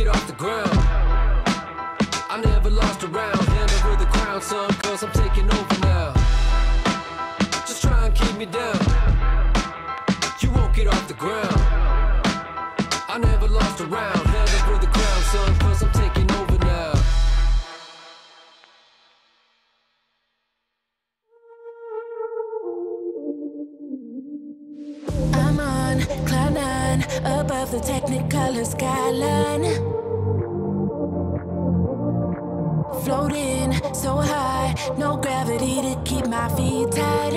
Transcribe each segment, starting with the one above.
get off the ground. I never lost a round. Hand over the crown, son, cause I'm taking over now. Just try and keep me down. You won't get off the ground. I never lost a round. Hand over the crown, son, cause I'm taking over now. I'm on cloud nine, above the technicolor skyline. Floating so high, no gravity to keep my feet tight.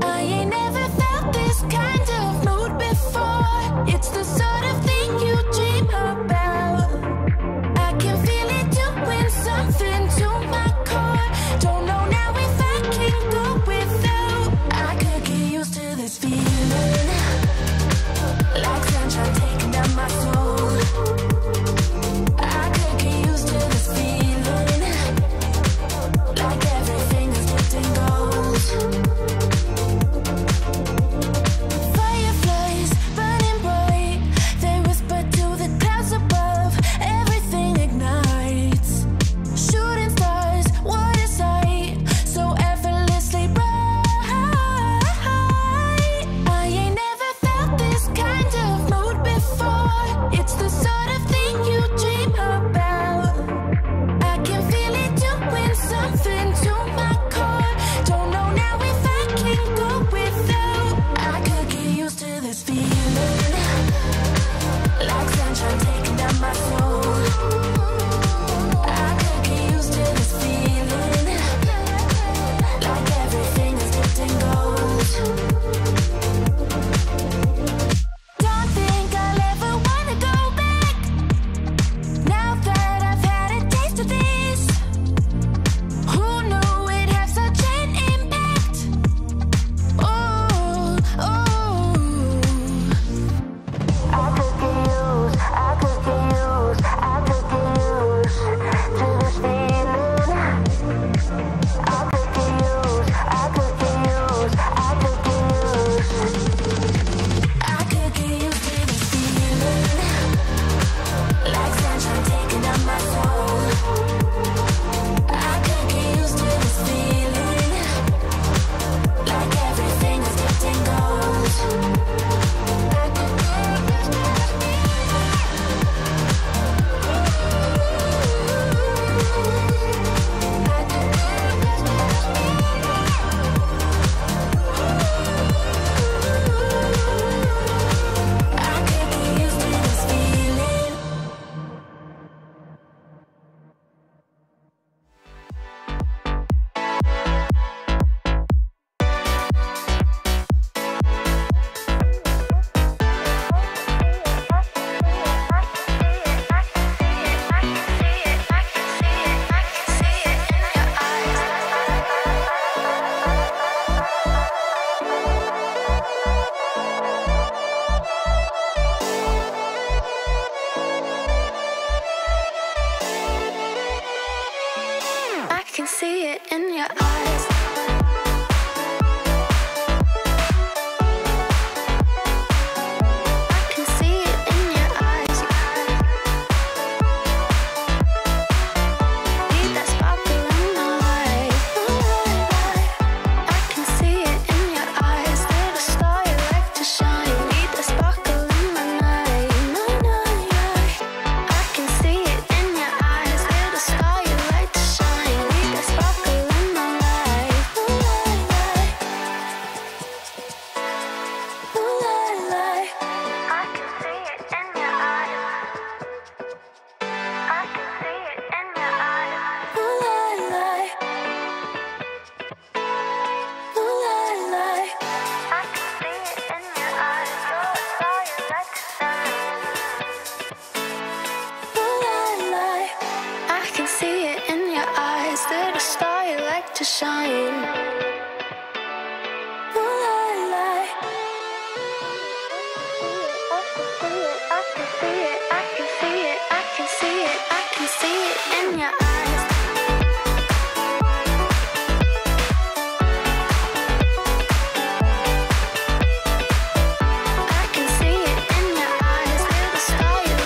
I ain't never felt this kind of mood before. It's the sort of thing you dream about. I can feel it doing something to my core. Don't know now if I can go without. I could get used to this feeling, like sunshine taking down my soul. I could get used to this feeling, like everything is dipped in gold. Fireflies burning bright, they whisper to the clouds above. Everything ignites. Shooting stars, what a sight, so effortlessly bright. I ain't never felt this kind of mood before. It's the sort of thing you dream about. I can feel it doing something to my core. Don't know now if I can go without. I could get used to this feeling, like sunshine taking down my soul. I could get used to this feeling, like everything is dipped in gold. Don't think I'll ever wanna go back, now that I've had a taste of this. Who knew it'd have such an impact? Oh, oh. I could get used, I could get used, I could get used to this feeling. I could get used, I could get used, I could get used. I could get used to this feeling, like sunshine taking down my soul. I could get used to this feeling, like everything is dipped in gold. I could get used to this feeling. I can see it in your eyes. I can see it in your eyes. Need that sparkle in my life. I can see it in your eyes. They're the star you like to shine. Need that sparkle in my night. I can see it in your eyes. They're the star you like to shine. Need that sparkle in my life. I can see it in your eyes. I can see it in your eyes. I can see it in your eyes. You're the star you like to shine. I can see it in your eyes. They're the star you like to shine. I can see it, I can see it, I can see it, I can see it in your eyes. I can see it in your eyes. They're the star you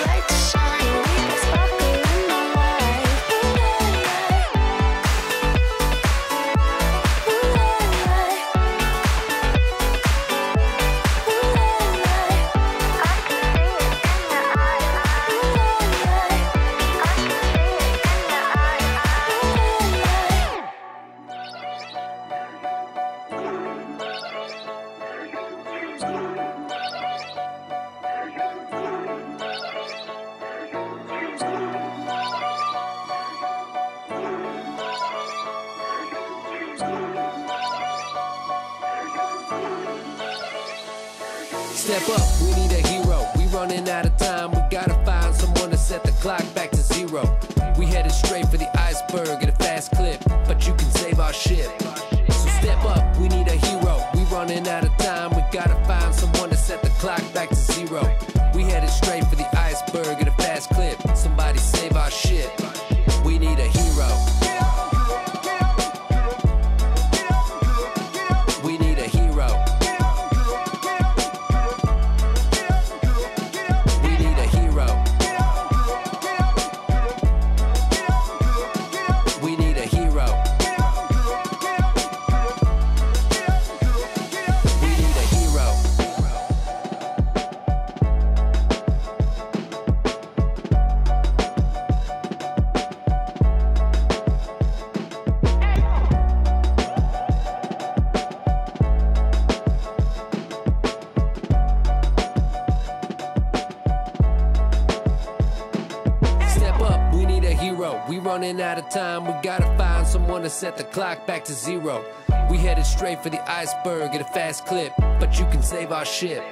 Step up, we need a hero. We running out of time. We gotta find someone to set the clock back to 0. We headed straight for the iceberg at a fast clip, but you can save our ship. So step up, we need a hero. We running out of time. We gotta find someone to set the clock back to 0. We headed straight for the iceberg at a fast clip. Somebody save our ship. We need a hero. We need a hero. We need a hero. We need a hero. We need a hero. Step up, we need a hero. We running out of time. We gotta find someone to set the clock back to 0. We headed straight for the iceberg at a fast clip, but you can save our ship.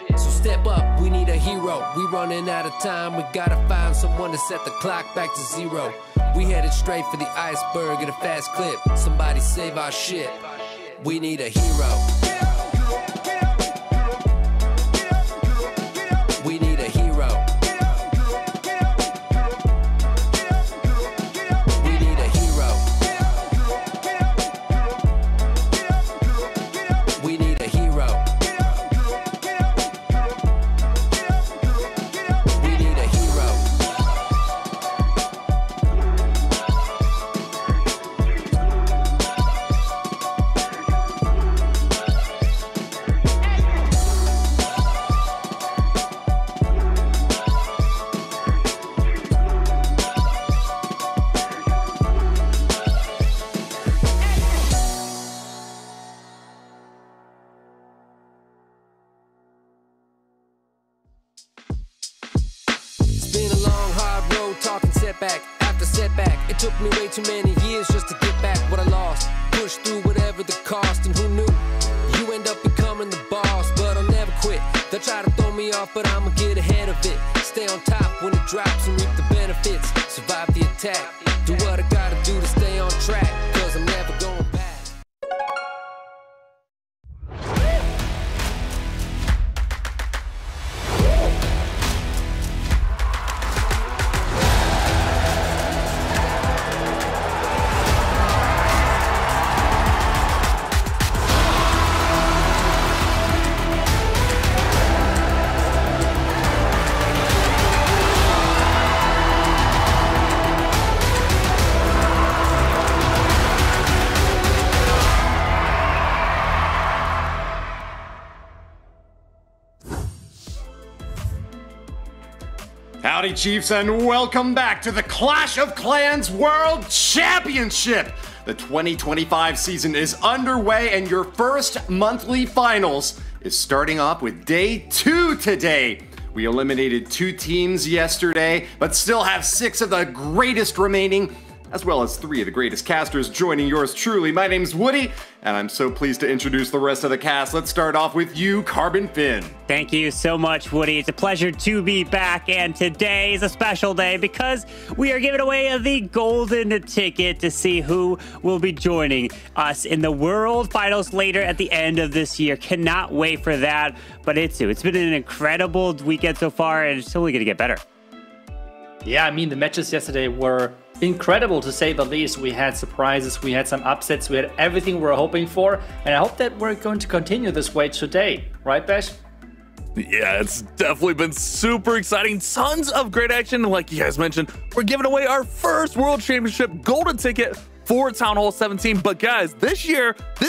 So step up, we need a hero. We running out of time. We gotta find someone to set the clock back to 0. We headed straight for the iceberg at a fast clip. Somebody save our ship. We need a hero. We need a hero. We need a hero. We need a hero. We need a hero. It's been a long, hard road, talking setback after setback. It took me way too many years just to get back what I lost. Push through whatever the cost, and who knew you end up becoming the boss. But I'll never quit. They'll try to throw me off, but I'ma get ahead of it. Stay on top when it drops and reap the benefits. Survive the attack. Do what I gotta do to stay on track, 'cause I'm never going back. Howdy, Chiefs, and welcome back to the Clash of Clans World Championship. The 2025 season is underway, and your first monthly finals is starting off with day 2 today. We eliminated 2 teams yesterday, but still have 6 of the greatest remaining, as well as 3 of the greatest casters joining yours truly. My name's Woody, and I'm so pleased to introduce the rest of the cast. Let's start off with you, Carbon Finn. Thank you so much, Woody. It's a pleasure to be back, and today is a special day because we are giving away the golden ticket to see who will be joining us in the World Finals later at the end of this year. Cannot wait for that, but it's been an incredible weekend so far, and it's only going to get better. Yeah, I mean, the matches yesterday were incredible, to say the least. We had surprises, we had some upsets, we had everything we were hoping for, and I hope that we're going to continue this way today. Right, Bash? Yeah, it's definitely been super exciting. Tons of great action. Like you guys mentioned, we're giving away our first World Championship golden ticket for Town Hall 17. But guys, this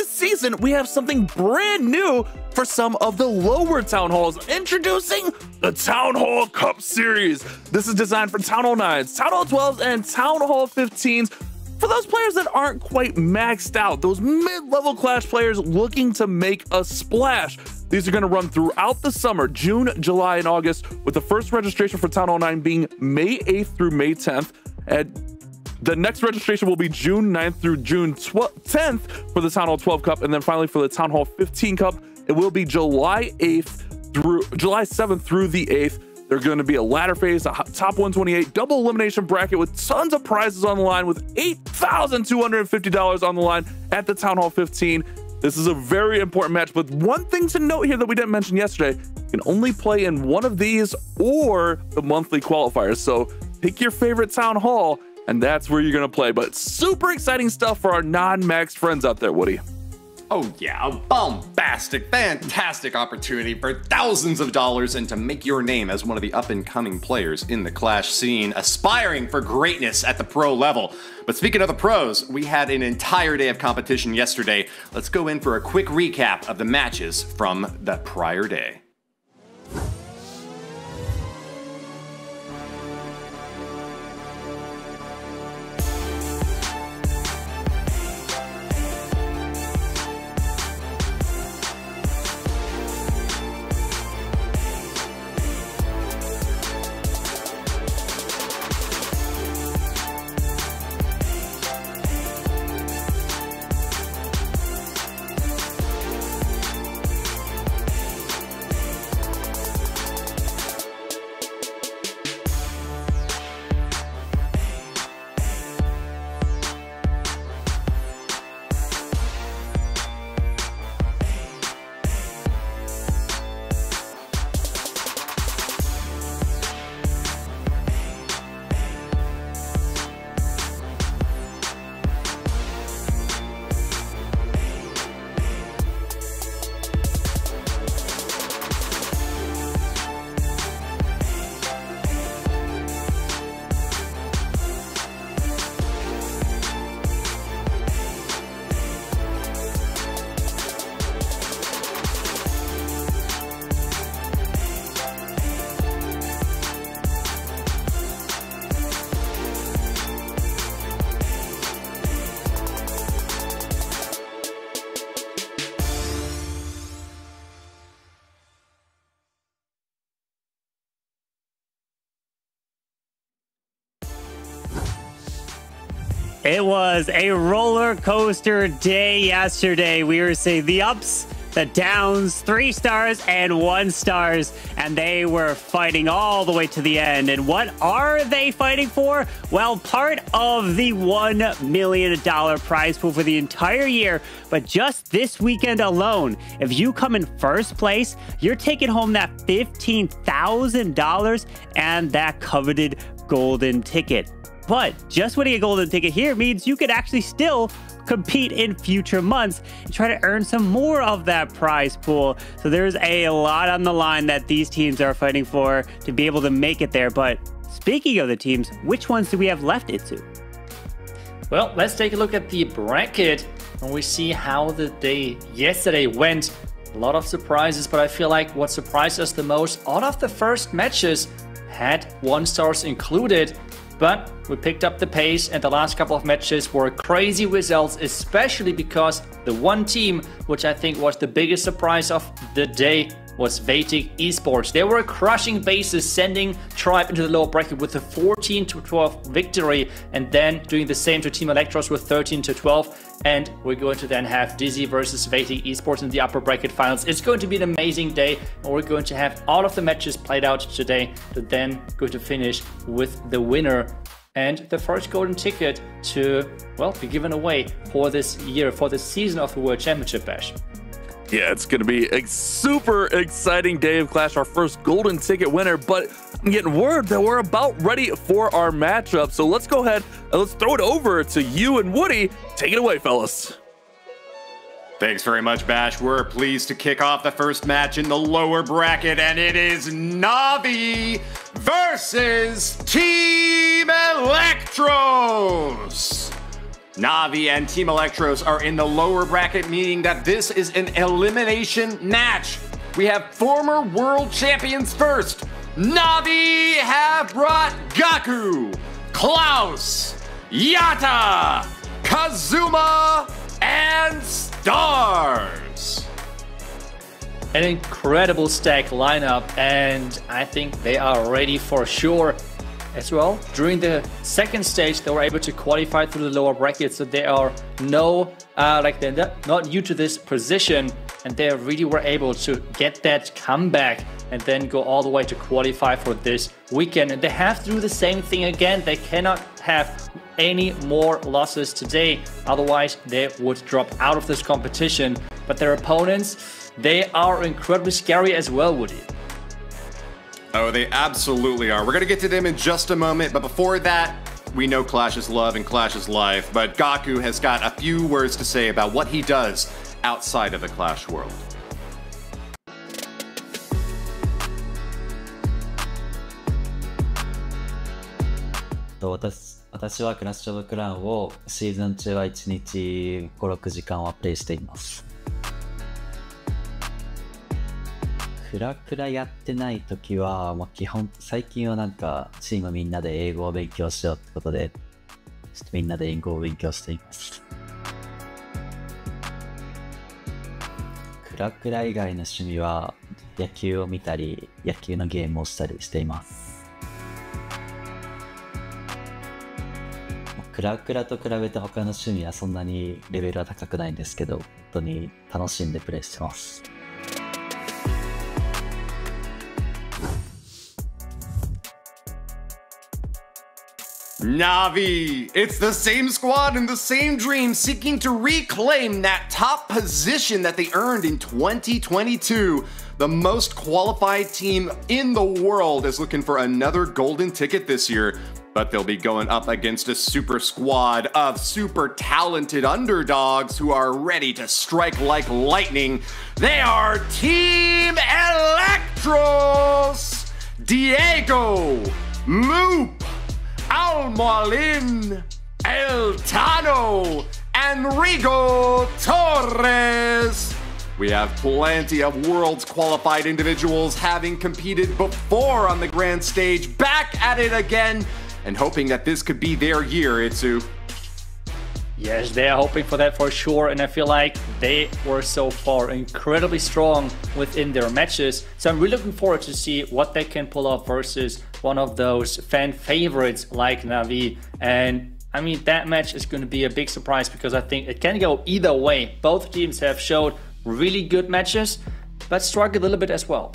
season, we have something brand new for some of the lower Town Halls. Introducing the Town Hall Cup Series. This is designed for Town Hall 9s, Town Hall 12s, and Town Hall 15s. For those players that aren't quite maxed out, those mid-level Clash players looking to make a splash. These are going to run throughout the summer, June, July, and August, with the first registration for Town Hall 9 being May 8th through May 10th. And the next registration will be June 9th through June 10th for the Town Hall 12 Cup. And then finally for the Town Hall 15 Cup, it will be July 8th July 7th through the 8th. There's going to be a ladder phase, a top 128 double elimination bracket with tons of prizes on the line, with $8,250 on the line at the Town Hall 15. This is a very important match, but one thing to note here that we didn't mention yesterday, you can only play in one of these or the monthly qualifiers. So pick your favorite Town Hall, and that's where you're going to play. But super exciting stuff for our non-maxed friends out there, Woody. Oh yeah, a bombastic, fantastic opportunity for thousands of dollars and to make your name as one of the up-and-coming players in the Clash scene, aspiring for greatness at the pro level. But speaking of the pros, we had an entire day of competition yesterday. Let's go in for a quick recap of the matches from the prior day. It was a roller coaster day yesterday. We were seeing the ups, the downs, 3 stars and 1 stars, and they were fighting all the way to the end. And what are they fighting for? Well, part of the $1 million prize pool for the entire year, but just this weekend alone, if you come in first place, you're taking home that $15,000 and that coveted golden ticket. But just winning a golden ticket here means you could actually still compete in future months and try to earn some more of that prize pool. So there's a lot on the line that these teams are fighting for to be able to make it there. But speaking of the teams, which ones do we have left it to? Well, let's take a look at the bracket and we see how the day yesterday went. A lot of surprises, but I feel like what surprised us the most, all of the first matches had 1 stars included. But we picked up the pace and the last couple of matches were crazy results, especially because the one team, which I think was the biggest surprise of the day, was Vatic Esports. They were crushing bases, sending Tribe into the lower bracket with a 14-12 victory, and then doing the same to Team Elektros with 13-12. And we're going to then have Dizi versus Vatic Esports in the upper bracket finals. It's going to be an amazing day, and we're going to have all of the matches played out today to then go to finish with the winner and the first golden ticket to, well, be given away for this year, for the season of the World Championship Bash. Yeah, it's going to be a super exciting day of Clash, our first golden ticket winner, but I'm getting word that we're about ready for our matchup. So let's go ahead and let's throw it over to you and Woody. Take it away, fellas. Thanks very much, Bash. We're pleased to kick off the first match in the lower bracket, and it is Navi versus Team Elektros. Navi and Team Elektros are in the lower bracket, meaning that this is an elimination match. We have former world champions first. Navi have brought Gaku, Klaus, Yata, Kazuma, and Stars. An incredible stack lineup, and I think they are ready for sure. As well, during the second stage, they were able to qualify through the lower bracket, so they are they're not new to this position. and they really were able to get that comeback and then go all the way to qualify for this weekend. And they have to do the same thing again. They cannot have any more losses today, otherwise they would drop out of this competition. But their opponents, they are incredibly scary as well, Woody. Oh, they absolutely are. We're gonna get to them in just a moment, but before that, we know Clash is love and Clash is life, but Gaku has got a few words to say about what he does outside of the Clash world. 私はクラッシュオブクラウンをシーズン中は1日5、6時間はプレイしています。クラクラやってない時はもう基本最近はなんかチームみんなで英語を勉強しようってことでちょっとみんなで英語を勉強しています。クラクラ以外の趣味は野球を見たり野球のゲームをしたりしています。クラクラと比べて他の趣味はそんなにレベルは高くないんですけど、本当に楽しんでプレイしてます。Navi! It's the same squad and the same dream seeking to reclaim that top position that they earned in 2022. The most qualified team in the world is looking for another golden ticket this year, but they'll be going up against a super squad of super talented underdogs who are ready to strike like lightning. They are Team Elektros! Diego! Loop! Almoalin, El Tano, and Rigo Torres. We have plenty of worlds qualified individuals having competed before on the grand stage, back at it again, and hoping that this could be their year, Itsu. Yes, they are hoping for that for sure, and I feel like they were so far incredibly strong within their matches. So I'm really looking forward to see what they can pull off versus one of those fan favorites like Navi. And I mean, that match is going to be a big surprise because I think it can go either way. Both teams have showed really good matches, but struggled a little bit as well.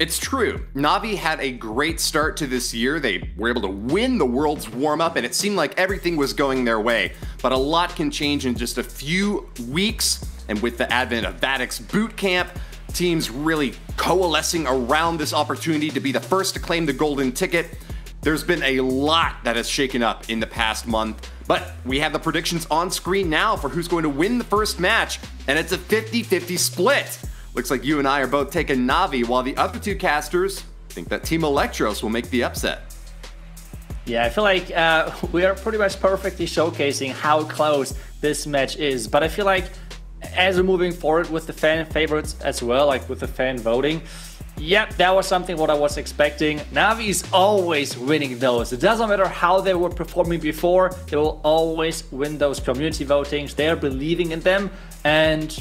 It's true. Navi had a great start to this year. They were able to win the World's warm-up, and it seemed like everything was going their way. But a lot can change in just a few weeks, and with the advent of Vatic's boot camp, teams really coalescing around this opportunity to be the first to claim the golden ticket. There's been a lot that has shaken up in the past month, but we have the predictions on screen now for who's going to win the first match, and it's a 50-50 split. Looks like you and I are both taking Navi, while the other two casters think that Team Elektros will make the upset. Yeah, I feel like we are pretty much perfectly showcasing how close this match is. But I feel like as we're moving forward with the fan favorites as well, like with the fan voting, yep, that was something what I was expecting. Navi is always winning those. It doesn't matter how they were performing before, they will always win those community votings. They are believing in them, and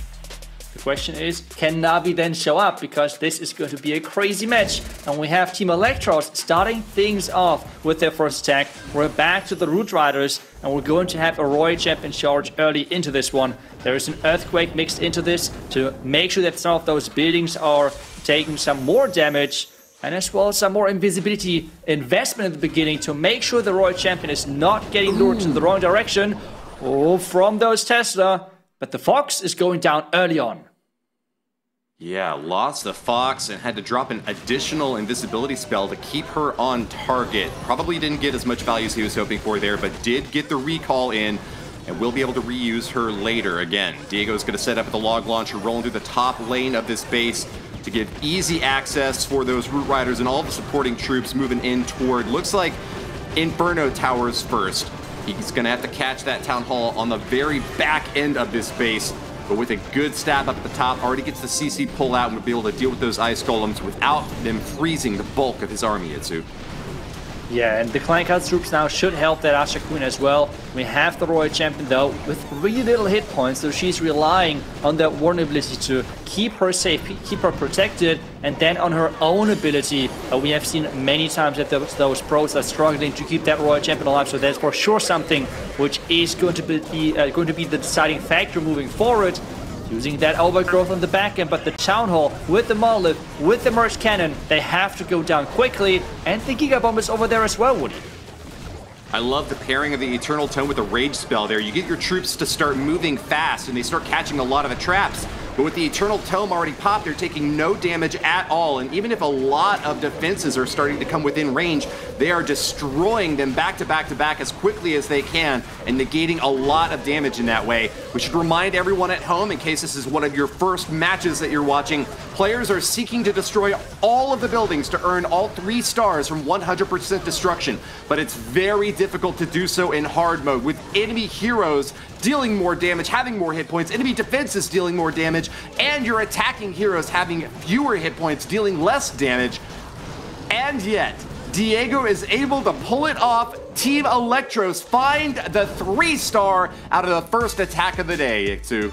the question is, can Navi then show up? Because this is going to be a crazy match. And we have Team Elektros starting things off with their first attack. We're back to the Root Riders, and we're going to have a Royal Champion charge early into this one. There is an Earthquake mixed into this to make sure that some of those buildings are taking some more damage, and as well as some more invisibility investment at the beginning to make sure the Royal Champion is not getting lured to the wrong direction. Oh, from those Tesla. But the Fox is going down early on. Yeah, lost the Fox and had to drop an additional invisibility spell to keep her on target. Probably didn't get as much value as he was hoping for there, but did get the recall in, and will be able to reuse her later. Again, Diego's going to set up the log launcher, rolling through the top lane of this base to give easy access for those Root Riders and all the supporting troops moving in toward, looks like, Inferno Towers first. He's going to have to catch that Town Hall on the very back end of this base, but with a good stab up at the top, already gets the CC pull out and will be able to deal with those Ice Golems without them freezing the bulk of his army, Itsu. Yeah, and the Clan Card troops now should help that Asha Queen as well. We have the Royal Champion though with really little hit points, so she's relying on that vulnerability to keep her safe, keep her protected, and then on her own ability. We have seen many times that those pros are struggling to keep that Royal Champion alive, so that's for sure something which is going to be the deciding factor moving forward. using that overgrowth on the back end, but the Town Hall with the Monolith, with the Merge Cannon, they have to go down quickly, and the Giga Bomb is over there as well, Woody. I love the pairing of the Eternal Tome with the Rage spell there. You get your troops to start moving fast, and they start catching a lot of the traps. But with the Eternal Tome already popped, they're taking no damage at all. And even if a lot of defenses are starting to come within range, they are destroying them back to back to back as quickly as they can and negating a lot of damage in that way. We should remind everyone at home, in case this is one of your first matches that you're watching, players are seeking to destroy all of the buildings to earn all 3 stars from 100% destruction. But it's very difficult to do so in hard mode, with enemy heroes dealing more damage, having more hit points, enemy defenses dealing more damage, and your attacking heroes having fewer hit points, dealing less damage. And yet, Diego is able to pull it off. Team Elektros find the 3-star out of the first attack of the day, Iksu.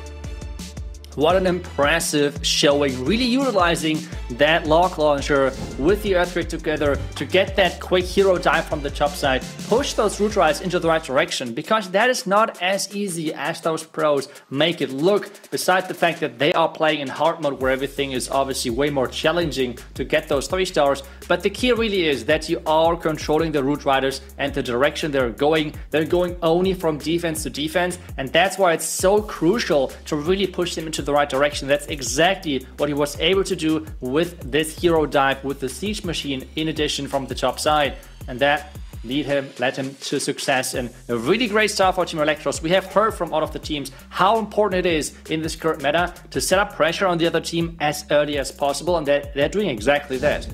What an impressive showing, really utilizing that log launcher with the Earthquake together to get that quick hero dive from the top side, push those root rides into the right direction, because that is not as easy as those pros make it look, besides the fact that they are playing in hard mode where everything is obviously way more challenging to get those 3 stars. But the key really is that you are controlling the root riders and the direction they're going. They're going only from defense to defense, and that's why it's so crucial to really push them into the right direction. That's exactly what he was able to do with this hero dive with the siege machine in addition from the top side, and that led him to success and a really great start for Team Elektros. We have heard from all of the teams how important it is in this current meta to set up pressure on the other team as early as possible, and they're doing exactly that.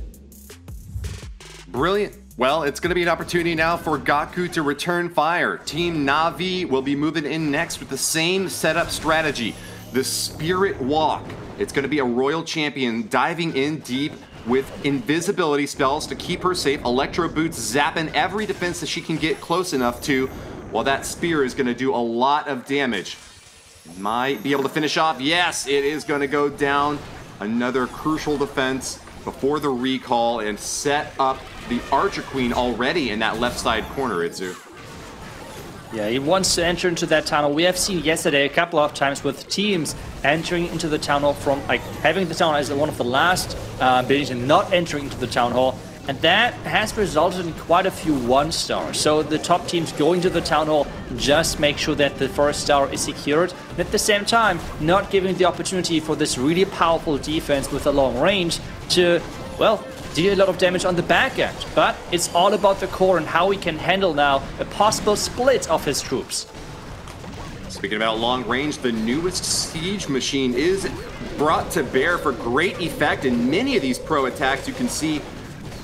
Brilliant. Well, it's going to be an opportunity now for Gaku to return fire. Team Navi will be moving in next with the same setup strategy. The Spirit Walk. It's going to be a Royal Champion diving in deep with invisibility spells to keep her safe. Electro Boots zapping every defense that she can get close enough to, while that spear is going to do a lot of damage. Might be able to finish off. Yes, it is going to go down. Another crucial defense before the recall and set up the Archer Queen already in that left side corner, Itzu. Yeah, he wants to enter into that tunnel. We have seen yesterday a couple of times with teams entering into the town hall from like having the town hall as one of the last buildings and not entering into the town hall. And that has resulted in quite a few 1-stars. So the top teams going to the town hall just make sure that the first star is secured. And at the same time, not giving the opportunity for this really powerful defense with a long range to, well, deal a lot of damage on the back end. But it's all about the core and how he can handle now a possible split of his troops. Speaking about long range, the newest siege machine is brought to bear for great effect in many of these pro attacks. You can see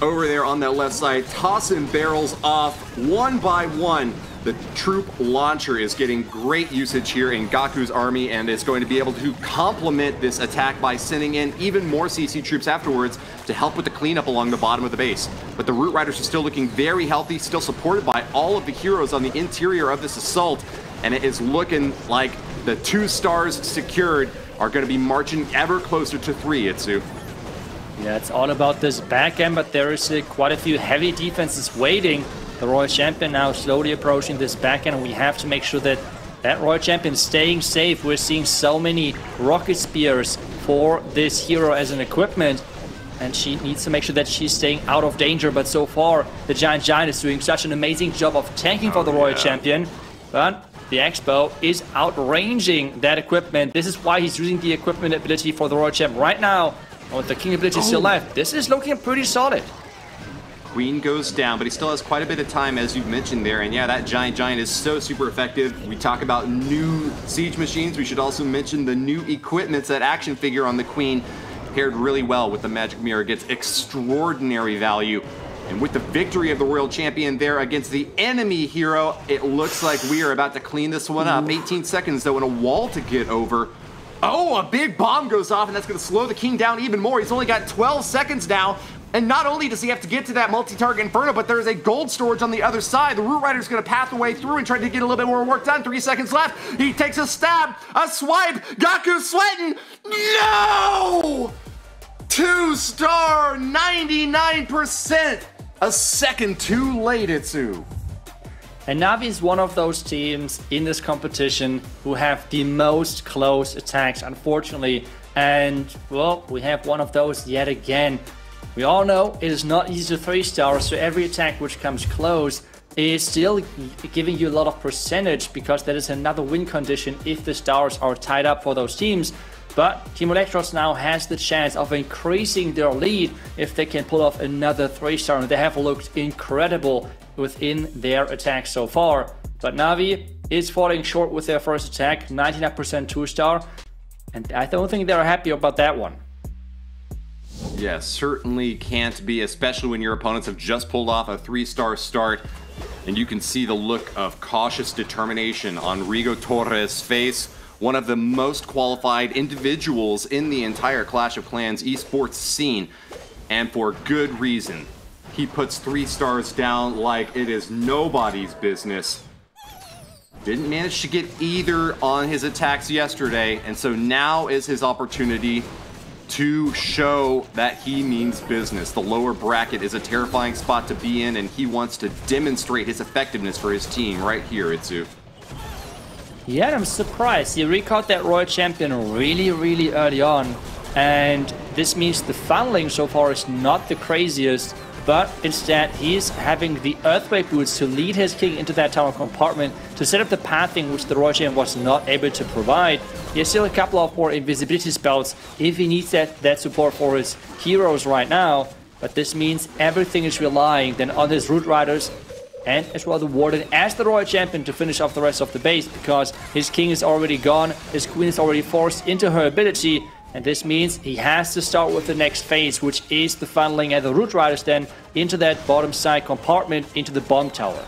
over there on that left side, tossing barrels off one by one. The troop launcher is getting great usage here in Gaku's army, and is going to be able to complement this attack by sending in even more CC troops afterwards to help with the cleanup along the bottom of the base. But the Root Riders are still looking very healthy, still supported by all of the heroes on the interior of this assault, and it is looking like the 2 stars secured are going to be marching ever closer to 3, Itsu. Yeah, it's all about this back end, but there is quite a few heavy defenses waiting. The Royal Champion now slowly approaching this back end, and we have to make sure that that Royal Champion is staying safe. We're seeing so many rocket spears for this hero as an equipment, and she needs to make sure that she's staying out of danger. But so far, the Giant is doing such an amazing job of tanking for the Royal Champion. But the Expo is outranging that equipment. This is why he's using the equipment ability for the Royal Champ right now. With the King ability still alive, this is looking pretty solid. Queen goes down, but he still has quite a bit of time, as you've mentioned there. And yeah, that Giant is so super effective. We talk about new siege machines. We should also mention the new equipments. That action figure on the Queen paired really well with the Magic Mirror, gets extraordinary value. And with the victory of the Royal Champion there against the enemy hero, it looks like we are about to clean this one up. 18 seconds though, and a wall to get over. Oh, a big bomb goes off, and that's going to slow the King down even more. He's only got 12 seconds now. And not only does he have to get to that multi-target Inferno, but there's a gold storage on the other side. The Root Rider's going to path the way through and try to get a little bit more work done. 3 seconds left. He takes a stab, a swipe. Gaku's sweating. No! 2-star, 99%. A second too late, Itsu. And Navi is one of those teams in this competition who have the most close attacks, unfortunately. And, well, we have one of those yet again. We all know it is not easy to 3-star, so every attack which comes close is still giving you a lot of percentage, because that is another win condition if the stars are tied up for those teams. But Team Elektros now has the chance of increasing their lead if they can pull off another 3-star, and they have looked incredible within their attack so far. But Navi is falling short with their first attack, 99% 2-star, and I don't think they're happy about that one. Yeah, certainly can't be, especially when your opponents have just pulled off a 3-star start. And you can see the look of cautious determination on Rigo Torres' face, one of the most qualified individuals in the entire Clash of Clans esports scene, and for good reason. He puts 3 stars down like it is nobody's business. Didn't manage to get either on his attacks yesterday, and so now is his opportunity to show that he means business. The lower bracket is a terrifying spot to be in, and he wants to demonstrate his effectiveness for his team right here, Itsu. Yeah, I'm surprised. He recalled that Royal Champion really early on, and this means the funneling so far is not the craziest, but instead he's having the Earthquake boots to lead his king into that tower compartment to set up the pathing which the Royal Champion was not able to provide. He has still a couple of more invisibility spells if he needs that support for his heroes right now, but this means everything is relying then on his Root Riders and as well the Warden as the Royal Champion to finish off the rest of the base, because his king is already gone, his queen is already forced into her ability, and this means he has to start with the next phase, which is the funneling and the Root Riders then into that bottom side compartment into the bomb tower.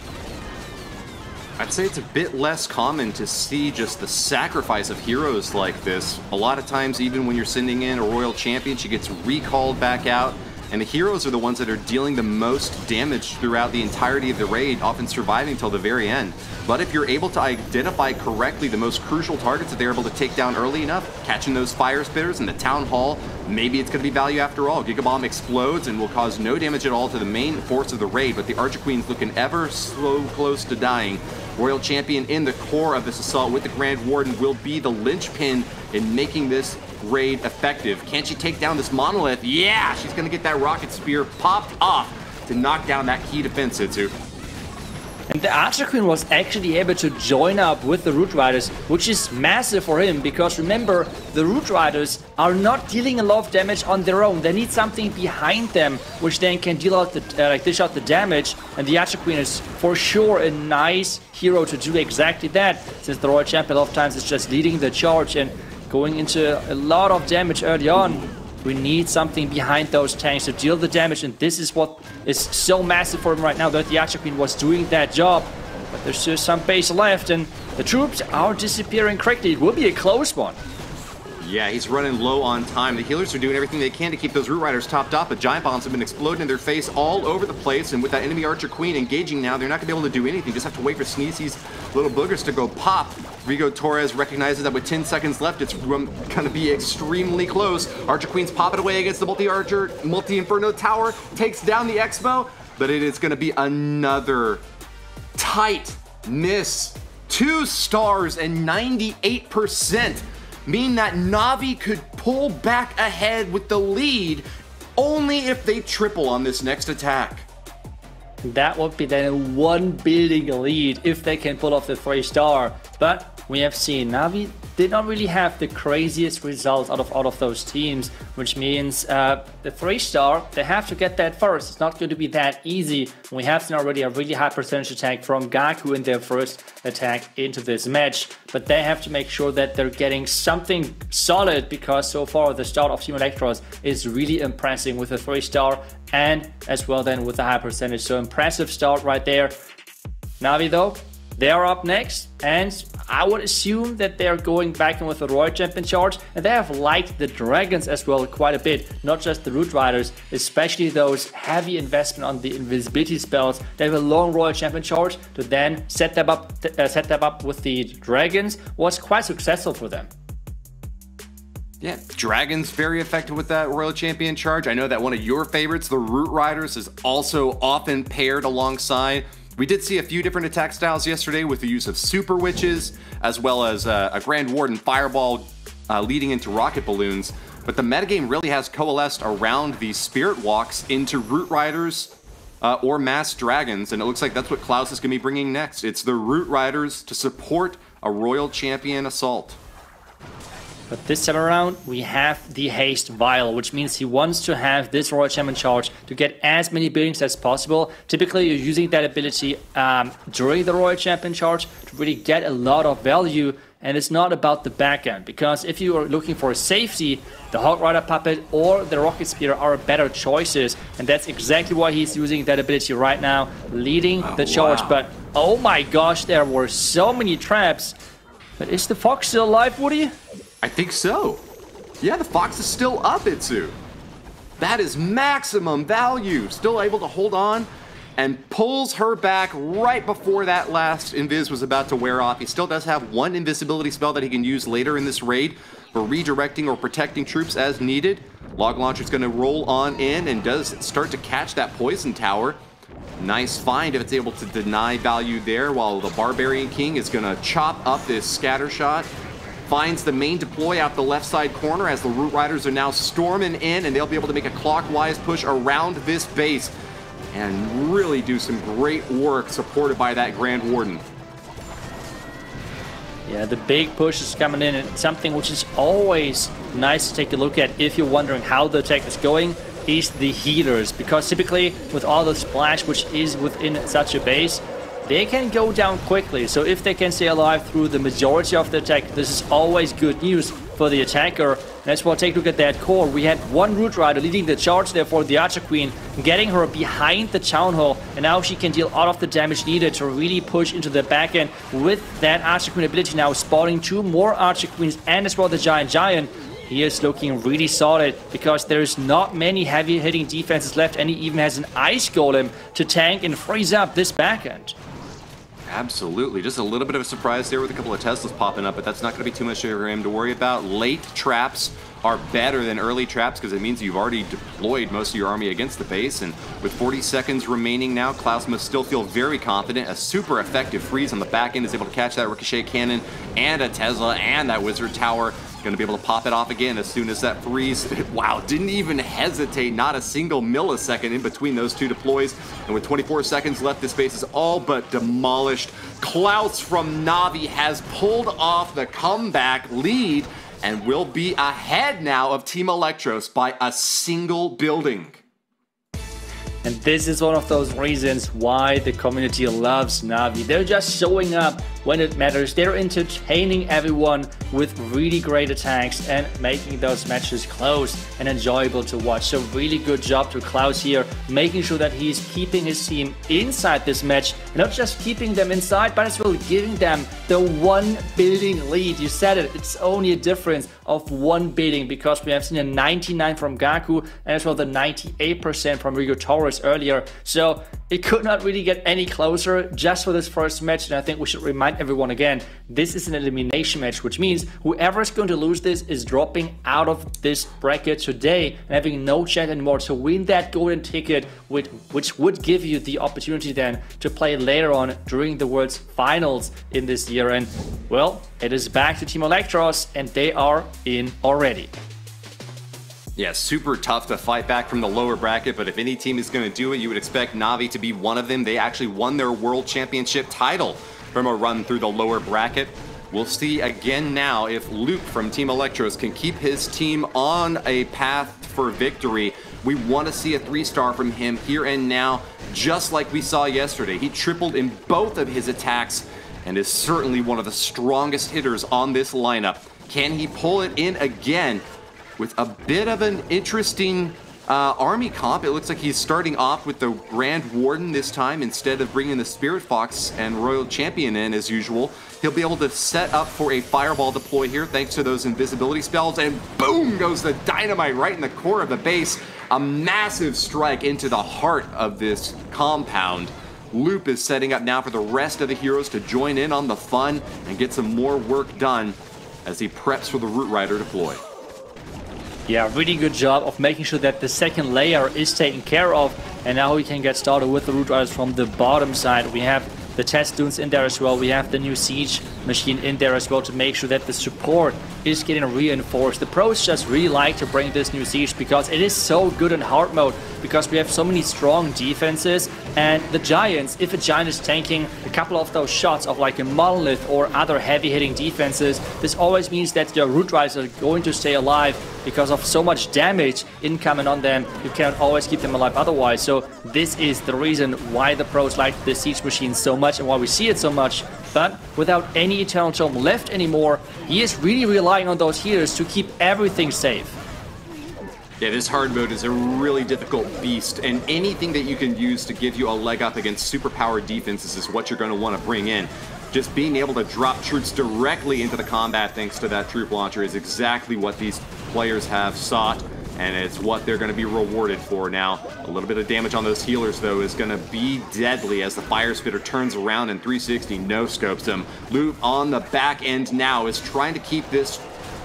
I'd say it's a bit less common to see just the sacrifice of heroes like this. A lot of times, even when you're sending in a Royal Champion, she gets recalled back out, and the heroes are the ones that are dealing the most damage throughout the entirety of the raid, often surviving till the very end. But if you're able to identify correctly the most crucial targets that they're able to take down early enough, catching those fire spitters in the town hall, maybe it's going to be value after all. Gigabomb explodes and will cause no damage at all to the main force of the raid, but the Archer Queen's looking ever so close to dying. Royal Champion in the core of this assault with the Grand Warden will be the linchpin in making this raid effective. Can she take down this monolith? Yeah, she's going to get that rocket spear popped off to knock down that key defense, Itsu. And the Archer Queen was actually able to join up with the Root Riders, which is massive for him, because remember, the Root Riders are not dealing a lot of damage on their own. They need something behind them, which then can deal out the dish out the damage. And the Archer Queen is for sure a nice hero to do exactly that, since the Royal Champion a lot of times is just leading the charge and going into a lot of damage early on. We need something behind those tanks to deal the damage, and this is what is so massive for him right now, that the Archer Queen was doing that job. But there's still some base left, and the troops are disappearing quickly. It will be a close one. Yeah, he's running low on time. The healers are doing everything they can to keep those Root Riders topped off, but Giant Bombs have been exploding in their face all over the place, and with that enemy Archer Queen engaging now, they're not going to be able to do anything. Just have to wait for Sneezy's little boogers to go pop. Rigo Torres recognizes that with 10 seconds left, it's going to be extremely close. Archer Queen's popping away against the multi-Inferno tower, takes down the Expo, but it is going to be another tight miss. 2 stars and 98%. Mean that Navi could pull back ahead with the lead only if they triple on this next attack. That would be then a 1 building lead if they can pull off the 3-star. But we have seen Navi did not really have the craziest results out of those teams, which means the 3-star, they have to get that first. It's not going to be that easy. We have seen already a really high percentage attack from Gaku in their first attack into this match, but they have to make sure that they're getting something solid, because so far the start of Team Elektros is really impressive with a 3-star and as well then with a high percentage. So impressive start right there. Navi though, they are up next, and I would assume that they are going back in with the Royal Champion charge, and they have liked the Dragons as well quite a bit, not just the Root Riders, especially those heavy investment on the invisibility spells. They have a long Royal Champion charge to then set them up with the Dragons was quite successful for them. Yeah, Dragon's very effective with that Royal Champion charge. I know that one of your favorites, the Root Riders, is also often paired alongside We did see a few different attack styles yesterday with the use of Super Witches, as well as a Grand Warden Fireball leading into Rocket Balloons. But the metagame really has coalesced around these Spirit Walks into Root Riders or Masked Dragons, and it looks like that's what Klaus is going to be bringing next. It's the Root Riders to support a Royal Champion assault. But this time around, we have the Haste Vial, which means he wants to have this Royal Champion charge to get as many buildings as possible. Typically, you're using that ability during the Royal Champion charge to really get a lot of value. And it's not about the back end, because if you are looking for safety, the Hog Rider Puppet or the Rocket Speeder are better choices. And that's exactly why he's using that ability right now, leading the charge. Wow. But oh my gosh, there were so many traps. But is the Fox still alive, Woody? I think so. Yeah, the Fox is still up, Itsu. That is maximum value. Still able to hold on and pulls her back right before that last invis was about to wear off. He still does have one invisibility spell that he can use later in this raid for redirecting or protecting troops as needed. Log Launcher's going to roll on in and does start to catch that poison tower. Nice find if it's able to deny value there, while the Barbarian King is going to chop up this scatter shot. Finds the main deploy out the left side corner as the Root Riders are now storming in, and they'll be able to make a clockwise push around this base and really do some great work supported by that Grand Warden. Yeah, the big push is coming in, and something which is always nice to take a look at if you're wondering how the attack is going is the healers, because typically with all the splash which is within such a base, they can go down quickly. So if they can stay alive through the majority of the attack, this is always good news for the attacker. Let's well take a look at that core. We had one Root Rider leading the charge there for the Archer Queen, getting her behind the Town Hall, and now she can deal all of the damage needed to really push into the back end with that Archer Queen ability now spawning 2 more Archer Queens and as well the Giant. He is looking really solid because there's not many heavy hitting defenses left, and he even has an Ice Golem to tank and freeze up this back end. Absolutely. Just a little bit of a surprise there with a couple of Teslas popping up, but that's not going to be too much for him to worry about. Late traps are better than early traps because it means you've already deployed most of your army against the base, and with 40 seconds remaining now, Klaus must still feel very confident. A super effective freeze on the back end is able to catch that Ricochet Cannon and a Tesla and that Wizard Tower. Going to be able to pop it off again as soon as that freeze. Wow, didn't even hesitate, not a single millisecond in between those two deploys. And with 24 seconds left, this base is all but demolished. Klaus from Navi has pulled off the comeback lead and will be ahead now of Team Elektros by a single building. And this is one of those reasons why the community loves Navi. They're just showing up when it matters. They're entertaining everyone with really great attacks and making those matches close and enjoyable to watch. So really good job to Klaus here, making sure that he's keeping his team inside this match. And not just keeping them inside, but as well giving them the 1 building lead. You said it, it's only a difference of 1 building, because we have seen a 99 from Gaku and as well the 98% from Rigo Torres earlier. So it could not really get any closer just for this first match. And I think we should remind everyone again, this is an elimination match, which means whoever is going to lose this is dropping out of this bracket today and having no chance anymore to win that golden ticket, which would give you the opportunity then to play later on during the World's Finals in this year. And well, it is back to Team Elektros, and they are in already. Yeah, super tough to fight back from the lower bracket, but if any team is going to do it, you would expect Navi to be one of them. They actually won their World Championship title from a run through the lower bracket. We'll see again now if Luke from Team Elektros can keep his team on a path for victory. We want to see a 3-star from him here and now, just like we saw yesterday. He tripled in both of his attacks and is certainly one of the strongest hitters on this lineup. Can he pull it in again with a bit of an interesting army comp? It looks like he's starting off with the Grand Warden this time instead of bringing the Spirit Fox and Royal Champion in as usual. He'll be able to set up for a Fireball deploy here thanks to those invisibility spells, and boom goes the dynamite right in the core of the base. A massive strike into the heart of this compound. Loop is setting up now for the rest of the heroes to join in on the fun and get some more work done as he preps for the Root Rider deploy. Yeah, really good job of making sure that the second layer is taken care of. And now we can get started with the Root Riders from the bottom side. We have the test dunes in there as well. We have the new siege machine in there as well to make sure that the support is getting reinforced. The pros just really like to bring this new siege because it is so good in hard mode, because we have so many strong defenses. And the giants, if a giant is tanking a couple of those shots of like a monolith or other heavy hitting defenses, this always means that your Root Riders are going to stay alive because of so much damage incoming on them. You cannot always keep them alive otherwise. So this is the reason why the pros like the siege machine so much and why we see it so much. But without any Eternal Tome left anymore, he is really relying on those healers to keep everything safe. Yeah, this hard mode is a really difficult beast, and anything that you can use to give you a leg up against superpowered defenses is what you're going to want to bring in. Just being able to drop troops directly into the combat thanks to that troop launcher is exactly what these players have sought, and it's what they're going to be rewarded for now. A little bit of damage on those healers, though, is going to be deadly as the Fire Spitter turns around and 360 no-scopes him. Loop on the back end now is trying to keep this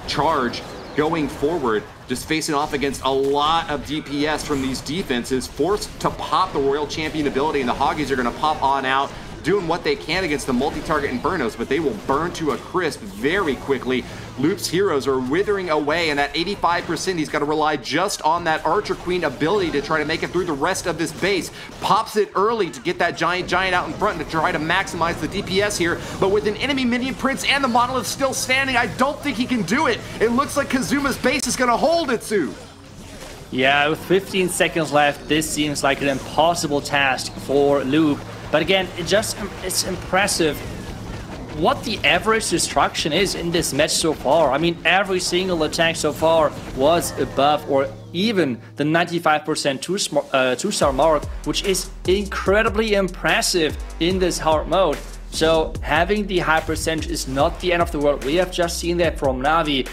charge going forward, just facing off against a lot of DPS from these defenses, forced to pop the Royal Champion ability, and the Hoggies are going to pop on out, doing what they can against the multi-target Infernos, but they will burn to a crisp very quickly. Loop's heroes are withering away, and at 85%, he's got to rely just on that Archer Queen ability to try to make it through the rest of this base. Pops it early to get that giant out in front and to try to maximize the DPS here, but with an enemy minion prince and the monolith still standing, I don't think he can do it. It looks like Kazuma's base is going to hold it, Sue. Yeah, with 15 seconds left, this seems like an impossible task for Loop. But again, it's impressive what the average destruction is in this match so far. I mean, every single attack so far was above or even the 95% two-star mark, which is incredibly impressive in this hard mode. So having the high percentage is not the end of the world. We have just seen that from Navi.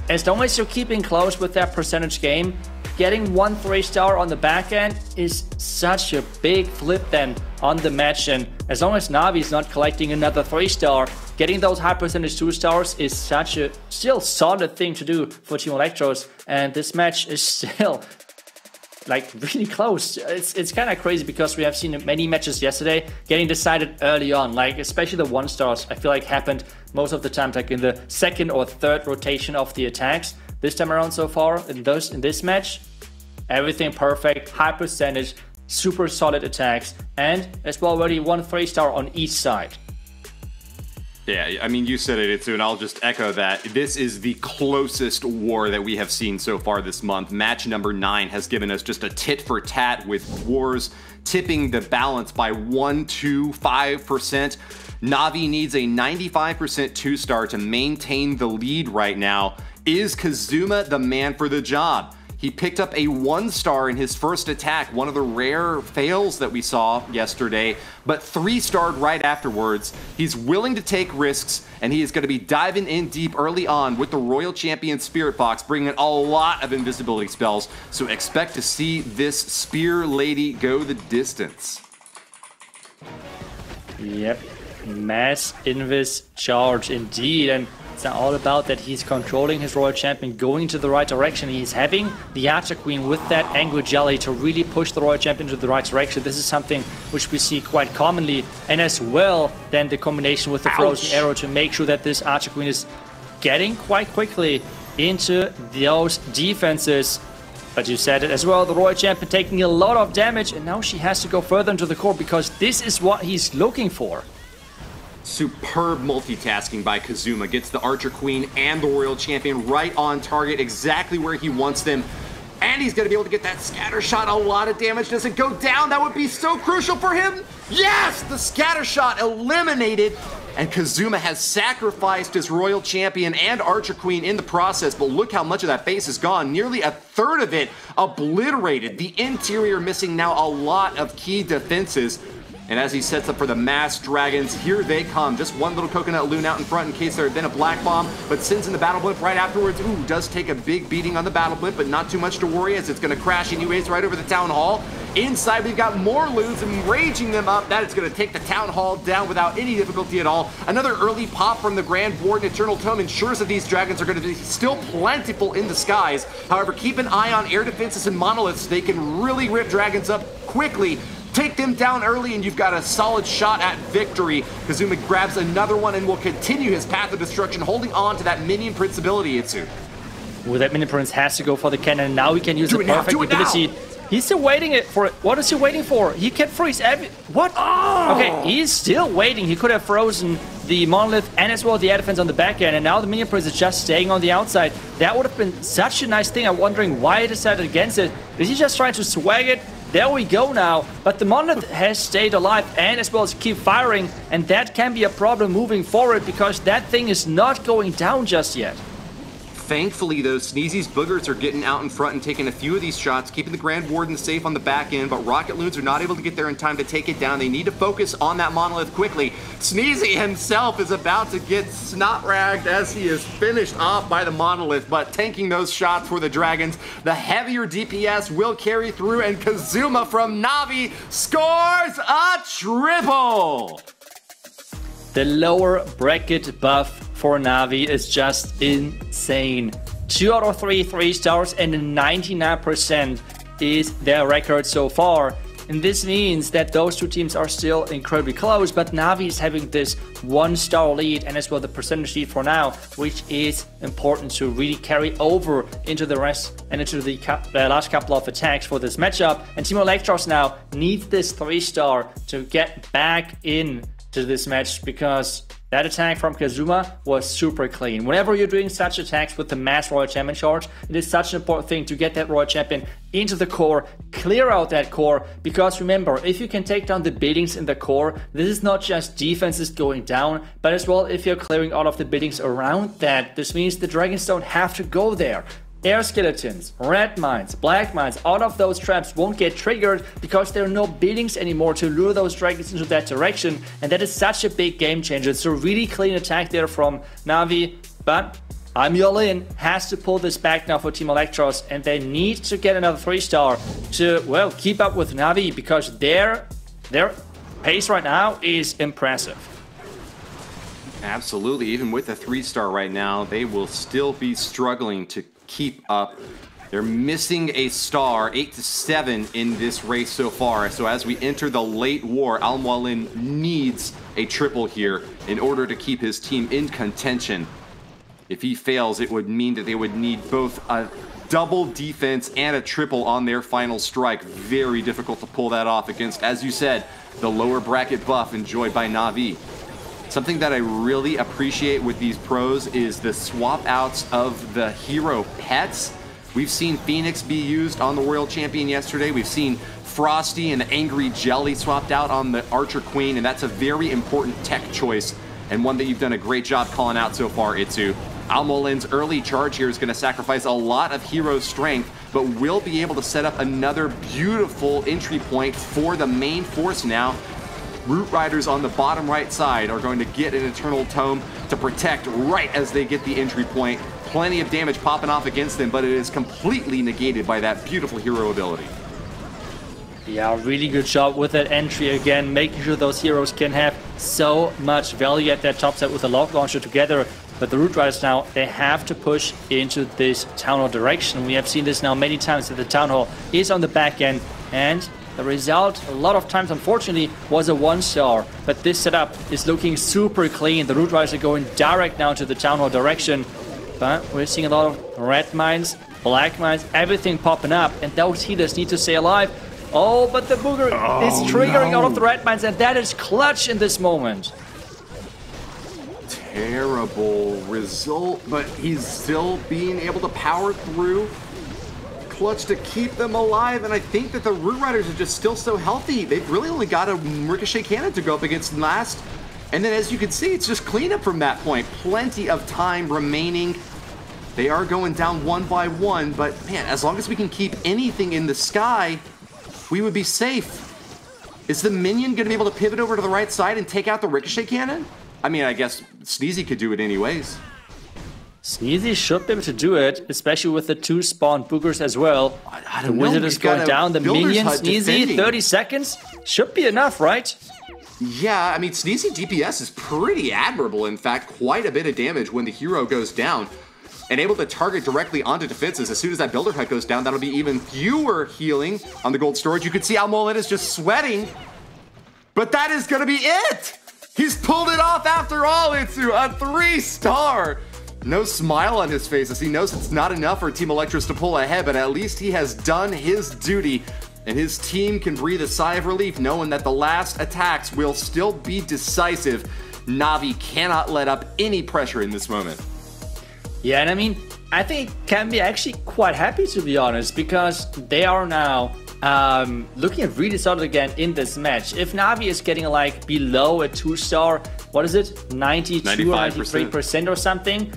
As long as you're keeping close with that percentage game, getting 1 3-star on the back end is such a big flip then on the match. And as long as Navi is not collecting another 3-star, getting those high percentage 2-stars is such a still solid thing to do for Team Elektros. And this match is still like really close. It's kind of crazy because we have seen many matches yesterday getting decided early on, like especially the 1-stars. I feel like happened most of the time, like in the second or third rotation of the attacks. This time around so far, in this match, everything perfect, high percentage, super solid attacks, and as well already 1 3-star on each side. Yeah, I mean, you said it, Itsu, and I'll just echo that. This is the closest war that we have seen so far this month. Match number 9 has given us just a tit for tat with wars tipping the balance by 1, 2, 5%. Navi needs a 95% 2-star to maintain the lead right now. Is Kazuma the man for the job? He picked up a 1-star in his first attack, one of the rare fails that we saw yesterday, but 3-starred right afterwards. He's willing to take risks, and he is going to be diving in deep early on with the Royal Champion Spirit Box, bringing a lot of invisibility spells, so expect to see this Spear Lady go the distance. Yep, mass invis charge indeed, and it's all about that he's controlling his Royal Champion, going to the right direction. He's having the Archer Queen with that Angry Jelly to really push the Royal Champion to the right direction. This is something which we see quite commonly. And as well, then the combination with the Frozen Arrow to make sure that this Archer Queen is getting quite quickly into those defenses. But you said it as well, the Royal Champion taking a lot of damage, and now she has to go further into the core because this is what he's looking for. Superb multitasking by Kazuma. Gets the Archer Queen and the Royal Champion right on target, exactly where he wants them. And he's going to be able to get that scatter shot. A lot of damage. Does it go down? That would be so crucial for him. Yes! The scatter shot eliminated. And Kazuma has sacrificed his Royal Champion and Archer Queen in the process. But look how much of that base is gone. Nearly a third of it obliterated. The interior missing now a lot of key defenses. And as he sets up for the mass dragons, here they come. Just one little coconut loon out in front in case there had been a black bomb, but sends in the battle blimp right afterwards. Ooh, does take a big beating on the battle blimp, but not too much to worry as it's going to crash anyways right over the town hall. Inside, we've got more loons and raging them up. That is going to take the town hall down without any difficulty at all. Another early pop from the Grand Warden Eternal Tome ensures that these dragons are going to be still plentiful in the skies. However, keep an eye on air defenses and monoliths. They can really rip dragons up quickly. Take them down early and you've got a solid shot at victory. Kazuma grabs another one and will continue his path of destruction, holding on to that minion prince ability, Itsu. Well, that minion prince has to go for the cannon. Now he can use the perfect ability. He's still waiting for it. What is he waiting for? He can freeze every... What? Oh! Okay, he's still waiting. He could have frozen the monolith and as well the air defense on the back end. And now the minion prince is just staying on the outside. That would have been such a nice thing. I'm wondering why he decided against it. Is he just trying to swag it? There we go now. But the monolith has stayed alive and as well as keep firing. And that can be a problem moving forward because that thing is not going down just yet. Thankfully, though, Sneezy's boogers are getting out in front and taking a few of these shots, keeping the Grand Warden safe on the back end, but Rocket Loons are not able to get there in time to take it down. They need to focus on that monolith quickly. Sneezy himself is about to get snot-ragged as he is finished off by the monolith, but tanking those shots for the Dragons. The heavier DPS will carry through, and Kazuma from Navi scores a triple! The lower bracket buff for Navi is just insane. 2 out of 3 3-stars and 99% is their record so far. And this means that those two teams are still incredibly close, but Navi is having this 1-star lead and as well the percentage lead for now, which is important to really carry over into the rest and into the last couple of attacks for this matchup. And Team Elektros now needs this 3-star to get back in to this match because that attack from Kazuma was super clean. Whenever you're doing such attacks with the mass Royal Champion charge, it is such an important thing to get that Royal Champion into the core, clear out that core, because remember, if you can take down the buildings in the core, this is not just defenses going down, but as well if you're clearing all of the buildings around that, this means the dragons don't have to go there. Air skeletons, red mines, black mines, all of those traps won't get triggered because there are no buildings anymore to lure those dragons into that direction, and that is such a big game changer. It's a really clean attack there from Navi, but unbeatable has to pull this back now for Team Elektros, and they need to get another 3-star to, well, keep up with Navi because their pace right now is impressive. Absolutely, even with a 3-star right now, they will still be struggling to keep up. They're missing a star, 8 to 7 in this race so far. So as we enter the late war, Al-Mualim needs a triple here in order to keep his team in contention. If he fails, it would mean that they would need both a double defense and a triple on their final strike. Very difficult to pull that off against, as you said, the lower bracket buff enjoyed by Navi. Something that I really appreciate with these pros is the swap outs of the hero pets. We've seen Phoenix be used on the Royal Champion yesterday. We've seen Frosty and the Angry Jelly swapped out on the Archer Queen, and that's a very important tech choice and one that you've done a great job calling out so far, Itsu. Al-Mualim's early charge here is going to sacrifice a lot of hero strength, but will be able to set up another beautiful entry point for the main force now. Root Riders on the bottom right side are going to get an Eternal Tome to protect right as they get the entry point. Plenty of damage popping off against them, but it is completely negated by that beautiful hero ability. Yeah, really good job with that entry again, making sure those heroes can have so much value at that top set with the Log Launcher together. But the Root Riders now, they have to push into this Town Hall direction. We have seen this now many times that the Town Hall is on the back end, and the result, a lot of times, unfortunately, was a 1-star. But this setup is looking super clean. The Root Riders are going direct now to the Town Hall direction. But we're seeing a lot of red mines, black mines, everything popping up. And those healers need to stay alive. Oh, but the booger is triggering all of the red mines. And that is clutch in this moment. Terrible result, but he's still being able to power through. Clutch to keep them alive, and I think that the Root Riders are just still so healthy. They've really only got a Ricochet Cannon to go up against last. And then as you can see, it's just cleanup from that point. Plenty of time remaining. They are going down one by one, but man, as long as we can keep anything in the sky, we would be safe. Is the minion going to be able to pivot over to the right side and take out the Ricochet Cannon? I mean, I guess Sneezy could do it anyways. Sneezy should be able to do it, especially with the 2 spawned boogers as well. The wizard is going down, the minion, Sneezy, 30 seconds? Should be enough, right? Yeah, I mean, Sneezy DPS is pretty admirable. In fact, quite a bit of damage when the hero goes down. and able to target directly onto defenses. As soon as that builder hut goes down, that'll be even fewer healing on the gold storage. You can see Almolin is just sweating, but that is gonna be it. He's pulled it off after all. It's a 3-star. No smile on his face as he knows it's not enough for Team Elektros to pull ahead, but at least he has done his duty, and his team can breathe a sigh of relief knowing that the last attacks will still be decisive. Navi cannot let up any pressure in this moment. Yeah, and I mean, I think it can be actually quite happy, to be honest, because they are now looking at really solid again in this match. If Navi is getting like below a 2-star, what is it, 92 or 93% or something,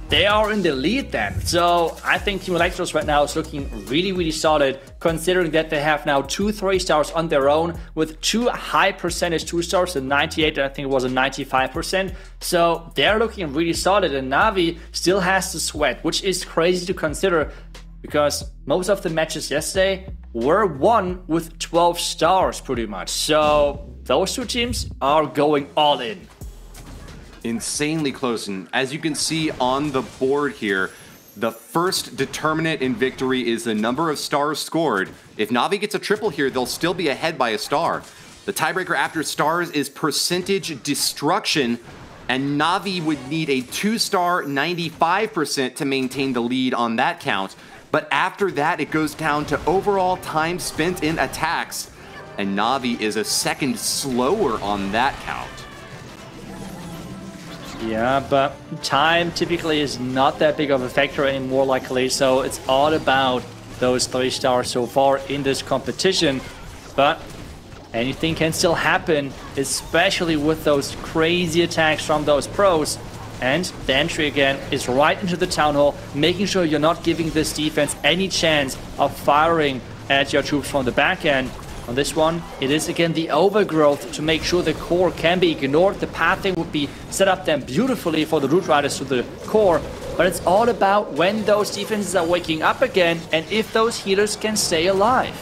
they are in the lead then. So I think Team Elektros right now is looking really, really solid, considering that they have now 2 3-stars on their own with 2 high percentage 2-stars, a 98 and I think it was a 95%. So they're looking really solid, and Navi still has to sweat, which is crazy to consider because most of the matches yesterday were won with 12 stars pretty much. So those two teams are going all in. Insanely close, and as you can see on the board here, the first determinant in victory is the number of stars scored. If Navi gets a triple here, they'll still be ahead by a star. The tiebreaker after stars is percentage destruction, and Navi would need a 2-star 95% to maintain the lead on that count. But after that, it goes down to overall time spent in attacks, and Navi is a second slower on that count. Yeah, but time typically is not that big of a factor anymore, likely, so it's all about those 3 stars so far in this competition. But anything can still happen, especially with those crazy attacks from those pros. And the entry again is right into the town hall, making sure you're not giving this defense any chance of firing at your troops from the back end. On this one, it is again the overgrowth to make sure the core can be ignored. The pathing would be set up then beautifully for the root riders to the core, but it's all about when those defenses are waking up again and if those healers can stay alive.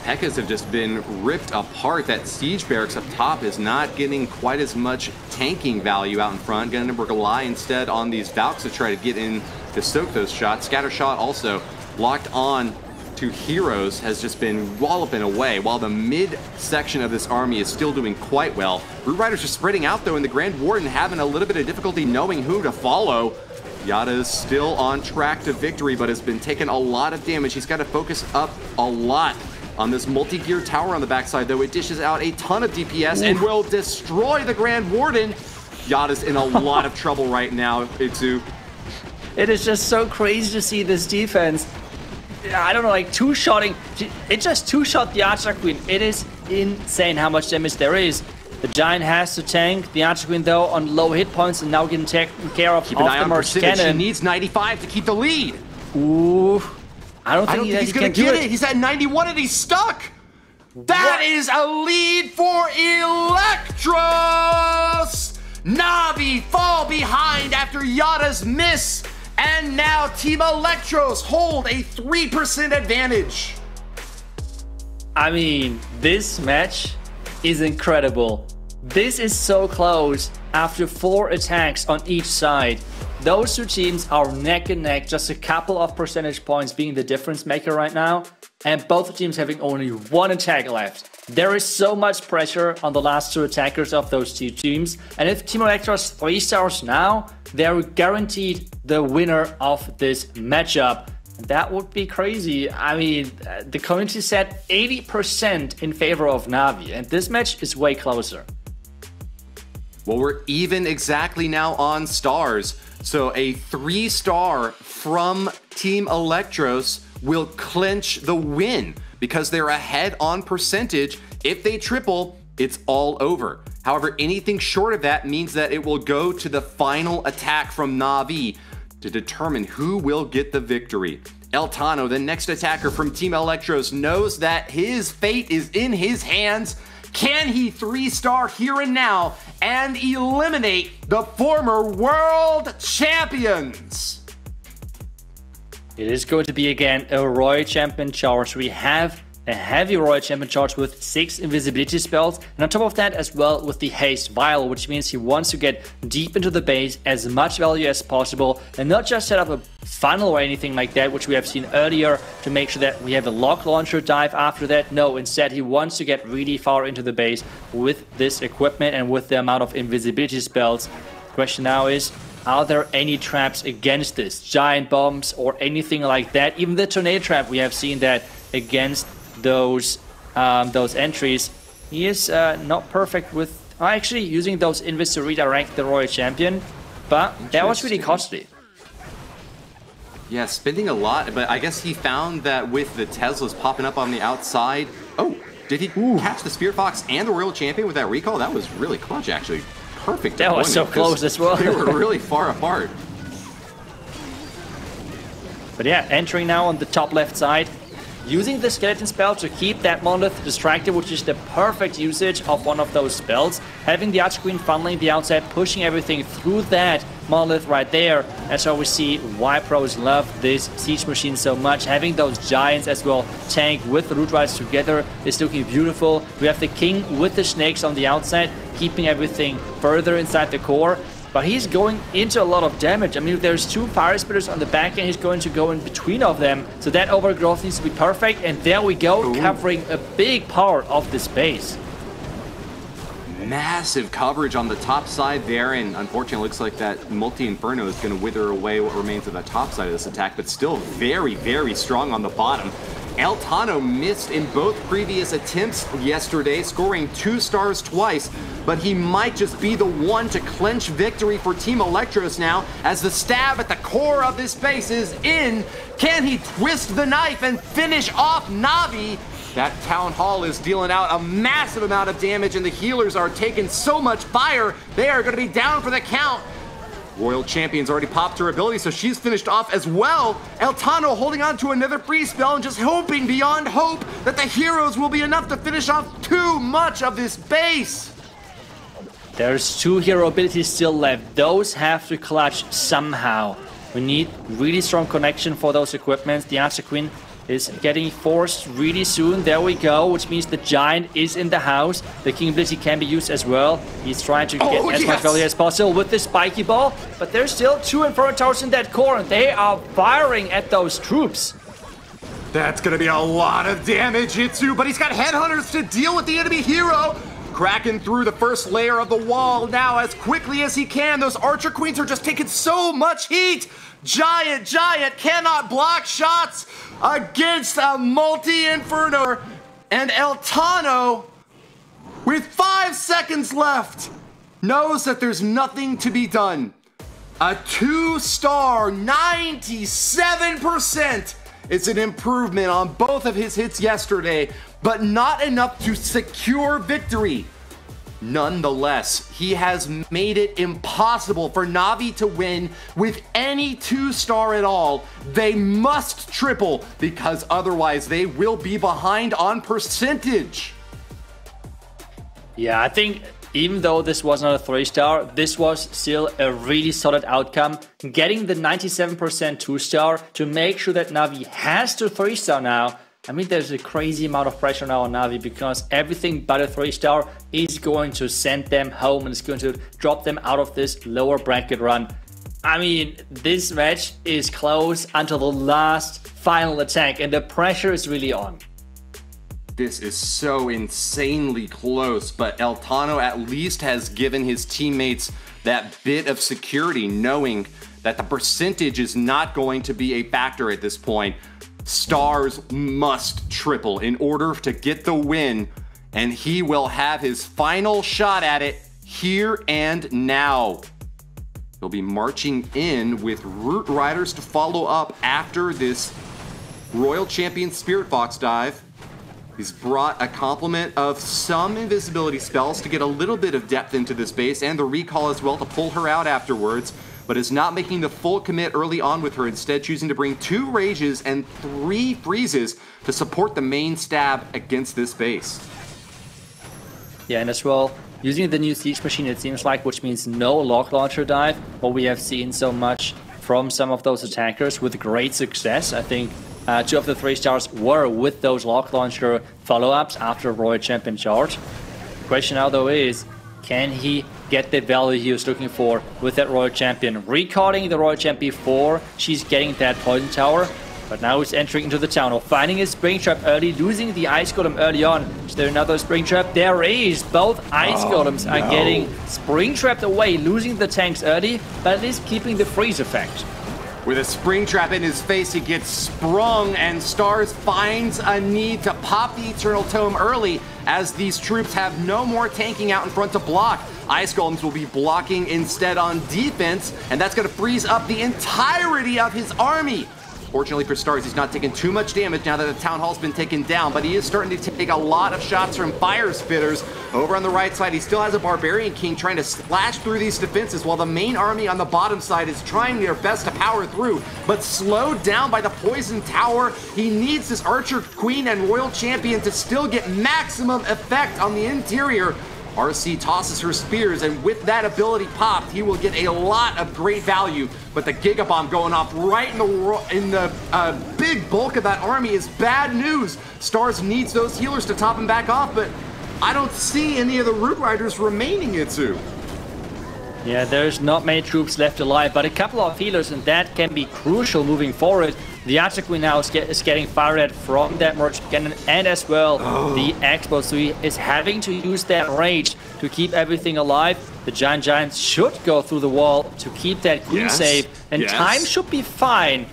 P.E.K.K.A.s have just been ripped apart. That siege barracks up top is not getting quite as much tanking value out in front. Going to rely instead on these Valks to try to get in to soak those shots. Scatter shot also locked on to heroes has just been walloping away, while the mid section of this army is still doing quite well. Root Riders are spreading out though, and the Grand Warden having a little bit of difficulty knowing who to follow. Yada is still on track to victory, but has been taking a lot of damage. He's got to focus up a lot on this multi-gear tower on the backside, though. It dishes out a ton of DPS and will destroy the Grand Warden. Yada's in a lot of trouble right now, Itzu. It is just so crazy to see this defense. I don't know, like two-shotting. It just two-shot the Archer Queen. It is insane how much damage there is. The Giant has to tank. The Archer Queen, though, on low hit points and now getting taken care of. Keep an eye on percentage. He needs 95 to keep the lead. Ooh. I don't think he's going to get it. He's at 91 and he's stuck. That is a lead for Elektros. Navi fall behind after Yada's miss. And now Team Elektros hold a 3% advantage. I mean, this match is incredible. This is so close after 4 attacks on each side. Those two teams are neck and neck, just a couple of percentage points being the difference maker right now. And both teams having only 1 attack left. There is so much pressure on the last 2 attackers of those 2 teams. And if Team Elektros 3 stars now, they're guaranteed the winner of this matchup. That would be crazy. I mean, the community said 80% in favor of Navi, and this match is way closer. Well, we're even exactly now on stars. So a 3-star from Team Elektros will clinch the win because they're ahead on percentage. If they triple, it's all over. However, anything short of that means that it will go to the final attack from Navi to determine who will get the victory. El Tano, the next attacker from Team Elektros, knows that his fate is in his hands. Can he 3-star here and now and eliminate the former world champions? It is going to be again a Royal Champion charge. We have a heavy Royal Champion charge with 6 invisibility spells, and on top of that as well with the Haste Vial, which means he wants to get deep into the base, as much value as possible, and not just set up a funnel or anything like that, which we have seen earlier, to make sure that we have a lock launcher dive after that. No, instead he wants to get really far into the base with this equipment and with the amount of invisibility spells. The question now is, are there any traps against this? Giant bombs or anything like that? Even the tornado trap, we have seen that against those entries. He is not perfect with actually using those invis to redirect the Royal Champion, but that was really costly. Yeah, spending a lot, but I guess he found that with the Teslas popping up on the outside. Oh, did he catch the Spirit Fox and the Royal Champion with that recall? That was really clutch, actually. Perfect. That was so close as well. They were really far apart. But yeah, entering now on the top left side, using the skeleton spell to keep that monolith distracted, which is the perfect usage of one of those spells. Having the Archer Queen funneling the outside, pushing everything through that monolith right there. That's how we see why pros love this siege machine so much. Having those giants as well tank with the Root Riders together is looking beautiful. We have the king with the snakes on the outside, keeping everything further inside the core. But he's going into a lot of damage. I mean, if there's 2 fire spitters on the back end, he's going to go in between of them. So that overgrowth needs to be perfect. And there we go, covering a big part of the space. Massive coverage on the top side there, and unfortunately it looks like that multi-inferno is going to wither away what remains of the top side of this attack, but still very, very strong on the bottom. Eltano missed in both previous attempts yesterday, scoring 2 stars twice, but he might just be the one to clinch victory for Team Elektros now, as the stab at the core of this base is in. Can he twist the knife and finish off Navi? That Town Hall is dealing out a massive amount of damage, and the healers are taking so much fire, they are going to be down for the count. Royal Champion's already popped her ability, so she's finished off as well. Eltano holding on to another free spell and just hoping beyond hope that the heroes will be enough to finish off too much of this base. There's 2 hero abilities still left. Those have to clutch somehow. We need really strong connection for those equipments. The Archer Queen is getting forced really soon. There we go, which means the giant is in the house. The king ability can be used as well. He's trying to get as much value as possible with the spiky ball, but there's still 2 Inferno Towers in that core, and they are firing at those troops. That's gonna be a lot of damage, Itsu, but he's got headhunters to deal with the enemy hero. Cracking through the first layer of the wall now as quickly as he can. Those Archer Queens are just taking so much heat. Giant cannot block shots against a multi-inferno. And Eltano, with 5 seconds left, knows that there's nothing to be done. A 2-star, 97%. It's an improvement on both of his hits yesterday, but not enough to secure victory. Nonetheless, he has made it impossible for Navi to win with any 2-star at all. They must triple, because otherwise they will be behind on percentage. Yeah, I think even though this was not a 3-star, this was still a really solid outcome. Getting the 97% 2-star to make sure that Navi has to 3-star now. I mean, there's a crazy amount of pressure now on Navi, because everything but a 3-star is going to send them home and it's going to drop them out of this lower bracket run. I mean, this match is close until the last final attack, and the pressure is really on. This is so insanely close, but Eltano at least has given his teammates that bit of security, knowing that the percentage is not going to be a factor at this point. Stars must triple in order to get the win, and he will have his final shot at it here and now. He'll be marching in with Root Riders to follow up after this Royal Champion Spirit Fox dive. He's brought a complement of some invisibility spells to get a little bit of depth into this base, and the recall as well to pull her out afterwards, but is not making the full commit early on with her, instead choosing to bring 2 rages and 3 freezes to support the main stab against this base. Yeah, and as well, using the new siege machine, it seems like, which means no lock launcher dive, what we have seen so much from some of those attackers with great success. I think 2 of the 3 stars were with those lock launcher follow-ups after Royal Champion charge. The question now though is, can he get the value he was looking for with that Royal Champion? Recalling the Royal Champ before she's getting that Poison Tower, but now he's entering into the town hall, finding his Spring Trap early, losing the Ice Golem early on. Is there another Spring Trap? There is! Both Ice Golems are getting Spring Trapped away, losing the tanks early, but at least keeping the freeze effect. With a Spring Trap in his face, he gets sprung, and Stars finds a need to pop the Eternal Tome early, as these troops have no more tanking out in front to block. Ice Golems will be blocking instead on defense, and that's going to freeze up the entirety of his army. Fortunately for Stars, he's not taking too much damage now that the Town Hall's been taken down, but he is starting to take a lot of shots from Fire Spitters. Over on the right side, he still has a Barbarian King trying to slash through these defenses, while the main army on the bottom side is trying their best to power through, but slowed down by the Poison Tower. He needs this Archer Queen and Royal Champion to still get maximum effect on the interior. RC tosses her spears, and with that ability popped, he will get a lot of great value. But the Giga Bomb going off right in the big bulk of that army is bad news. Stars needs those healers to top him back off, but I don't see any of the Root Riders remaining, Itsu. Yeah, there's not many troops left alive, but a couple of healers, and that can be crucial moving forward. The Archer Queen now is getting fired at from that Merchant Cannon, and as well the Expo, so he is having to use that rage to keep everything alive. The Giants should go through the wall to keep that Queen safe, and time should be fine.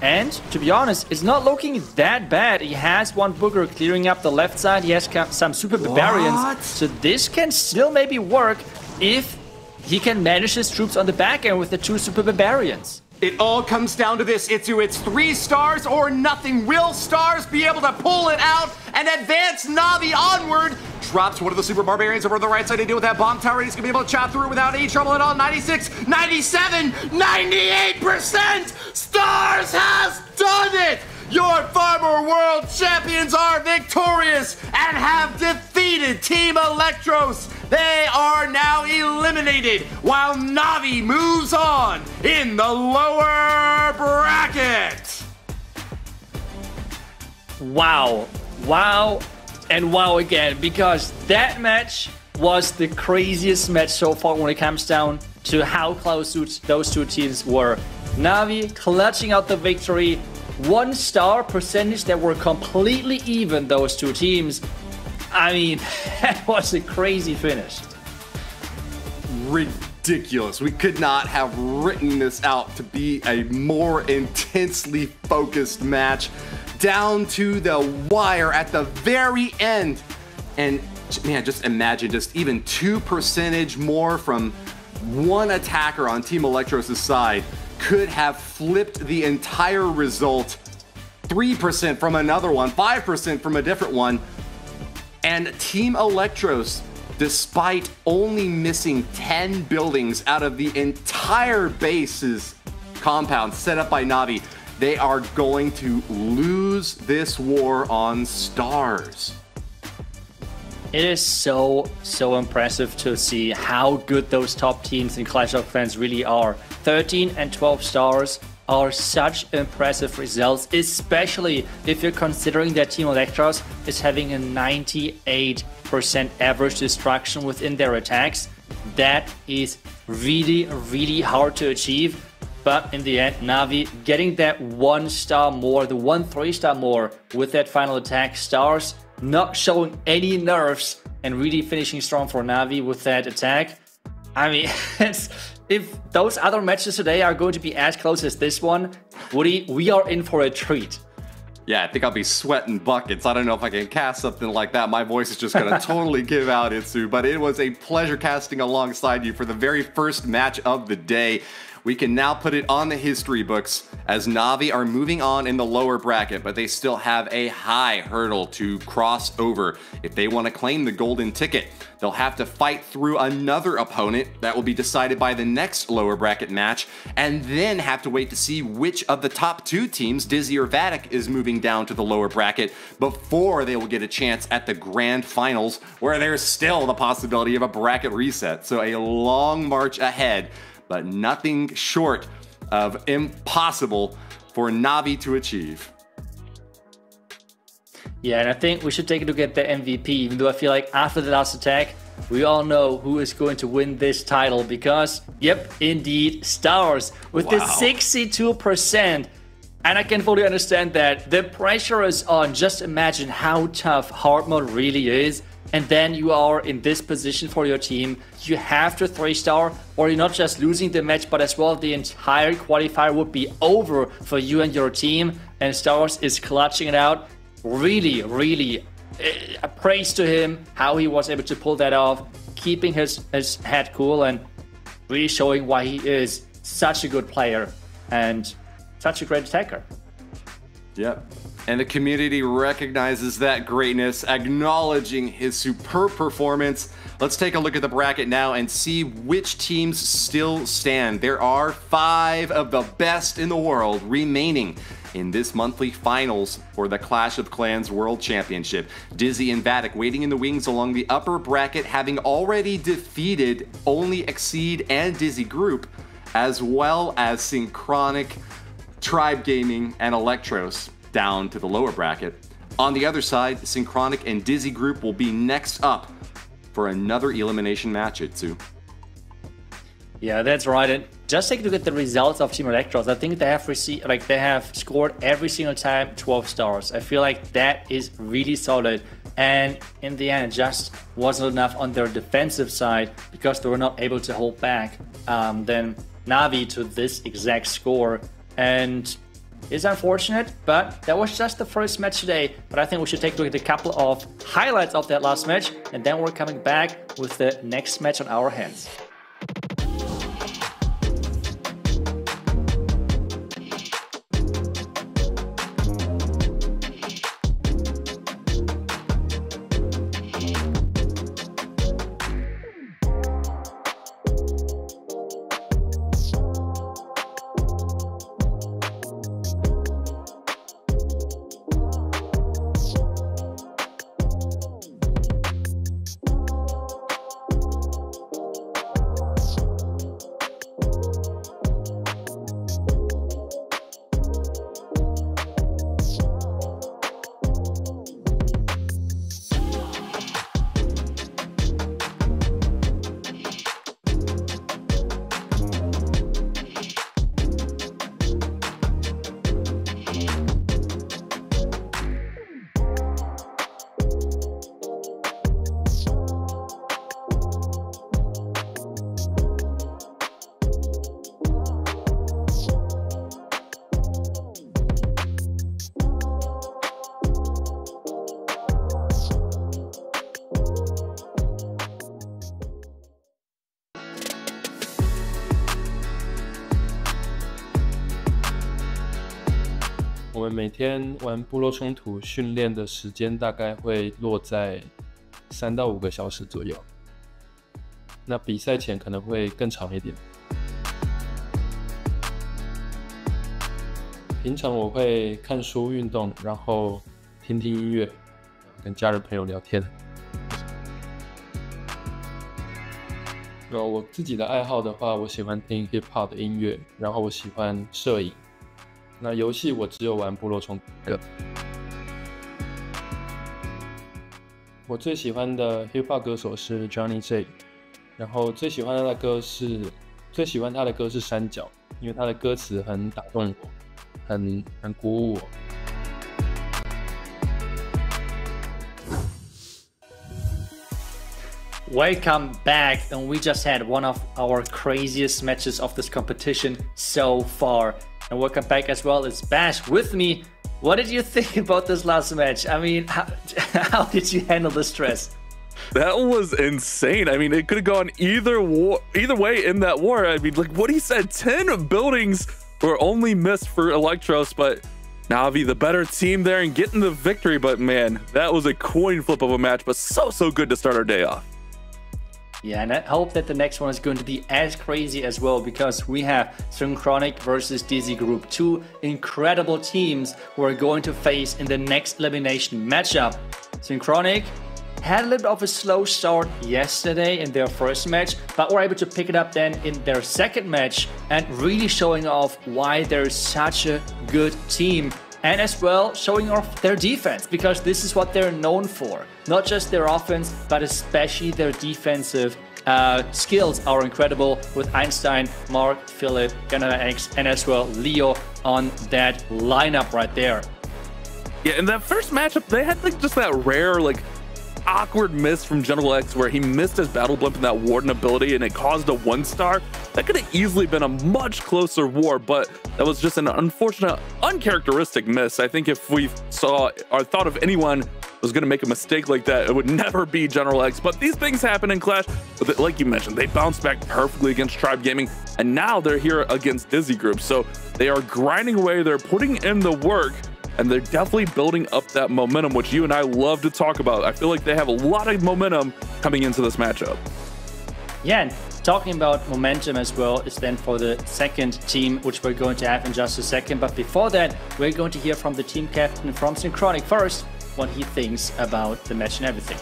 And to be honest, it's not looking that bad. He has one Booger clearing up the left side, he has some Super Barbarians, so this can still maybe work if he can manage his troops on the back end with the 2 Super Barbarians. It all comes down to this, Itsu. It's 3 stars or nothing. Will Stars be able to pull it out and advance Navi onward? Drops one of the Super Barbarians over on the right side to deal with that bomb tower. He's going to be able to chop through it without any trouble at all. 96, 97, 98%! Stars has done it! Your former world champions are victorious and have defeated Team Elektros. They are now eliminated while Navi moves on in the lower bracket. Wow, wow, and wow again, because that match was the craziest match so far when it comes down to how close those two teams were. Navi clutching out the victory. 1 star percentage that were completely even, those two teams. I mean, that was a crazy finish. Ridiculous. We could not have written this out to be a more intensely focused match, down to the wire at the very end. And man, just imagine just even 2% more from one attacker on Team Elektros' side could have flipped the entire result. 3% from another one, 5% from a different one. And Team Elektros, despite only missing 10 buildings out of the entire base's compound set up by Navi, they are going to lose this war on Stars. It is so impressive to see how good those top teams in Clash of Clans really are. 13 and 12 stars are such impressive results, especially if you're considering that Team Elektros is having a 98% average destruction within their attacks. That is really hard to achieve. But in the end, Navi getting that 1 star more, the 1 3-star more with that final attack. Stars not showing any nerfs and really finishing strong for Navi with that attack. I mean, if those other matches today are going to be as close as this one, Woody, we are in for a treat. Yeah, I think I'll be sweating buckets. I don't know if I can cast something like that. My voice is just going to totally give out, Itsu. But it was a pleasure casting alongside you for the very first match of the day. We can now put it on the history books as Navi are moving on in the lower bracket, but they still have a high hurdle to cross over. If they want to claim the golden ticket, they'll have to fight through another opponent that will be decided by the next lower bracket match, and then have to wait to see which of the top 2 teams, Dizi or Vatic, is moving down to the lower bracket before they will get a chance at the grand finals, where there's still the possibility of a bracket reset. So a long march ahead, but nothing short of impossible for Navi to achieve. Yeah, and I think we should take a look at the MVP, even though I feel like after the last attack, we all know who is going to win this title because, yep, indeed, Stars with the 62%. And I can fully understand that the pressure is on. Just imagine how tough hard mode really is. And then you are in this position for your team. You have to 3-star, or you're not just losing the match, but as well the entire qualifier would be over for you and your team. And Stars is clutching it out. Really, really a praise to him, how he was able to pull that off, keeping his head cool and really showing why he is such a good player and such a great attacker. Yep. And the community recognizes that greatness, acknowledging his superb performance. Let's take a look at the bracket now and see which teams still stand. There are 5 of the best in the world remaining in this monthly finals for the Clash of Clans World Championship. Dizi and Vatic waiting in the wings along the upper bracket, having already defeated only Exceed and Dizi Group, as well as Synchronic, Tribe Gaming, and Elektros down to the lower bracket. On the other side, Synchronic and Dizi Group will be next up for another elimination match, Itsu. Yeah, that's right. And just take a look at the results of Team Elektros. I think they have they have scored every single time 12 stars. I feel like that is really solid. And in the end, it just wasn't enough on their defensive side because they were not able to hold back then Navi to this exact score. And it's unfortunate, but that was just the first match today. But I think we should take a look at a couple of highlights of that last match, and then we're coming back with the next match on our hands.我们每天玩部落冲突训练的时间大概会落在3到5个小时左右，那比赛前可能会更长一点。平常我会看书、运动，然后听听音乐，跟家人朋友聊天。我自己的爱好的话，我喜欢听 hip hop 的音乐，然后我喜欢摄影。那游戏我只有玩部落冲突。我最喜欢的 hip hop 歌手是 Johnny J， 然后最喜欢他的歌是山脚，因为他的歌词很打动我，很鼓舞我。Welcome back, and we just had one of our craziest matches of this competition so far. And welcome back as well as Bash with me. What did you think about this last match? I mean, how did you handle the stress? That was insane. I mean, it could have gone either way in that war. I mean, like what he said, 10 buildings were only missed for Elektros, but Navi, the better team there and getting the victory. But man, that was a coin flip of a match, but so good to start our day off. Yeah, and I hope that the next one is going to be as crazy as well, because we have Synchronic versus Dizi Group, 2 incredible teams who are going to face in the next elimination matchup. Synchronic had a little bit of a slow start yesterday in their first match, but were able to pick it up then in their second match and really showing off why they're such a good team. and as well showing off their defense, because this is what they're known for. Not just their offense, but especially their defensive skills are incredible, with Einstein, Mark, Philip, Canada X, and as well Leo on that lineup right there. Yeah, in that first matchup, they had like just that rare, like awkward miss from General X where he missed his battle blimp in that warden ability and it caused a 1-star. That could have easily been a much closer war, but that was just an unfortunate, uncharacteristic miss. I think if we saw or thought of anyone was going to make a mistake like that, it would never be General X. But these things happen in Clash. But like you mentioned, they bounced back perfectly against Tribe Gaming, and now they're here against Dizi Group. So they are grinding away, they're putting in the work, and they're definitely building up that momentum, which you and I love to talk about. I feel like they have a lot of momentum coming into this matchup. Yeah, and talking about momentum as well is then for the second team, which we're going to have in just a second. But before that, we're going to hear from the team captain from Synchronic first, what he thinks about the match and everything.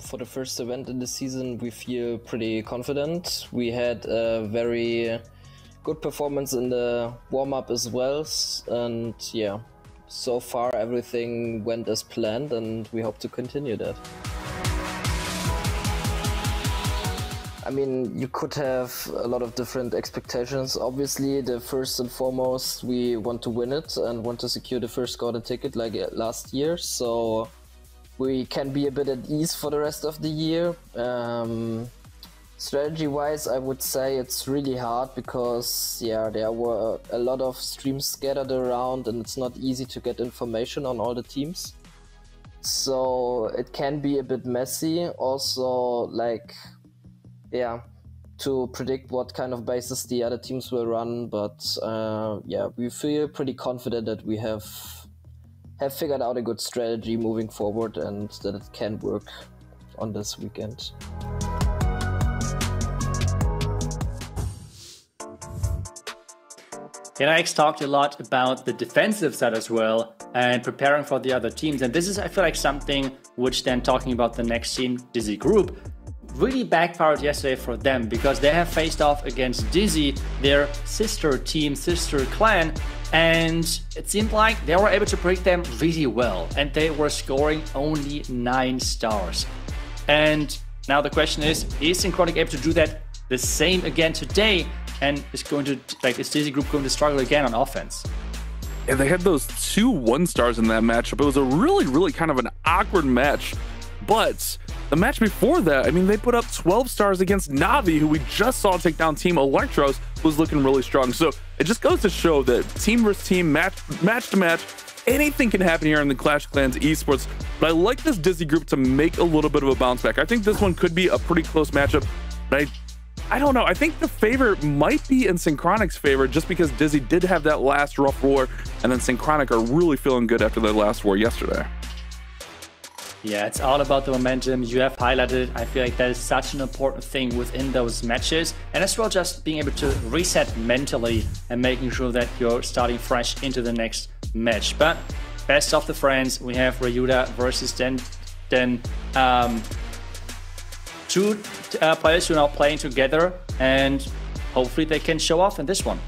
For the first event in the season, we feel pretty confident. We had a very good performance in the warm-up as well, and yeah, so far everything went as planned, and we hope to continue that. I mean, you could have a lot of different expectations. Obviously, the first and foremost, we want to win it and want to secure the first golden ticket like last year, so we can be a bit at ease for the rest of the year. Strategy-wise, I would say it's really hard because, yeah, there were a lot of streams scattered around and it's not easy to get information on all the teams. So it can be a bit messy. Also, like, yeah, to predict what kind of bases the other teams will run. But yeah, we feel pretty confident that we have figured out a good strategy moving forward and that it can work on this weekend. Alex talked a lot about the defensive side as well and preparing for the other teams. And this is, I feel like, something which then talking about the next team, Dizi Group, really backfired yesterday for them, because they have faced off against Dizi, their sister team, sister clan, and it seemed like they were able to break them really well, and they were scoring only 9 stars. And now the question is Synchronic able to do that the same again today? And is Dizi Group going to struggle again on offense? Yeah, they had those 2 1-stars in that matchup. It was a really kind of an awkward match. But the match before that, I mean, they put up 12 stars against Navi, who we just saw take down Team Elektros, was looking really strong. So it just goes to show that team versus team, match to match, anything can happen here in the Clash of Clans esports. But I like this Dizi Group to make a little bit of a bounce back. I think this one could be a pretty close matchup, but I don't know. I think the favor might be in Synchronic's favor, just because Dizi did have that last rough war, and then Synchronic are really feeling good after their last war yesterday. Yeah, it's all about the momentum. You have highlighted it. I feel like that is such an important thing within those matches. And as well, just being able to reset mentally and making sure that you're starting fresh into the next match. But best of the friends, we have Ryuda versus then 2 players who are now playing together, and hopefully they can show off in this one.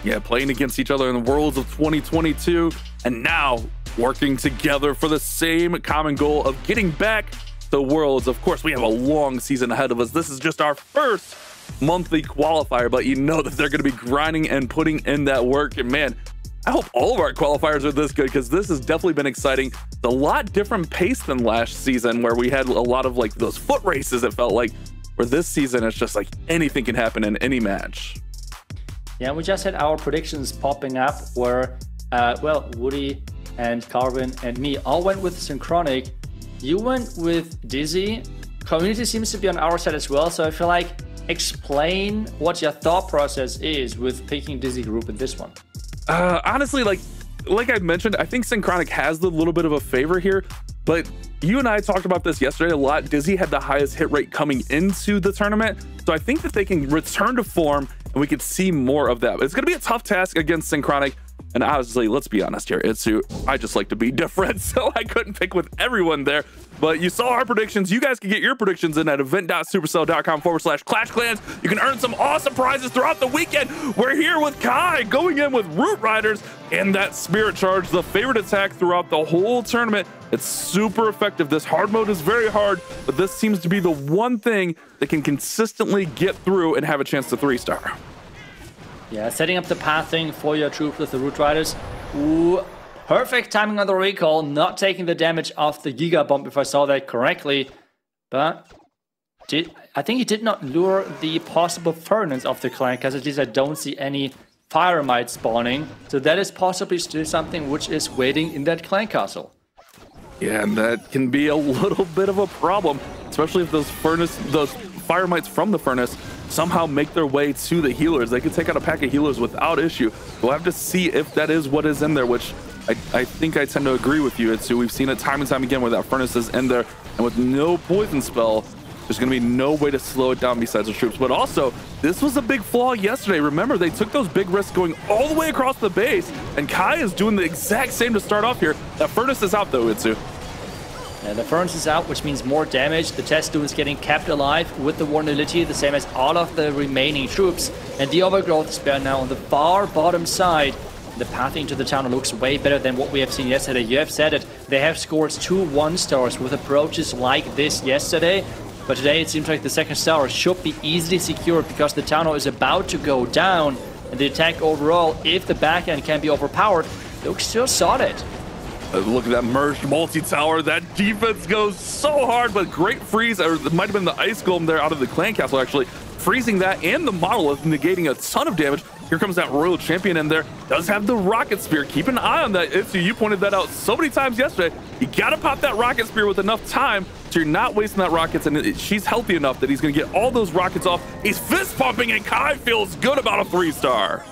Yeah, playing against each other in the Worlds of 2022, and now working together for the same common goal of getting back to the Worlds. Of course, we have a long season ahead of us. This is just our first monthly qualifier, but you know that they're going to be grinding and putting in that work. And man, I hope all of our qualifiers are this good, because this has definitely been exciting. It's a lot different pace than last season, where we had a lot of like those foot races, it felt like, where this season it's just like anything can happen in any match. Yeah, we just had our predictions popping up where, well, Woody and Carvin and me all went with Synchronic. You went with Dizi. Community seems to be on our side as well, so I feel like explain what your thought process is with picking Dizi Group in this one. Honestly, like I mentioned, I think Synchronic has a little bit of a favor here, but you and I talked about this yesterday a lot. Dizi had the highest hit rate coming into the tournament, so I think that they can return to form and we could see more of that. It's going to be a tough task against Synchronic, And honestly, let's be honest here, Itsu, I just like to be different, so I couldn't pick with everyone there. But you saw our predictions. You guys can get your predictions in at event.supercell.com/ClashClans. You can earn some awesome prizes throughout the weekend. We're here with Kai going in with Root Riders and that Spirit Charge, the favorite attack throughout the whole tournament. It's super effective. This hard mode is very hard, but this seems to be the one thing that can consistently get through and have a chance to 3-star. Yeah, setting up the pathing for your troops with the Root Riders. Ooh, perfect timing on the recall, not taking the damage off the Giga Bomb if I saw that correctly. But I think he did not lure the possible furnace of the clan, because at least I don't see any Pyromite spawning. So that is possibly still something which is waiting in that clan castle. Yeah, and that can be a little bit of a problem, especially if those Pyramites from the furnace somehow make their way to the healers. They could take out a pack of healers without issue. We'll have to see if that is what is in there, which I think I tend to agree with you. We've seen it time and time again where that furnace is in there, and with no poison spell, there's going to be no way to slow it down besides the troops. But also, this was a big flaw yesterday. Remember, they took those big risks going all the way across the base, and Kai is doing the exact same to start off here. That furnace is out though, Itsu. The furnace is out, which means more damage. The Testu is getting kept alive with the vulnerability, the same as all of the remaining troops. And the Overgrowth Spear now on the far bottom side. The path into the town looks way better than what we have seen yesterday. You have said it. They have scored 2 1-stars with approaches like this yesterday. But today it seems like the 2nd star should be easily secured because the town hall is about to go down. And the attack overall, if the backhand can be overpowered, looks still solid. Look at that merged multi-tower. That defense goes so hard, but great freeze. Or it might have been the Ice Golem there out of the clan castle, actually. Freezing that and the Monolith, negating a ton of damage. Here comes that Royal Champion in there. Does have the Rocket Spear. Keep an eye on that. Itsu, you pointed that out so many times yesterday. You got to pop that Rocket Spear with enough time so you're not wasting that rockets. And she's healthy enough that he's going to get all those rockets off. He's fist pumping, and Kai feels good about a 3-star.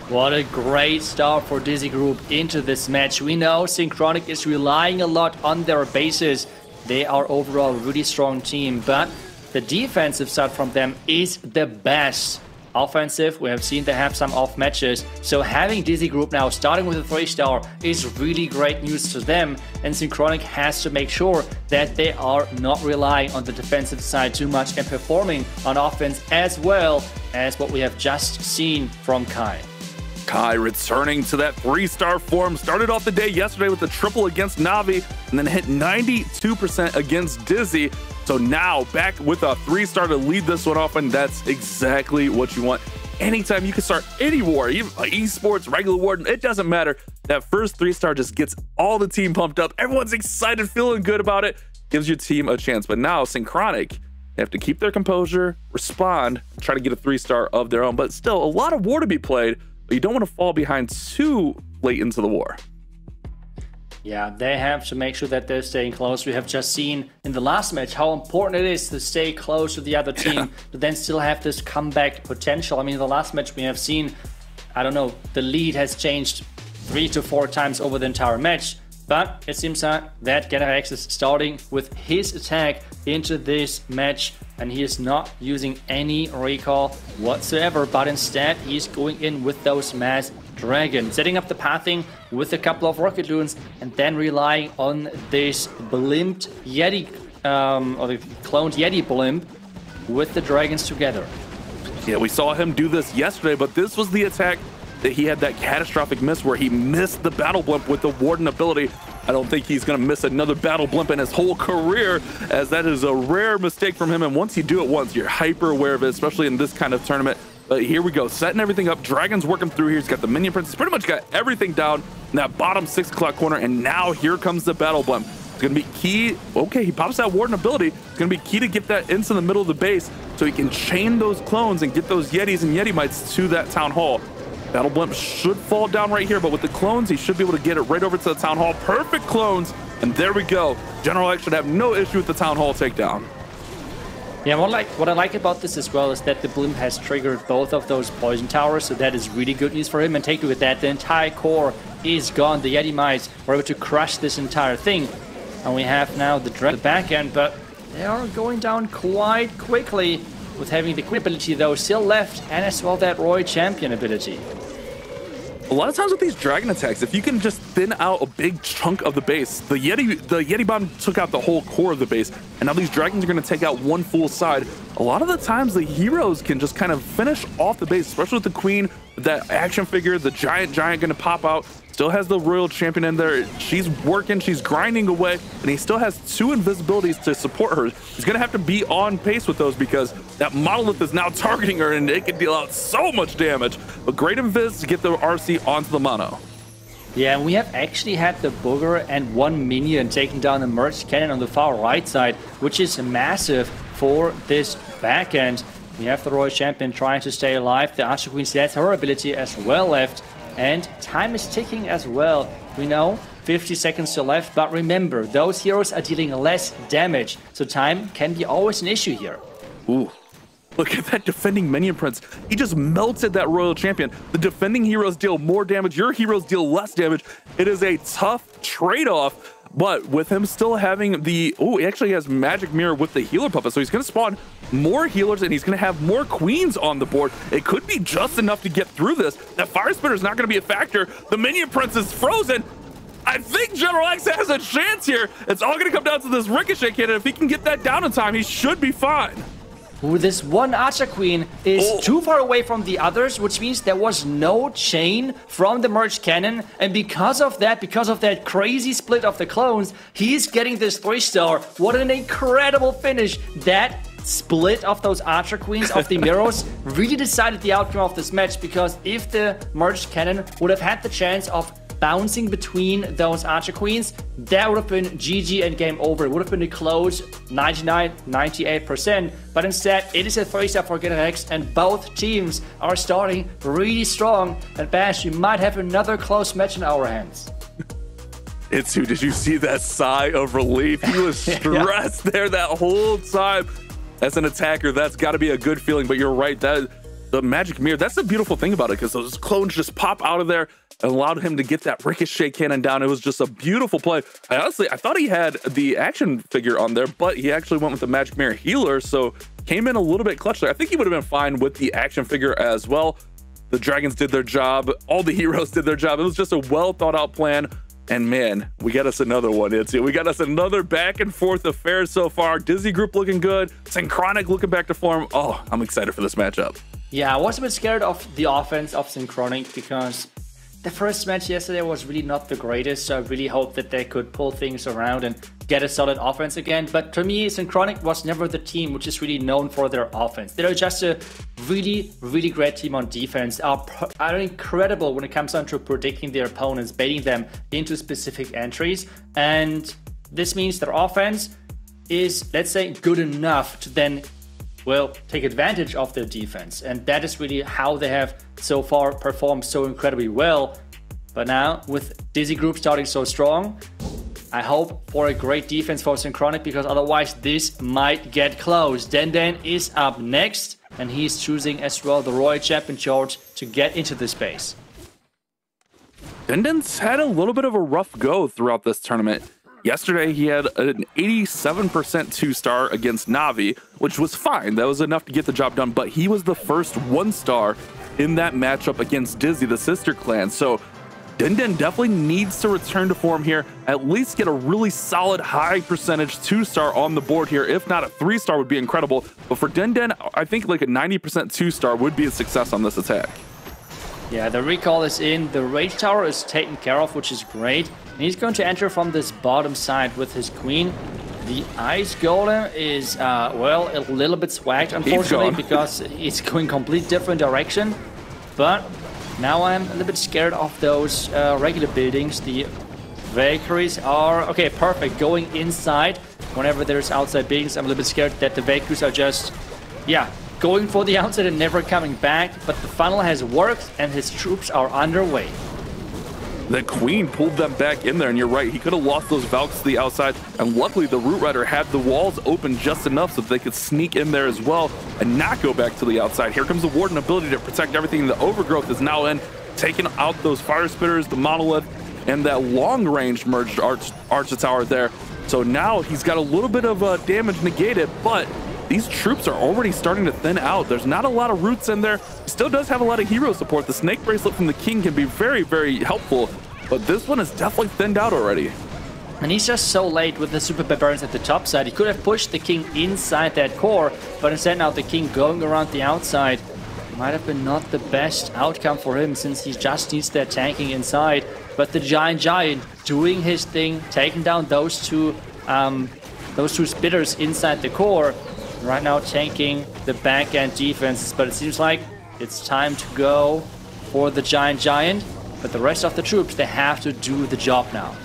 What a great start for Dizi Group into this match. We know Synchronic is relying a lot on their bases. They are overall a really strong team, but the defensive side from them is the best. Offensive, we have seen they have some off matches. So having Dizi Group now starting with a 3-star is really great news to them. And Synchronic has to make sure that they are not relying on the defensive side too much and performing on offense as well as what we have just seen from Kai. Kai returning to that 3-star form. Started off the day yesterday with a triple against Navi and then hit 92% against Dizi. So now back with a 3-star to lead this one off, and that's exactly what you want. Anytime you can start any war, even esports, regular war, it doesn't matter. That first 3-star just gets all the team pumped up. Everyone's excited, feeling good about it. Gives your team a chance. But now Synchronic, they have to keep their composure, respond, try to get a 3-star of their own. But still, a lot of war to be played. But you don't want to fall behind too late into the war. Yeah, they have to make sure that they're staying close. We have just seen in the last match how important it is to stay close to the other team, to then still have this comeback potential. I mean, in the last match we have seen, I don't know, the lead has changed 3 to 4 times over the entire match. But it seems that Generax is starting with his attack into this match, and he is not using any recall whatsoever, but instead he's going in with those mass dragons, setting up the pathing with a couple of rocket loons, and then relying on this blimped Yeti, or the cloned Yeti blimp with the dragons together. Yeah, we saw him do this yesterday, but this was the attack that he had that catastrophic miss where he missed the battle blimp with the Warden ability. I don't think he's going to miss another battle blimp in his whole career, as that is a rare mistake from him. And once you do it once, you're hyper aware of it, especially in this kind of tournament. But here we go, setting everything up. Dragon's working through here. He's got the minion prince. He's pretty much got everything down in that bottom 6 o'clock corner. And now here comes the battle blimp. It's going to be key. Okay, he pops that Warden ability. It's going to be key to get that into the middle of the base so he can chain those clones and get those Yetis and Yeti mites to that town hall. Battle blimp should fall down right here, but with the clones, he should be able to get it right over to the town hall. Perfect clones, and there we go. General X should have no issue with the town hall takedown. Yeah, what I like about this as well is that the blimp has triggered both of those poison towers, so that is really good news for him. And take a look at that, the entire core is gone. The Yeti mites were able to crush this entire thing. And we have now the back end, but they are going down quite quickly with having the quick ability though still left, and as well that Roy Champion ability. a lot of times with these dragon attacks, if you can just thin out a big chunk of the base, the Yeti bomb took out the whole core of the base, and now these dragons are going to take out one full side. A lot of the times the heroes can just kind of finish off the base, especially with the queen, that action figure, the giant going to pop out. Still has the royal champion in there. She's working, she's grinding away, and he still has 2 invisibilities to support her. He's gonna have to be on pace with those because that monolith is now targeting her and it can deal out so much damage. But great invis to get the RC onto the mono. Yeah, we have actually had the booger and 1 minion taking down the merged cannon on the far right side, which is massive for this back end. We have the royal champion trying to stay alive. The Archer Queen still has her ability as well left. And time is ticking as well. We know 50 seconds still left, but remember, those heroes are dealing less damage, so time can be always an issue here. Ooh, look at that defending minion prince. He just melted that royal champion. The defending heroes deal more damage, your heroes deal less damage. It is a tough trade-off, but with him still having the, oh, he actually has magic mirror with the healer puppet, so he's going to spawn more healers and he's going to have more queens on the board. It could be just enough to get through this. That fire spitter is not going to be a factor. The minion prince is frozen. I think General X has a chance here. It's all going to come down to this ricochet cannon. If he can get that down in time, he should be fine. Ooh, this one Archer Queen is too far away from the others, which means there was no chain from the merged cannon. And because of that crazy split of the clones, he's getting this 3-star. What an incredible finish. That split of those Archer Queens of the Mirrors really decided the outcome of this match, because if the merged cannon would have had the chance of bouncing between those Archer Queens, that would have been GG and game over. It would have been a close 98%, but instead it is a 3-star for General X, and both teams are starting really strong. And Bash, you might have another close match in our hands. Itsu, did you see that sigh of relief? He was stressed there that whole time. As an attacker, that's got to be a good feeling, but you're right, that the magic mirror, that's the beautiful thing about it, because those clones just pop out of there and allowed him to get that ricochet cannon down. It was just a beautiful play. I thought he had the action figure on there, but he actually went with the magic mirror healer, so came in a little bit clutch there. I think he would have been fine with the action figure as well. The dragons did their job. All the heroes did their job. It was just a well thought out plan. And man, we got us another one, Itzy. We got us another back and forth affair so far. Dizi group looking good. Synchronic looking back to form. Oh, I'm excited for this matchup. Yeah, I was a bit scared of the offense of Synchronic because the first match yesterday was really not the greatest. So I really hope that they could pull things around and get a solid offense again. But to me, Synchronic was never the team which is really known for their offense. They're just a really, really great team on defense. Are incredible when it comes down to predicting their opponents, baiting them into specific entries. And this means their offense is, let's say, good enough to then, well, take advantage of their defense. And that is really how they have so far performed so incredibly well. But now, with Dizi Group starting so strong, I hope for a great defense for Synchronic, because otherwise this might get close. Den is up next, and he's choosing as well the Royal Champion Charge to get into the space. Denden's had a little bit of a rough go throughout this tournament. Yesterday, he had an 87% 2-star against Navi, which was fine. That was enough to get the job done, but he was the first 1-star in that matchup against Dizi, the sister clan. So Den definitely needs to return to form here, at least get a really solid high percentage 2-star on the board here. If not, a 3-star would be incredible. But for Den, I think like a 90% 2-star would be a success on this attack. Yeah, the recall is in, the Rage Tower is taken care of, which is great. And he's going to enter from this bottom side with his queen. The Ice Golem is, well, a little bit swagged, unfortunately, because it's going complete different direction. But now I'm a little bit scared of those regular buildings. The Valkyries are, okay, perfect, going inside. Whenever there's outside buildings, I'm a little bit scared that the Valkyries are just, yeah, going for the outside and never coming back. But the funnel has worked and his troops are underway. The Queen pulled them back in there, and you're right, he could have lost those Valks to the outside, and luckily the Root Rider had the walls open just enough so that they could sneak in there as well and not go back to the outside. Here comes the Warden ability to protect everything. The Overgrowth is now in, taking out those Fire Spitters, the Monolith, and that long-range merged Archer Tower there. So now he's got a little bit of damage negated, but these troops are already starting to thin out. There's not a lot of roots in there. He still does have a lot of hero support. The snake bracelet from the king can be very, very helpful, but this one is definitely thinned out already. And he's just so late with the Super Barbarians at the top side. He could have pushed the king inside that core, but instead now the king going around the outside might have been not the best outcome for him, since he just needs that tanking inside. But the giant doing his thing, taking down those two spitters inside the core. Right now tanking the back end defenses, but it seems like it's time to go for the giant. But the rest of the troops, they have to do the job now.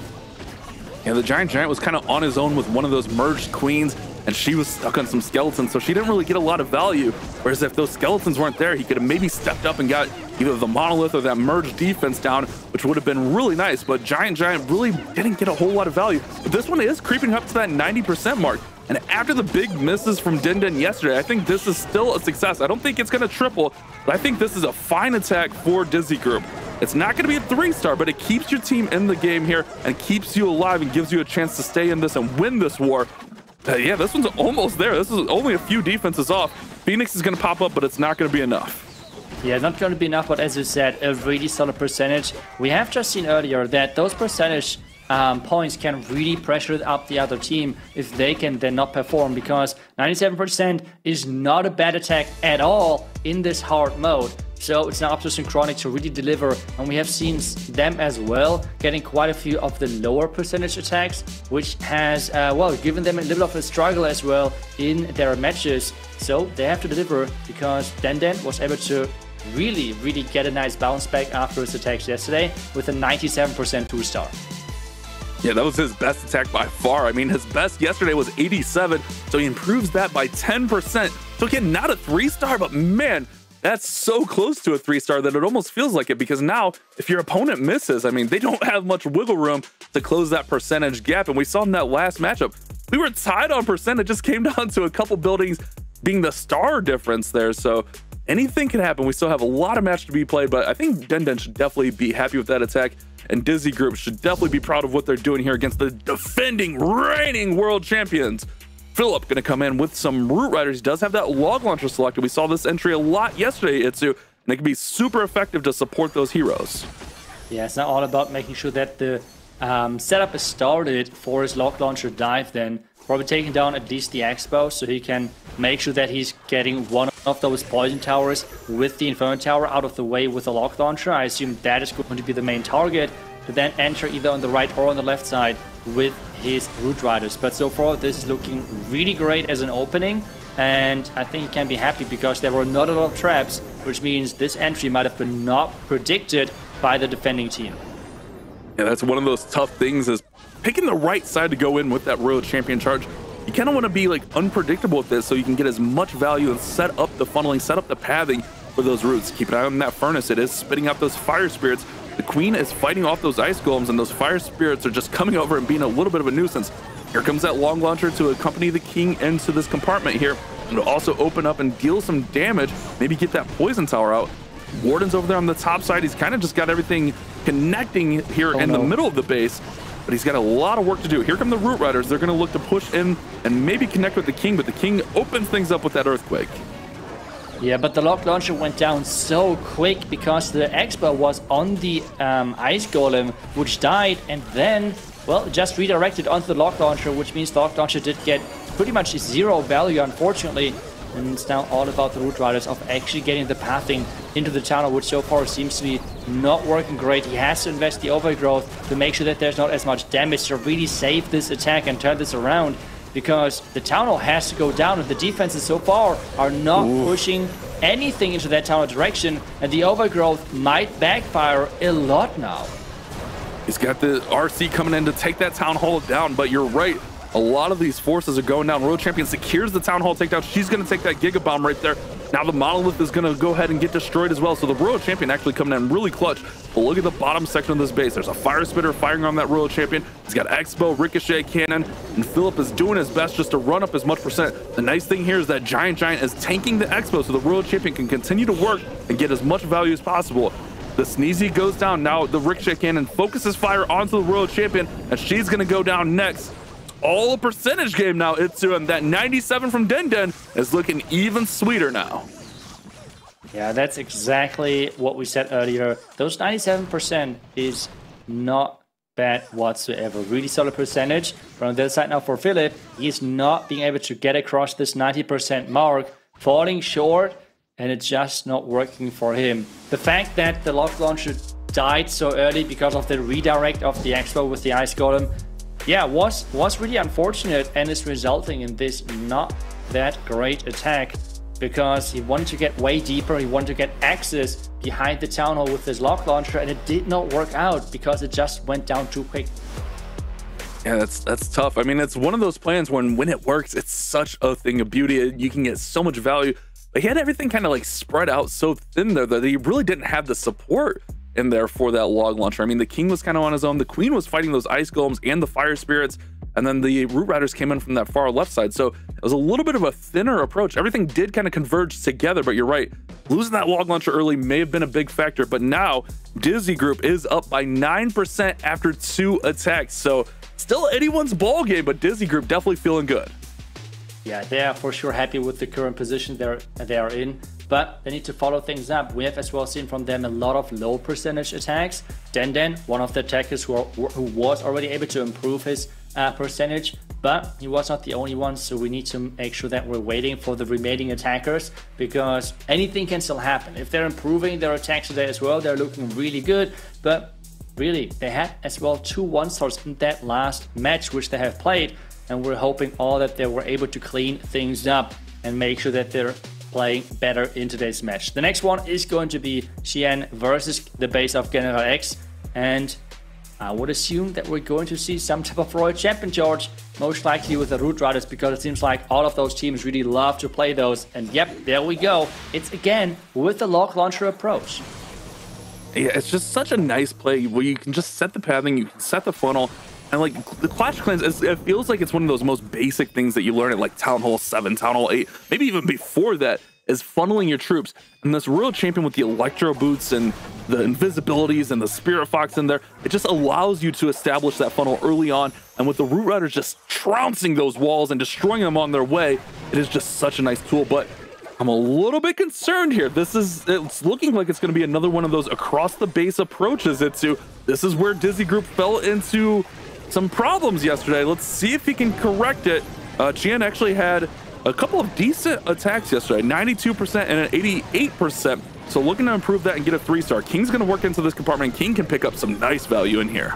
Yeah, the giant was kind of on his own with one of those merged queens, and she was stuck on some skeletons, so she didn't really get a lot of value. Whereas if those skeletons weren't there, he could have maybe stepped up and got either the monolith or that merged defense down, which would have been really nice. But giant really didn't get a whole lot of value. But this one is creeping up to that 90% mark. And after the big misses from Din yesterday, I think this is still a success. I don't think it's going to triple, but I think this is a fine attack for Dizi Group. It's not going to be a 3-star, but it keeps your team in the game here and keeps you alive and gives you a chance to stay in this and win this war. Yeah, this one's almost there. This is only a few defenses off. Phoenix is going to pop up, but it's not going to be enough. Yeah, not going to be enough, but as you said, a really solid percentage. We have just seen earlier that those percentage points can really pressure up the other team if they can then not perform, because 97% is not a bad attack at all in this hard mode. So it's now up to Synchronic to really deliver, and we have seen them as well getting quite a few of the lower percentage attacks, which has well, given them a little of a struggle as well in their matches. So they have to deliver, because Den was able to really get a nice bounce back after his attacks yesterday with a 97% 2-star. Yeah, that was his best attack by far. I mean, his best yesterday was 87, so he improves that by 10%. So again, not a 3-star, but man, that's so close to a 3-star that it almost feels like it, because now if your opponent misses, I mean, they don't have much wiggle room to close that percentage gap. And we saw in that last matchup, we were tied on percent. It just came down to a couple buildings being the star difference there. So anything can happen. We still have a lot of match to be played, but I think Den should definitely be happy with that attack. And Dizi Group should definitely be proud of what they're doing here against the defending, reigning world champions. Philip gonna come in with some Root Riders. He does have that log launcher selected. We saw this entry a lot yesterday, Itsu, and it can be super effective to support those heroes. Yeah, it's now all about making sure that the setup is started for his log launcher dive, then probably taking down at least the Expo, so he can make sure that he's getting one of those poison towers with the Inferno Tower out of the way with the log launcher. I assume that is going to be the main target, to then enter either on the right or on the left side with his Root Riders. But so far, this is looking really great as an opening, and I think he can be happy because there were not a lot of traps, which means this entry might have been not predicted by the defending team. Yeah, that's one of those tough things, is picking the right side to go in with that Royal Champion charge. You kind of want to be like unpredictable with this so you can get as much value and set up the funneling, set up the pathing for those roots. Keep an eye on that furnace. It is spitting out those fire spirits. The queen is fighting off those ice golems, and those fire spirits are just coming over and being a little bit of a nuisance. Here comes that long launcher to accompany the king into this compartment here, and it'll also open up and deal some damage, maybe get that poison tower out. Warden's over there on the top side. He's kind of just got everything connecting here in the middle of the base, but he's got a lot of work to do. Here come the Root Riders. They're going to look to push in and maybe connect with the king, but the king opens things up with that earthquake. Yeah, but the log launcher went down so quick because the Expo was on the ice golem, which died, and then, well, just redirected onto the log launcher, which means the log launcher did get pretty much zero value, unfortunately. And it's now all about the Root Riders of actually getting the pathing into the tunnel, which so far seems to be not working great. He has to invest the overgrowth to make sure that there's not as much damage to really save this attack and turn this around, because the tunnel has to go down, and the defenses so far are not pushing anything into that tunnel direction, and the overgrowth might backfire a lot now. He's got the RC coming in to take that town hall down, but you're right. A lot of these forces are going down. Royal Champion secures the Town Hall takedown. She's going to take that Giga Bomb right there. Now the Monolith is going to go ahead and get destroyed as well. So the Royal Champion actually coming in really clutch. But look at the bottom section of this base. There's a Fire Spitter firing on that Royal Champion. He's got Expo, Ricochet Cannon, and Philip is doing his best just to run up as much percent. The nice thing here is that Giant is tanking the Expo, so the Royal Champion can continue to work and get as much value as possible. The Sneezy goes down. Now the Ricochet Cannon focuses fire onto the Royal Champion, and she's going to go down next. all a percentage game now, Itsu, and that 97 from Den is looking even sweeter now. Yeah, that's exactly what we said earlier. Those 97% is not bad whatsoever. Really solid percentage. But on the other side now for Philip, he's not being able to get across this 90% mark, falling short, and it's just not working for him. The fact that the lock launcher died so early because of the redirect of the Expo with the Ice Golem, yeah, was really unfortunate, and is resulting in this not that great attack, because he wanted to get way deeper, he wanted to get access behind the Town Hall with his lock launcher, and it did not work out because it just went down too quick. Yeah, that's tough. I mean, it's one of those plans when it works, it's such a thing of beauty. You can get so much value. But he had everything kind of like spread out so thin there that he really didn't have the support in there for that log launcher. I mean, the king was kind of on his own. The queen was fighting those ice golems and the fire spirits. And then the root riders came in from that far left side. So it was a little bit of a thinner approach. Everything did kind of converge together, but you're right. Losing that log launcher early may have been a big factor, but now Dizi group is up by 9% after 2 attacks. So still anyone's ball game, but Dizi group definitely feeling good. Yeah, they are for sure happy with the current position they are in, but they need to follow things up. We have as well seen from them a lot of low percentage attacks. Den, one of the attackers who was already able to improve his percentage, but he was not the only one, so we need to make sure that we're waiting for the remaining attackers, because anything can still happen. If they're improving their attacks today as well, they're looking really good, but really, they had as well 2 1-stars in that last match which they have played, and we're hoping all that they were able to clean things up and make sure that they're playing better in today's match. The next one is going to be Xian versus the base of General X, and I would assume that we're going to see some type of Royal Champion, George, most likely with the Root Riders, because it seems like all of those teams really love to play those. And yep, there we go. It's again with the lock launcher approach. Yeah, it's just such a nice play where you can just set the pathing, you can set the funnel, and like the Clash of Clans, it feels like it's one of those most basic things that you learn at like Town Hall 7, Town Hall 8, maybe even before that, is funneling your troops. And this Royal Champion with the Electro Boots and the invisibilities and the Spirit Fox in there, it just allows you to establish that funnel early on. And with the Root Riders just trouncing those walls and destroying them on their way, it is just such a nice tool. But I'm a little bit concerned here. It's looking like it's going to be another one of those across the base approaches. This is where Dizi group fell into some problems yesterday. Let's see if he can correct it. Qian actually had a couple of decent attacks yesterday, 92% and an 88%. So looking to improve that and get a 3-star. King's going to work into this compartment. King can pick up some nice value in here.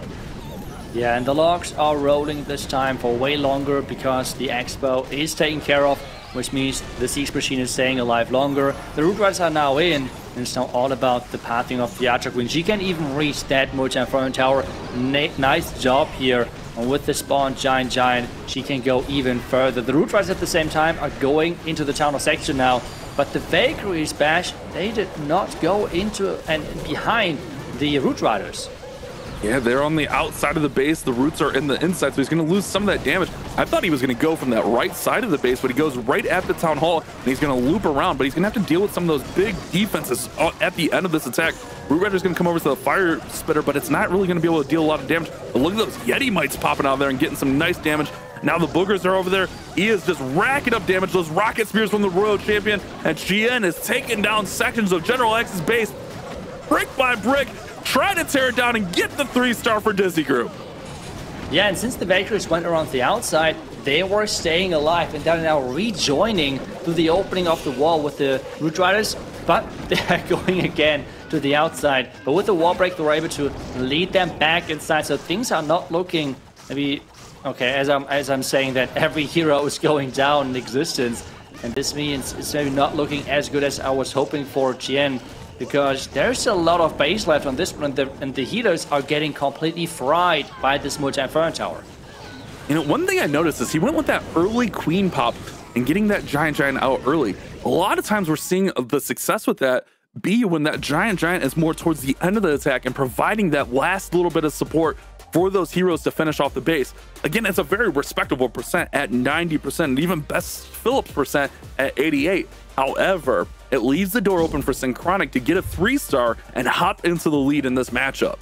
Yeah, and the logs are rolling this time for way longer because the Expo is taken care of, which means the Siege Machine is staying alive longer. The Root Riders are now in, and it's now all about the pathing of the Archer Queen. She can even reach that multi-inferno tower. Nice job here. And with the spawn giant, she can go even further. The Root Riders at the same time are going into the Town Hall section now, but the Valkyries bash, they did not go into and behind the Root Riders. Yeah, they're on the outside of the base. The Roots are in the inside, so he's going to lose some of that damage. I thought he was going to go from that right side of the base, but he goes right at the Town Hall, and he's going to loop around, but he's going to have to deal with some of those big defenses at the end of this attack. Root Rider's going to come over to the Fire Spitter, but it's not really going to be able to deal a lot of damage. But look at those Yeti Mites popping out there and getting some nice damage. Now the Boogers are over there. He is just racking up damage. Those Rocket Spears from the Royal Champion, and Qian is taking down sections of General X's base, brick by brick, trying to tear it down and get the 3-star for Dizi group. Yeah, and since the Valkyries went around the outside, they were staying alive, and they're now rejoining through the opening of the wall with the Root Riders, but they're going again to the outside. But with the wall break, they were able to lead them back inside, so things are not looking maybe okay. As I'm saying that, every hero is going down in existence, and this means it's maybe not looking as good as I was hoping for Qian, because there's a lot of base left on this one, and the healers are getting completely fried by this multi-inferno tower. You know, one thing I noticed is he went with that early queen pop and getting that giant out early. A lot of times we're seeing the success with that be when that giant is more towards the end of the attack and providing that last little bit of support for those heroes to finish off the base. Again, it's a very respectable percent at 90%, and even best Phillips percent at 88. However, it leaves the door open for Synchronic to get a 3-star and hop into the lead in this matchup.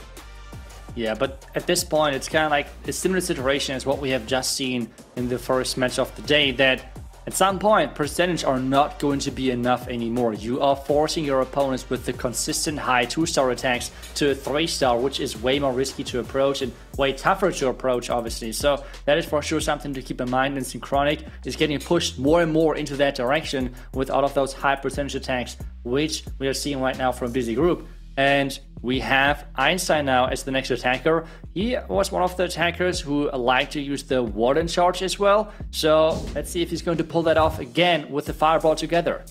Yeah, but at this point, it's kind of like a similar situation as what we have just seen in the first match of the day, that at some point, percentage are not going to be enough anymore. You are forcing your opponents with the consistent high 2-star attacks to a 3-star, which is way more risky to approach and way tougher to approach, obviously. So that is for sure something to keep in mind, and Synchronic is getting pushed more and more into that direction with all of those high percentage attacks, which we are seeing right now from Dizi Group. And we have Einstein now as the next attacker. He was one of the attackers who liked to use the Warden charge as well. So let's see if he's going to pull that off again with the Fireball together.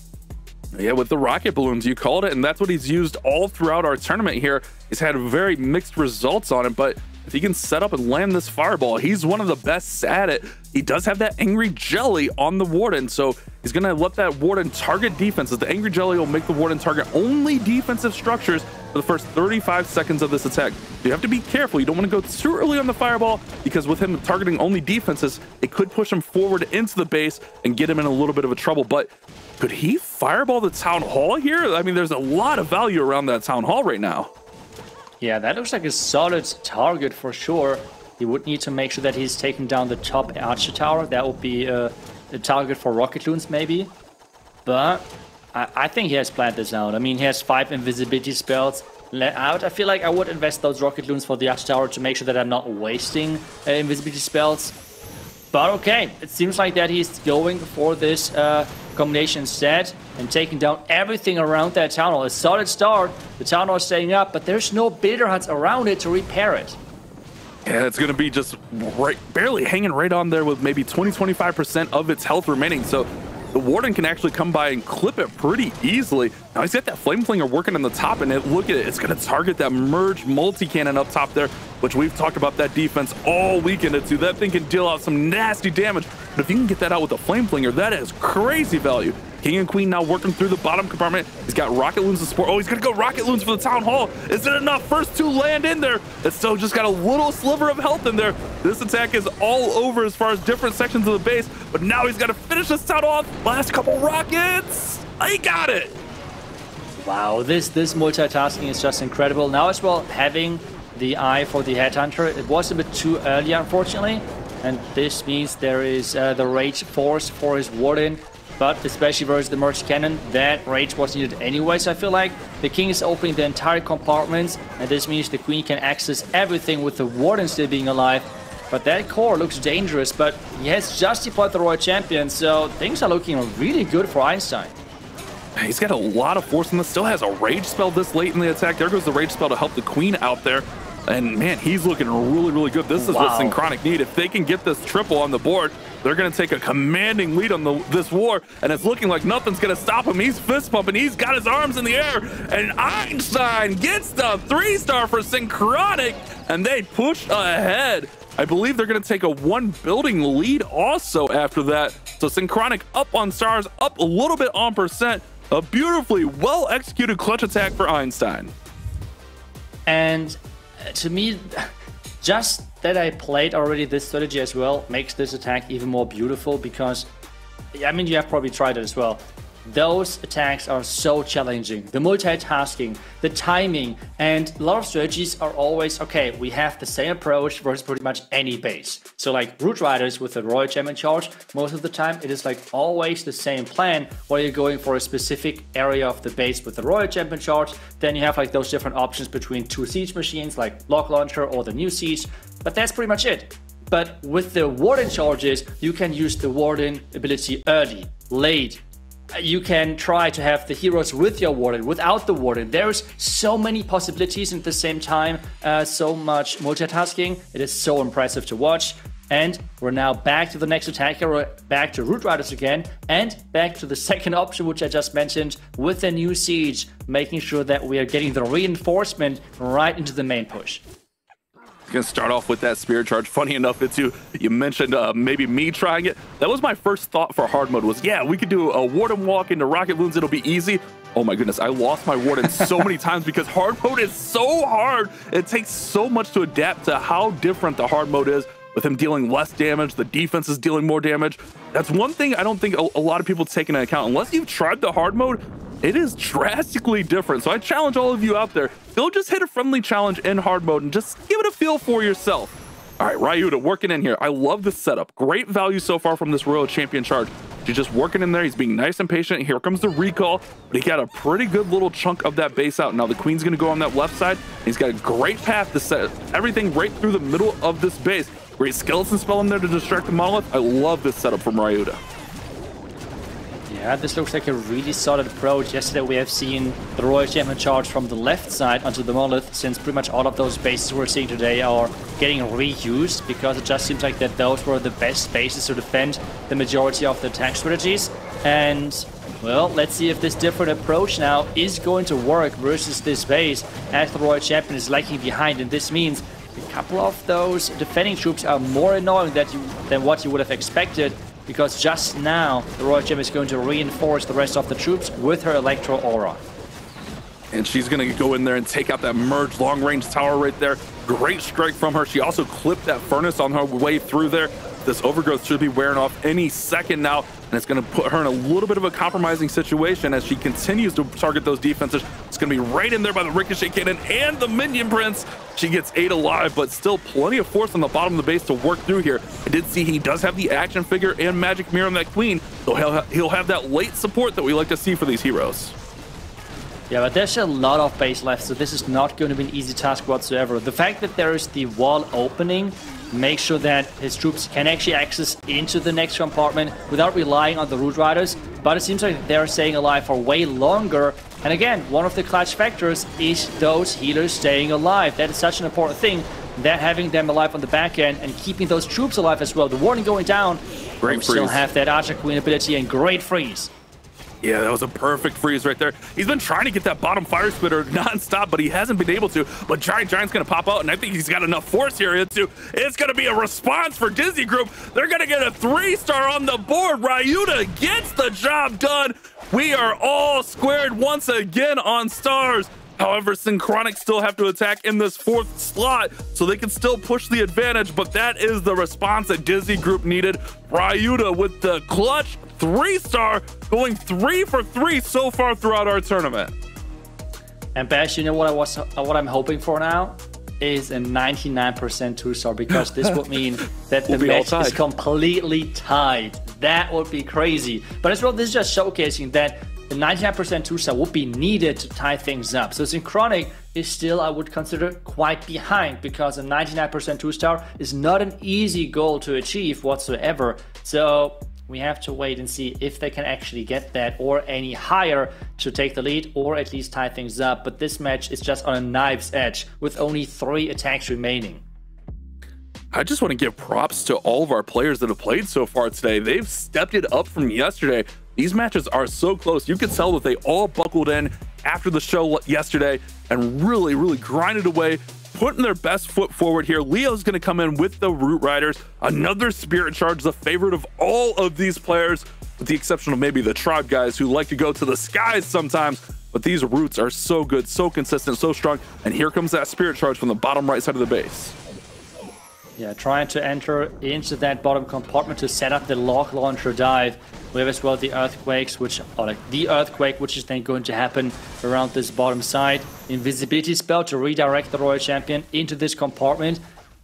Yeah, with the rocket balloons, you called it, and that's what he's used all throughout our tournament here. He's had very mixed results on it, but if he can set up and land this Fireball, he's one of the best at it. He does have that Angry Jelly on the Warden, so he's going to let that Warden target defenses. The Angry Jelly will make the Warden target only defensive structures for the first 35 seconds of this attack. You have to be careful. You don't want to go too early on the Fireball, because with him targeting only defenses, it could push him forward into the base and get him in a little bit of a trouble. But could he Fireball the Town Hall here? I mean, there's a lot of value around that Town Hall right now. Yeah, that looks like a solid target for sure. He would need to make sure that he's taking down the top Archer Tower. That would be a target for Rocket Loons maybe. But I think he has planned this out. I mean, he has 5 invisibility spells out. I feel like I would invest those Rocket Loons for the Archer Tower to make sure that I'm not wasting invisibility spells. But okay, it seems like that he's going for this combination instead and taking down everything around that Town Hall. A solid start. The Town Hall is staying up, but there's no builder huts around it to repair it. Yeah, it's going to be just barely hanging right on there with maybe 20-25% of its health remaining. So the Warden can actually come by and clip it pretty easily. Now he's got that Flame Flinger working on the top, and look at it. It's going to target that Merge multi-cannon up top there, which we've talked about that defense all weekend. That thing can deal out some nasty damage. But if you can get that out with the Flame Flinger, that is crazy value. King and Queen now working through the bottom compartment. He's got Rocket Loons to support. Oh, he's going to go Rocket Loons for the Town Hall. Is it enough? First 2 land in there. It's still just got a little sliver of health in there. This attack is all over as far as different sections of the base, but now he's got to finish this Town Hall off. Last couple rockets. He got it. Wow, this multitasking is just incredible. Now as well, having the eye for the Headhunter. It was a bit too early, unfortunately, and this means there is the Rage Force for his Warden. But especially versus the Merge Cannon, that Rage was needed anyway. So I feel like the King is opening the entire compartments, and this means the Queen can access everything with the Warden still being alive. But that core looks dangerous, but he has just deployed the Royal Champion, so things are looking really good for Einstein. He's got a lot of force in this, still has a Rage spell this late in the attack. There goes the Rage spell to help the Queen out there. And man, he's looking really, really good. This is what Synchronic need. If they can get this triple on the board, they're going to take a commanding lead on this war. And it's looking like nothing's going to stop him. He's fist pumping. He's got his arms in the air. And Einstein gets the 3-star for Synchronic. And they push ahead. I believe they're going to take a 1 building lead also after that. So Synchronic up on stars, up a little bit on percent. A beautifully well-executed clutch attack for Einstein. And to me, just that I played already this strategy as well makes this attack even more beautiful, because, I mean, you have probably tried it as well. Those attacks are so challenging. The multitasking, the timing, and a lot of strategies are always, okay, we have the same approach versus pretty much any base. So like Root Riders with the Royal Champion charge, most of the time it is like always the same plan where you're going for a specific area of the base with the Royal Champion charge. Then you have like those different options between 2 siege machines like Block Launcher or the new siege, but that's pretty much it. But with the Warden charges, you can use the Warden ability early, late. You can try to have the heroes with your Warden, without the Warden. There's so many possibilities and at the same time, so much multitasking. It is so impressive to watch. And we're now back to the next attacker, we're back to Root Riders again, and back to the second option, which I just mentioned, with the new siege, making sure that we are getting the reinforcement right into the main push. Gonna start off with that Spirit Charge. Funny enough, you mentioned maybe me trying it. That was my first thought for hard mode was, yeah, we could do a Warden walk into Rocket Loons. It'll be easy. Oh my goodness, I lost my Warden so many times because hard mode is so hard. It takes so much to adapt to how different the hard mode is, with him dealing less damage, the defense is dealing more damage. That's one thing I don't think a lot of people take into account. Unless you've tried the hard mode, it is drastically different. So I challenge all of you out there, go just hit a friendly challenge in hard mode and just give it a feel for yourself. All right, Ryuta working in here. I love this setup. Great value so far from this Royal Champion charge. He's just working in there. He's being nice and patient. Here comes the recall, but he got a pretty good little chunk of that base out. Now the Queen's going to go on that left side. He's got a great path to set everything right through the middle of this base. Great skeleton spell in there to distract the monolith. I love this setup from Ryuta. Yeah, this looks like a really solid approach. Yesterday we have seen the Royal Champion charge from the left side onto the monolith, since pretty much all of those bases we're seeing today are getting reused, because it just seems like that those were the best bases to defend the majority of the attack strategies. And, well, let's see if this different approach now is going to work versus this base, as the Royal Champion is lagging behind, and this means a couple of those defending troops are more annoying than what you would have expected, because just now the Royal Champion is going to reinforce the rest of the troops with her Electro Aura. And she's going to go in there and take out that merge long-range tower right there. Great strike from her. She also clipped that furnace on her way through there. This overgrowth should be wearing off any second now, and it's going to put her in a little bit of a compromising situation as she continues to target those defenses. It's going to be right in there by the Ricochet Cannon and the Minion Prince. She gets 8 alive, but still plenty of force on the bottom of the base to work through here. I did see he does have the action figure and magic mirror on that Queen, so he'll have that late support that we like to see for these heroes. Yeah, but there's a lot of base left, so this is not going to be an easy task whatsoever. The fact that there is the wall opening makes sure that his troops can actually access into the next compartment without relying on the Root Riders, but it seems like they're staying alive for way longer. And again, one of the clutch factors is those healers staying alive. That is such an important thing, that having them alive on the back end and keeping those troops alive as well. The warning going down, great we still have that Archer Queen ability and great freeze. Yeah, that was a perfect freeze right there. He's been trying to get that bottom fire spitter non-stop, but he hasn't been able to. But Giant's going to pop out, and I think he's got enough force here. It's going to be a response for Dizi Group. They're going to get a 3-star on the board. Ryuta gets the job done. We are all squared once again on stars. However, Synchronic still have to attack in this 4th slot, so they can still push the advantage, but that is the response that Dizi Group needed. Ryuta with the clutch 3-star, going 3 for 3 so far throughout our tournament. And Bash, you know what I'm hoping for now is a 99% 2-star, because this would mean that the match is completely tied. That would be crazy. But as well, this is just showcasing that the 99% 2-star would be needed to tie things up. So Synchronic is still, I would consider, quite behind, because a 99% 2-star is not an easy goal to achieve whatsoever. So we have to wait and see if they can actually get that or any higher to take the lead or at least tie things up. But this match is just on a knife's edge with only 3 attacks remaining. I just want to give props to all of our players that have played so far today. They've stepped it up from yesterday. These matches are so close. You could tell that they all buckled in after the show yesterday and really, really grinded away, putting their best foot forward here. Leo's going to come in with the Root Riders. Another Spirit Charge, the favorite of all of these players, with the exception of maybe the Tribe guys who like to go to the skies sometimes. But these Roots are so good, so consistent, so strong. And here comes that Spirit Charge from the bottom right side of the base. Yeah, trying to enter into that bottom compartment to set up the log launcher dive. We have as well the earthquakes, which is then going to happen around this bottom side. Invisibility spell to redirect the Royal Champion into this compartment.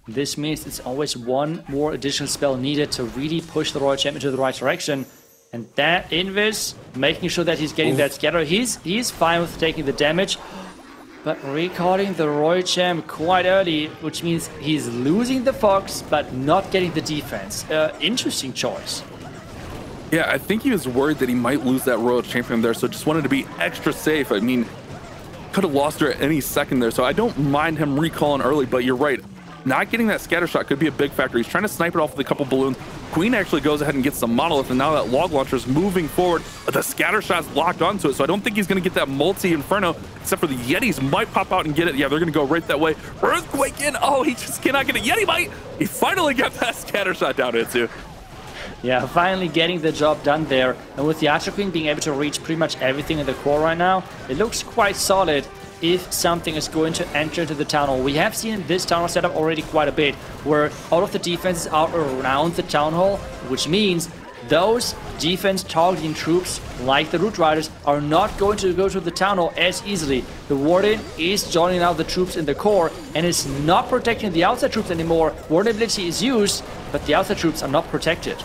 This means it's always one more additional spell needed to really push the Royal Champion to the right direction. And that Invis, making sure that he's getting that scatter. He's fine with taking the damage, but recalling the Royal Champ quite early, which means he's losing the Fox, but not getting the defense. Interesting choice. Yeah, I think he was worried that he might lose that Royal Champion there, so just wanted to be extra safe. I mean, could have lost her at any second there, so I don't mind him recalling early, but you're right. Not getting that scatter shot could be a big factor. He's trying to snipe it off with a couple balloons. Queen actually goes ahead and gets the monolith, and now that log launcher is moving forward, but the scatter shot's locked onto it, so I don't think he's going to get that multi-inferno, except for the Yetis might pop out and get it. Yeah, they're going to go right that way. Earthquake in. Oh, he just cannot get it. Yeti might. He finally got that scatter shot down into. Yeah, finally getting the job done there. And with the Archer Queen being able to reach pretty much everything in the core right now, it looks quite solid if something is going to enter into the Town Hall. We have seen this Town Hall setup already quite a bit, where all of the defenses are around the Town Hall, which means those defense targeting troops like the Root Riders are not going to go to the Town Hall as easily. The Warden is joining out the troops in the core and is not protecting the outside troops anymore. Vulnerability is used, but the outside troops are not protected.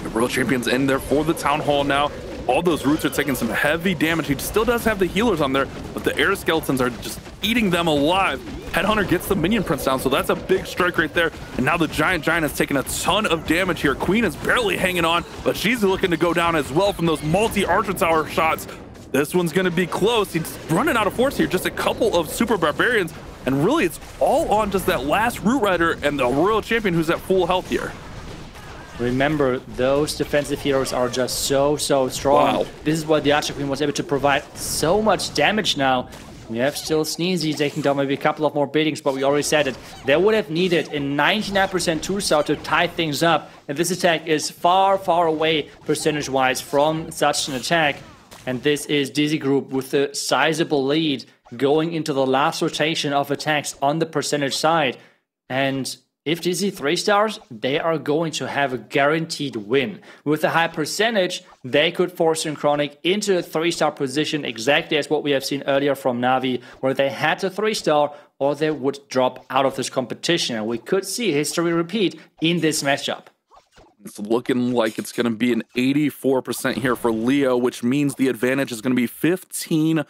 The World Champion's in there for the Town Hall now. All those roots are taking some heavy damage. He still does have the healers on there, but the air skeletons are just eating them alive. Headhunter gets the minion prince down, so that's a big strike right there. And now the giant has taken a ton of damage here. Queen is barely hanging on, but she's looking to go down as well from those multi-archer tower shots. This one's going to be close. He's running out of force here. Just a couple of super barbarians, and really it's all on just that last root rider and the royal champion who's at full health here. Remember, those defensive heroes are just so strong. Wow. This is why the Archer Queen was able to provide so much damage now. We have still Sneezy taking down maybe a couple of more beatings, but we already said it. They would have needed a 99% 2-star to tie things up. And this attack is far away percentage-wise from such an attack. And this is Dizi Group with a sizable lead going into the last rotation of attacks on the percentage side. And if Dizi 3-stars, they are going to have a guaranteed win. With a high percentage, they could force Synchronic into a 3-star position, exactly as what we have seen earlier from Navi, where they had to 3-star or they would drop out of this competition. And we could see history repeat in this matchup. It's looking like it's going to be an 84% here for Leo, which means the advantage is going to be 15%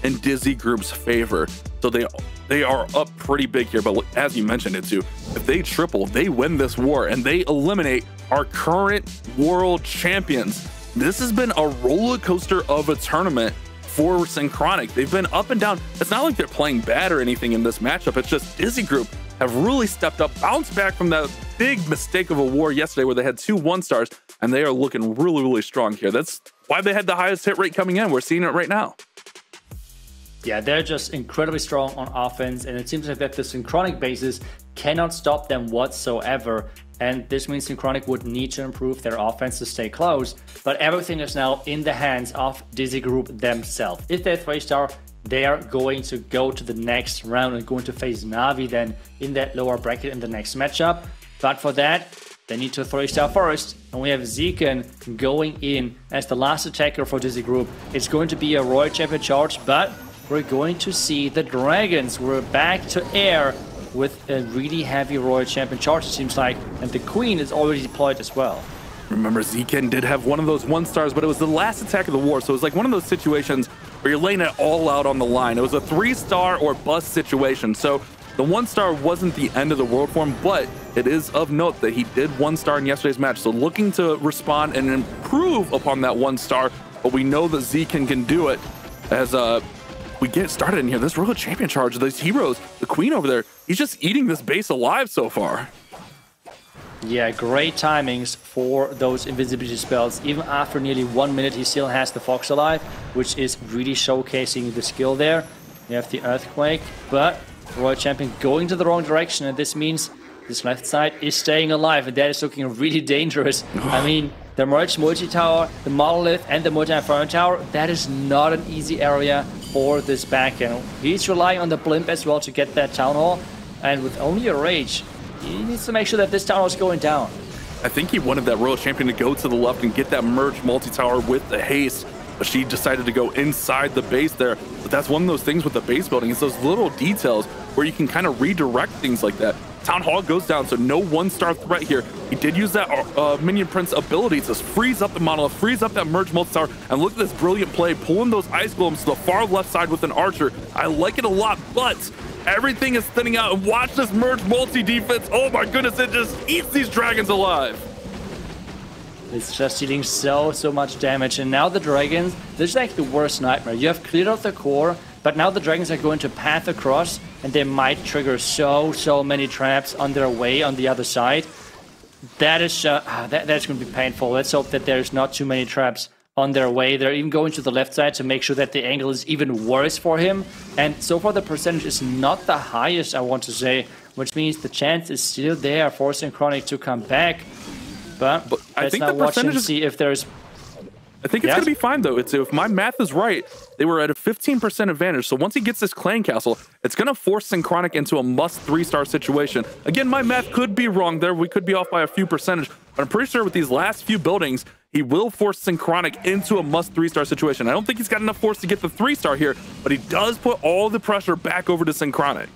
in Dizi Group's favor. So they are up pretty big here, but as you mentioned it too, if they triple, they win this war and they eliminate our current world champions. This has been a roller coaster of a tournament for Synchronic. They've been up and down. It's not like they're playing bad or anything in this matchup. It's just Dizi Group have really stepped up, bounced back from that big mistake of a war yesterday where they had 2 1-stars, and they are looking really strong here. That's why they had the highest hit rate coming in. We're seeing it right now. Yeah, they're just incredibly strong on offense, and it seems like that the Synchronic bases cannot stop them whatsoever. And this means Synchronic would need to improve their offense to stay close, but everything is now in the hands of Dizi Group themselves. If they're 3-star, they are going to go to the next round and going to face Navi then in that lower bracket in the next matchup. But for that, they need to 3-star first, and we have Zekan going in as the last attacker for Dizi Group. It's going to be a Royal Champion charge, but we're going to see the Dragons. We're back to air with a really heavy Royal Champion charge, it seems like, and the Queen is already deployed as well. Remember, Zekan did have one of those 1-stars, but it was the last attack of the war, so it was like one of those situations where you're laying it all out on the line. It was a 3-star or bust situation, so the 1-star wasn't the end of the world for him, but it is of note that he did 1-star in yesterday's match, so looking to respond and improve upon that 1-star, but we know that Zekan can do it as we get started in here. This Royal Champion charge, these heroes, the Queen over there, he's just eating this base alive so far. Yeah, great timings for those invisibility spells. Even after nearly 1 minute, he still has the Fox alive, which is really showcasing the skill there. You have the Earthquake, but Royal Champion going to the wrong direction, and this means this left side is staying alive, and that is looking really dangerous. I mean, the merged multi-tower, the monolith, and the multi-inferno tower, that is not an easy area for this backend. He's relying on the blimp as well to get that town hall, and with only a rage, he needs to make sure that this town hall is going down. I think he wanted that Royal Champion to go to the left and get that merged multi-tower with the haste, but she decided to go inside the base there. But that's one of those things with the base building, is those little details where you can kind of redirect things like that. Town Hall goes down, so no 1-star threat here. He did use that Minion Prince ability to freeze up the monolith, freeze up that merge multi-tower, and look at this brilliant play, pulling those ice golems to the far left side with an archer. I like it a lot, but everything is thinning out, and watch this merge multi-defense. Oh my goodness, it just eats these dragons alive. It's just dealing so much damage, and now the dragons, this is like the worst nightmare. You have cleared out the core, but now the dragons are going to path across, and they might trigger so many traps on their way on the other side. That is that's going to be painful. Let's hope that there's not too many traps on their way. They're even going to the left side to make sure that the angle is even worse for him. And so far the percentage is not the highest, I want to say, which means the chance is still there for Synchronic to come back. But I think the watch and percentage see if there's... I think it's going to be fine, though. If my math is right, they were at a 15% advantage. So once he gets this clan castle, it's going to force Synchronic into a must 3-star situation. Again, my math could be wrong there. We could be off by a few percentage. but I'm pretty sure with these last few buildings, he will force Synchronic into a must 3-star situation. I don't think he's got enough force to get the 3-star here, but he does put all the pressure back over to Synchronic.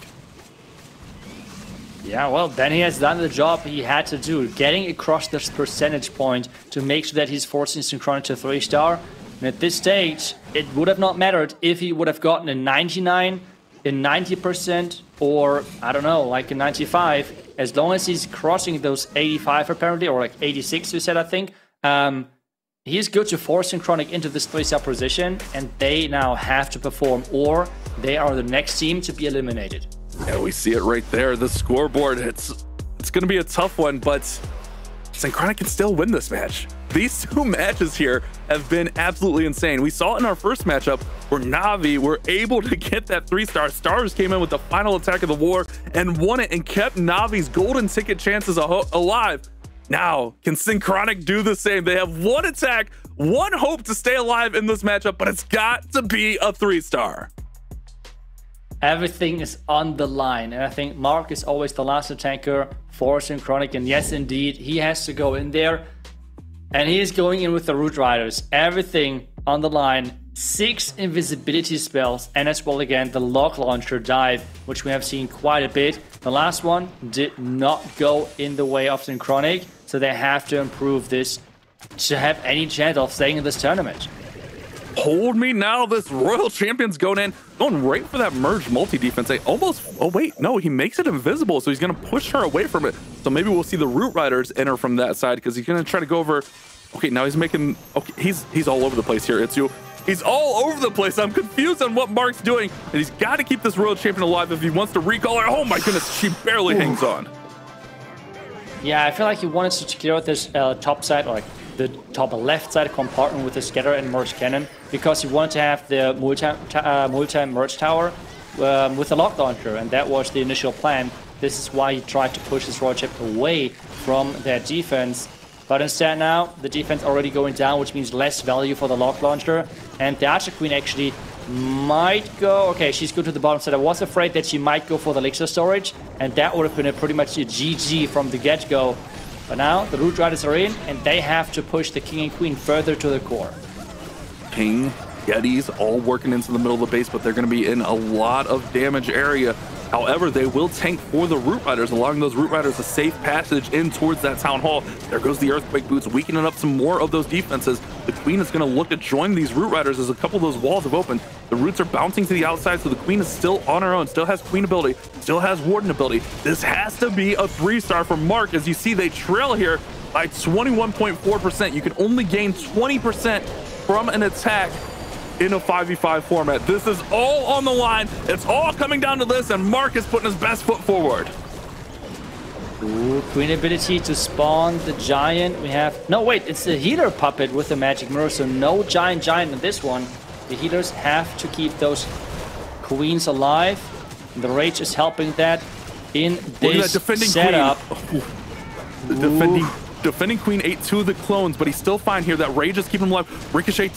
Yeah, well, then he has done the job he had to do, getting across this percentage point to make sure that he's forcing Synchronic to 3-star. And at this stage, it would have not mattered if he would have gotten a 99, a 90%, or I don't know, like a 95. As long as he's crossing those 85 apparently, or like 86 you said, I think, he's good to force Synchronic into this 3-star position, and they now have to perform, or they are the next team to be eliminated. Yeah, we see it right there, the scoreboard. It's going to be a tough one, but Synchronic can still win this match. These two matches here have been absolutely insane. We saw it in our first matchup where Navi were able to get that 3-star. Stars came in with the final attack of the war and won it and kept Navi's golden ticket chances alive. Now, can Synchronic do the same? They have one attack, one hope to stay alive in this matchup, but it's got to be a 3-star. Everything is on the line, and I think Mark is always the last attacker for Synchronic, and yes, indeed, he has to go in there, and he is going in with the Root Riders. Everything on the line, 6 invisibility spells, and as well again the lock launcher dive, which we have seen quite a bit. The last one did not go in the way of Synchronic, so they have to improve this to have any chance of staying in this tournament. Hold me now. This Royal Champion's going right for that merge multi-defense. They almost, oh wait, no, he makes it invisible, so he's going to push her away from it. So maybe we'll see the Root Riders enter from that side, because he's going to try to go over. Okay, now he's making, okay, he's all over the place here. He's all over the place. I'm confused on what Mark's doing, and he's got to keep this Royal Champion alive if he wants to recall her. Oh my goodness, she barely hangs on. Yeah, I feel like he wanted to secure out this top side, or like the top left side compartment with the scatter and merge cannon, because he wanted to have the multi-merge tower with the lock launcher, and that was the initial plan. This is why he tried to push his Royal Chip away from their defense. But instead now, the defense already going down, which means less value for the lock launcher. And the Archer Queen actually might go... Okay, she's good to the bottom side. I was afraid that she might go for the elixir storage, and that would have been pretty much a GG from the get-go. But now the Root Riders are in, and they have to push the King and Queen further to the core. King, Yetis, all working into the middle of the base, but they're going to be in a lot of damage area. However, they will tank for the Root Riders, allowing those Root Riders a safe passage in towards that Town Hall. There goes the Earthquake Boots, weakening up some more of those defenses. The Queen is going to look to join these Root Riders as a couple of those walls have opened. The Roots are bouncing to the outside, so the Queen is still on her own, still has Queen ability, still has Warden ability. This has to be a 3-star for Mark. As you see, they trail here by 21.4%. You can only gain 20% from an attack in a 5v5 format. This is all on the line. It's all coming down to this, and Mark is putting his best foot forward. Ooh, Queen ability to spawn the giant. We have... No, wait, it's the healer puppet with the magic mirror, so no giant in this one. The healers have to keep those queens alive. The Rage is helping that in this setup. Queen. Defending Queen ate 2 of the clones, but he's still fine here. That Rage is keeping him alive. Ricochet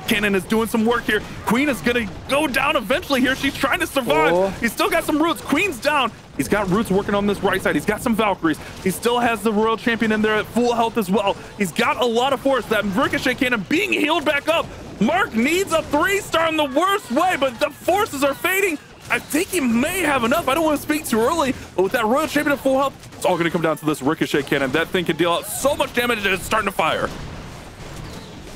Cannon is doing some work here. Queen is gonna go down eventually here. She's trying to survive. Oh. He's still got some roots. Queen's down. He's got roots working on this right side. He's got some Valkyries. He still has the Royal Champion in there at full health as well. He's got a lot of force. That Ricochet Cannon being healed back up. Mark needs a 3-star in the worst way, but the forces are fading. I think he may have enough. I don't want to speak too early, but with that Royal Champion at full health, it's all going to come down to this Ricochet Cannon. That thing can deal out so much damage that it's starting to fire.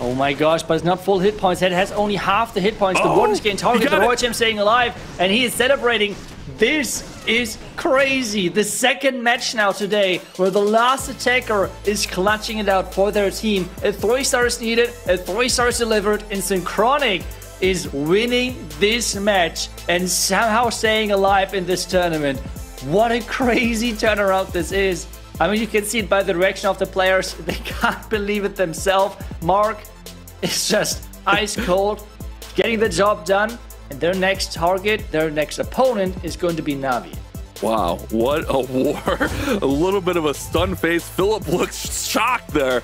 Oh my gosh, but it's not full hit points. It has only half the hit points. The Warden's getting targeted, the Royal Champ staying alive, and he is celebrating. This is crazy. The second match now today where the last attacker is clutching it out for their team. A 3-star is needed, a 3-star is delivered, and Synchronic is winning this match and somehow staying alive in this tournament. What a crazy turnaround this is. I mean, you can see it by the reaction of the players. They can't believe it themselves. Mark is just ice cold, getting the job done. And their next target, their next opponent is going to be Navi. Wow, what a war. A little bit of a stun face. Philip looks shocked there.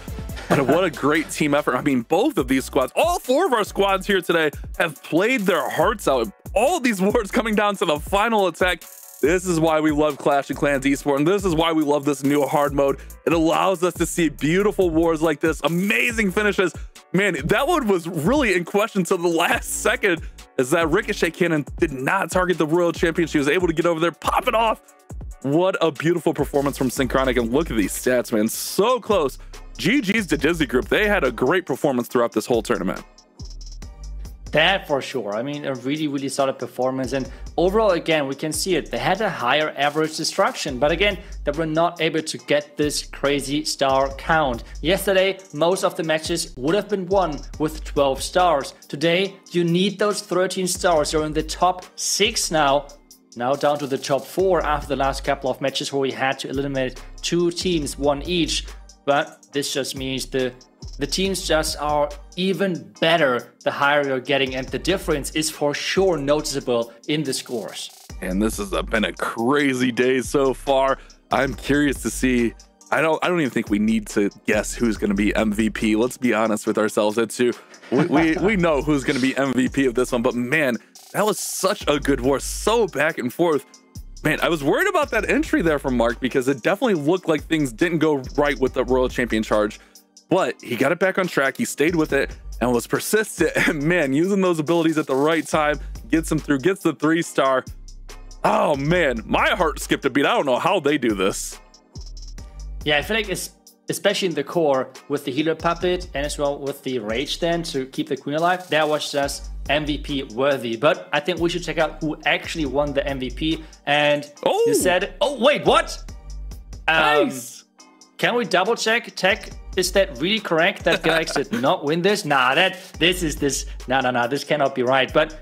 And what a great team effort. I mean, both of these squads, all 4 of our squads here today have played their hearts out. All these wars coming down to the final attack. This is why we love Clash of Clans esports, and this is why we love this new hard mode. It allows us to see beautiful wars like this, amazing finishes. Man, that one was really in question till the last second, as that ricochet cannon did not target the Royal Champion. She was able to get over there, pop it off. What a beautiful performance from Synchronic, and look at these stats, man. So close. GG's to Dizi Group. They had a great performance throughout this whole tournament. That for sure. I mean, a really, really solid performance. And overall, again, we can see it. They had a higher average destruction, but again, they were not able to get this crazy star count. Yesterday, most of the matches would have been won with 12 stars. Today, you need those 13 stars. You're in the top 6 now. Now down to the top 4 after the last couple of matches where we had to eliminate 2 teams, 1 each. But this just means the teams just are even better the higher you're getting, and the difference is for sure noticeable in the scores. And this has been a crazy day so far. I'm curious to see. I don't even think we need to guess who's going to be MVP. Let's be honest with ourselves. We know who's going to be MVP of this one, but man, that was such a good war, so back and forth. Man, I was worried about that entry there from Mark because it definitely looked like things didn't go right with the Royal Champion charge. But he got it back on track, he stayed with it, and was persistent. And man, using those abilities at the right time, gets him through, gets the 3-star. Oh man, my heart skipped a beat. I don't know how they do this. Yeah, I feel like especially in the core with the healer puppet and as well with the rage then to keep the queen alive, that was just MVP worthy. But I think we should check out who actually won the MVP. And you said, oh wait, what? Nice. Can we double check? Tech, is that really correct that Galaxy did not win this? Nah, this cannot be right. But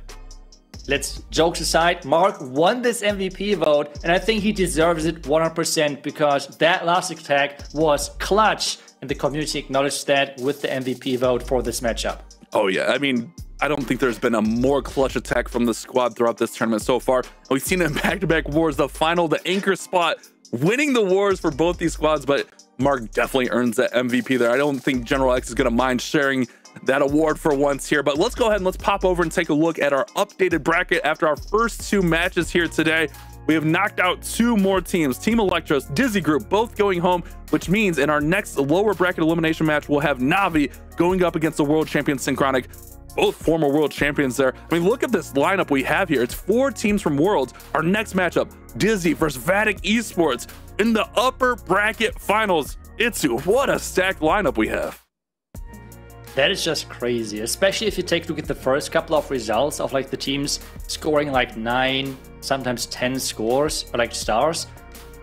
let's jokes aside, Mark won this MVP vote, and I think he deserves it 100% because that last attack was clutch, and the community acknowledged that with the MVP vote for this matchup. Oh yeah, I mean, I don't think there's been a more clutch attack from the squad throughout this tournament so far. We've seen it in back-to-back wars, the final, the anchor spot, winning the wars for both these squads, but Mark definitely earns that MVP there. I don't think General X is going to mind sharing that award for once here, but let's go ahead and let's pop over and take a look at our updated bracket after our first 2 matches here today. We have knocked out 2 more teams, Team Elektros, Dizi Group, both going home, which means in our next lower bracket elimination match, we'll have Navi going up against the world champion Synchronic, both former world champions there. I mean, look at this lineup we have here. It's 4 teams from Worlds. Our next matchup, Dizi versus Vatic Esports in the upper bracket finals. What a stacked lineup we have. That is just crazy, especially if you take a look at the first couple of results of like the teams scoring like 9, sometimes 10 scores or like stars.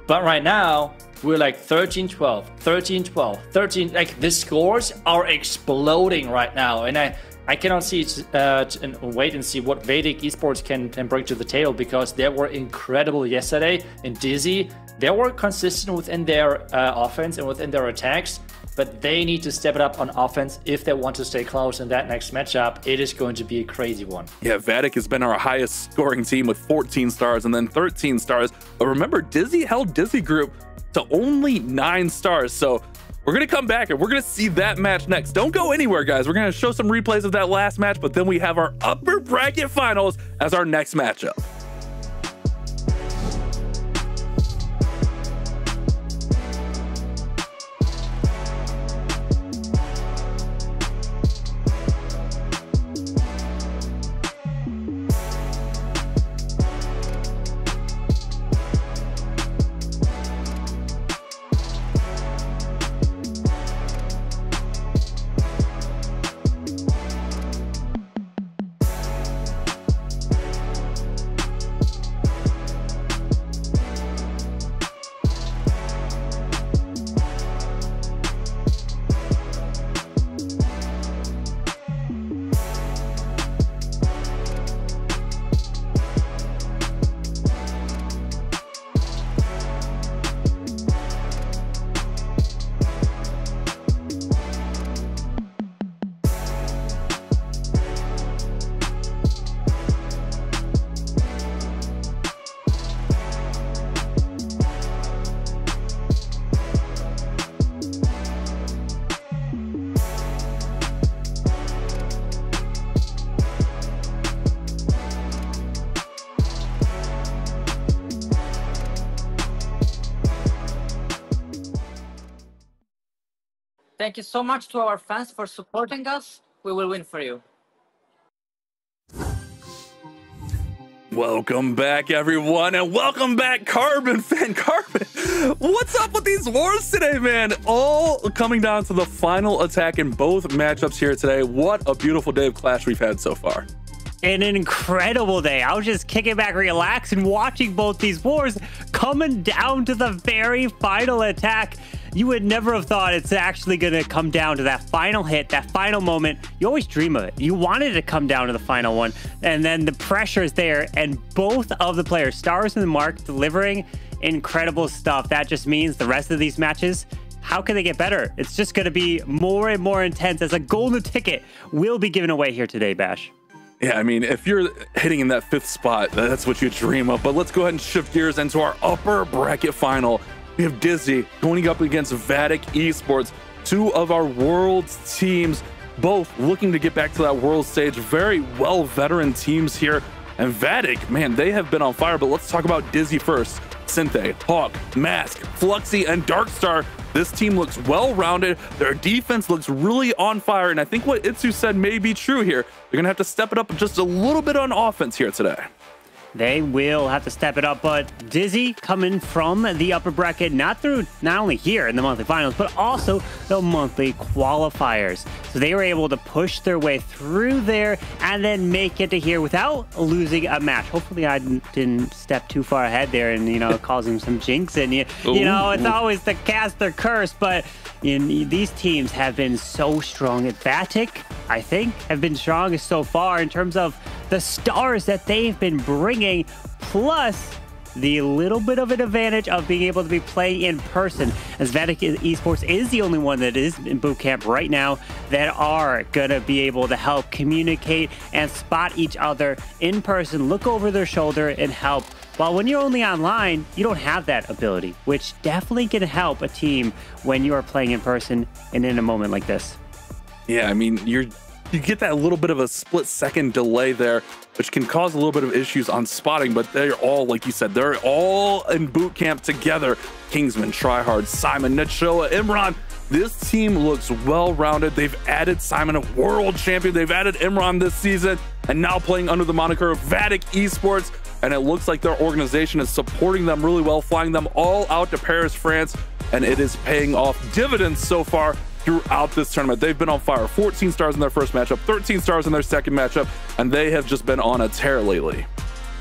But right now, we're like 13-12, 13-12, 13, like the scores are exploding right now. And I cannot see and wait and see what Vatic Esports can bring to the table, because they were incredible yesterday in Dizi. They were consistent within their offense and within their attacks, but they need to step it up on offense if they want to stay close in that next matchup. It is going to be a crazy one. Yeah, Vatic has been our highest scoring team with 14 stars and then 13 stars. But remember, Dizi held Dizi Group to only 9 stars. So we're going to come back and we're going to see that match next. Don't go anywhere, guys. We're going to show some replays of that last match, but then we have our upper bracket finals as our next matchup. Thank you so much to our fans for supporting us. We will win for you. Welcome back, everyone, and welcome back, Carbon fan. Carbon, what's up with these wars today, man? All coming down to the final attack in both matchups here today. What a beautiful day of Clash we've had so far. An incredible day. I was just kicking back, relaxing, watching both these wars coming down to the very final attack. You would never have thought it's actually going to come down to that final hit, that final moment. You always dream of it. You wanted it to come down to the final one, and then the pressure is there, and both of the players, stars in the mark, delivering incredible stuff. That just means the rest of these matches, how can they get better? It's just going to be more and more intense as a golden ticket will be given away here today, Bash. Yeah, I mean, if you're hitting in that 5th spot, that's what you dream of. But let's go ahead and shift gears into our upper bracket final. We have Dizi going up against Vatic Esports, 2 of our world's teams, both looking to get back to that world stage. Very well veteran teams here. And Vatic, man, they have been on fire. But let's talk about Dizi first. Synthe, Hawk, Mask, Fluxy, and Darkstar. This team looks well-rounded. Their defense looks really on fire. And I think what Itsu said may be true here. They're going to have to step it up just a little bit on offense here today. They will have to step it up, but Dizi coming from the upper bracket, not only here in the monthly finals, but also the monthly qualifiers. So they were able to push their way through there and then make it to here without losing a match. Hopefully I didn't step too far ahead there and, you know, causing some jinx. And, you know, it's always the caster curse, but these teams have been so strong. At Vatic, I think, have been strongest so far in terms of the stars that they've been bringing, plus the little bit of an advantage of being able to be playing in person, as Vatic Esports is the only one that is in boot camp right now that are gonna be able to help communicate and spot each other in person, look over their shoulder and help. While when you're only online, you don't have that ability, which definitely can help a team when you are playing in person and in a moment like this. Yeah, I mean, you get that little bit of a split-second delay there, which can cause a little bit of issues on spotting, but they're all, like you said, they're all in boot camp together. Kingsman, Tryhard, Simon, Nachoa, Imran. This team looks well-rounded. They've added Simon, a world champion. They've added Imran this season, and now playing under the moniker of Vatic Esports. And it looks like their organization is supporting them really well, flying them all out to Paris, France, and it is paying off dividends so far throughout this tournament. They've been on fire. 14 stars in their first matchup, 13 stars in their second matchup, and they have just been on a tear lately.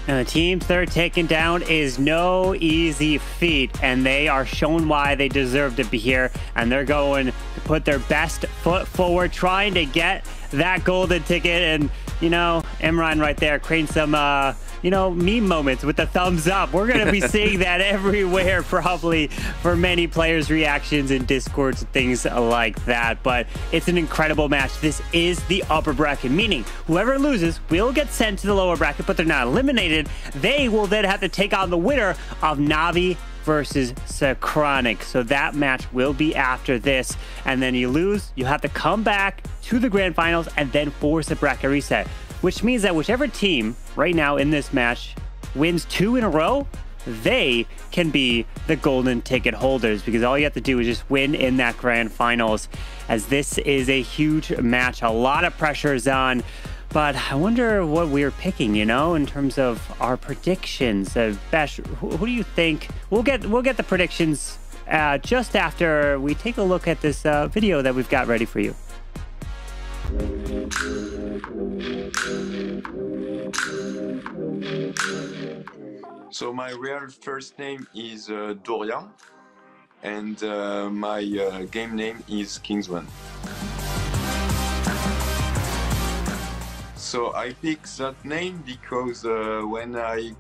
And the teams they're taking down is no easy feat, and they are shown why they deserve to be here, and they're going to put their best foot forward, trying to get that golden ticket. And, you know, Imran right there creating some, you know, meme moments with the thumbs up. We're going to be seeing that everywhere, probably, for many players' reactions in Discords and things like that. But it's an incredible match. This is the upper bracket, meaning whoever loses will get sent to the lower bracket, but they're not eliminated. They will then have to take on the winner of Navi versus Synchronic. So that match will be after this. And then you lose, you have to come back to the grand finals and then force a bracket reset, which means that whichever team right now in this match wins 2 in a row, they can be the golden ticket holders, because all you have to do is just win in that grand finals, as this is a huge match. A lot of pressure is on, but I wonder what we're picking, you know, in terms of our predictions. Bash, who do you think? We'll get the predictions just after we take a look at this video that we've got ready for you. So my real first name is Dorian, and my game name is Kingsman. So I picked that name because when I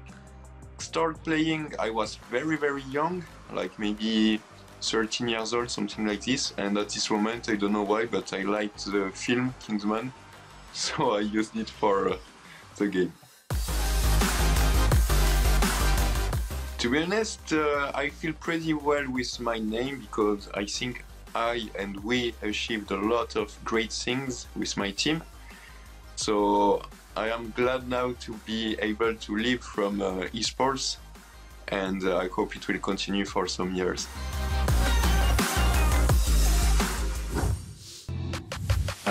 started playing, I was very, very young, like maybe 13 years old, something like this. And at this moment, I don't know why, but I liked the film Kingsman, so I used it for the game. To be honest, I feel pretty well with my name, because I think I and we achieved a lot of great things with my team. So I am glad now to be able to live from esports, and I hope it will continue for some years.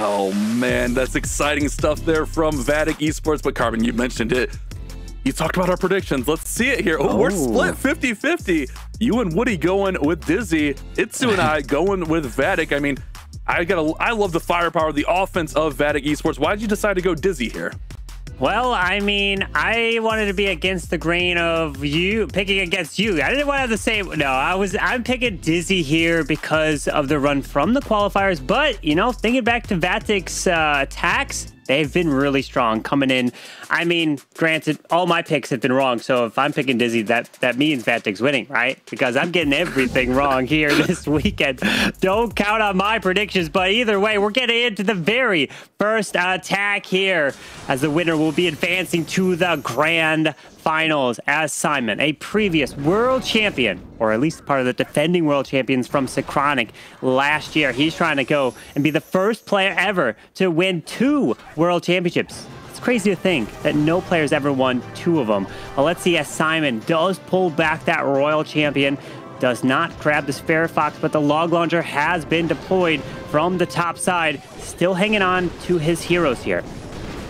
Oh man, that's exciting stuff there from Vatic Esports. But Carbon, you mentioned it. You talked about our predictions. Let's see it here. Oh, we're split 50-50. You and Woody going with Dizi. Itsu and I going with Vatic. I mean, I love the firepower, the offense of Vatic Esports. Why did you decide to go Dizi here? Well, I mean, I wanted to be against the grain of you picking against you. I didn't want to have the same. No, I'm picking Dizi here because of the run from the qualifiers. But, you know, thinking back to Vatic's attacks, they've been really strong coming in. I mean, granted, all my picks have been wrong. So if I'm picking Dizi, that means Vatic's winning, right? Because I'm getting everything wrong here this weekend. Don't count on my predictions. But either way, we're getting into the very first attack here, as the winner will be advancing to the grand finals as Simon, a previous world champion, or at least part of the defending world champions from Synchronic last year. He's trying to go and be the first player ever to win 2 world championships. It's crazy to think that no player's ever won 2 of them. Well, let's see as Simon does pull back that royal champion. Does not grab the Spare Fox, but the log launcher has been deployed from the top side. Still hanging on to his heroes here.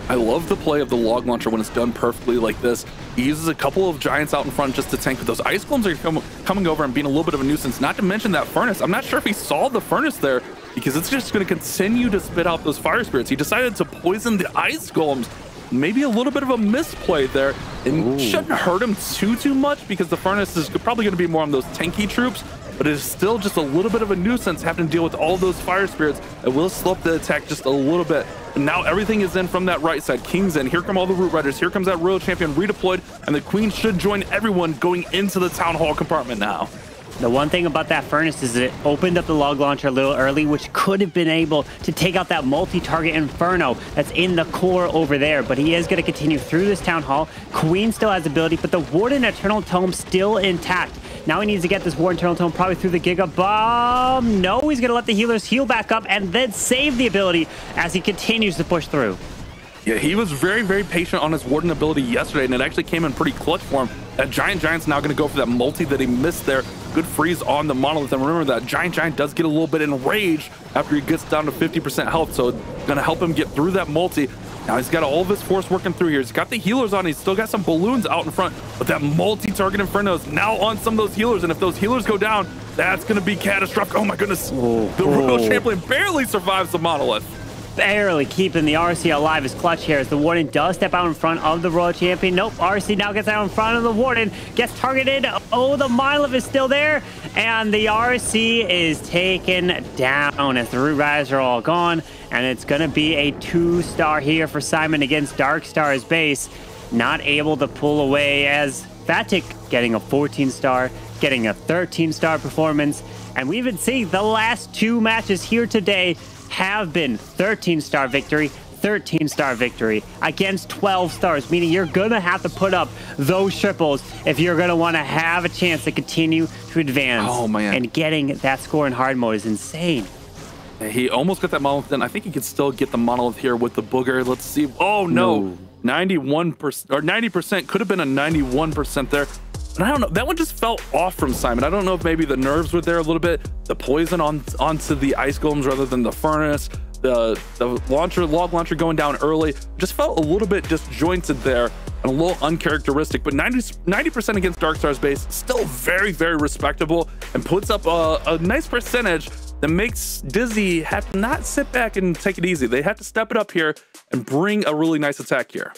I love the play of the log launcher when it's done perfectly like this. He uses a couple of giants out in front just to tank, but those ice golems are coming over and being a little bit of a nuisance. Not to mention that furnace. I'm not sure if he saw the furnace there, because it's just going to continue to spit out those fire spirits. He decided to poison the ice golems. Maybe a little bit of a misplay there, and shouldn't hurt him too much, because the furnace is probably going to be more on those tanky troops, but it is still just a little bit of a nuisance having to deal with all those fire spirits. It will slow up the attack just a little bit. And now everything is in from that right side. King's in. Here come all the Root Riders. Here comes that Royal Champion redeployed, and the Queen should join everyone going into the Town Hall compartment now. The one thing about that furnace is it opened up the log launcher a little early, which could have been able to take out that multi-target Inferno that's in the core over there. But he is going to continue through this Town Hall. Queen still has ability, but the Warden Eternal Tome still intact. Now he needs to get this Warden Eternal Tome probably through the Giga Bomb. No, he's going to let the healers heal back up and then save the ability as he continues to push through. Yeah, he was very patient on his Warden ability yesterday, and it actually came in pretty clutch for him. That Giant's now going to go for that multi that he missed there. Good freeze on the Monolith, and remember that Giant does get a little bit enraged after he gets down to 50% health, so going to help him get through that multi. Now he's got all of his force working through here. He's got the healers on. He's still got some balloons out in front, but that multi-target Inferno is now on some of those healers, and if those healers go down, that's going to be catastrophic. Oh my goodness. The Royal Champion barely survives the Monolith. Barely keeping the RC alive is clutch here as the Warden does step out in front of the Royal Champion. Nope, RC now gets out in front of the Warden, gets targeted. Oh, the Monolith is still there, and the RC is taken down as the Root Riders are all gone, and it's going to be a 2-star here for Simon against Darkstar's base. Not able to pull away as Vatic getting a 14-star, getting a 13-star performance, and we've been seeing the last 2 matches here today have been 13-star victory, 13-star victory against 12 stars, meaning you're gonna have to put up those triples if you're gonna want to have a chance to continue to advance. Oh man, and getting that score in hard mode is insane. He almost got that Monolith done. I think he could still get the Monolith here with the Booger. Let's see. Oh no. 91% or 90%, could have been a 91% there. And I don't know, that one just felt off from Simon. I don't know if maybe the nerves were there a little bit, the poison onto the ice golems rather than the furnace, the log launcher going down early, just felt a little bit disjointed there and a little uncharacteristic. But 90% against Darkstar's base, still very respectable, and puts up a nice percentage that makes Dizi have to not sit back and take it easy. They have to step it up here and bring a really nice attack here.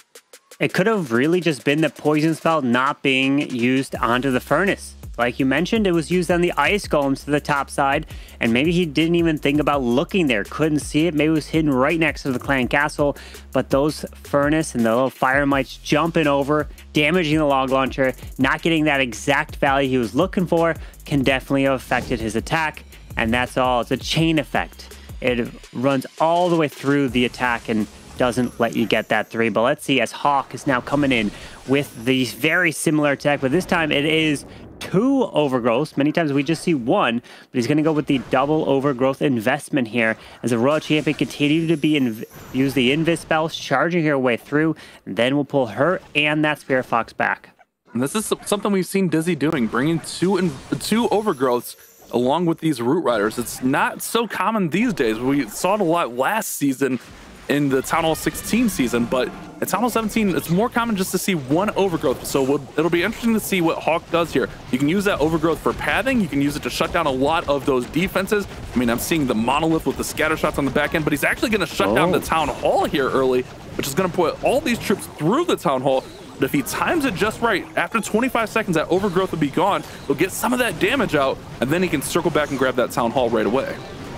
It could have really just been the poison spell not being used onto the furnace. Like you mentioned, it was used on the ice golems to the top side, and maybe he didn't even think about looking there, couldn't see it. Maybe it was hidden right next to the clan castle, but those furnace and the little fire mites jumping over, damaging the log launcher, not getting that exact value he was looking for, can definitely have affected his attack, and that's all. It's a chain effect. It runs all the way through the attack and doesn't let you get that 3. But let's see as Hawk is now coming in with the very similar attack, but this time it is 2 overgrowths. Many times we just see 1, but he's going to go with the double overgrowth investment here as the Royal Champion continue to use the Invis spell, charging her way through, and then we'll pull her and that Spirit Fox back. And this is something we've seen Dizi doing, bringing two overgrowths along with these Root Riders. It's not so common these days. We saw it a lot last season in the Town Hall 16 season, but in Town Hall 17, it's more common just to see one Overgrowth. So it'll be interesting to see what Hawk does here. You can use that Overgrowth for pathing. You can use it to shut down a lot of those defenses. I mean, I'm seeing the Monolith with the scatter shots on the back end, but he's actually going to shut down the Town Hall here early, which is going to put all these troops through the Town Hall. But if he times it just right, after 25 seconds, that Overgrowth will be gone. He'll get some of that damage out, and then he can circle back and grab that Town Hall right away.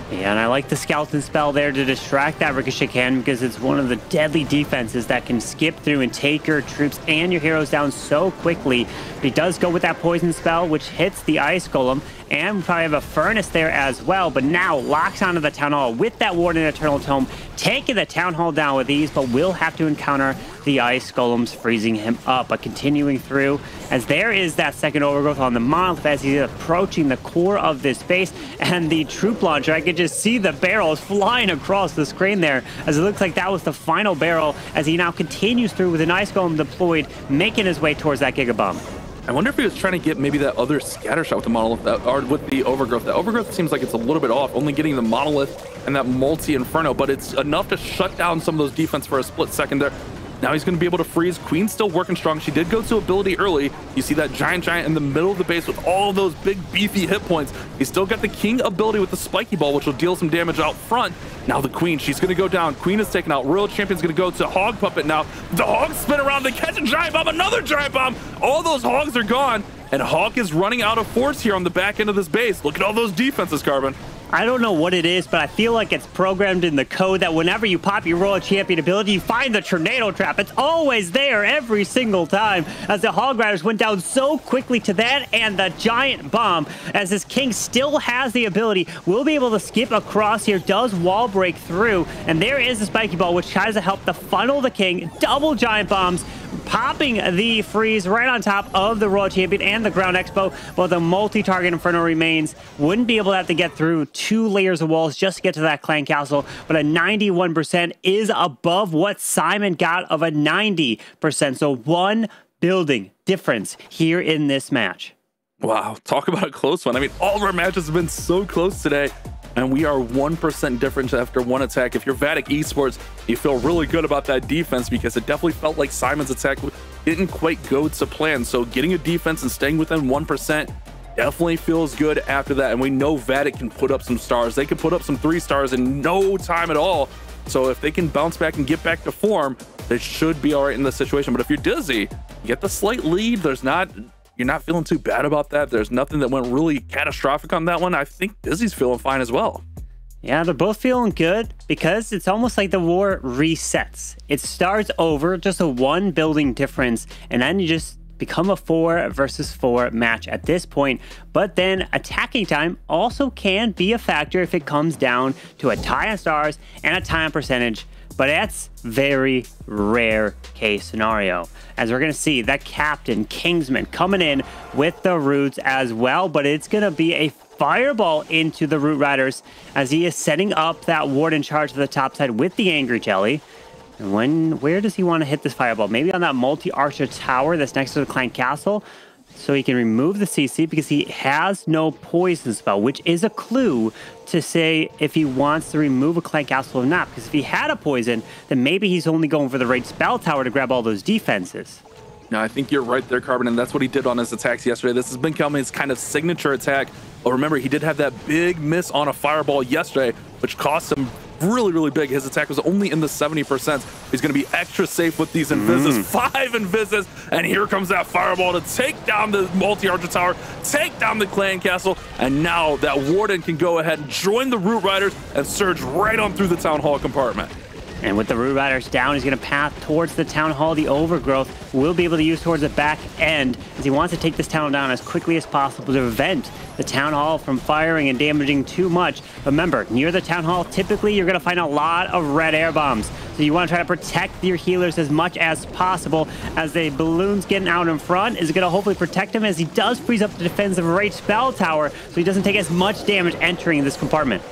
Yeah, and I like the Skeleton spell there to distract that Ricochet Cannon because it's one of the deadly defenses that can skip through and take your troops and your heroes down so quickly. But he does go with that Poison spell, which hits the Ice Golem, and we probably have a Furnace there as well, but now locks onto the Town Hall with that Warden Eternal Tome, taking the Town Hall down with ease, but will have to encounter the Ice Golems, freezing him up. But continuing through, as there is that second Overgrowth on the Monolith as he's approaching the core of this base, and the Troop Launcher, I could just see the barrels flying across the screen there, as it looks like that was the final barrel, as he now continues through with an Ice Golem deployed, making his way towards that Giga Bomb. I wonder if he was trying to get maybe that other scatter shot with the Monolith, or with the Overgrowth. The Overgrowth seems like it's a little bit off, only getting the Monolith and that multi-Inferno, but it's enough to shut down some of those defense for a split second there. Now he's going to be able to freeze. Queen's still working strong. She did go to ability early. You see that giant in the middle of the base with all those big beefy hit points. He's still got the King ability with the Spiky Ball, which will deal some damage out front. Now the Queen, she's going to go down. Queen is taken out. Royal Champion's going to go to Hog Puppet now. The Hogs spin around. They catch a Giant Bomb. Another Giant Bomb. All those Hogs are gone. And Hawk is running out of force here on the back end of this base. Look at all those defenses, Carbon. I don't know what it is, but I feel like it's programmed in the code that whenever you pop your Royal Champion ability, you find the Tornado Trap. It's always there every single time, as the Hog Riders went down so quickly to that and the Giant Bomb, as this King still has the ability, will be able to skip across here, does wall break through, and there is the Spiky Ball, which tries to help to funnel the King. Double Giant Bombs, popping the freeze right on top of the Royal Champion and the Ground Expo, while the multi-target Inferno remains. Wouldn't be able to have to get through 2 layers of walls just to get to that Clan Castle, but a 91% is above what Simon got of a 90%. So 1 building difference here in this match. Wow, talk about a close one. I mean, all of our matches have been so close today, and we are 1% difference after 1 attack. If you're Vatic Esports, you feel really good about that defense because it definitely felt like Simon's attack didn't quite go to plan. So getting a defense and staying within 1% definitely feels good after that. And we know Vatic can put up some stars. They can put up some 3 stars in no time at all. So if they can bounce back and get back to form, they should be all right in this situation. But if you're Dizi, you get the slight lead. You're not feeling too bad about that. There's nothing that went really catastrophic on that one. I think Dizi's feeling fine as well. Yeah, they're both feeling good because it's almost like the war resets. It starts over, just a 1 building difference, and then you just become a 4 versus 4 match at this point. But then attacking time also can be a factor if it comes down to a tie on stars and a tie on percentage. But that's very rare case scenario, as we're going to see that Captain Kingsman coming in with the Roots as well. But it's going to be a fireball into the Root Riders as he is setting up that Warden charge to the top side with the Angry Jelly. And where does he want to hit this fireball? Maybe on that multi-archer tower that's next to the Clan Castle, so he can remove the CC because he has no poison spell, which is a clue to say if he wants to remove a Clan Castle or not. Because if he had a poison, then maybe he's only going for the right spell tower to grab all those defenses. No, I think you're right there, Carbon, and that's what he did on his attacks yesterday. This has been his kind of signature attack. But remember, he did have that big miss on a fireball yesterday, which cost him really big. His attack was only in the 70%. He's going to be extra safe with these invises. 5 invises, and here comes that fireball to take down the multi-archer tower, take down the Clan Castle, and now that Warden can go ahead and join the Root Riders and surge right on through the Town Hall compartment. And with the Root Riders down, he's going to path towards the Town Hall. The Overgrowth will be able to use towards the back end, as he wants to take this town down as quickly as possible to prevent the Town Hall from firing and damaging too much. Remember, near the Town Hall, typically you're going to find a lot of red air bombs. So you want to try to protect your healers as much as possible, as the balloons getting out in front is going to hopefully protect him, as he does freeze up the defensive right spell tower, so he doesn't take as much damage entering this compartment.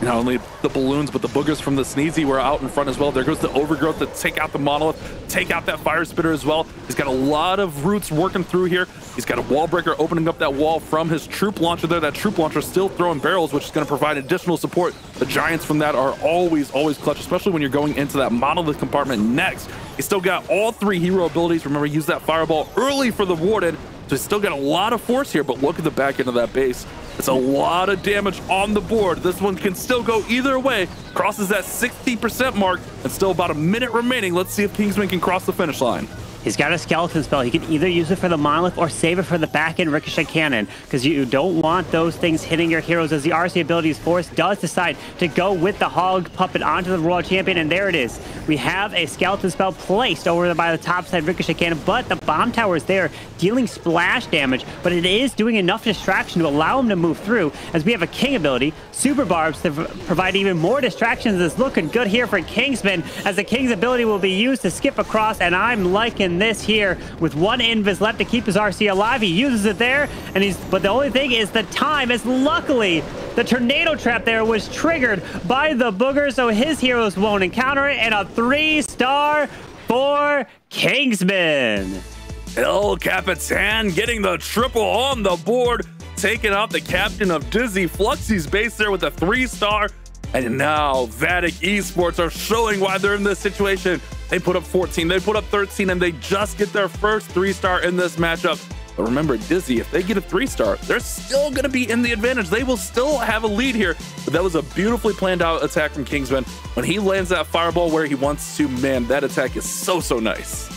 Not only the balloons, but the boogers from the Sneezy were out in front as well. There goes the Overgrowth to take out the Monolith, take out that Fire Spitter as well. He's got a lot of roots working through here. He's got a Wall Breaker opening up that wall from his Troop Launcher there. That Troop Launcher still throwing barrels, which is going to provide additional support. The Giants from that are always clutch, especially when you're going into that Monolith compartment next. He's still got all 3 hero abilities. Remember, use that Fireball early for the Warden. So he's still got a lot of force here, but look at the back end of that base. It's a lot of damage on the board. This one can still go either way. Crosses that 60% mark and still about a minute remaining. Let's see if Kingsman can cross the finish line. He's got a skeleton spell. He can either use it for the Monolith or save it for the back-end Ricochet Cannon, because you don't want those things hitting your heroes, as the RC abilities Force does decide to go with the Hog Puppet onto the Royal Champion, and there it is. We have a skeleton spell placed over by the top side Ricochet Cannon, but the Bomb Tower is there, dealing splash damage, but it is doing enough distraction to allow him to move through, as we have a King ability, Super Barbs, to provide even more distractions. It's looking good here for Kingsman, as the King's ability will be used to skip across, and I'm liking this here with 1 invis left to keep his RC alive. He uses it there, and but the only thing is the time, is luckily the tornado trap there was triggered by the booger, so his heroes won't encounter it, and a 3-star for Kingsman. El Capitan getting the triple on the board, taking out the captain of Dizi. Fluxy's base there with a 3-star. And now Vatic Esports are showing why they're in this situation. They put up 14, they put up 13, and they just get their first 3-star in this matchup. But remember, Dizi, if they get a 3-star, they're still going to be in the advantage. They will still have a lead here. But that was a beautifully planned out attack from Kingsman. When he lands that fireball where he wants to, man, that attack is so nice.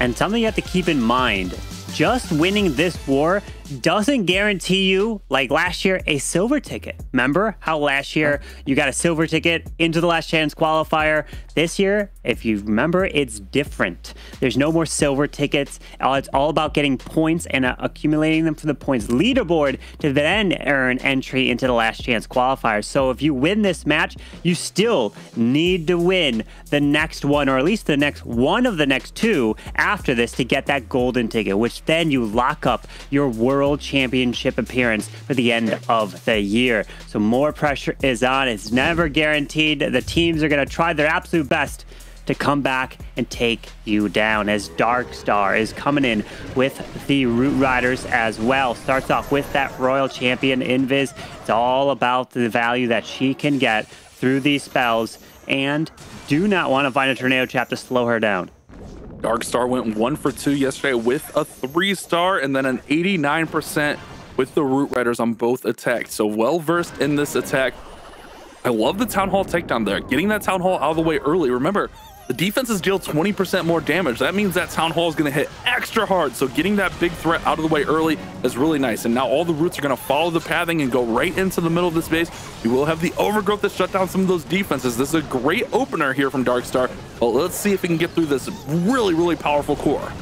And something you have to keep in mind, just winning this war doesn't guarantee you, like last year, a silver ticket. Remember how last year you got a silver ticket into the last chance qualifier? This year, if you remember, it's different. There's no more silver tickets. It's all about getting points and accumulating them for the points leaderboard to then earn entry into the last chance qualifier. So if you win this match, you still need to win the next one, or at least the next one of the next 2 after this, to get that golden ticket, which then you lock up your World Championship appearance for the end of the year. So more pressure is on. It's never guaranteed. The teams are going to try their absolute best to come back and take you down, as Dark Star is coming in with the Root Riders as well. Starts off with that Royal Champion Invis. It's all about the value that she can get through these spells, and do not want to find a Tornado Trap to slow her down. Dark Star went 1 for 2 yesterday with a 3-star and then an 89% with the Root Riders on both attacks. So well versed in this attack. I love the Town Hall takedown there. Getting that Town Hall out of the way early. Remember, the defenses deal 20% more damage. That means that Town Hall is going to hit extra hard. So getting that big threat out of the way early is really nice. And now all the roots are going to follow the pathing and go right into the middle of this base. You will have the Overgrowth to shut down some of those defenses. This is a great opener here from Dark Star. But let's see if we can get through this really powerful core.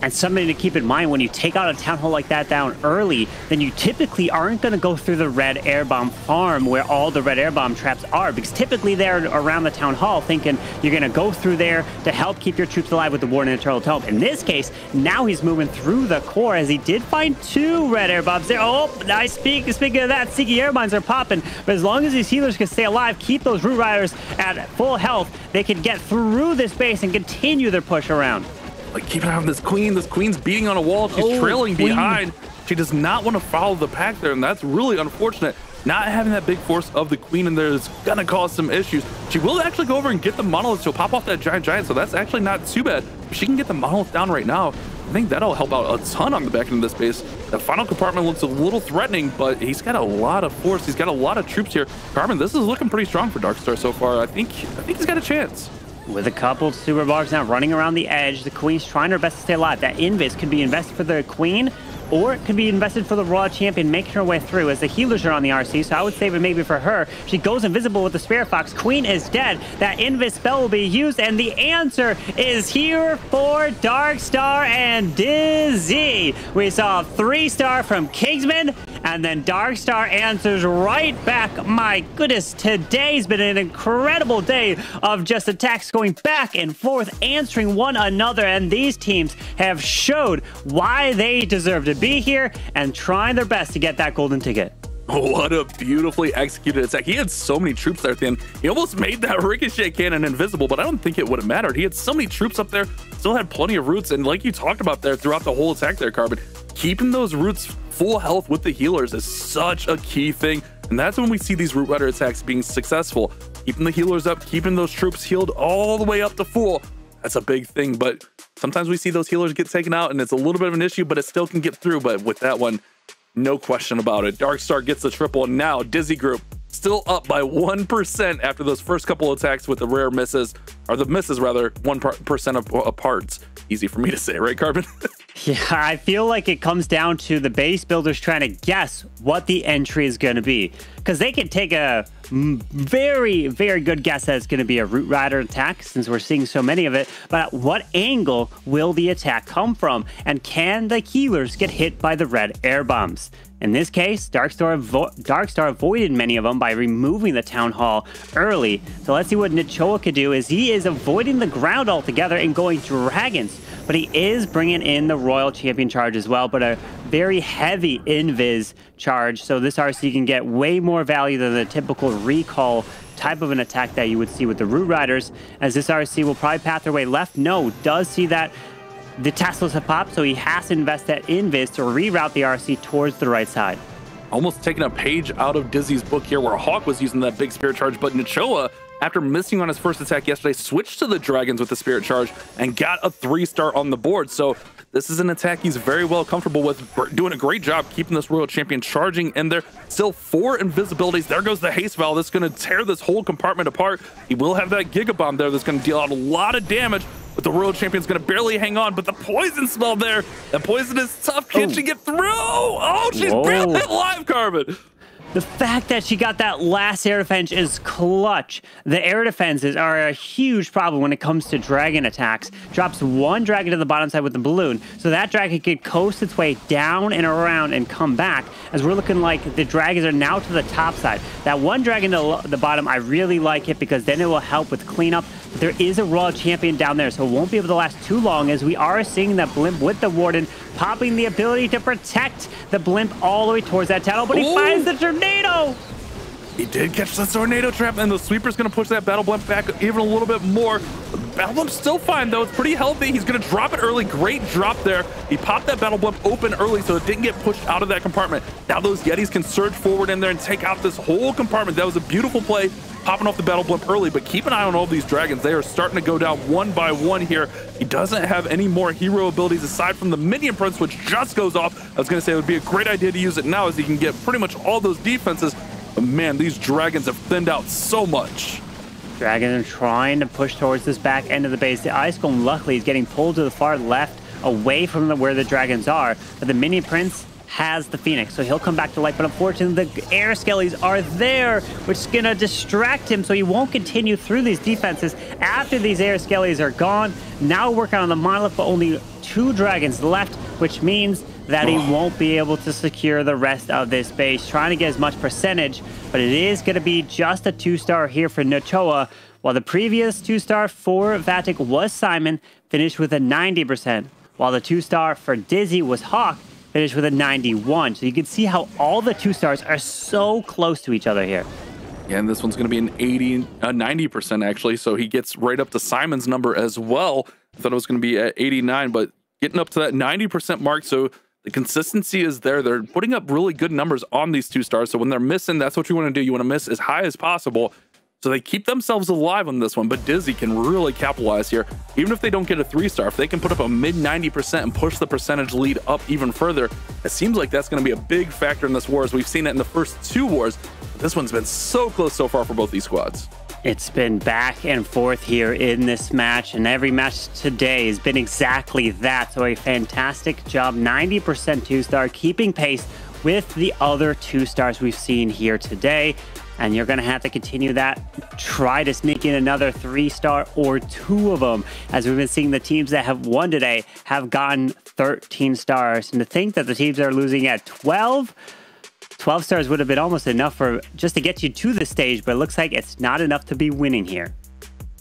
And something to keep in mind, when you take out a Town Hall like that down early, then you typically aren't going to go through the red air bomb farm where all the red air bomb traps are, because typically they're around the Town Hall, thinking you're going to go through there to help keep your troops alive with the Warden and Eternal Tome. In this case, now he's moving through the core, as he did find 2 red air bombs there. Oh, nice. Speaking of that, Seeking air mines are popping, but as long as these healers can stay alive, keep those Root Riders at full health, they can get through this base and continue their push around. Like, keep an eye on this Queen. This Queen's beating on a wall. She's trailing behind. She does not want to follow the pack there, and that's really unfortunate. Not having that big force of the Queen in there is going to cause some issues. She will actually go over and get the Monolith. She'll pop off that Giant, so that's actually not too bad. If she can get the Monolith down right now, I think that'll help out a ton on the back end of this base. The final compartment looks a little threatening, but he's got a lot of force. He's got a lot of troops here. Carmen, this is looking pretty strong for Dark Star so far. I think he's got a chance. With a couple Super Barbs now running around the edge, the Queen's trying her best to stay alive. That Invis could be invested for the Queen, or it could be invested for the Royal Champion, making her way through, as the healers are on the RC, so I would save it maybe for her. She goes invisible with the Spirit Fox. Queen is dead. That Invis spell will be used, and the answer is here for Dark Star and Dizi. We saw a 3-star from Kingsman, and then Dark Star answers right back. My goodness, today's been an incredible day of just attacks going back and forth, answering one another, and these teams have showed why they deserve to be here and trying their best to get that golden ticket. What a beautifully executed attack. He had so many troops there at the end. He almost made that ricochet cannon invisible, but I don't think it would have mattered. He had so many troops up there, still had plenty of roots, and like you talked about there throughout the whole attack there, Carbon, keeping those roots full health with the healers is such a key thing, and that's when we see these root rider attacks being successful. Keeping the healers up, keeping those troops healed all the way up to full. That's a big thing, but sometimes we see those healers get taken out, and it's a little bit of an issue, but it still can get through. But with that one, no question about it. Darkstar gets the triple, and now Dizi Group still up by 1% after those first couple attacks with the rare misses, or the misses rather, 1% apart. Easy for me to say, right, Carbon? Yeah, I feel like it comes down to the base builders trying to guess what the entry is going to be. Because they can take a very, very good guess that it's going to be a Root Rider attack, since we're seeing so many of it. But at what angle will the attack come from? And can the healers get hit by the red air bombs? In this case, Darkstar avoided many of them by removing the Town Hall early. So let's see what Nachoa could do, is he is avoiding the ground altogether and going Dragons. But he is bringing in the Royal Champion charge as well, but a very heavy invis charge. So this RC can get way more value than the typical recall type of an attack that you would see with the Root Riders, as this RC will probably path their way left. No, does see that the Teslas have popped, so he has to invest that invis to reroute the RC towards the right side. Almost taking a page out of Dizi's book here, where Hawk was using that big spirit charge, but Nachoa, after missing on his first attack yesterday, switched to the Dragons with the spirit charge and got a 3-star on the board. So this is an attack he's very well comfortable with, doing a great job keeping this Royal Champion charging in there. Still 4 invisibilities. There goes the haste valve. That's going to tear this whole compartment apart. He will have that Giga Bomb there that's going to deal out a lot of damage, but the Royal Champion's going to barely hang on. But the poison smell there, that poison is tough. Can she get through? Oh, she's barely alive, Carbon. The fact that she got that last air defense is clutch. The air defenses are a huge problem when it comes to dragon attacks. Drops 1 dragon to the bottom side with the balloon, so that dragon could coast its way down and around and come back, as we're looking like the dragons are now to the top side. That 1 dragon to the bottom, I really like it, because then it will help with cleanup. But there is a Royal Champion down there, so it won't be able to last too long, as we are seeing that blimp with the Warden popping the ability to protect the blimp all the way towards that tunnel, but he finds the tornado! He did catch the tornado trap, and the sweeper's going to push that battle blimp back even a little bit more. The battle blimp's still fine, though. It's pretty healthy. He's going to drop it early. Great drop there. He popped that battle blimp open early, so it didn't get pushed out of that compartment. Now those Yetis can surge forward in there and take out this whole compartment. That was a beautiful play, popping off the battle blimp early, but keep an eye on all these dragons. They are starting to go down one by one here. He doesn't have any more hero abilities aside from the minion prince, which just goes off. I was going to say it would be a great idea to use it now, as he can get pretty much all those defenses. But man, these dragons have thinned out so much. Dragons are trying to push towards this back end of the base. The Ice Golem, luckily, is getting pulled to the far left, away from where the dragons are. But the minion prince has the Phoenix, so he'll come back to life. But unfortunately, the air skellies are there, which is going to distract him, so he won't continue through these defenses. After these air skellies are gone, now working on the monolith, but only 2 dragons left, which means that he won't be able to secure the rest of this base. Trying to get as much percentage, but it is going to be just a 2-star here for Nachoa, while the previous 2-star for Vatic was Simon, finished with a 90%, while the 2-star for Dizi was Hawk, finished with a 91. So you can see how all the 2-stars are so close to each other here. Yeah, and this one's going to be an 90% actually, so he gets right up to Simon's number as well. I thought it was going to be at 89, but getting up to that 90% mark, so the consistency is there. They're putting up really good numbers on these 2-stars, so when they're missing, that's what you want to do. You want to miss as high as possible, so they keep themselves alive on this one. But Dizi can really capitalize here. Even if they don't get a 3-star, if they can put up a mid 90% and push the percentage lead up even further, it seems like that's going to be a big factor in this war, as we've seen it in the first 2 wars. But this one's been so close so far for both these squads. It's been back and forth here in this match, and every match today has been exactly that. So a fantastic job, 90% 2-star, keeping pace with the other 2-stars we've seen here today. And you're going to have to continue that. Try to sneak in another 3-star or 2 of them. As we've been seeing, the teams that have won today have gotten 13 stars. And to think that the teams that are losing at 12 stars would have been almost enough for just to get you to the stage, but it looks like it's not enough to be winning here.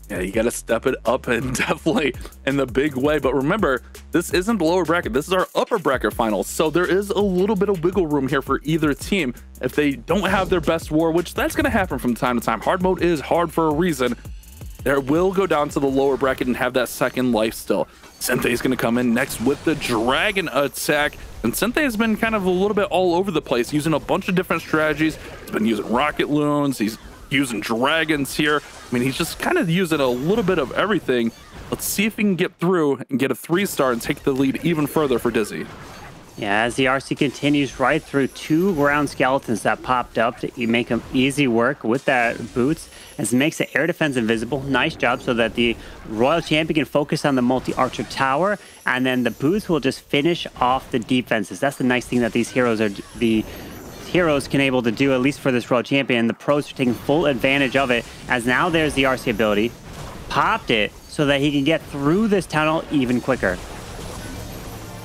Yeah, you got to step it up and definitely in the big way. But remember, this isn't the lower bracket. This is our upper bracket finals. So there is a little bit of wiggle room here for either team. If they don't have their best war, which that's going to happen from time to time. Hard mode is hard for a reason. There will go down to the lower bracket and have that second life still. Sente is going to come in next with the dragon attack. And Sente has been kind of a little bit all over the place, using a bunch of different strategies. He's been using rocket loons. He's using dragons here. I mean, he's just kind of using a little bit of everything. Let's see if he can get through and get a 3-star and take the lead even further for Dizi. Yeah, as the RC continues right through 2 ground skeletons that popped up to make him easy work with that boots, as it makes the air defense invisible. Nice job, so that the Royal Champion can focus on the multi-archer tower, and then the boots will just finish off the defenses. That's the nice thing that these heroes can able to do, at least for this Royal Champion. The pros are taking full advantage of it, as now there's the RC ability. Popped it so that he can get through this tunnel even quicker.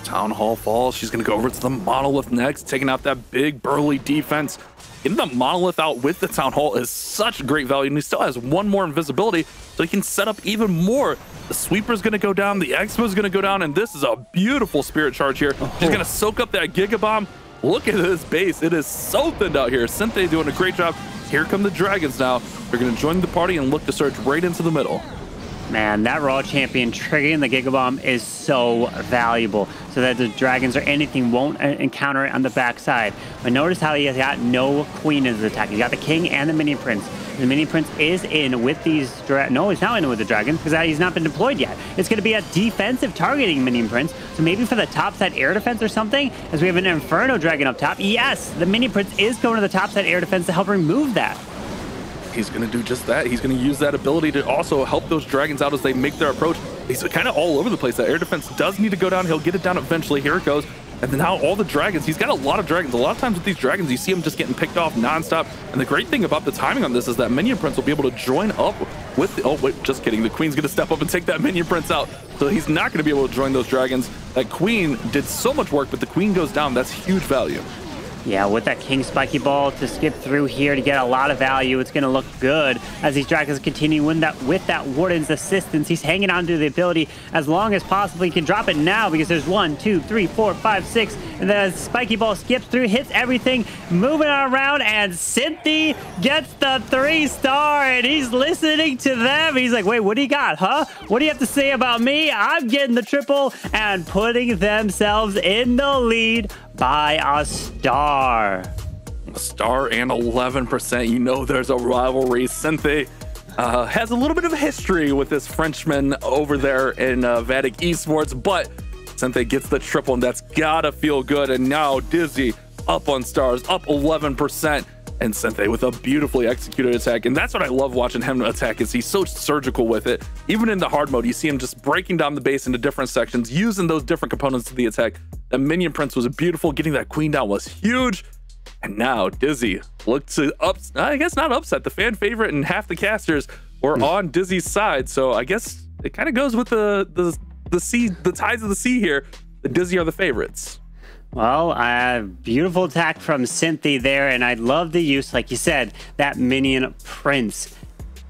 Town Hall falls. She's going to go over to the Monolith next, taking out that big burly defense. Getting the Monolith out with the Town Hall is such great value, and he still has 1 more invisibility, so he can set up even more. The Sweeper's going to go down, the Expo's going to go down, and this is a beautiful Spirit Charge here. She's going to soak up that Giga Bomb. Look at this base. It is so thinned out here. Sente doing a great job. Here come the Dragons now. They're going to join the party and look to surge right into the middle. Man, that Royal Champion triggering the Giga Bomb is so valuable, so that the Dragons or anything won't encounter it on the backside. But notice how he has got no Queen in his attack. He's got the King and the Mini Prince. The Mini Prince is in with these... No, he's not in with the Dragons, because he's not been deployed yet. It's going to be a defensive targeting Mini Prince, so maybe for the top side air defense or something, as we have an Inferno Dragon up top. Yes, the Mini Prince is going to the top side air defense to help remove that. He's going to do just that. He's going to use that ability to also help those Dragons out as they make their approach. He's kind of all over the place. That air defense does need to go down. He'll get it down eventually. Here it goes. And then now all the Dragons, he's got a lot of Dragons. A lot of times with these Dragons, you see them just getting picked off nonstop. And the great thing about the timing on this is that Minion Prince will be able to join up with the... Oh, wait, just kidding. The Queen's going to step up and take that Minion Prince out. So he's not going to be able to join those Dragons. That Queen did so much work, but the Queen goes down. That's huge value. Yeah, with that King Spiky Ball to skip through here to get a lot of value, it's going to look good as these Dragons continue with that Warden's assistance. He's hanging on to the ability as long as possible. He can drop it now because there's 1, 2, 3, 4, 5, 6, and then Spiky Ball skips through, hits everything, moving around, and Cynthia gets the 3-star, and he's listening to them. He's like, wait, what do you got, huh? What do you have to say about me? I'm getting the triple and putting themselves in the lead by a star. A star and 11%. You know there's a rivalry. Cynthia has a little bit of a history with this Frenchman over there in Vatic Esports, but Cynthia gets the triple, and that's gotta feel good. And now Dizi up on stars, up 11%. And Cynthia with a beautifully executed attack. And that's what I love watching him attack, is he's so surgical with it. Even in the hard mode, you see him just breaking down the base into different sections, using those different components to the attack. The Minion Prince was beautiful. Getting that Queen down was huge. And now Dizi looked to I guess not upset. The fan favorite and half the casters were on Dizi's side. So I guess it kind of goes with the tides of the sea here. The Dizi are the favorites. Well, beautiful attack from Cynthia there, and I love the use, like you said, that Minion Prince.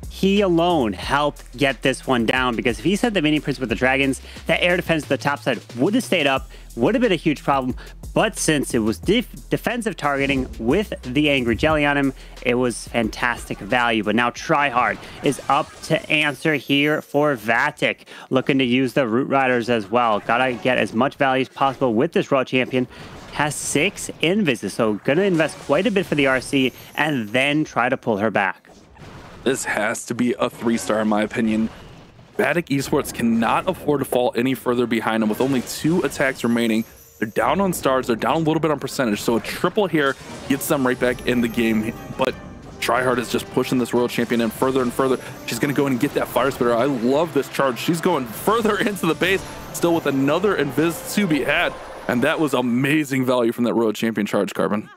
He alone helped get this one down, because if he sent the Minion Prince with the Dragons, that air defense to the top side would have stayed up, would have been a huge problem. But since it was defensive targeting with the Angry Jelly on him, it was fantastic value. But now Tryhard is up to answer here for Vatic, looking to use the Root Riders as well. Gotta get as much value as possible with this Royal Champion. Has 6 invises, so gonna invest quite a bit for the RC and then try to pull her back. This has to be a 3-star in my opinion. Vatic Esports cannot afford to fall any further behind them with only 2 attacks remaining. They're down on stars, they're down a little bit on percentage, so a triple here gets them right back in the game. But Tryhard is just pushing this Royal Champion in further and further. She's going to go in and get that Fire Spitter. I love this charge. She's going further into the base, still with another Invis to be had. And that was amazing value from that Royal Champion charge, Carbon.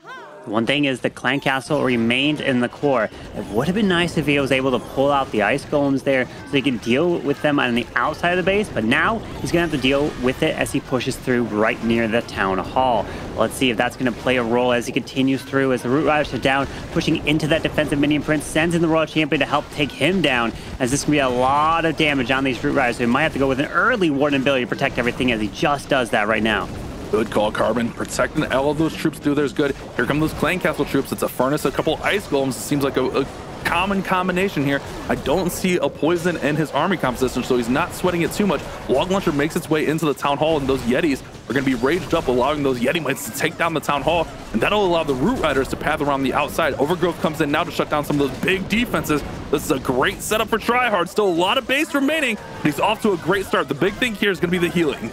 One thing is the clan castle remained in the core. It would have been nice if he was able to pull out the ice golems there so he could deal with them on the outside of the base, but now he's going to have to deal with it as he pushes through right near the town hall. Let's see if that's going to play a role as he continues through, as the Root Riders are down, pushing into that defensive minion prince, sends in the Royal Champion to help take him down, as this can be a lot of damage on these Root Riders, so he might have to go with an early Warden ability to protect everything, as he just does that right now. Good call, Carbon. Protecting all of those troops through there's good. Here come those clan castle troops. It's a furnace, a couple ice golems. It seems like a common combination here. I don't see a poison in his army composition, so he's not sweating it too much. Log Launcher makes its way into the town hall, and those Yetis are going to be raged up, allowing those Yeti mites to take down the town hall, and that'll allow the Root Riders to path around the outside. Overgrowth comes in now to shut down some of those big defenses. This is a great setup for Tryhard. Still a lot of base remaining, but he's off to a great start. The big thing here is going to be the healing.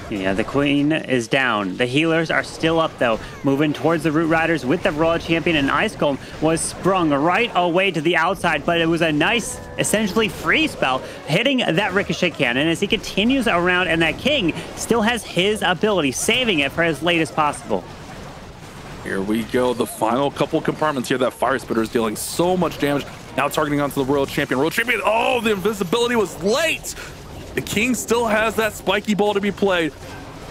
Yeah, the Queen is down. The healers are still up, though, moving towards the Root Riders with the Royal Champion, and Ice Golem was sprung right away to the outside, but it was a nice, essentially free spell, hitting that Ricochet Cannon as he continues around, and that King still has his ability, saving it for as late as possible. Here we go, the final couple compartments here. That Fire Spitter is dealing so much damage, now targeting onto the Royal Champion. Royal Champion, oh, the invisibility was late! The King still has that spiky ball to be played.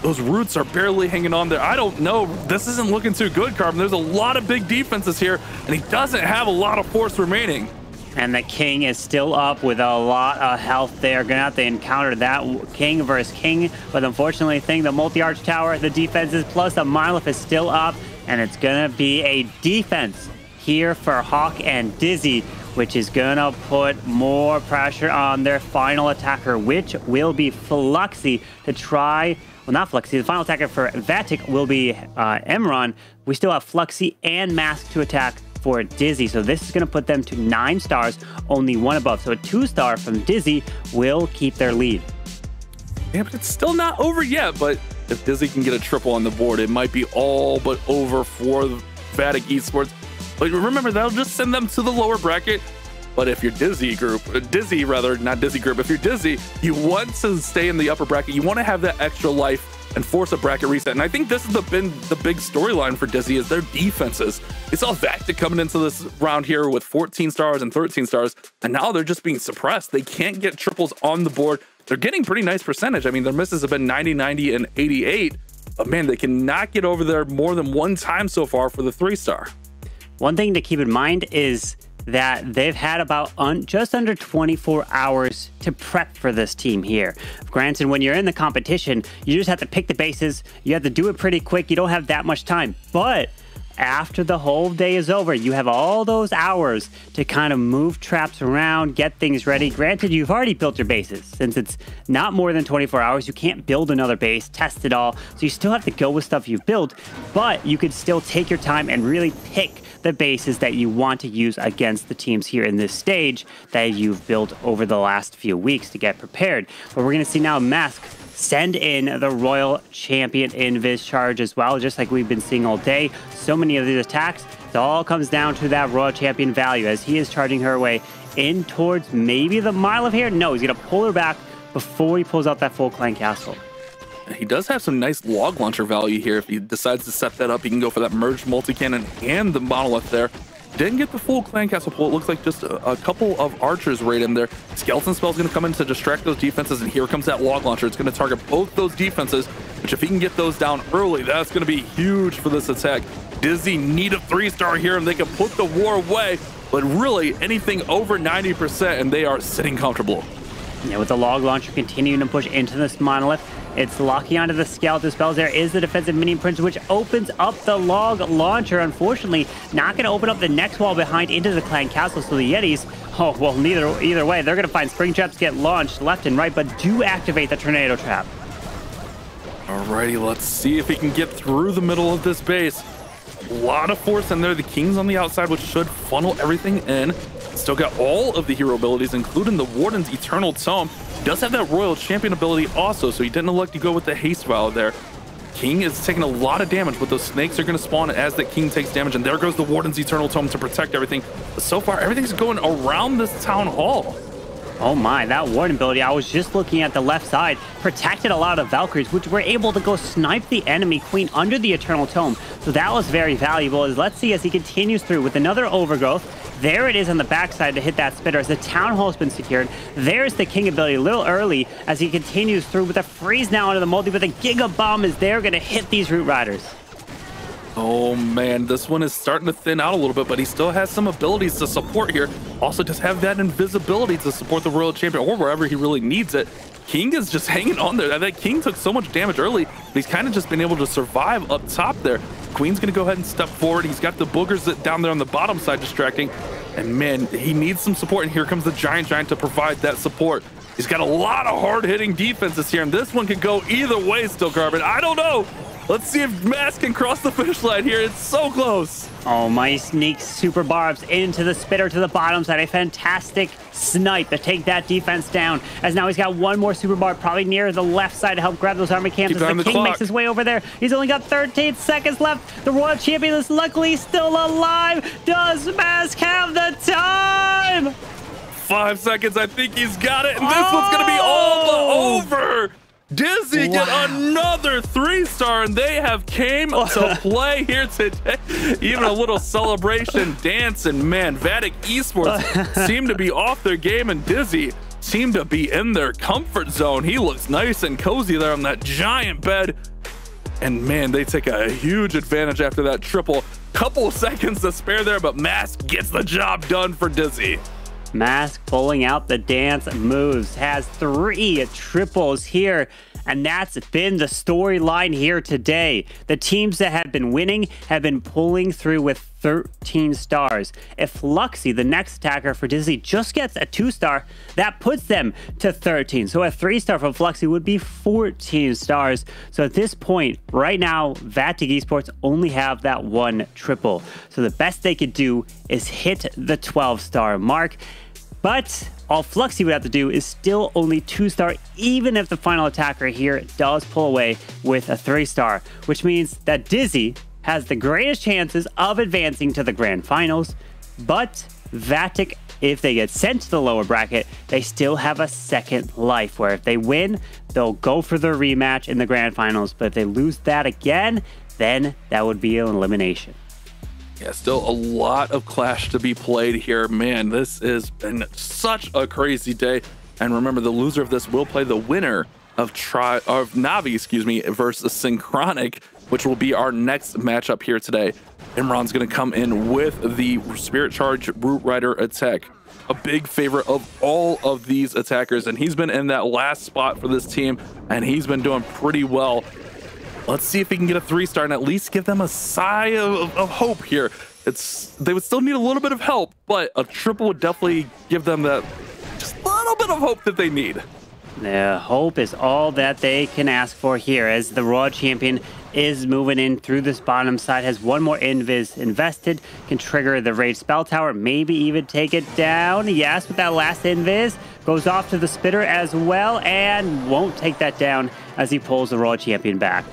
Those roots are barely hanging on there. I don't know. This isn't looking too good, Carbon. There's a lot of big defenses here, and he doesn't have a lot of force remaining. And the King is still up with a lot of health there. Gonna have to encounter that King versus King. But unfortunately, the multi-arch tower, the defenses, plus the Monolith is still up. And it's gonna be a defense here for Hawk and Dizi, which is gonna put more pressure on their final attacker, which will be Fluxy to try, well, not Fluxy, the final attacker for Vatic will be Emron. We still have Fluxy and Mask to attack for Dizi, so this is gonna put them to 9 stars, only 1 above. So a 2-star from Dizi will keep their lead. Yeah, but it's still not over yet, but if Dizi can get a triple on the board, it might be all but over for Vatic Esports. But remember, that'll just send them to the lower bracket. But if you're Dizi, if you're Dizi, you want to stay in the upper bracket. You want to have that extra life and force a bracket reset. And I think this has been the big storyline for Dizi is their defenses. We saw Vatic coming into this round here with 14 stars and 13 stars, and now they're just being suppressed. They can't get triples on the board. They're getting pretty nice percentage. I mean, their misses have been 90, 90, and 88. But man, they cannot get over there more than 1 time so far for the 3-star. One thing to keep in mind is that they've had about just under 24 hours to prep for this team here. Granted, when you're in the competition, you just have to pick the bases. You have to do it pretty quick. You don't have that much time. But after the whole day is over, you have all those hours to kind of move traps around, get things ready. Granted, you've already built your bases. Since it's not more than 24 hours, you can't build another base, test it all. So you still have to go with stuff you've built, but you could still take your time and really pick the bases that you want to use against the teams here in this stage that you've built over the last few weeks to get prepared. But we're going to see now Mask send in the Royal Champion Invis charge as well, just like we've been seeing all day. So many of these attacks, it all comes down to that Royal Champion value as he is charging her way in towards maybe the mile of here. No, he's going to pull her back before he pulls out that full clan castle. He does have some nice log launcher value here. If he decides to set that up, he can go for that merged multi-cannon and the monolith there. Didn't get the full clan castle pull. It looks like just a couple of archers right in there. Skeleton spell's going to come in to distract those defenses, and here comes that log launcher. It's going to target both those defenses, which if he can get those down early, that's going to be huge for this attack. Dizi need a 3-star here, and they can put the war away, but really anything over 90%, and they are sitting comfortable. Yeah, with the log launcher continuing to push into this monolith, it's locking onto the skeleton spells. There is the defensive minion prince, which opens up the log launcher. Unfortunately, not going to open up the next wall behind into the clan castle. So the Yetis, oh, well, either way, they're going to find spring traps get launched left and right, but do activate the tornado trap. Alrighty, let's see if he can get through the middle of this base. A lot of force in there. The King's on the outside, which should funnel everything in. Still got all of the hero abilities, including the Warden's Eternal Tome. He does have that Royal Champion ability also, so he didn't elect to go with the Haste Vial there. King is taking a lot of damage, but those snakes are going to spawn as the King takes damage, and there goes the Warden's Eternal Tome to protect everything. But so far, everything's going around this town hall. Oh my, that warden ability, I was just looking at the left side, protected a lot of Valkyries, which were able to go snipe the enemy queen under the Eternal Tome. So that was very valuable. Let's see as he continues through with another overgrowth. There it is on the backside to hit that spitter as the Town Hall has been secured. There's the King ability a little early as he continues through with a freeze now onto the multi, but the Giga Bomb is there, going to hit these Root Riders. Oh man, this one is starting to thin out a little bit, but he still has some abilities to support here. Also just have that invisibility to support the Royal Champion or wherever he really needs it. King is just hanging on there. That King took so much damage early, but he's kind of just been able to survive up top there. Queen's gonna go ahead and step forward. He's got the boogers down there on the bottom side distracting. And man, he needs some support, and here comes the Giant to provide that support. He's got a lot of hard-hitting defenses here, and this one could go either way still, Carbon. I don't know. Let's see if Mask can cross the finish line here. It's so close. Oh, my sneaks super barbs into the spitter to the bottom side. A fantastic snipe to take that defense down. As now he's got one more super barb probably near the left side to help grab those army camps. As the King makes his way over there. He's only got 13 seconds left. The Royal Champion is luckily still alive. Does Mask have the time? 5 seconds. I think he's got it. And this one's going to be all over. Dizi get another 3-star, and they have came to play here today. Even a little celebration dance, and man, Vatic Esports seem to be off their game, and Dizi seem to be in their comfort zone. He looks nice and cozy there on that giant bed, and man, they take a huge advantage after that triple. Couple of seconds to spare there, but Mask gets the job done for Dizi. Mask pulling out the dance moves, has 3 triples here, and that's been the storyline here today. The teams that have been winning have been pulling through with 13 stars. If Luxy, the next attacker for Dizi, just gets a 2-star, that puts them to 13. So a 3-star from Fluxy would be 14 stars. So at this point, right now, Vatic Esports only have that 1 triple. So the best they could do is hit the 12-star mark. But all Fluxy would have to do is still only 2-star, even if the final attacker here does pull away with a 3-star, which means that Dizi has the greatest chances of advancing to the grand finals. But Vatic, if they get sent to the lower bracket, they still have a second life, where if they win, they'll go for the rematch in the grand finals. But if they lose that again, then that would be an elimination. Yeah, still a lot of Clash to be played here. Man, this has been such a crazy day. And remember, the loser of this will play the winner of Navi, versus Synchronic, which will be our next matchup here today. Imran's going to come in with the Spirit Charge Root Rider attack. A big favorite of all of these attackers, and he's been in that last spot for this team, and he's been doing pretty well. Let's see if he can get a 3-star and at least give them a sigh of hope here. They would still need a little bit of help, but a triple would definitely give them that just little bit of hope that they need. The hope is all that they can ask for here, as the Royal Champion is moving in through this bottom side, has 1 more invis invested, can trigger the Rage Spell Tower, maybe even take it down. Yes, with that last invis, goes off to the spitter as well, and won't take that down as he pulls the Royal Champion back.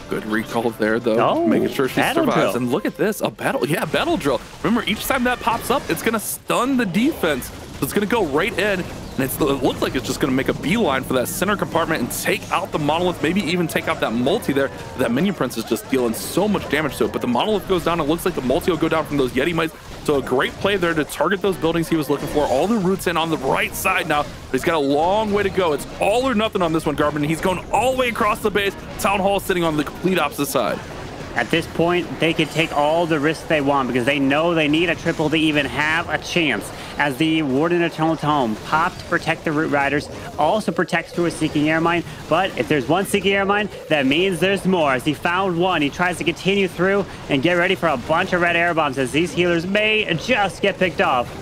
Good recall there, though, making sure she survives. Drill. And look at this, a battle drill. Remember, each time that pops up, it's going to stun the defense. So it's going to go right in, and it looks like it's just going to make a beeline for that center compartment and take out the Monolith, maybe even take out that multi there. That Minion Prince is just dealing so much damage to it, but the Monolith goes down. It looks like the multi will go down from those Yeti Mites. So a great play there to target those buildings he was looking for. All the roots in on the right side now, but he's got a long way to go. It's all or nothing on this one, Garmin. He's going all the way across the base. Town Hall sitting on the complete opposite side. At this point, they can take all the risks they want because they know they need a triple to even have a chance. As the Warden Eternal Tome popped to protect the Root Riders, also protects through a Seeking Air Mine. But if there's one Seeking Air Mine, that means there's more. As he found one, he tries to continue through and get ready for a bunch of red air bombs, as these healers may just get picked off.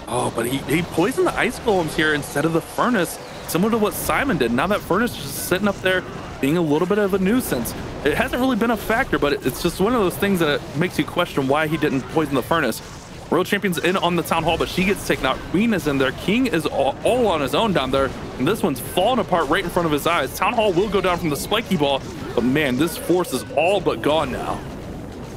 Oh, but he poisoned the ice golems here instead of the furnace, similar to what Simon did. Now that furnace is just sitting up there being a little bit of a nuisance. It hasn't really been a factor, but it's just one of those things that makes you question why he didn't poison the furnace. Royal Champion's in on the Town Hall, but she gets taken out. Queen is in there. King is all on his own down there, and this one's falling apart right in front of his eyes. Town Hall will go down from the spiky ball, but man, this force is all but gone now.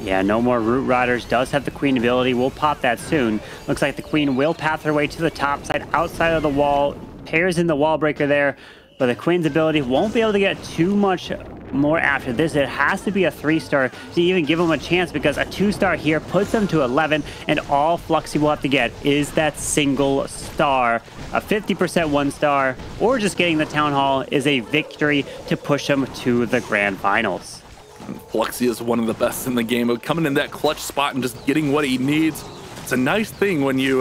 Yeah, no more Root Riders. Does have the Queen ability. We'll pop that soon. Looks like the Queen will path her way to the top side, outside of the wall. Pairs in the wall breaker there. But the Queen's ability won't be able to get too much more after this. It has to be a 3-star to even give them a chance, because a 2-star here puts them to 11, and all Fluxy will have to get is that single star. A 50% 1-star, or just getting the Town Hall is a victory to push them to the Grand Finals. Fluxy is one of the best in the game of coming in that clutch spot and just getting what he needs. It's a nice thing when you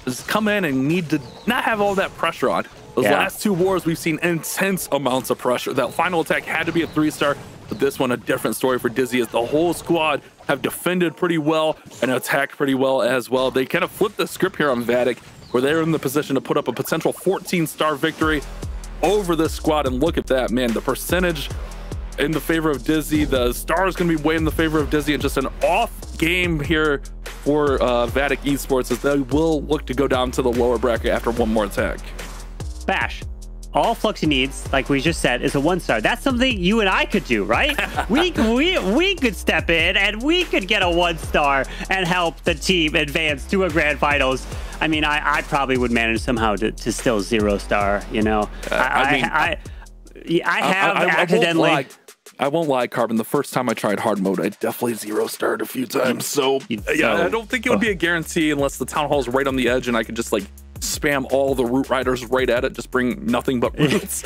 just come in and need to not have all that pressure on. Those last 2 wars, we've seen intense amounts of pressure. That final attack had to be a 3-star, but this one, a different story for Dizi, as the whole squad have defended pretty well and attacked pretty well as well. They kind of flipped the script here on Vatic, where they're in the position to put up a potential 14-star victory over this squad. And look at that, man, the percentage in the favor of Dizi. The star is going to be way in the favor of Dizi, and just an off game here for Vatic Esports, as they will look to go down to the lower bracket after one more attack. Bash, all Fluxy needs, like we just said, is a 1-star. That's something you and I could do, right? we could step in and we could get a 1-star and help the team advance to a Grand Finals. I mean, I probably would manage somehow to still 0-star, you know. I have accidentally. I won't lie, Carbon. The first time I tried hard mode, I definitely 0-starred a few times. So yeah, I don't think it would be a guarantee unless the Town Hall's right on the edge and I could just like spam all the Root Riders right at it, just bring nothing but Roots,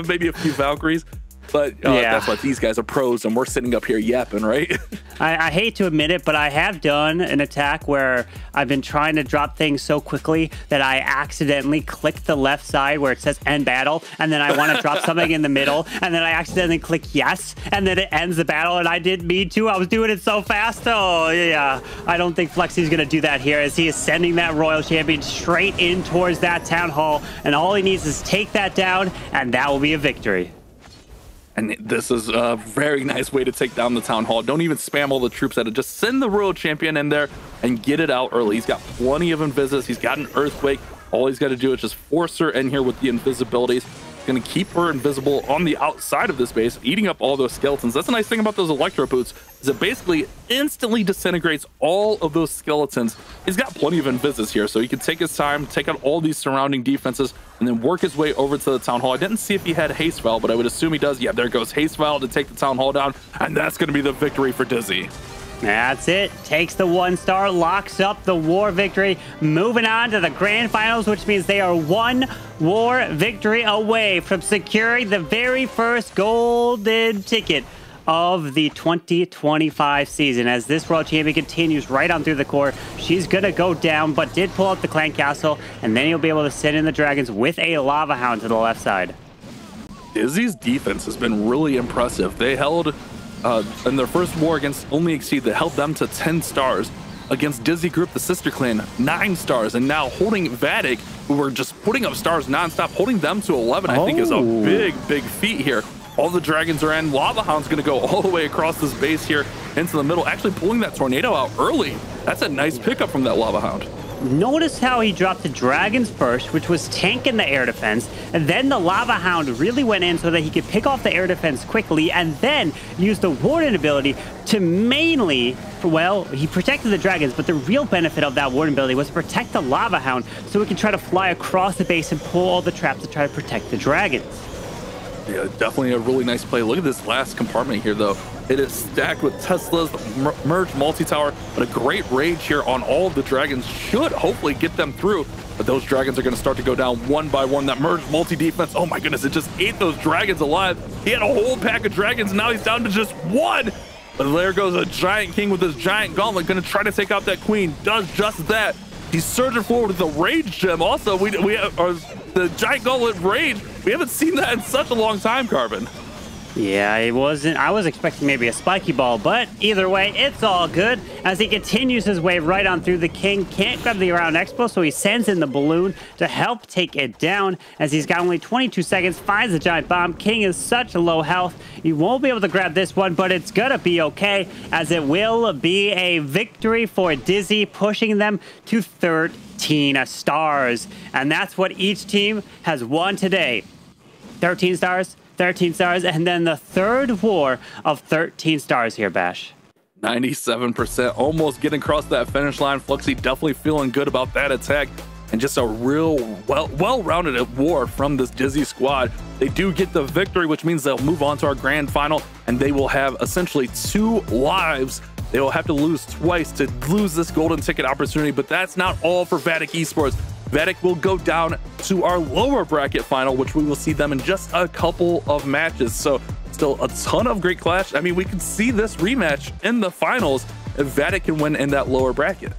maybe a few Valkyries. But that's what these guys are pros, and we're sitting up here yapping, right? I hate to admit it, but I have done an attack where I've been trying to drop things so quickly that I accidentally click the left side where it says end battle, and then I want to drop something in the middle, and then I accidentally click yes, and then it ends the battle, and I didn't mean to. I was doing it so fast. Oh, yeah. I don't think Fluxy's going to do that here, as he is sending that Royal Champion straight in towards that Town Hall, and all he needs is take that down, and that will be a victory. And this is a very nice way to take down the Town Hall. Don't even spam all the troops at it. Just send the Royal Champion in there and get it out early. He's got plenty of Invisis. He's got an Earthquake. All he's got to do is just force her in here with the invisibilities. Going to keep her invisible on the outside of this base, eating up all those skeletons. That's the nice thing about those Electro Boots, is it basically instantly disintegrates all of those skeletons. He's got plenty of Invisis here, so he can take his time, take out all these surrounding defenses, and then work his way over to the Town Hall. I didn't see if he had Haste Vial, but I would assume he does. Yeah, there goes Haste Vial to take the Town Hall down, and that's going to be the victory for Dizi. That's it. Takes the 1-star, locks up the war victory, moving on to the Grand Finals, which means they are 1 war victory away from securing the very first golden ticket of the 2025 season. As this World Champion continues right on through the core, she's gonna go down, but did pull up the Clan Castle, and then he'll be able to send in the Dragons with a Lava Hound to the left side. Dizi's defense has been really impressive. They held in their first war against Only Exceed, that held them to 10 stars. Against Dizi Group, the sister clan, 9 stars. And now holding Vatic, who were just putting up stars nonstop, holding them to 11, I think is a big feat here. All the dragons are in. Lava Hound's going to go all the way across this base here into the middle, actually pulling that tornado out early. That's a nice pickup from that Lava Hound. Notice how he dropped the dragons first, which was tanking the air defense, and then the Lava Hound really went in so that he could pick off the air defense quickly, and then use the Warden ability to mainly, well, he protected the dragons, but the real benefit of that Warden ability was to protect the Lava Hound so he could try to fly across the base and pull all the traps to try to protect the dragons. Yeah, definitely a really nice play. Look at this last compartment here, though. It is stacked with Teslas, merge multi-tower, but a great rage here on all of the dragons should hopefully get them through. But those dragons are going to start to go down one by one. That merge multi-defense, oh my goodness, it just ate those dragons alive. He had a whole pack of dragons, now he's down to just 1. But there goes a Giant King with his Giant Gauntlet, going to try to take out that Queen. Does just that. He's surging forward with the Rage Gem. Also, we have the Giant Gauntlet Rage. We haven't seen that in such a long time, Carbon. Yeah, it wasn't. I was expecting maybe a spiky ball, but either way, it's all good. As he continues his way right on through, the King can't grab the Around Expo, so he sends in the balloon to help take it down. As he's got only 22 seconds, finds the Giant Bomb. King is such low health, he won't be able to grab this one, but it's gonna be okay, as it will be a victory for Dizi, pushing them to 13 stars. And that's what each team has won today. 13 stars, 13 stars, and then the third war of 13 stars here, Bash. 97%, almost getting across that finish line. Fluxy definitely feeling good about that attack, and just a real well-rounded war from this Dizi squad. They do get the victory, which means they'll move on to our grand final, and they will have essentially 2 lives. They will have to lose twice to lose this golden ticket opportunity, but that's not all for Vatic Esports. Vatic will go down to our lower bracket final, which we will see them in just a couple of matches. So still a ton of great clash. I mean, we can see this rematch in the finals if Vatic can win in that lower bracket.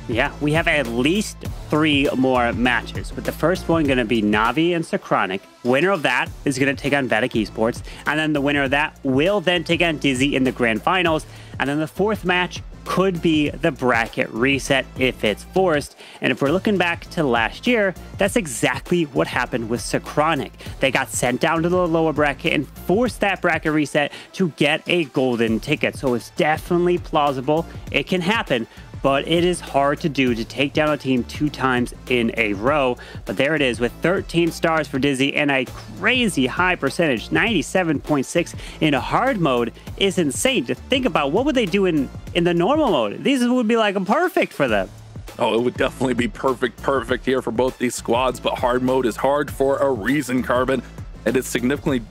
Yeah, we have at least 3 more matches, with the first one going to be Navi and Synchronic. Winner of that is going to take on Vatic Esports, and then the winner of that will then take on Dizi in the grand finals. And then the 4th match could be the bracket reset if it's forced. And if we're looking back to last year, that's exactly what happened with Synchronic. They got sent down to the lower bracket and forced that bracket reset to get a golden ticket. So it's definitely plausible. It can happen, but it is hard to do to take down a team 2 times in a row. But there it is with 13 stars for Dizi and a crazy high percentage, 97.6 in a hard mode is insane to think about. What would they do in the normal mode? These would be like perfect for them. Oh, it would definitely be perfect here for both these squads, but hard mode is hard for a reason, Carbon. It is significantly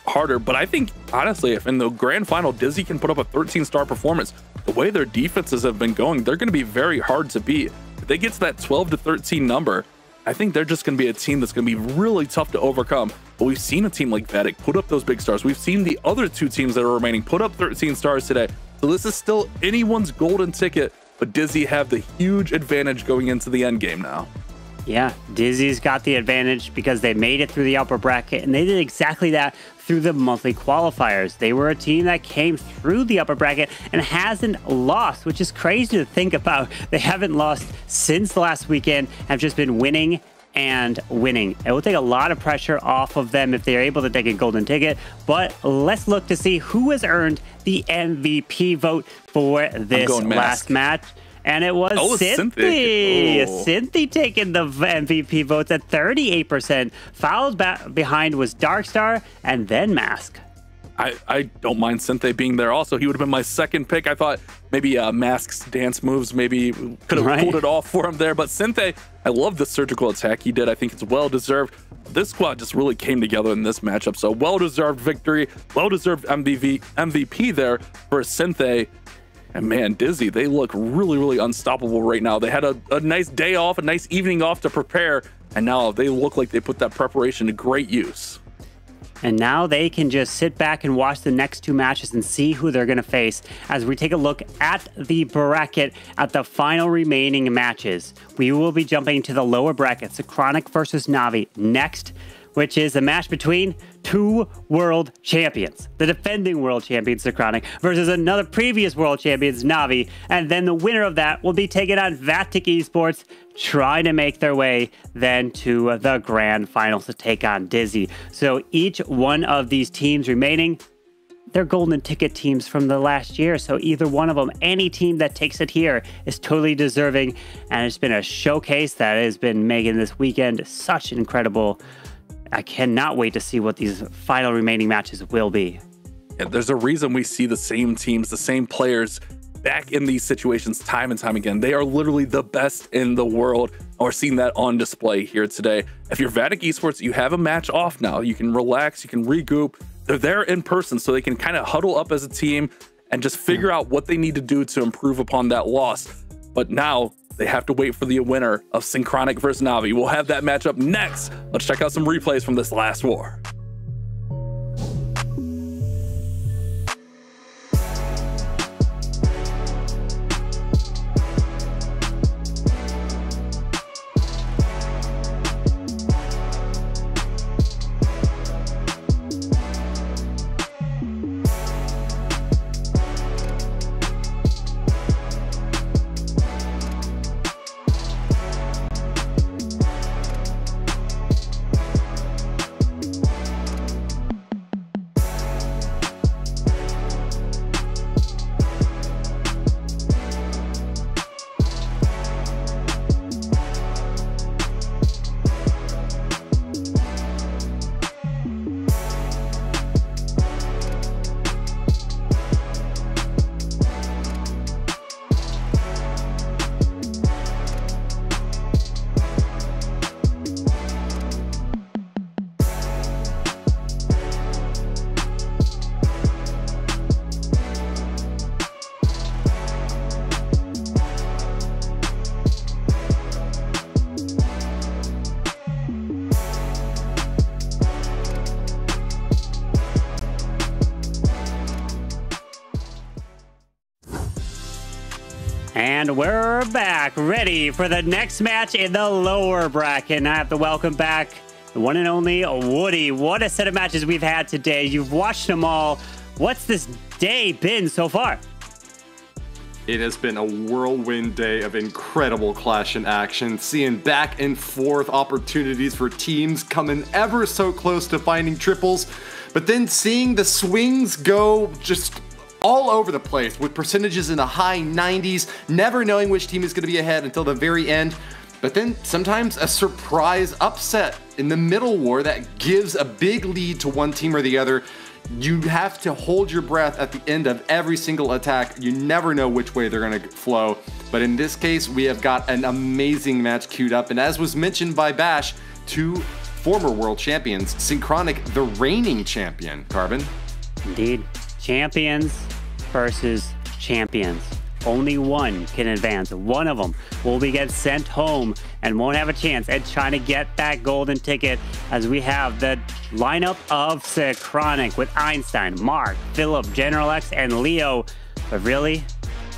harder, but I think, honestly, if in the grand final, Dizi can put up a 13-star performance, the way their defenses have been going, they're going to be very hard to beat. If they get to that 12 to 13 number, I think they're just going to be a team that's going to be really tough to overcome. But we've seen a team like Vatic put up those big stars. We've seen the other 2 teams that are remaining put up 13 stars today. So this is still anyone's golden ticket, but Dizi have the huge advantage going into the end game now. Yeah, Dizi's got the advantage because they made it through the upper bracket, and they did exactly that through the monthly qualifiers. They were a team that came through the upper bracket and hasn't lost, which is crazy to think about. They haven't lost since last weekend, have just been winning and winning. It will take a lot of pressure off of them if they're able to take a golden ticket, but let's look to see who has earned the MVP vote for this last match. And it was Cynthia. Cynthia taking the MVP votes at 38%. Followed behind was Darkstar and then Mask. I don't mind Cynthia being there also. He would have been my second pick. I thought maybe Mask's dance moves maybe could have pulled it off for him there. But Cynthia, I love the surgical attack he did. I think it's well-deserved. This squad just really came together in this matchup. So well-deserved victory, well-deserved MVP there for Cynthia. And man, Dizi, they look really, really unstoppable right now. They had a nice day off, a nice evening off to prepare, and now they look like they put that preparation to great use. And now they can just sit back and watch the next 2 matches and see who they're going to face as we take a look at the bracket at the final remaining matches. We will be jumping to the lower bracket, Synchronic versus Navi next, which is a match between 2 world champions. The defending world champion, Synchronic, versus another previous world champions, Navi. And then the winner of that will be taking on Vatic Esports, trying to make their way then to the grand finals to take on Dizi. So each one of these teams remaining, they're golden ticket teams from the last year. So either one of them, any team that takes it here is totally deserving. And it's been a showcase that has been making this weekend such an incredible. I cannot wait to see what these final remaining matches will be. Yeah, there's a reason we see the same teams, the same players back in these situations time and time again. They are literally the best in the world. We're seeing that on display here today. If you're Vatic Esports, you have a match off now. You can relax, you can regroup. They're there in person so they can kind of huddle up as a team and just figure out what they need to do to improve upon that loss. But now they have to wait for the winner of Synchronic versus Navi. We'll have that matchup next. Let's check out some replays from this last war. And we're back, ready for the next match in the lower bracket. And I have to welcome back the one and only Woody. What a set of matches we've had today. You've watched them all. What's this day been so far? It has been a whirlwind day of incredible clash in action, seeing back and forth opportunities for teams coming ever so close to finding triples, but then seeing the swings go just all over the place with percentages in the high 90s, never knowing which team is going to be ahead until the very end. But then sometimes a surprise upset in the middle war that gives a big lead to one team or the other. You have to hold your breath at the end of every single attack. You never know which way they're going to flow. But in this case, we have got an amazing match queued up. And as was mentioned by Bash, two former world champions, Synchronic, the reigning champion, Carbon. Indeed. Champions versus champions. Only one can advance. One of them will be get sent home and won't have a chance at trying to get that golden ticket, as we have the lineup of Synchronic with Einstein, Mark, Philip, General X, and Leo. But really,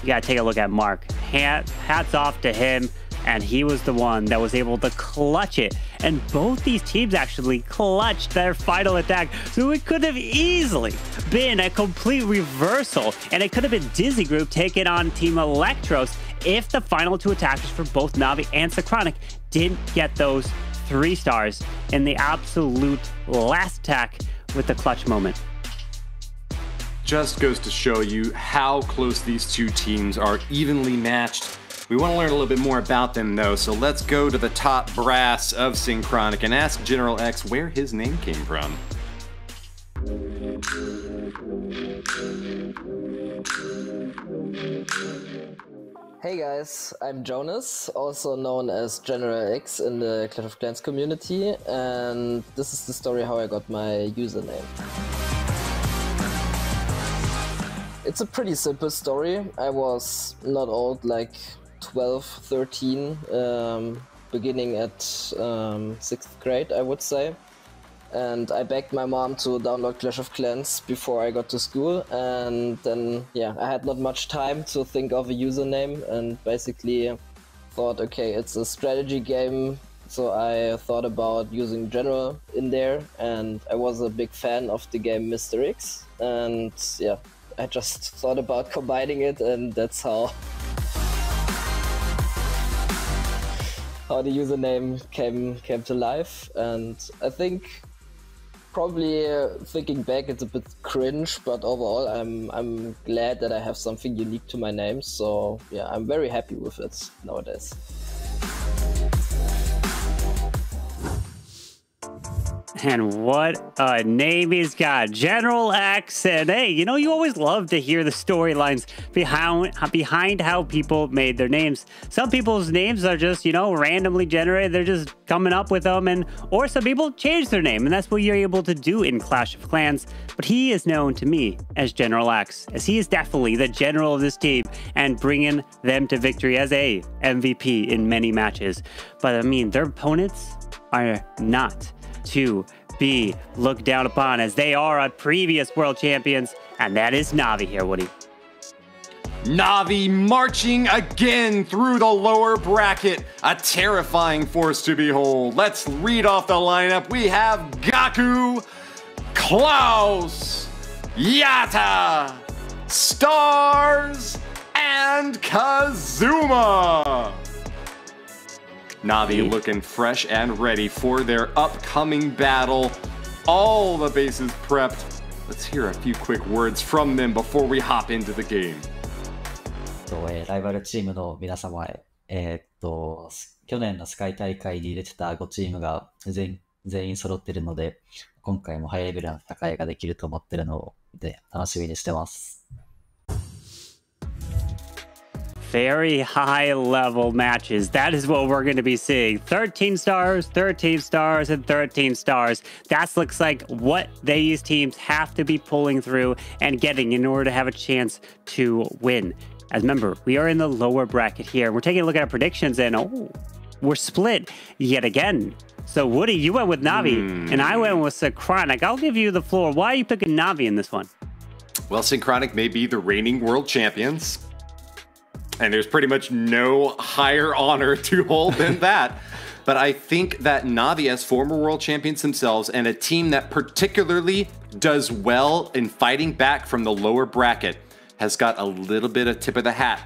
you gotta take a look at Mark. Hats off to him, and he was the one that was able to clutch it. And both these teams actually clutched their final attack, so it could have easily been a complete reversal, and it could have been Dizi Group taking on Team Elektros if the final two attackers for both Navi and Synchronic didn't get those 3 stars in the absolute last attack with the clutch moment. Just goes to show you how close these two teams are, evenly matched. We want to learn a little bit more about them though, so let's go to the top brass of Synchronic and ask General X where his name came from. Hey guys, I'm Jonas, also known as General X in the Clash of Clans community, and this is the story how I got my username. It's a pretty simple story. I was not old, like 12, 13, beginning at 6th grade, I would say. And I begged my mom to download Clash of Clans before I got to school. And then, yeah, I had not much time to think of a username and basically thought, okay, it's a strategy game. So I thought about using General in there, and I was a big fan of the game Mr. X. And yeah, I just thought about combining it, and that's how the username came to life. And I think probably thinking back it's a bit cringe, but overall I'm glad that I have something unique to my name, so yeah, I'm very happy with it nowadays. And what a name he's got, General X. And hey, you know, you always love to hear the storylines behind how people made their names. Some people's names are just, you know, randomly generated. They're just coming up with them, or some people change their name, and that's what you're able to do in Clash of Clans. But he is known to me as General X, as he is definitely the general of this team and bringing them to victory as a MVP in many matches. But I mean, their opponents are not to be looked down upon, as they are our previous world champions, and that is Navi here, Woody. Navi marching again through the lower bracket, a terrifying force to behold. Let's read off the lineup. We have Gaku, Klaus, Yata, Stars, and Kazuma. Navi looking fresh and ready for their upcoming battle. All the bases prepped. Let's hear a few quick words from them before we hop into the game. ライバルチームの皆様へ、去年の世界大会に入れてた5チームが全員揃ってるので、今回もハイレベルな戦いができると思ってるので楽しみにしてます。Very high level matches. That is what we're going to be seeing. 13 stars, 13 stars, and 13 stars. That looks like what these teams have to be pulling through and getting in order to have a chance to win. As remember, we are in the lower bracket here. We're taking a look at our predictions, and we're split yet again. So Woody, you went with Navi, and I went with Synchronic. I'll give you the floor. Why are you picking Navi in this one? Well, Synchronic may be the reigning world champions, And there's pretty much no higher honor to hold than that. But I think that Navi, as former world champions themselves, and a team that particularly does well in fighting back from the lower bracket, has got a little bit of tip of the hat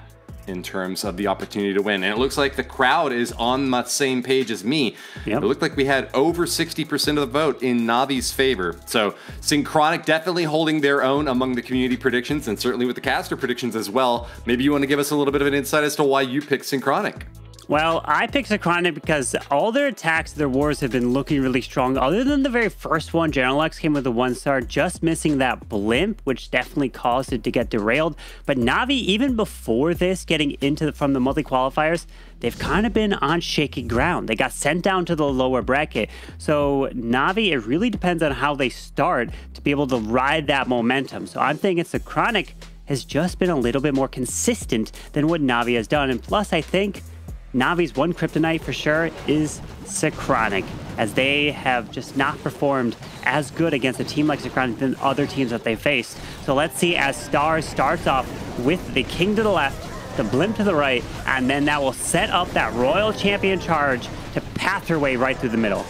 in terms of the opportunity to win. And it looks like the crowd is on the same page as me. Yep. It looked like we had over 60% of the vote in Navi's favor. So Synchronic definitely holding their own among the community predictions, and certainly with the caster predictions as well. Maybe you want to give us a little bit of an insight as to why you picked Synchronic. Well, I picked Synchronic because all their attacks, their wars have been looking really strong. Other than the very first one, General X came with a 1-star, just missing that blimp, which definitely caused it to get derailed. But Navi, even before this, getting into from the multi-qualifiers, they've kind of been on shaky ground. They got sent down to the lower bracket. So Navi, it really depends on how they start to be able to ride that momentum. So I'm thinking Synchronic has just been a little bit more consistent than what Navi has done. And plus, I think Navi's one kryptonite for sure is Synchronic, as they have just not performed as good against a team like Synchronic than other teams that they faced. So let's see, as Stars starts off with the king to the left, the blimp to the right, and then that will set up that royal champion charge to path her way right through the middle.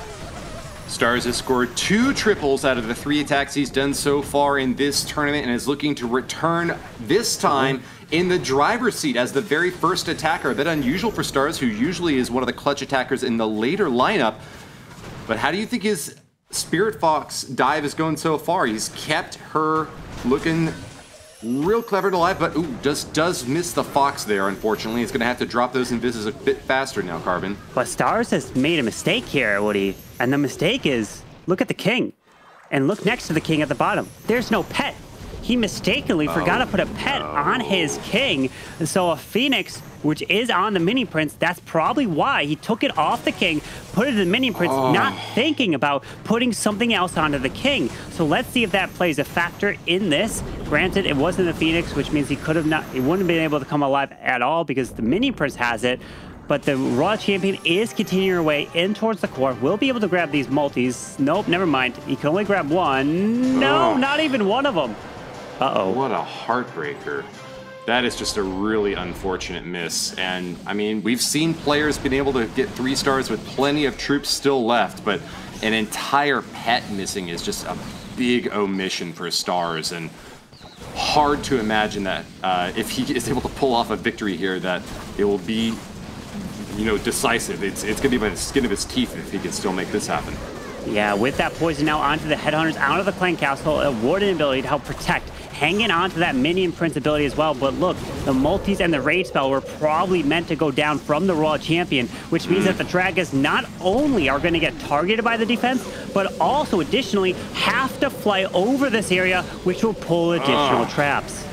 Stars has scored 2 triples out of the 3 attacks he's done so far in this tournament, and is looking to return this time in the driver's seat as the very first attacker. A bit unusual for Stars, who usually is one of the clutch attackers in the later lineup. But how do you think his Spirit Fox dive is going so far? He's kept her looking real clever to life, but ooh, does miss the Fox there, unfortunately. He's going to have to drop those invises a bit faster now, Carbon. But Stars has made a mistake here, Woody. And the mistake is, look at the king. And look next to the king at the bottom. There's no pet. He mistakenly forgot to put a pet on his king. And so a Phoenix, which is on the mini prince, that's probably why he took it off the king, put it in the mini prince, not thinking about putting something else onto the king. So let's see if that plays a factor in this. Granted, it wasn't a Phoenix, which means he wouldn't have been able to come alive at all because the mini prince has it. But the Raw champion is continuing her way in towards the core. Will be able to grab these multis. Nope, never mind. He can only grab one. No, not even one of them. Uh-oh. What a heartbreaker. That is just a really unfortunate miss. And, I mean, we've seen players been able to get 3 stars with plenty of troops still left, but an entire pet missing is just a big omission for Stars. And hard to imagine that if he is able to pull off a victory here, that it will be, you know, decisive. It's going to be by the skin of his teeth if he can still make this happen. Yeah, with that poison now onto the Headhunters, out of the Clan Castle, a Warden ability to help protect, hanging on to that Minion Prince ability as well. But look, the multis and the raid spell were probably meant to go down from the Raw Champion, which means that the Dragons not only are going to get targeted by the defense, but also additionally have to fly over this area, which will pull additional traps.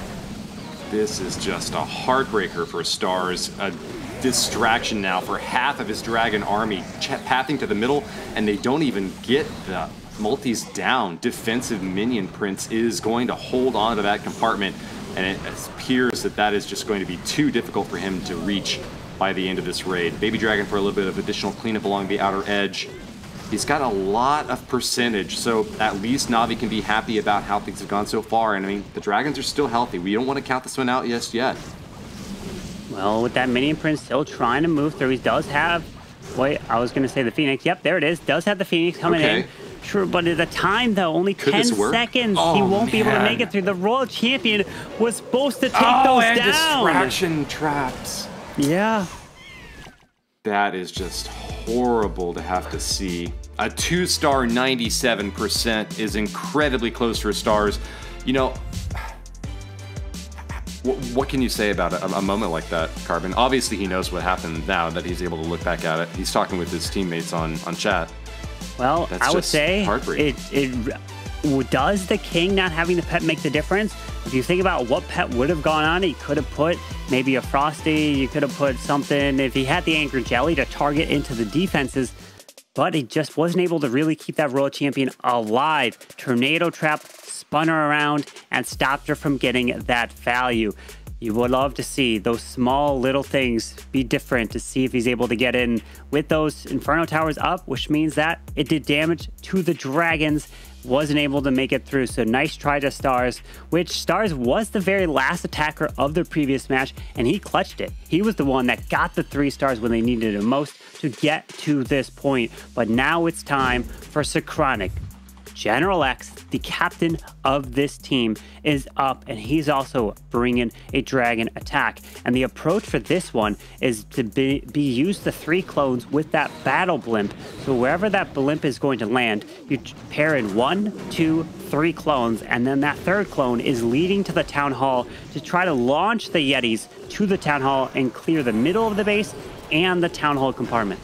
This is just a heartbreaker for Stars. A distraction now for half of his dragon army pathing to the middle, and they don't even get the multis down. Defensive Minion Prince is going to hold on to that compartment, and it appears that that is just going to be too difficult for him to reach by the end of this raid. Baby Dragon for a little bit of additional cleanup along the outer edge. He's got a lot of percentage, so at least Navi can be happy about how things have gone so far. And I mean, the Dragons are still healthy. We don't want to count this one out just yet. Well, with that Minion Prince still trying to move through, he does have, wait, I was going to say the Phoenix. Yep, there it is. Does have the Phoenix coming in. True, but at the time, though, only 10 seconds. He won't be able to make it through. The Royal Champion was supposed to take those down. Distraction traps. Yeah. That is just horrible to have to see. A 2-star 97% is incredibly close for Stars. You know, what can you say about a moment like that, Carbon? Obviously, he knows what happened now that he's able to look back at it. He's talking with his teammates on chat. Well, That's I would say does the king not having the pet make the difference? If you think about what pet would have gone on, he could have put maybe a Frosty, you could have put something, if he had the Anchor Jelly to target into the defenses, but he just wasn't able to really keep that Royal Champion alive. Tornado Trap spun her around and stopped her from getting that value. You would love to see those small little things be different, to see if he's able to get in with those Inferno Towers up, which means that it did damage to the dragons. Wasn't able to make it through. So nice try to Stars, which Stars was the very last attacker of the previous match, and he clutched it. He was the one that got the 3 stars when they needed it most to get to this point. But now it's time for Synchronic. General X, the captain of this team, is up, and he's also bringing a dragon attack. And the approach for this one is to be use the 3 clones with that battle blimp. So wherever that blimp is going to land, you pair in 1, 2, 3 clones, and then that 3rd clone is leading to the town hall to try to launch the Yetis to the town hall and clear the middle of the base and the town hall compartment.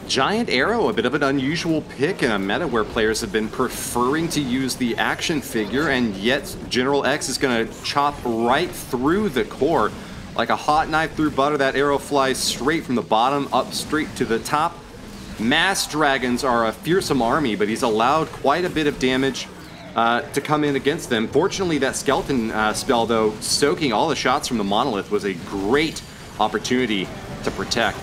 Giant Arrow, a bit of an unusual pick in a meta where players have been preferring to use the action figure, and yet General X is going to chop right through the core. Like a hot knife through butter, that arrow flies straight from the bottom up straight to the top. Mass Dragons are a fearsome army, but he's allowed quite a bit of damage to come in against them. Fortunately, that skeleton spell, though, soaking all the shots from the Monolith, was a great opportunity to protect.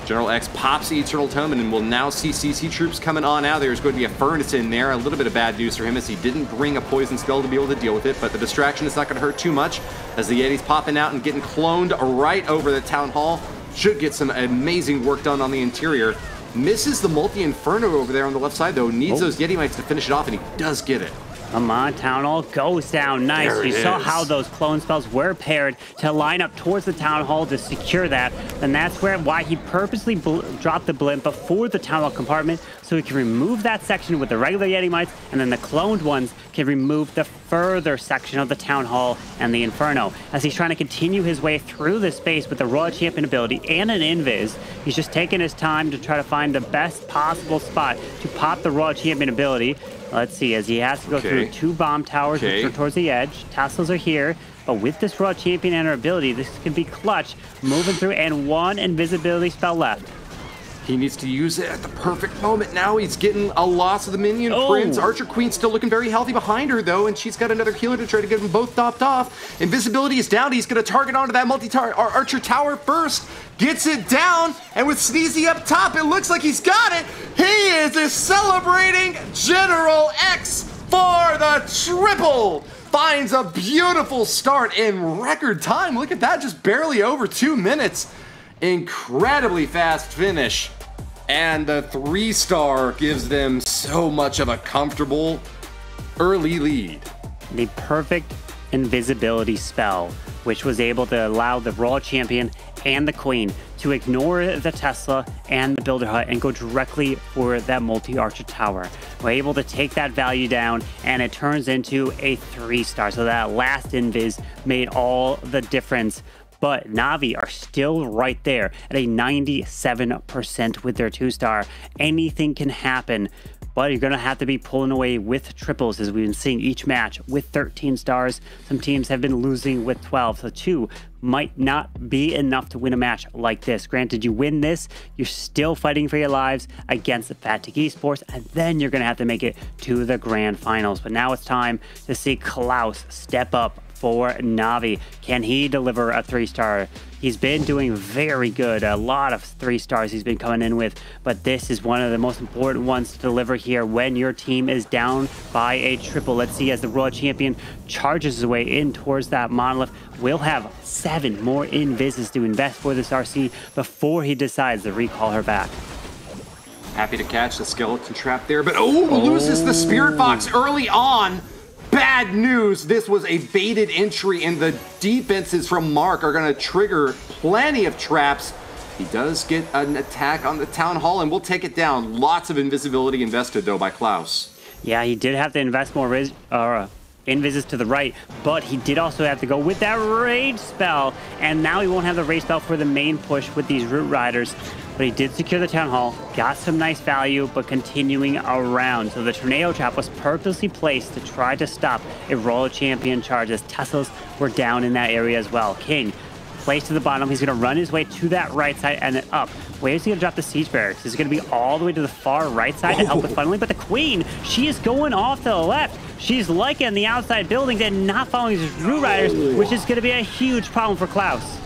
General X pops the Eternal Tome and will now see CC troops coming on out. There's going to be a furnace in there. A little bit of bad news for him as he didn't bring a poison spell to be able to deal with it, but the distraction is not going to hurt too much as the Yeti's popping out and getting cloned right over the Town Hall. Should get some amazing work done on the interior. Misses the multi-inferno over there on the left side, though. Needs those Yeti Mites to finish it off, and he does get it. Come on, Town Hall goes down. Nice. You saw how those clone spells were paired to line up towards the Town Hall to secure that. And that's why he purposely dropped the blimp before the Town Hall compartment, so he can remove that section with the regular Yeti Mites, and then the cloned ones can remove the further section of the Town Hall and the Inferno. As he's trying to continue his way through this space with the Royal Champion ability and an Invis, he's just taking his time to try to find the best possible spot to pop the Royal Champion ability. Let's see, as he has to go through 2 bomb towers, which are towards the edge. Tassels are here, but with this Royal Champion and her ability, this can be clutch, moving through, and 1 invisibility spell left. He needs to use it at the perfect moment. Now he's getting a loss of the minion prince. Archer Queen still looking very healthy behind her, though, and she's got another healer to try to get them both topped off. Invisibility is down. He's going to target onto that Archer Tower first. Gets it down, and with Sneezy up top, it looks like he's got it. He is celebrating General X for the triple. Finds a beautiful start in record time. Look at that, just barely over 2 minutes. Incredibly fast finish. And the 3-star gives them so much of a comfortable early lead. The perfect invisibility spell, which was able to allow the Royal Champion and the Queen to ignore the Tesla and the Builder Hut and go directly for that multi-archer tower. We're able to take that value down, and it turns into a 3-star. So that last invis made all the difference. But Navi are still right there at a 97% with their 2-star. Anything can happen, but you're going to have to be pulling away with triples, as we've been seeing each match with 13 stars. Some teams have been losing with 12, so 2 might not be enough to win a match like this. Granted, you win this, you're still fighting for your lives against the Vatic Esports, and then you're going to have to make it to the grand finals. But now it's time to see Klaus step up for Navi. Can he deliver a 3-star? He's been doing very good. A lot of 3-stars he's been coming in with, but this is one of the most important ones to deliver here when your team is down by a triple. Let's see as the Royal Champion charges his way in towards that Monolith. We'll have 7 more invises to invest for this RC before he decides to recall her back. Happy to catch the skeleton trap there, but loses the Spirit Fox early on. Bad news, this was a baited entry, and the defenses from Mark are going to trigger plenty of traps. He does get an attack on the Town Hall, and we'll take it down. Lots of invisibility invested, though, by Klaus. Yeah, he did have to invest more invises to the right, but he did also have to go with that Rage spell, and now he won't have the Rage spell for the main push with these Root Riders. But he did secure the Town Hall, got some nice value, but continuing around. So the Tornado Trap was purposely placed to try to stop a Royal Champion charge, as Teslas were down in that area as well. King placed to the bottom. He's going to run his way to that right side and then up. Where is he going to drop the Siege Barracks? Is it going to be all the way to the far right side to help with funneling? But the Queen, she is going off to the left. She's liking the outside buildings and not following his Root Riders, which is going to be a huge problem for Klaus.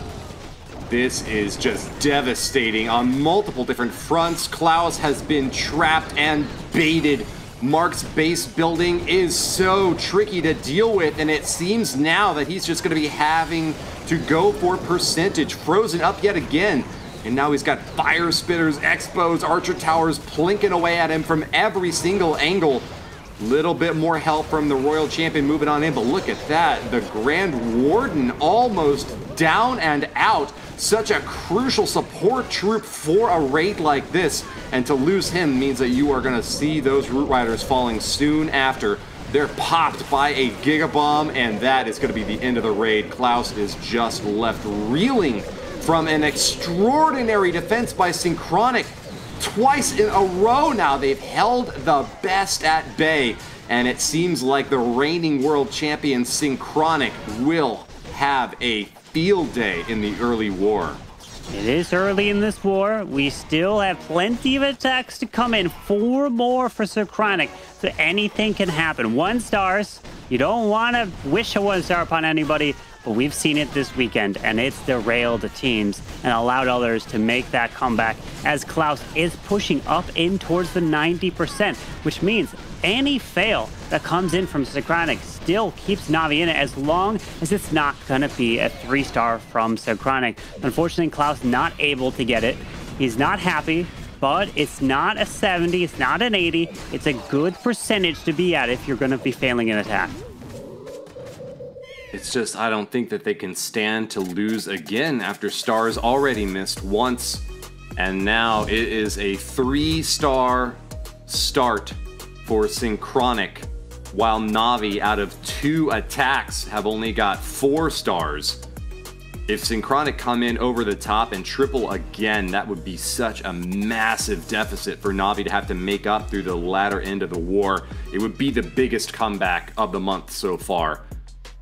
This is just devastating on multiple different fronts. Klaus has been trapped and baited. Mark's base building is so tricky to deal with, and it seems now that he's just going to be having to go for percentage. Frozen up yet again, and now he's got fire spitters, expos, archer towers plinking away at him from every single angle. Little bit more help from the Royal Champion moving on in, but look at that. The Grand Warden almost down and out. Such a crucial support troop for a raid like this, and to lose him means that you are going to see those Root Riders falling soon after. They're popped by a Giga Bomb, and that is going to be the end of the raid. Klaus is just left reeling from an extraordinary defense by Synchronic. Twice in a row now they've held the best at bay, and it seems like the reigning world champion Synchronic will have a field day in the early war. It is early in this war. We still have plenty of attacks to come in. 4 more for Synchronic, so anything can happen. 1 stars. You don't want to wish a 1-star upon anybody, but we've seen it this weekend, and it's derailed the teams and allowed others to make that comeback as Klaus is pushing up in towards the 90%, which means any fail that comes in from Synchronic still keeps Navi in it as long as it's not going to be a 3-star from Synchronic. Unfortunately, Klaus not able to get it. He's not happy, but it's not a 70, it's not an 80. It's a good percentage to be at if you're going to be failing an attack. It's just, I don't think that they can stand to lose again after stars already missed once. And now it is a 3-star start for Synchronic, while Navi, out of 2 attacks, have only got 4 stars. If Synchronic come in over the top and triple again, that would be such a massive deficit for Navi to have to make up through the latter end of the war. It would be the biggest comeback of the month so far.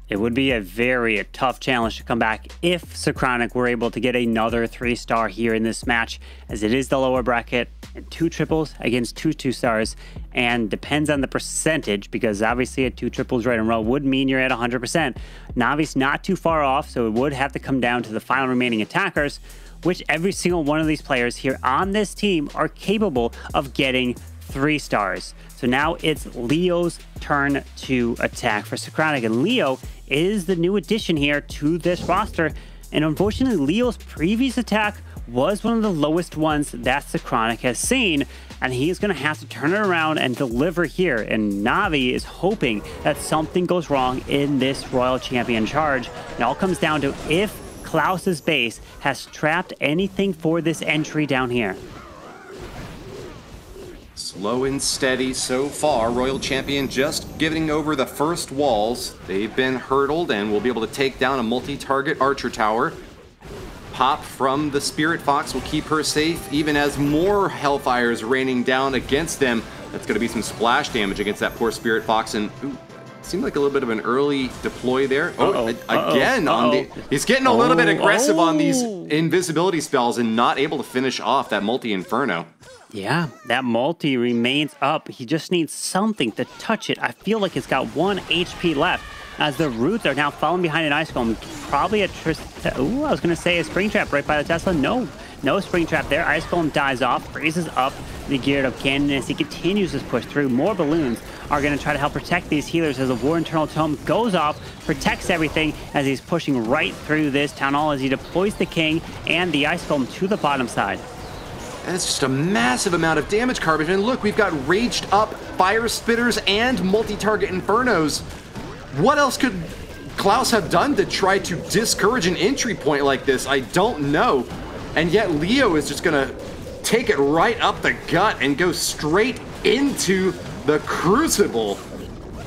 It would be a very tough challenge to come back if Synchronic were able to get another 3-star here in this match, as it is the lower bracket, and 2 triples against 2 2-stars, and depends on the percentage, because obviously a 2 triples right in a row would mean you're at 100%. Navi's not too far off, so it would have to come down to the final remaining attackers, which every single one of these players here on this team are capable of getting 3 stars. So now it's Leo's turn to attack for Synchronic, and Leo is the new addition here to this roster. And unfortunately, Leo's previous attack was one of the lowest ones that Synchronic has seen, and he's going to have to turn it around and deliver here. And Navi is hoping that something goes wrong in this Royal Champion charge. It all comes down to if Klaus's base has trapped anything for this entry down here. Slow and steady so far. Royal Champion just giving over the first walls. They've been hurdled and will be able to take down a multi-target archer tower. Pop from the Spirit Fox will keep her safe, even as more Hellfire is raining down against them. That's going to be some splash damage against that poor Spirit Fox, and ooh, seemed like a little bit of an early deploy there. He's getting a little bit aggressive on these invisibility spells and not able to finish off that multi-inferno. Yeah, that multi remains up. He just needs something to touch it. I feel like it's got 1 HP left, as the roots are now falling behind an Ice Golem. Probably a I was going to say a Spring Trap right by the Tesla. No Spring Trap there. Ice Golem dies off, freezes up the geared up cannon as he continues his push through. More balloons are going to try to help protect these healers as the War Internal Tome goes off, protects everything as he's pushing right through this Town Hall as he deploys the King and the Ice Golem to the bottom side. That's just a massive amount of damage, Carbage. And look, we've got raged up Fire Spitters and multi-target Infernos. What else could Klaus have done to try to discourage an entry point like this? I don't know. And yet Leo is just gonna take it right up the gut and go straight into the Crucible.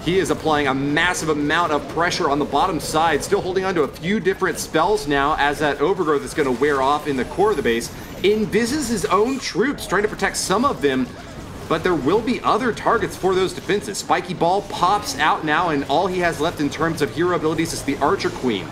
He is applying a massive amount of pressure on the bottom side, still holding on to a few different spells now as that Overgrowth is going to wear off in the core of the base. Invises his own troops, trying to protect some of them, but there will be other targets for those defenses. Spiky Ball pops out now, and all he has left in terms of hero abilities is the Archer Queen.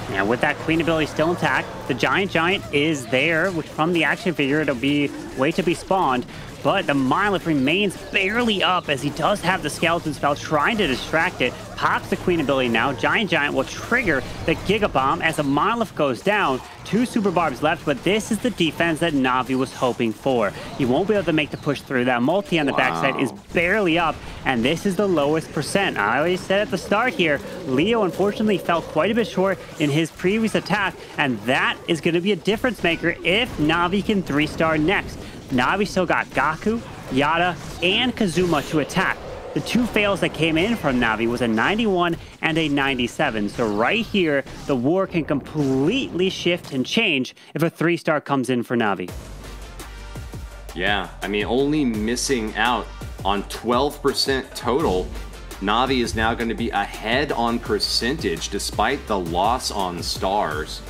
Now with that Queen ability still intact, the Giant is there, which from the action figure, it'll be wait to be spawned. but the monolith remains barely up as he does have the skeleton spell trying to distract it. Pops the queen ability now. Giant will trigger the Giga Bomb as the monolith goes down. 2 super barbs left, but this is the defense that Navi was hoping for. He won't be able to make the push through. That multi on the backside is barely up, and this is the lowest percent. I always said at the start here, Leo unfortunately fell quite a bit short in his previous attack, and that is going to be a difference maker if Navi can 3-star next. Navi still got Gaku, Yada, and Kazuma to attack. The 2 fails that came in from Navi was a 91 and a 97. So right here, the war can completely shift and change if a 3-star comes in for Navi. Yeah, I mean, only missing out on 12% total. Navi is now going to be ahead on percentage despite the loss on stars.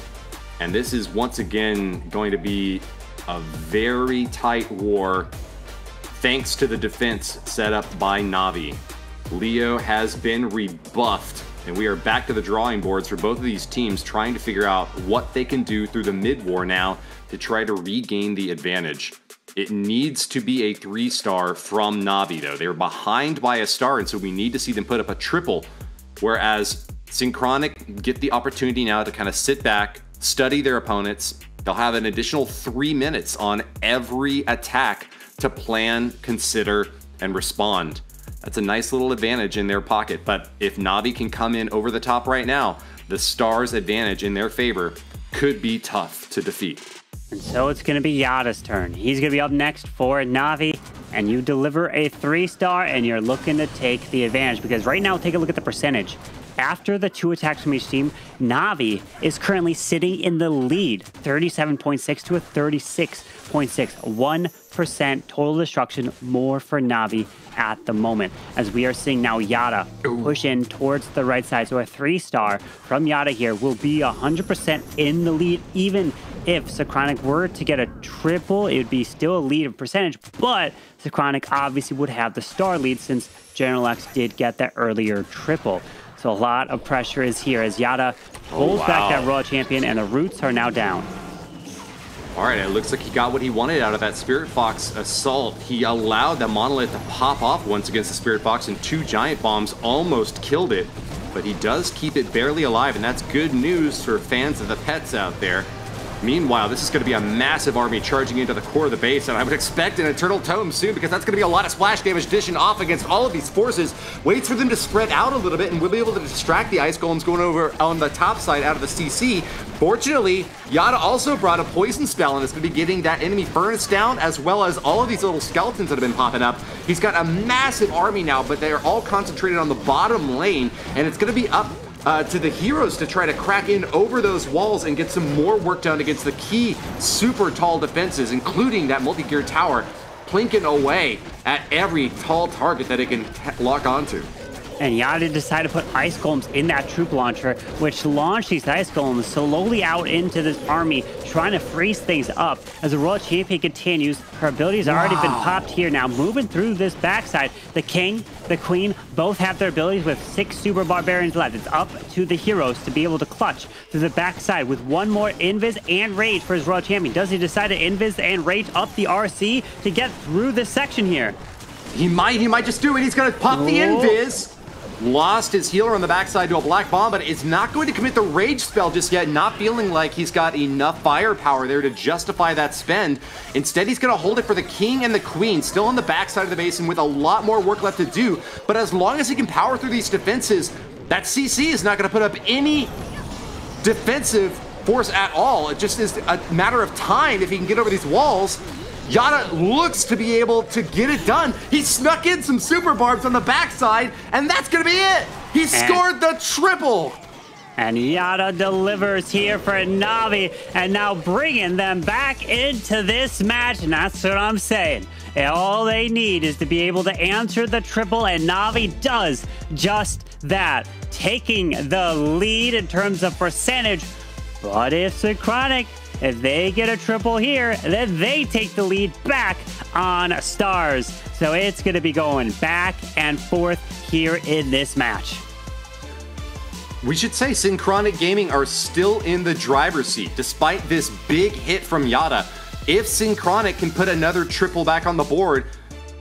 And this is once again going to be a very tight war thanks to the defense set up by Navi. Leo has been rebuffed, and we are back to the drawing boards for both of these teams trying to figure out what they can do through the mid-war now to try to regain the advantage. It needs to be a 3-star from Navi, though. They're behind by a star, and so we need to see them put up a triple, whereas Synchronic get the opportunity now to kind of sit back, study their opponents. They'll have an additional 3 minutes on every attack to plan, consider, and respond. That's a nice little advantage in their pocket, but if Navi can come in over the top right now, the stars' advantage in their favor could be tough to defeat. And so it's going to be Yada's turn. He's going to be up next for Navi, and you deliver a 3-star, and you're looking to take the advantage, because right now, take a look at the percentage. After the 2 attacks from each team, Navi is currently sitting in the lead, 37.6 to a 36.6. 1% total destruction more for Navi at the moment, as we are seeing now Yada push in towards the right side. So a 3-star from Yada here will be 100% in the lead. Even if Synchronic were to get a triple, it would be still a lead of percentage, but Synchronic obviously would have the star lead since General X did get that earlier triple. So a lot of pressure is here as Yada holds back that Royal Champion, and the roots are now down. All right, it looks like he got what he wanted out of that Spirit Fox assault. He allowed that monolith to pop off once against the Spirit Fox, and 2 giant bombs almost killed it. But he does keep it barely alive, and that's good news for fans of the pets out there. Meanwhile, this is going to be a massive army charging into the core of the base, and I would expect an Eternal Tome soon, because that's going to be a lot of splash damage dishing off against all of these forces. Waits for them to spread out a little bit, and we'll be able to distract the Ice Golems going over on the top side out of the CC. Fortunately, Yada also brought a poison spell, and is going to be getting that enemy furnace down, as well as all of these little skeletons that have been popping up. He's got a massive army now, but they are all concentrated on the bottom lane, and it's going to be up to the heroes to try to crack in over those walls and get some more work done against the key super tall defenses, including that multi-gear tower, plinking away at every tall target that it can lock onto. And Yada decided to put Ice Golems in that troop launcher, which launched these Ice Golems slowly out into this army, trying to freeze things up. As the Royal Champion continues, her abilities have already been popped here now, moving through this backside. The King, the Queen, both have their abilities with 6 Super Barbarians left. It's up to the heroes to be able to clutch through the backside with 1 more Invis and Rage for his Royal Champion. Does he decide to Invis and Rage up the RC to get through this section here? He might just do it. He's going to pop the Invis. Lost his healer on the backside to a black bomb, but is not going to commit the rage spell just yet, not feeling like he's got enough firepower there to justify that spend. Instead, he's going to hold it for the King and the Queen, still on the backside of the basin with a lot more work left to do. But as long as he can power through these defenses, that CC is not going to put up any defensive force at all. It just is a matter of time if he can get over these walls. Yada looks to be able to get it done. He snuck in some super barbs on the backside, and that's going to be it. He scored the triple. And Yada delivers here for Navi, and now bringing them back into this match, and that's what I'm saying. And all they need is to be able to answer the triple, and Navi does just that, taking the lead in terms of percentage. But if Synchronic, if they get a triple here, then they take the lead back on stars. So it's going to be going back and forth here in this match. We should say Synchronic Gaming are still in the driver's seat. Despite this big hit from Yada, If Synchronic can put another triple back on the board,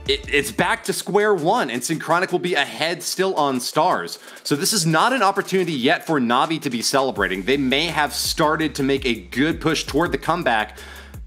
it's back to square one, and Synchronic will be ahead still on stars. So this is not an opportunity yet for Navi to be celebrating. They may have started to make a good push toward the comeback,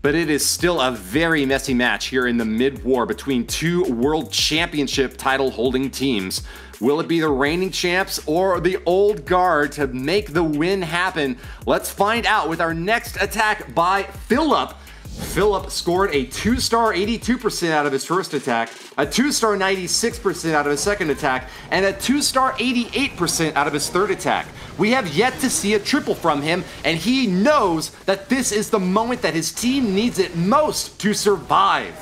but it is still a very messy match here in the mid-war between two World Championship title-holding teams. Will it be the reigning champs or the old guard to make the win happen? Let's find out with our next attack by Philip. Philip scored a 2-star 82% out of his first attack, a 2-star 96% out of his second attack, and a 2-star 88% out of his third attack. We have yet to see a triple from him, and he knows that this is the moment that his team needs it most to survive.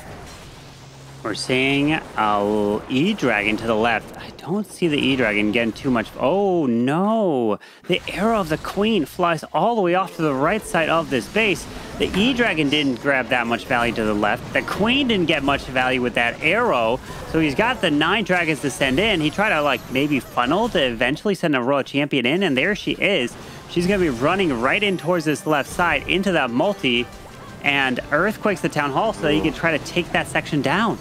We're seeing a E-Dragon to the left. I don't see the E-Dragon getting too much. Oh no! The arrow of the Queen flies all the way off to the right side of this base. The E-Dragon didn't grab that much value to the left. The Queen didn't get much value with that arrow. So he's got the 9 dragons to send in. He tried to like maybe funnel to eventually send a Royal Champion in, and there she is. She's gonna be running right in towards this left side into that multi, and Earthquakes the Town Hall so that he can try to take that section down.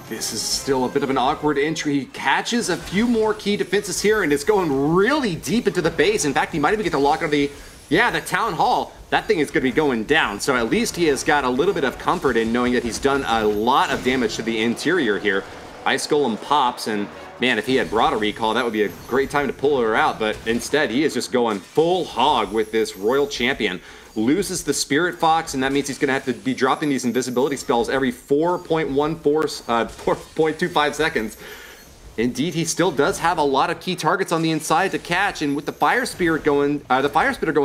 This is still a bit of an awkward entry. He catches a few more key defenses here and is going really deep into the base. In fact, he might even get the lock of the Town Hall. That thing is going to be going down. So at least he has got a little bit of comfort in knowing that he's done a lot of damage to the interior here. Ice Golem pops, and man, if he had brought a recall, that would be a great time to pull her out. But instead, he is just going full hog with this Royal Champion. Loses the Spirit Fox, and that means he's going to have to be dropping these invisibility spells every 4.25 seconds. Indeed, he still does have a lot of key targets on the inside to catch, and with the Fire Spitter going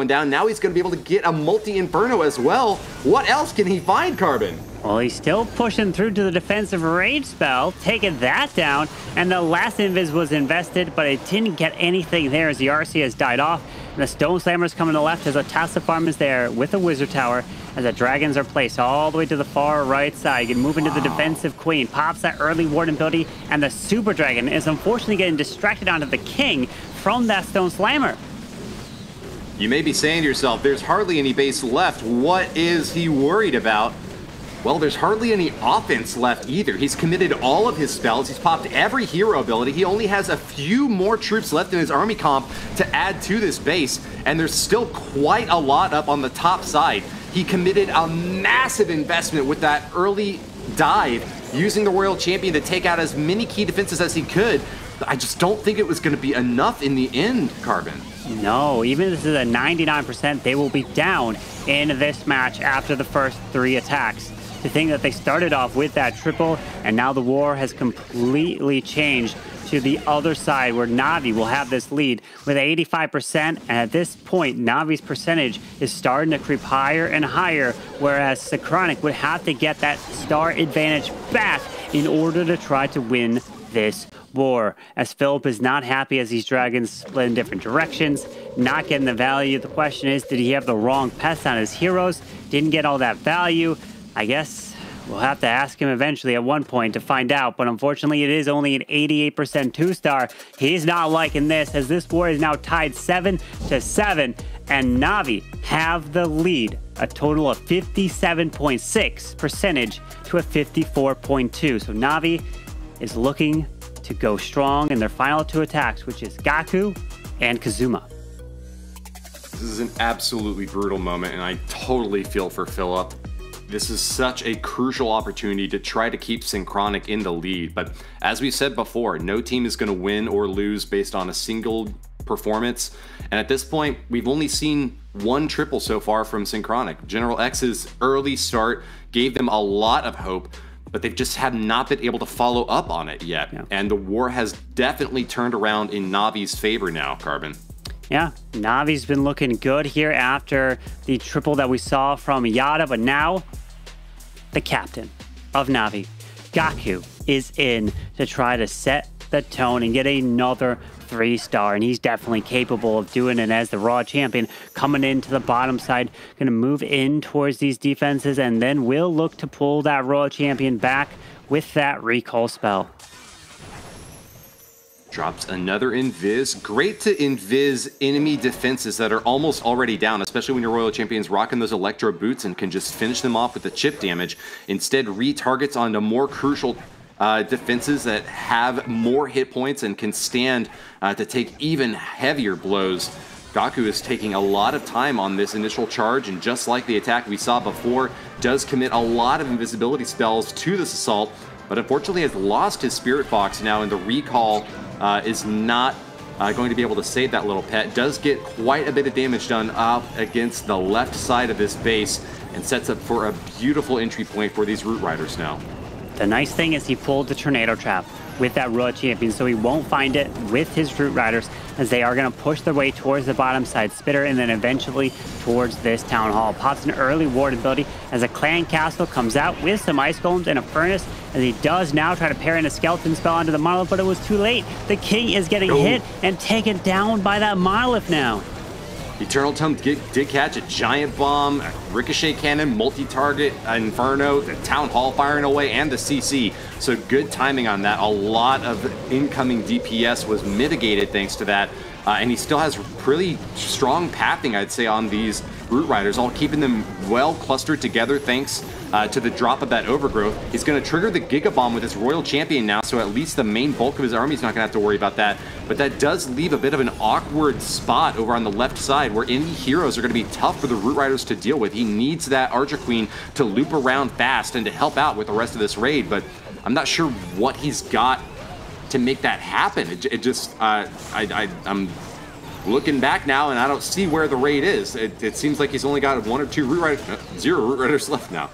down, now he's going to be able to get a multi-Inferno as well. What else can he find, Carbon? Well, he's still pushing through to the defensive rage spell, taking that down, and the last invis was invested, but it didn't get anything there as the RC has died off. And the Stone Slammer's coming to the left as a Tassa Farm is there with a Wizard Tower, as the Dragons are placed all the way to the far right side. You can move into the defensive Queen, pops that early Warden ability, and the Super Dragon is unfortunately getting distracted onto the King from that Stone Slammer. You may be saying to yourself, there's hardly any base left. What is he worried about? Well, there's hardly any offense left either. He's committed all of his spells. He's popped every hero ability. He only has a few more troops left in his army comp to add to this base, and there's still quite a lot up on the top side. He committed a massive investment with that early dive, using the Royal Champion to take out as many key defenses as he could. I just don't think it was going to be enough in the end, Carbon. No, even if this is a 99%, they will be down in this match after the first 3 attacks. To think that they started off with that triple, and now the war has completely changed to the other side where Navi will have this lead with 85%, and at this point Navi's percentage is starting to creep higher and higher, whereas Synchronic would have to get that star advantage back in order to try to win this war, as Philip is not happy as these dragons split in different directions, not getting the value. The question is, did he have the wrong pests on his heroes? Didn't get all that value? I guess we'll have to ask him eventually at one point to find out, but unfortunately it is only an 88% 2-star. He's not liking this, as this war is now tied 7-7, and Navi have the lead, a total of 57.6 percentage to a 54.2. So Navi is looking to go strong in their final 2 attacks, which is Gaku and Kazuma. This is an absolutely brutal moment, and I totally feel for Philip. This is such a crucial opportunity to try to keep Synchronic in the lead, but as we said before, no team is going to win or lose based on a single performance, and at this point, we've only seen 1 triple so far from Synchronic. General X's early start gave them a lot of hope, but they've just have not been able to follow up on it yet, and the war has definitely turned around in Navi's favor now, Carbon. Yeah, Navi's been looking good here after the triple that we saw from Yada, but now the captain of Navi, Gaku, is in to try to set the tone and get another 3-star, and he's definitely capable of doing it as the Raw champion coming into the bottom side, going to move in towards these defenses, and then will look to pull that Raw champion back with that recall spell. Drops another invis. Great to invis enemy defenses that are almost already down, especially when your Royal Champion's rocking those Electro boots and can just finish them off with the chip damage. Instead, retargets onto more crucial defenses that have more hit points and can stand to take even heavier blows. Gaku is taking a lot of time on this initial charge, and just like the attack we saw before, does commit a lot of invisibility spells to this assault, but unfortunately has lost his Spirit Fox now, and the recall is not going to be able to save that little pet. Does get quite a bit of damage done up against the left side of this base, and sets up for a beautiful entry point for these Root Riders now. The nice thing is he pulled the Tornado Trap with that Royal Champion, so he won't find it with his Root Riders, as they are going to push their way towards the bottom side Spitter and then eventually towards this Town Hall. Pops an early ward ability as a Clan Castle comes out with some Ice Golems and a Furnace, as he does now try to pair in a Skeleton spell onto the Monolith, but it was too late. The King is getting hit and taken down by that Monolith now. Eternal Tome did catch a Giant Bomb, a Ricochet Cannon, multi-target, Inferno, the Town Hall firing away, and the CC. So good timing on that. A lot of incoming DPS was mitigated thanks to that. And he still has pretty strong pathing, I'd say, on these Root Riders, all keeping them well clustered together thanks to the drop of that Overgrowth. He's going to trigger the Giga Bomb with his Royal Champion now, so at least the main bulk of his army is not going to have to worry about that. But that does leave a bit of an awkward spot over on the left side where enemy heroes are going to be tough for the Root Riders to deal with. He needs that Archer Queen to loop around fast and to help out with the rest of this raid, but I'm not sure what he's got to make that happen. I'm looking back now, and I don't see where the raid is. It seems like he's only got 1 or 2 Root Riders, 0 Root Riders left now.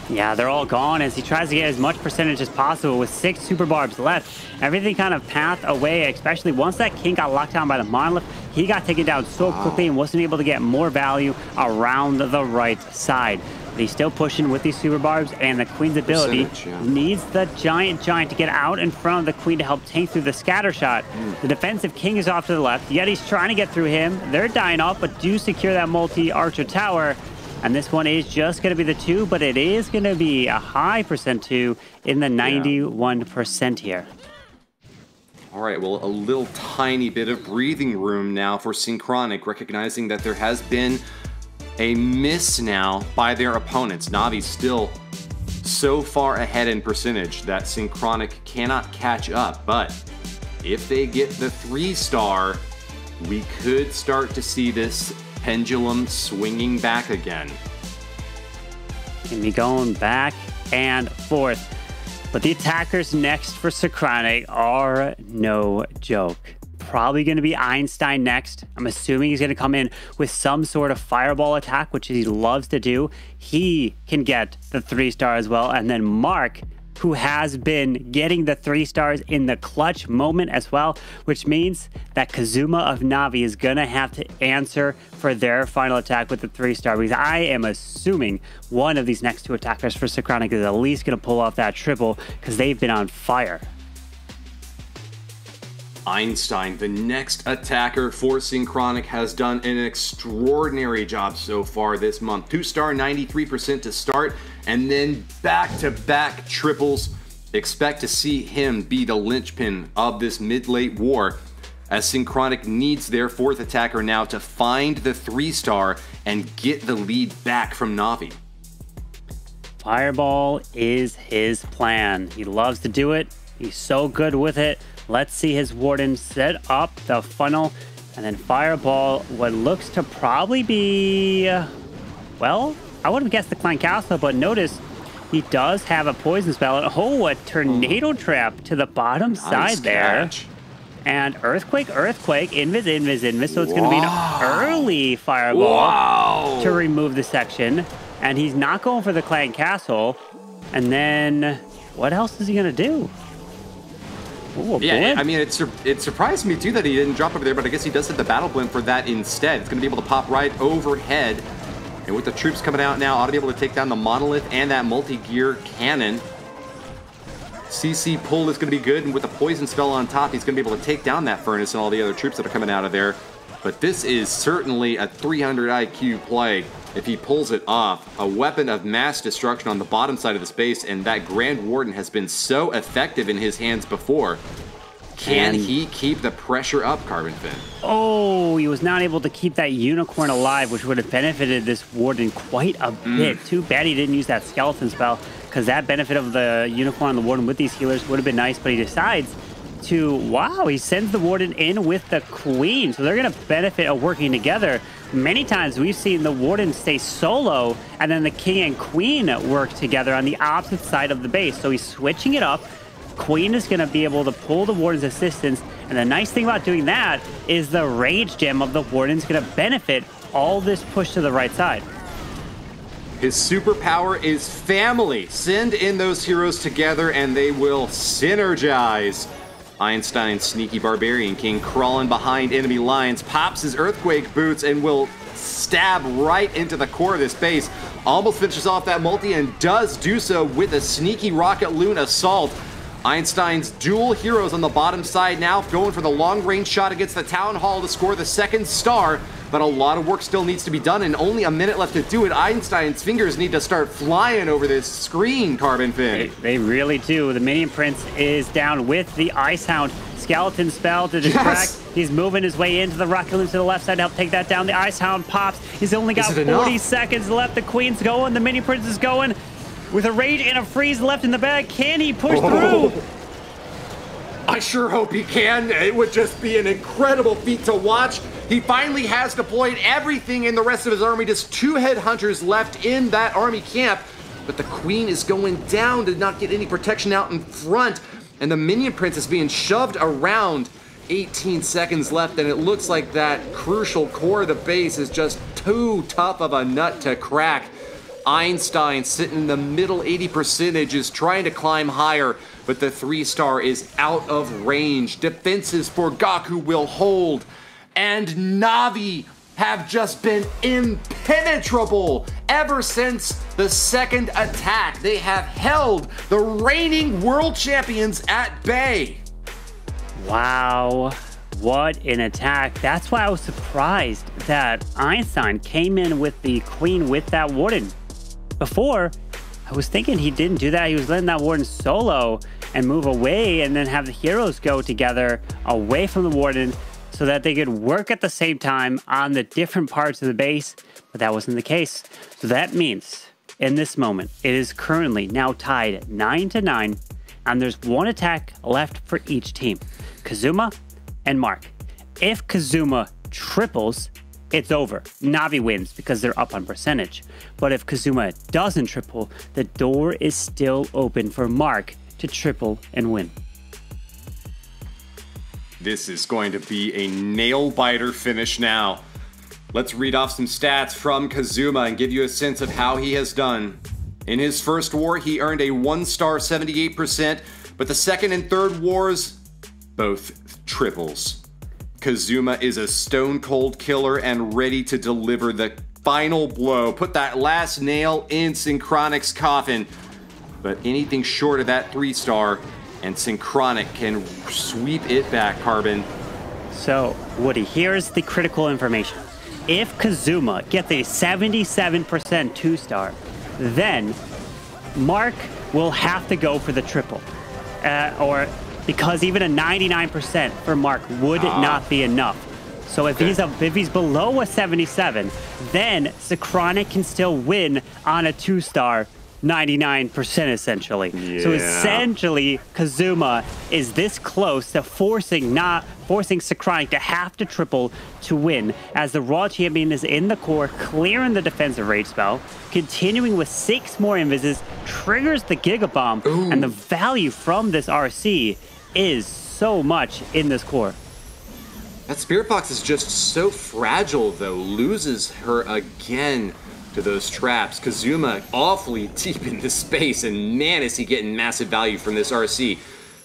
Yeah, they're all gone as he tries to get as much percentage as possible with 6 Super Barbs left. Everything kind of path away, especially once that King got locked down by the Monolith. He got taken down so quickly and wasn't able to get more value around the right side. But he's still pushing with these Super Barbs, and the Queen's ability needs the Giant to get out in front of the Queen to help tank through the scatter shot. The defensive King is off to the left, yet he's trying to get through him. They're dying off, but do secure that multi-archer tower. And this one is just going to be the 2, but it is going to be a high percent 2 in the 91% here. All right, well, a little tiny bit of breathing room now for Synchronic, recognizing that there has been a miss now by their opponents. Navi's still so far ahead in percentage that Synchronic cannot catch up, but if they get the 3-star, we could start to see this pendulum swinging back again. Can be going back and forth. But the attackers next for Synchronic are no joke. Probably going to be Einstein next. I'm assuming he's going to come in with some sort of fireball attack, which he loves to do. He can get the 3-star as well. And then Mark, who has been getting the 3 stars in the clutch moment as well, which means that Kazuma of Navi is going to have to answer for their final attack with the 3-star, because I am assuming one of these next 2 attackers for Synchronic is at least going to pull off that triple, because they've been on fire. Einstein, the next attacker for Synchronic, has done an extraordinary job so far this month. 2-star, 93% to start, and then back-to-back triples. Expect to see him be the linchpin of this mid-late war, as Synchronic needs their 4th attacker now to find the 3-star and get the lead back from Navi. Fireball is his plan. He loves to do it. He's so good with it. Let's see his Warden set up the funnel, and then Fireball, what looks to probably be, well, I would have guessed the Clan Castle, but notice he does have a poison spell. Oh, a Tornado Trap to the bottom side there. And Earthquake, Invis. So it's going to be an early Fireball to remove the section. And he's not going for the Clan Castle. And then what else is he going to do? Ooh, yeah, I mean, it surprised me too that he didn't drop over there, but I guess he does have the Battle Blimp for that instead. It's going to be able to pop right overhead. And with the troops coming out now, ought to be able to take down the Monolith and that multi-gear cannon. CC pull is going to be good, and with the poison spell on top, he's going to be able to take down that Furnace and all the other troops that are coming out of there. But this is certainly a 300 IQ play if he pulls it off. A weapon of mass destruction on the bottom side of the space, and that Grand Warden has been so effective in his hands before. Can he keep the pressure up, Carbon Fin? Oh, he was not able to keep that unicorn alive, which would have benefited this warden quite a bit. Too bad he didn't use that skeleton spell, because that benefit of the unicorn and the warden with these healers would have been nice, but he decides to, wow, he sends the warden in with the queen. So they're going to benefit of working together. Many times we've seen the warden stay solo and then the king and queen work together on the opposite side of the base. So he's switching it up. Queen is going to be able to pull the warden's assistance. And the nice thing about doing that is the rage gem of the warden's going to benefit all this push to the right side. His superpower is family. Send in those heroes together and they will synergize. Einstein's sneaky Barbarian King crawling behind enemy lines, pops his Earthquake boots and will stab right into the core of this base. Almost finishes off that multi and does do so with a sneaky Rocket Loon assault. Einstein's dual heroes on the bottom side now going for the long-range shot against the Town Hall to score the second star, but a lot of work still needs to be done and only a minute left to do it. Einstein's fingers need to start flying over this screen, Carbon Fin. They really do. The Minion Prince is down with the Ice Hound skeleton spell to distract. Yes. He's moving his way into the Rocket Loon to the left side to help take that down. The Ice Hound pops. He's only got 40 seconds left. The Queen's going. The Minion Prince is going. With a rage and a freeze left in the bag, can he push through? I sure hope he can. It would just be an incredible feat to watch. He finally has deployed everything in the rest of his army. Just 2 headhunters left in that army camp. But the Queen is going down to not get any protection out in front. And the Minion Prince is being shoved around. 18 seconds left, and it looks like that crucial core of the base is just too tough of a nut to crack. Einstein sitting in the middle 80% is trying to climb higher, but the 3-star is out of range. Defenses for Gaku will hold, and Navi have just been impenetrable ever since the second attack. They have held the reigning world champions at bay. Wow, what an attack. That's why I was surprised that Einstein came in with the Queen with that warden. Before, I was thinking he didn't do that. He was letting that warden solo and move away and then have the heroes go together away from the warden so that they could work at the same time on the different parts of the base, but that wasn't the case. So that means in this moment, it is currently now tied 9-9, and there's one attack left for each team, Kazuma and Mark. If Kazuma triples, it's over. Navi wins because they're up on percentage. But if Kazuma doesn't triple, the door is still open for Mark to triple and win. This is going to be a nail-biter finish now. Let's read off some stats from Kazuma and give you a sense of how he has done. In his first war, he earned a 1-star 78%, but the second and third wars, both triples. Kazuma is a stone-cold killer and ready to deliver the final blow. Put that last nail in Synchronic's coffin. But anything short of that 3-star, and Synchronic can sweep it back, Carbon. So, Woody, here's the critical information. If Kazuma gets a 77% 2-star, then Mark will have to go for the triple. Because even a 99% for Mark would not be enough. So if he's below a 77, then Synchronic can still win on a 2-star 99% essentially. Yeah. So essentially, Kazuma is this close to forcing Synchronic to have to triple to win, as the Raw Champion is in the core, clearing the defensive rage spell, continuing with 6 more invises, triggers the Giga Bomb, and the value from this RC is so much in this core. That Spirit Box is just so fragile, though. Loses her again to those traps. Kazuma awfully deep in the space, and man, is he getting massive value from this RC.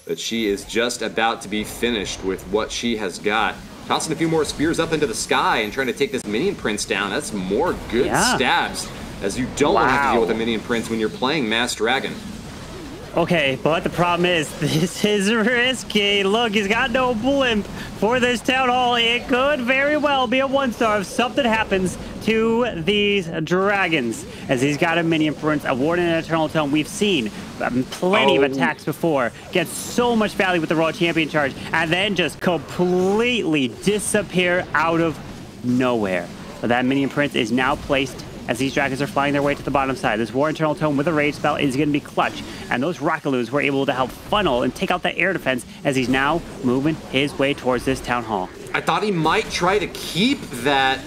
But she is just about to be finished with what she has got. Tossing a few more spears up into the sky and trying to take this Minion Prince down. That's more good stabs, as you don't want to have to deal with a Minion Prince when you're playing Mass Dragon. Okay, but the problem is, this is risky. Look, he's got no blimp for this town hall. It could very well be a 1-star if something happens to these dragons, as he's got a minion prince, a warden and an eternal tome. We've seen plenty of attacks before, get so much value with the Royal Champion charge, and then just completely disappear out of nowhere. But that minion prince is now placed as these dragons are flying their way to the bottom side. This War Eternal Tome with a rage spell is going to be clutch. And those Rockaloos were able to help funnel and take out that air defense as he's now moving his way towards this town hall. I thought he might try to keep that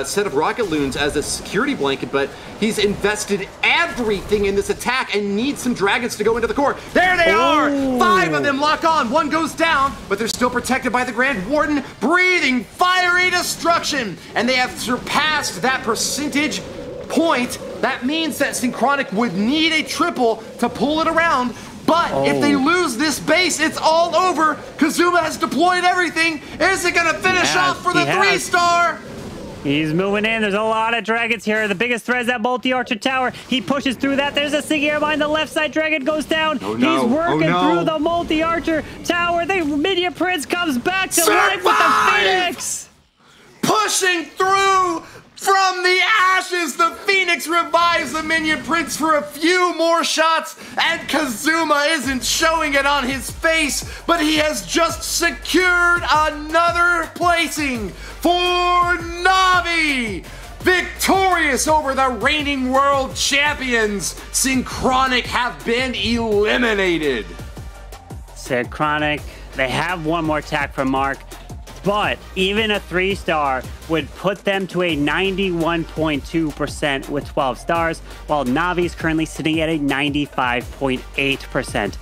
set of rocket loons as a security blanket, but he's invested everything in this attack and needs some dragons to go into the core. There they are! 5 of them lock on. 1 goes down, but they're still protected by the Grand Warden, breathing fiery destruction. And they have surpassed that percentage point. That means that Synchronic would need a triple to pull it around. But if they lose this base, it's all over. Kazuma has deployed everything. Is it going to finish off for the 3-star? He's moving in. There's a lot of dragons here. The biggest threat is that multi-archer tower. He pushes through that. There's a Sigir mine. The left side dragon goes down. Oh, no. He's working through the multi-archer tower. The minion prince comes back to life with the Phoenix. Pushing through from the ashes. The Phoenix revives the minion prince for a few more shots. And Kazuma isn't showing it on his face, but he has just secured another placing for Navi! Victorious over the reigning world champions, Synchronic have been eliminated. Synchronic, they have one more attack from Mark, but even a 3-star would put them to a 91.2% with 12 stars, while Navi is currently sitting at a 95.8%.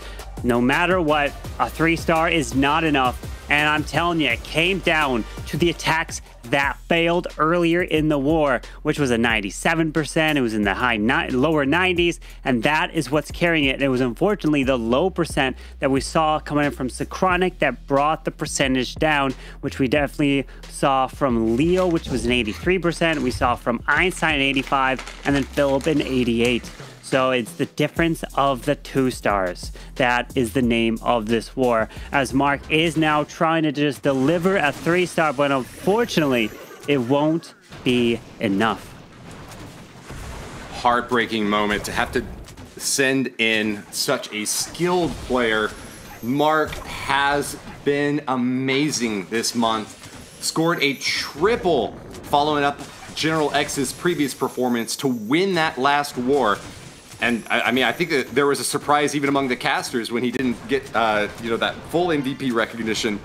No matter what, a 3-star is not enough. And I'm telling you, it came down to the attacks that failed earlier in the war, which was a 97%. It was in the lower 90s, and that is what's carrying it. And it was unfortunately the low percent that we saw coming in from Synchronic that brought the percentage down, which we definitely saw from Leo, which was an 83%. We saw from Einstein an 85%, and then Philip an 88%. So it's the difference of the 2 stars. That is the name of this war. As Mark is now trying to just deliver a 3-star, but unfortunately, it won't be enough. Heartbreaking moment to have to send in such a skilled player. Mark has been amazing this month. Scored a triple following up General X's previous performance to win that last war. And I mean, I think that there was a surprise even among the casters when he didn't get, you know, that full MVP recognition.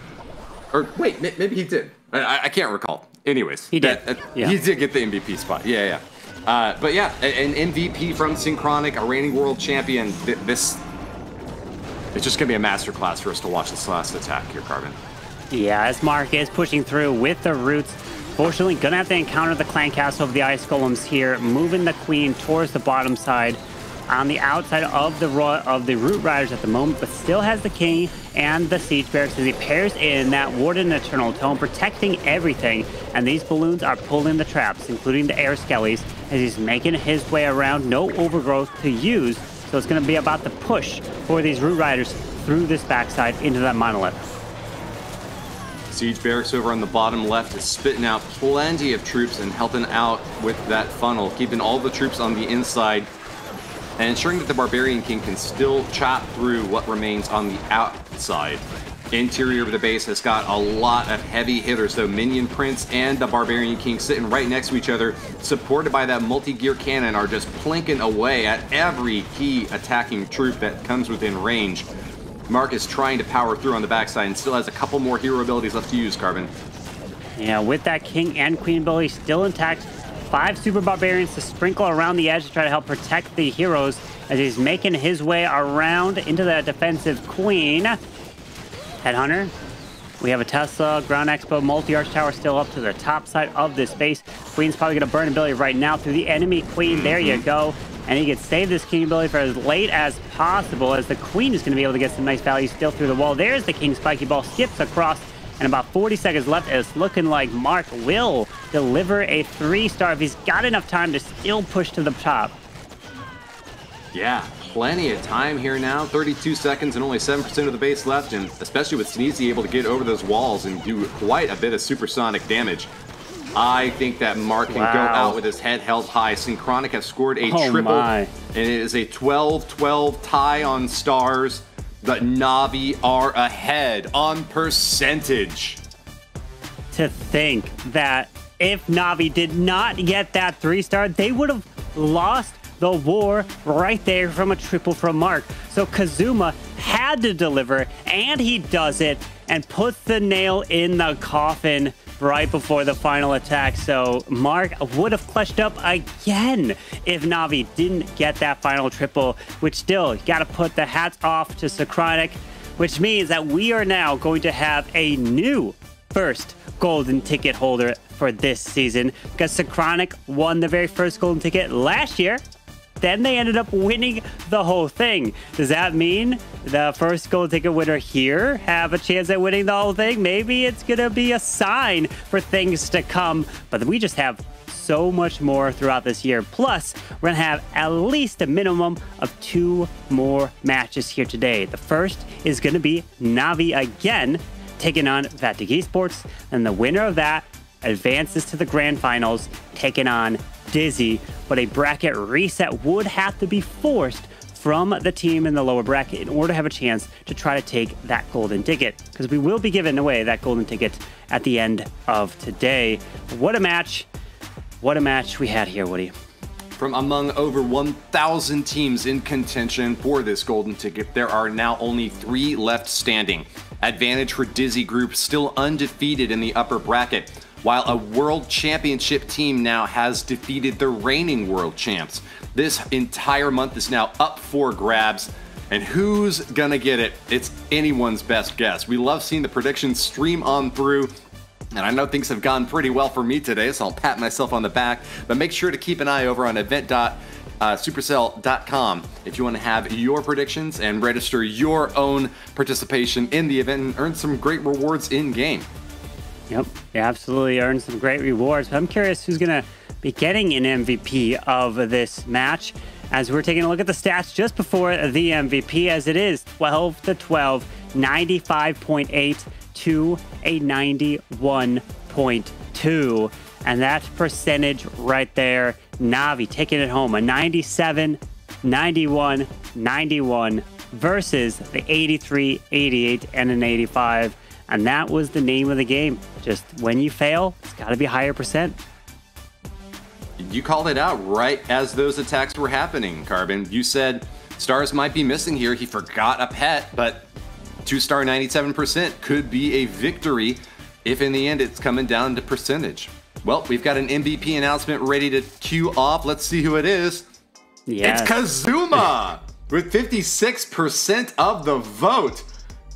Or wait, maybe he did. I can't recall. Anyways, he did. Yeah. He did get the MVP spot. Yeah. But yeah, an MVP from Synchronic, a reigning world champion. This it's just gonna be a masterclass for us to watch this last attack here, Carbon. Yeah, as Mark is pushing through with the roots. Fortunately, gonna have to encounter the clan castle of the ice golems here, moving the queen towards the bottom side. On the outside of the root riders at the moment, but still has the king and the siege barracks as he pairs in that warden eternal tome, protecting everything. And these balloons are pulling the traps, including the air skellies, as he's making his way around. No overgrowth to use, so it's going to be about the push for these root riders through this backside into that monolith. Siege barracks over on the bottom left is spitting out plenty of troops and helping out with that funnel, keeping all the troops on the inside and ensuring that the Barbarian King can still chop through what remains on the outside. Interior of the base has got a lot of heavy hitters, though. Minion Prince and the Barbarian King sitting right next to each other, supported by that multi-gear cannon, are just plinking away at every key attacking troop that comes within range. Mark is trying to power through on the backside and still has a couple more hero abilities left to use, Carbon. Yeah, with that King and Queen ability still intact, 5 Super Barbarians to sprinkle around the edge to try to help protect the heroes as he's making his way around into that defensive Queen. Headhunter. We have a Tesla, Ground Expo, multi-arch tower still up to the top side of this base. Queen's probably going to burn ability right now through the enemy Queen. There you go. And he can save this King ability for as late as possible, as the Queen is going to be able to get some nice value still through the wall. There's the King Spiky Ball, skips across, and about 40 seconds left. It's looking like Mark will deliver a 3-star if he's got enough time to still push to the top. Yeah, plenty of time here now. 32 seconds and only 7% of the base left, and especially with Dizi able to get over those walls and do quite a bit of supersonic damage. I think that Mark can go out with his head held high. Synchronic has scored a triple, and it is a 12-12 tie on stars. The Navi are ahead on percentage. To think that if Navi did not get that 3-star, they would have lost the war right there from a triple from Mark. So Kazuma had to deliver, and he does it and puts the nail in the coffin right before the final attack. So Mark would have clutched up again if Navi didn't get that final triple, which still, you got to put the hats off to Synchronic, which means that we are now going to have a new first golden ticket holder for this season, because Synchronic won the very first golden ticket last year. Then they ended up winning the whole thing. Does that mean the first golden ticket winner here have a chance at winning the whole thing? Maybe it's gonna be a sign for things to come, but we just have so much more throughout this year. Plus, we're gonna have at least a minimum of 2 more matches here today. The first is gonna be Navi again, taking on Vatic Esports, and the winner of that advances to the grand finals, taking on Dizi, but a bracket reset would have to be forced from the team in the lower bracket in order to have a chance to try to take that golden ticket, because we will be giving away that golden ticket at the end of today. What a match we had here, Woody. From among over 1,000 teams in contention for this golden ticket, there are now only 3 left standing. Advantage for Dizi Group, still undefeated in the upper bracket, while a world championship team now has defeated the reigning world champs. This entire month is now up for grabs, and who's gonna get it? It's anyone's best guess. We love seeing the predictions stream on through, and I know things have gone pretty well for me today, so I'll pat myself on the back, but make sure to keep an eye over on event.supercell.com if you want to have your predictions and register your own participation in the event and earn some great rewards in game. Yep, you absolutely earned some great rewards. But I'm curious who's going to be getting an MVP of this match, as we're taking a look at the stats just before the MVP, as it is 12-12, 95.8 to a 91.2. And that percentage right there, Navi taking it home, a 97, 91, 91 versus the 83, 88, and an 85. And that was the name of the game. Just when you fail, it's got to be a higher percent. You called it out right as those attacks were happening, Carbon. You said stars might be missing here. He forgot a pet, but 2-star 97% could be a victory if in the end it's coming down to percentage. Well, we've got an MVP announcement ready to cue off. Let's see who it is. Yes. It's Kazuma with 56% of the vote,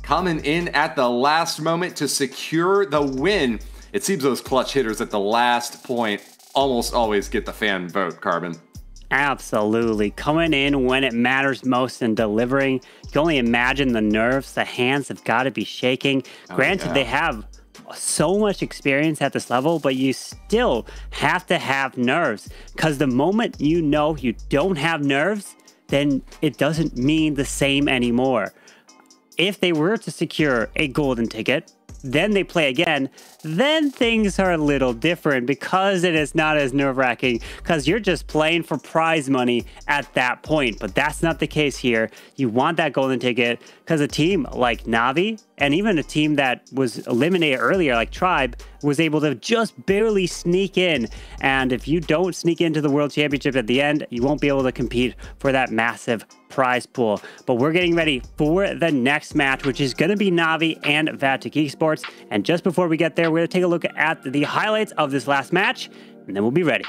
coming in at the last moment to secure the win. It seems those clutch hitters at the last point almost always get the fan vote, Carbon. Absolutely. Coming in when it matters most and delivering. You can only imagine the nerves. The hands have got to be shaking. Granted, they have so much experience at this level, but you still have to have nerves, because the moment you know you don't have nerves, then it doesn't mean the same anymore. If they were to secure a golden ticket, then they play again, then things are a little different, because it is not as nerve-wracking, because you're just playing for prize money at that point. But that's not the case here. You want that golden ticket, because a team like Navi, and even a team that was eliminated earlier like Tribe, was able to just barely sneak in. And if you don't sneak into the World Championship at the end, you won't be able to compete for that massive prize pool. But we're getting ready for the next match, which is going to be Navi and Vatic Esports. And just before we get there, we're going to take a look at the highlights of this last match, and then we'll be ready.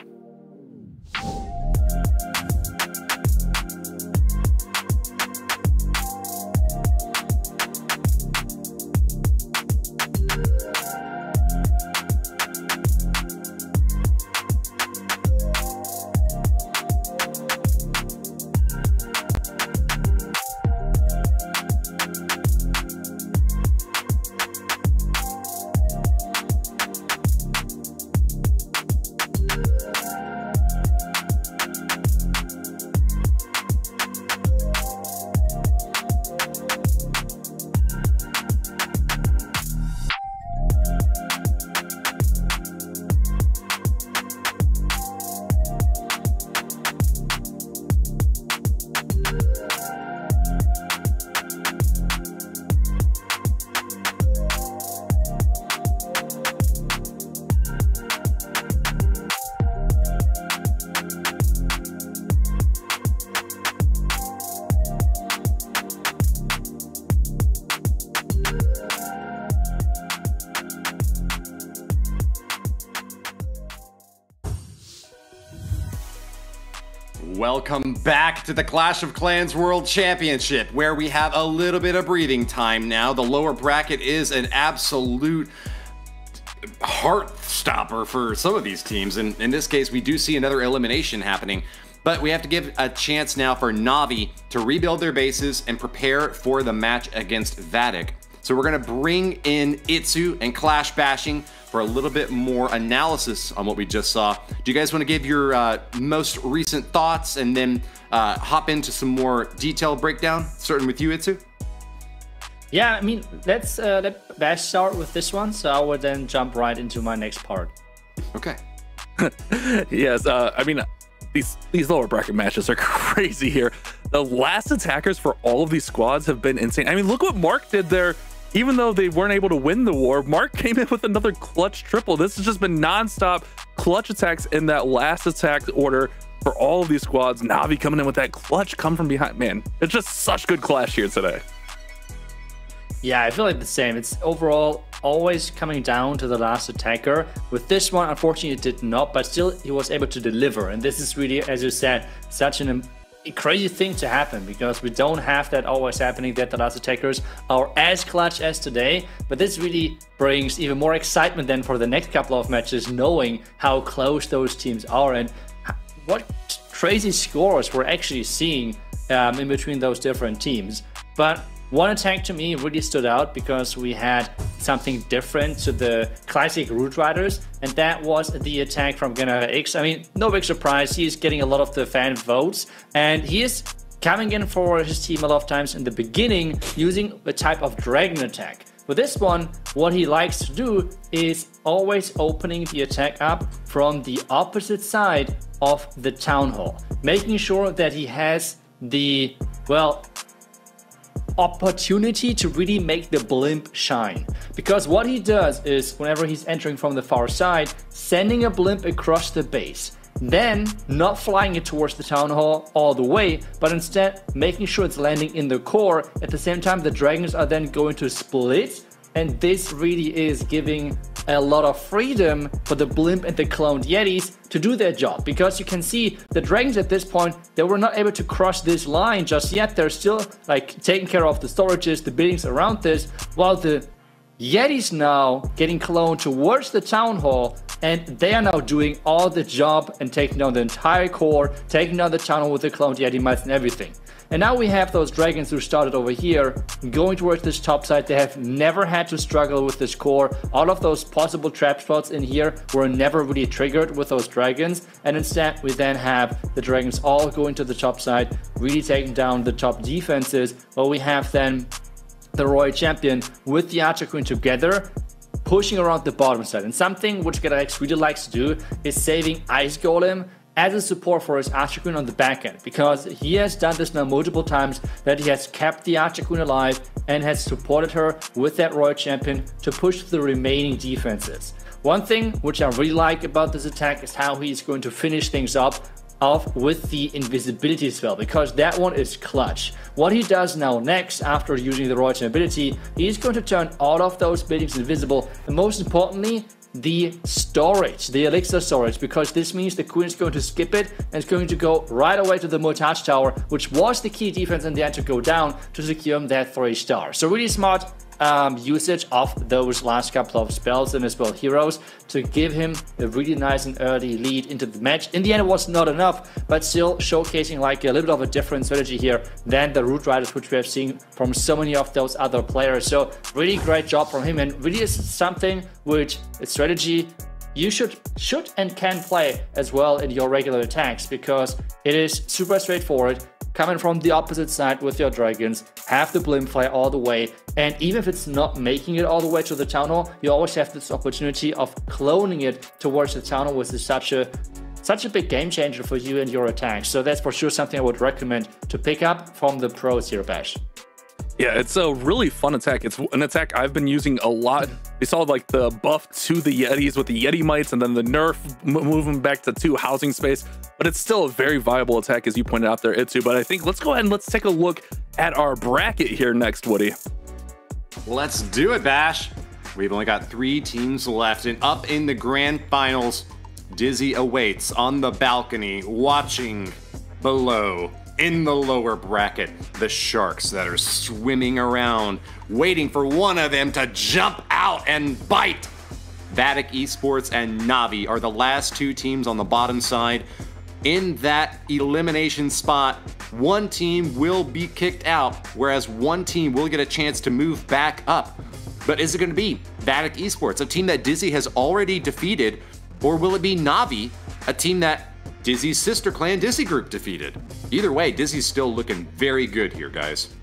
Welcome back to the Clash of Clans World Championship, where we have a little bit of breathing time now. The lower bracket is an absolute heart stopper for some of these teams, and in this case we do see another elimination happening. But we have to give a chance now for Navi to rebuild their bases and prepare for the match against Vatic. So we're gonna bring in Itsu and Clash Bashing for a little bit more analysis on what we just saw. Do you guys want to give your most recent thoughts and then hop into some more detailed breakdown, starting with you, Itsu? Yeah, I mean, let Bash start with this one, so I would then jump right into my next part. Okay. Yes, I mean, these lower bracket matches are crazy here. The last attackers for all of these squads have been insane. I mean, look what Mark did there. Even though they weren't able to win the war, Mark came in with another clutch triple. This has just been non-stop clutch attacks in that last attack order for all of these squads. Navi coming in with that clutch come from behind. Man, it's just such good clash here today. Yeah, I feel like the same. It's overall always coming down to the last attacker. With this one, unfortunately, it did not, but still he was able to deliver. And this is really, as you said, such a crazy thing to happen, because we don't have that always happening, that the last attackers are as clutch as today. But this really brings even more excitement then for the next couple of matches, knowing how close those teams are and what crazy scores we're actually seeing in between those different teams. But one attack to me really stood out because we had something different to the classic Root Riders, and that was the attack from Gunnar X. I mean, no big surprise, he's getting a lot of the fan votes, and he is coming in for his team a lot of times in the beginning using a type of dragon attack. With this one, what he likes to do is always opening the attack up from the opposite side of the Town Hall, making sure that he has the, well, opportunity to really make the blimp shine. Because what he does is, whenever he's entering from the far side, sending a blimp across the base, then not flying it towards the Town Hall all the way, but instead making sure it's landing in the core. At the same time, the dragons are then going to split, and this really is giving a lot of freedom for the blimp and the cloned yetis to do their job, because you can see the dragons at this point, they were not able to cross this line just yet. They're still like taking care of the storages, the buildings around this, while the yetis now getting cloned towards the Town Hall, and they are now doing all the job and taking down the entire core, taking down the Town Hall with the cloned yeti mites and everything. And now we have those dragons who started over here, going towards this top side. They have never had to struggle with this core. All of those possible trap spots in here were never really triggered with those dragons. And instead, we then have the dragons all going to the top side, really taking down the top defenses. While we have then the Royal Champion with the Archer Queen together, pushing around the bottom side. And something which Galax really likes to do is saving Ice Golem as a support for his Archer Queen on the back end, because he has done this now multiple times, that he has kept the Archer Queen alive and has supported her with that Royal Champion to push the remaining defenses. One thing which I really like about this attack is how he's going to finish things off with the invisibility spell, because that one is clutch. What he does now next, after using the Royal ability, he's going to turn all of those buildings invisible, and most importantly, the storage, the elixir storage, because this means the queen is going to skip it and it's going to go right away to the Mustache tower, which was the key defense in the end to go down to secure that 3-star. So really smart usage of those last couple of spells and as well heroes to give him a really nice and early lead into the match. In the end, it was not enough, but still showcasing like a little bit of a different strategy here than the Root Riders, which we have seen from so many of those other players. So really great job from him, and really is something which a strategy you should and can play as well in your regular attacks, because it is super straightforward. Coming from the opposite side with your dragons, have the blimp fly all the way, and even if it's not making it all the way to the Town Hall, you always have this opportunity of cloning it towards the Town Hall, which is such a big game changer for you and your attacks. So that's for sure something I would recommend to pick up from the pros here, Bash. Yeah, it's a really fun attack. It's an attack I've been using a lot. We saw like the buff to the Yetis with the Yeti mites, and then the nerf moving back to 2 housing space. But it's still a very viable attack, as you pointed out there, Itsu. But I think let's go ahead and let's take a look at our bracket here next, Woody. Let's do it, Bash. We've only got 3 teams left, and up in the grand finals, Dizi awaits on the balcony, watching below, in the lower bracket, the sharks that are swimming around, waiting for one of them to jump out and bite. Vatic Esports and Navi are the last two teams on the bottom side. In that elimination spot, one team will be kicked out, whereas one team will get a chance to move back up. But is it going to be Vatic Esports, a team that Dizi has already defeated, or will it be Navi, a team that Dizi's sister clan Dizi Group defeated? Either way, Dizi's still looking very good here, guys.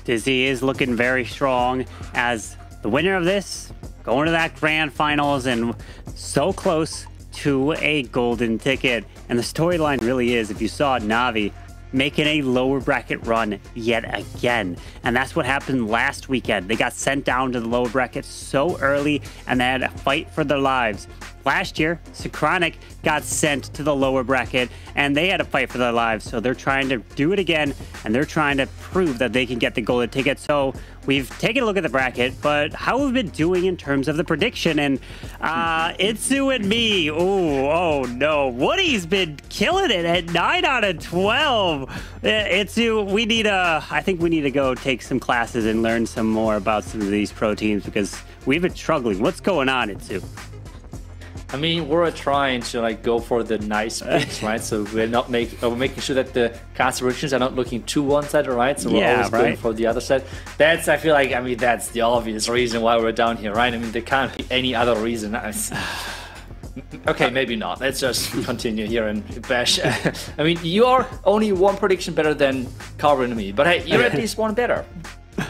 Dizi is looking very strong as the winner of this, going to that grand finals and so close to a golden ticket. And the storyline really is, if you saw it, Navi making a lower bracket run yet again. And that's what happened last weekend. They got sent down to the lower bracket so early and they had to fight for their lives. Last year, Synchronic got sent to the lower bracket and they had to fight for their lives. So they're trying to do it again and they're trying to prove that they can get the golden ticket. So we've taken a look at the bracket, but how have we been doing in terms of the prediction? And Itsu and me, oh no, Woody's been killing it at 9 out of 12. Itsu, I think we need to go take some classes and learn some more about some of these pro teams because we've been struggling. What's going on, Itsu? I mean, we're trying to go for the nice picks, right? So we're making sure that the cast predictions are not looking too one-sided, right? So we're always going for the other side. That's the obvious reason why we're down here, right? I mean, there can't be any other reason. Okay, maybe not. Let's just continue here and bash. I mean, you are only one prediction better than Carbon and me, but hey, you're at least one better.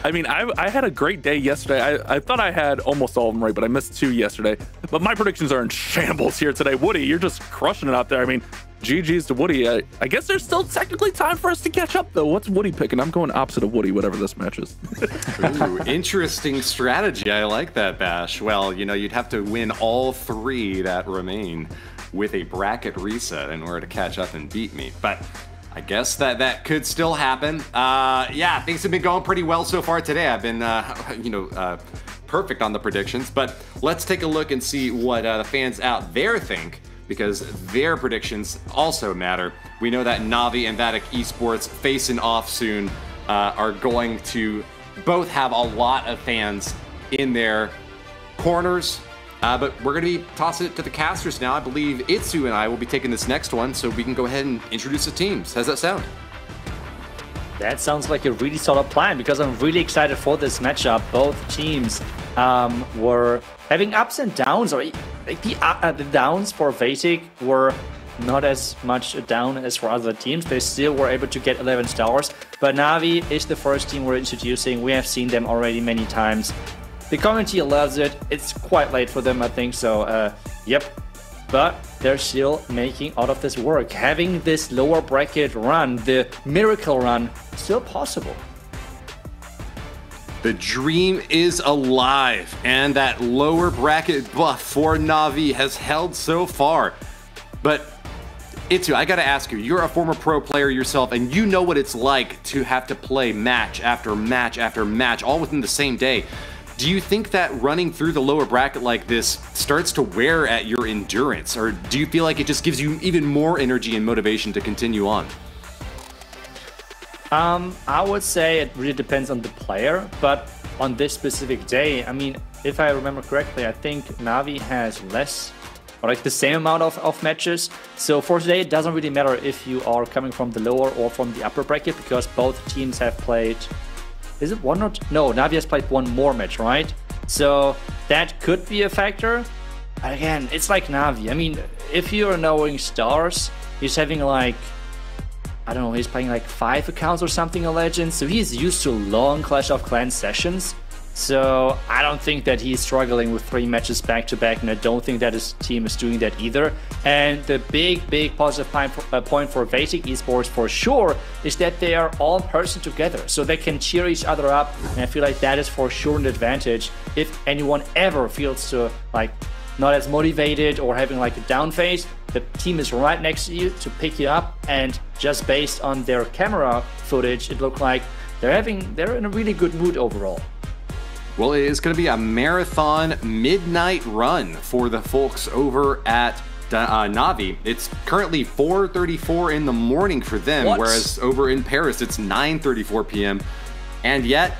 I mean, I had a great day yesterday. I thought I had almost all of them right, but I missed 2 yesterday. But my predictions are in shambles here today. Woody, you're just crushing it out there. I mean, GG's to Woody. I guess there's still technically time for us to catch up, though. What's Woody picking? I'm going opposite of Woody, whatever this match is. Ooh, interesting strategy. I like that, Bash. Well, you'd have to win all 3 that remain with a bracket reset in order to catch up and beat me. But I guess that could still happen. Yeah, things have been going pretty well so far today. I've been, perfect on the predictions. But let's take a look and see what the fans out there think, because their predictions also matter. We know that Navi and Vatic Esports facing off soon are going to both have a lot of fans in their corners. But we're going to be tossing it to the casters now. I believe Itsu and I will be taking this next one, so we can go ahead and introduce the teams. How's that sound? That sounds like a really solid plan, because I'm really excited for this matchup. Both teams were having ups and downs, or the downs for Vatic were not as much down as for other teams. They still were able to get 11 stars, but Navi is the first team we're introducing. We have seen them already many times. The community loves it. It's quite late for them, I think, so yep. But they're still making out of this work. Having this lower bracket run, the miracle run, still possible. The dream is alive, and that lower bracket buff for Navi has held so far. But Itsu, I gotta ask you, you're a former pro player yourself, and you know what it's like to have to play match after match after match, all within the same day. Do you think that running through the lower bracket like this starts to wear at your endurance, or do you feel like it just gives you even more energy and motivation to continue on? I would say it really depends on the player, but on this specific day, I mean, if I remember correctly, I think Navi has less, or the same amount of matches. So for today, it doesn't really matter if you are coming from the lower or from the upper bracket, because both teams have played. Is it one or two? No, Navi has played one more match, right? So that could be a factor. Again, it's like Navi. I mean, if you're knowing stars, he's having I don't know, he's playing 5 accounts or something in Legends. So he's used to long Clash of Clans sessions. So I don't think that he's struggling with 3 matches back to back, and I don't think that his team is doing that either. And the big positive point for Vatic Esports for sure is that they are all in person together, so they can cheer each other up, and I feel like that is for sure an advantage if anyone ever feels not as motivated or having a down phase. The team is right next to you to pick you up, and just based on their camera footage, it looked like they're in a really good mood overall. Well, it is going to be a marathon midnight run for the folks over at Navi. It's currently 4:34 in the morning for them, whereas over in Paris it's 9:34 p.m. And yet,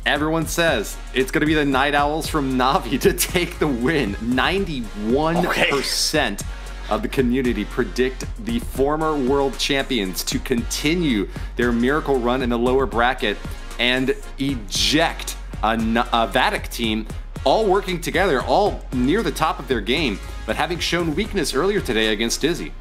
everyone says it's going to be the Night Owls from Navi to take the win. 91% of the community predict the former world champions to continue their miracle run in the lower bracket and eject a Vatic team, all working together, all near the top of their game, but having shown weakness earlier today against Dizi.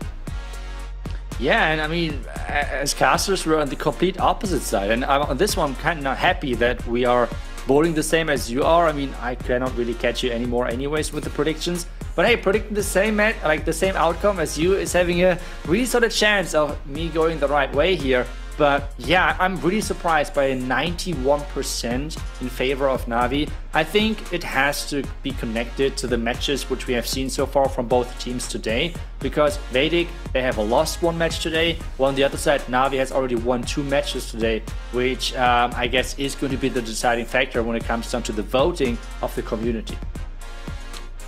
Yeah, and I mean, as casters, we're on the complete opposite side. And on this one, I'm kind of happy that we are voting the same as you are. I mean, I cannot really catch you anymore anyways with the predictions. But hey, predicting the same the same outcome as you is having a really solid chance of me going the right way here. But yeah, I'm really surprised by a 91% in favor of Navi. I think it has to be connected to the matches which we have seen so far from both teams today. Because Vatic, they have lost one match today. While on the other side, Navi has already won 2 matches today, which I guess is going to be the deciding factor when it comes down to the voting of the community.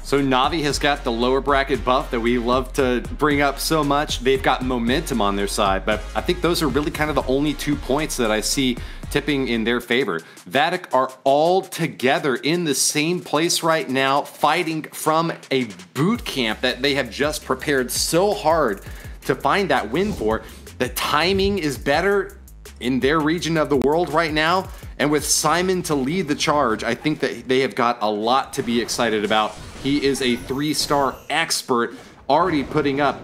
So Navi has got the lower bracket buff that we love to bring up so much. They've got momentum on their side, but I think those are really kind of the only 2 points that I see tipping in their favor. Vatic are all together in the same place right now, fighting from a boot camp that they have just prepared so hard to find that win for. The timing is better in their region of the world right now, and with Simon to lead the charge, I think that they have got a lot to be excited about. He is a 3-star expert, already putting up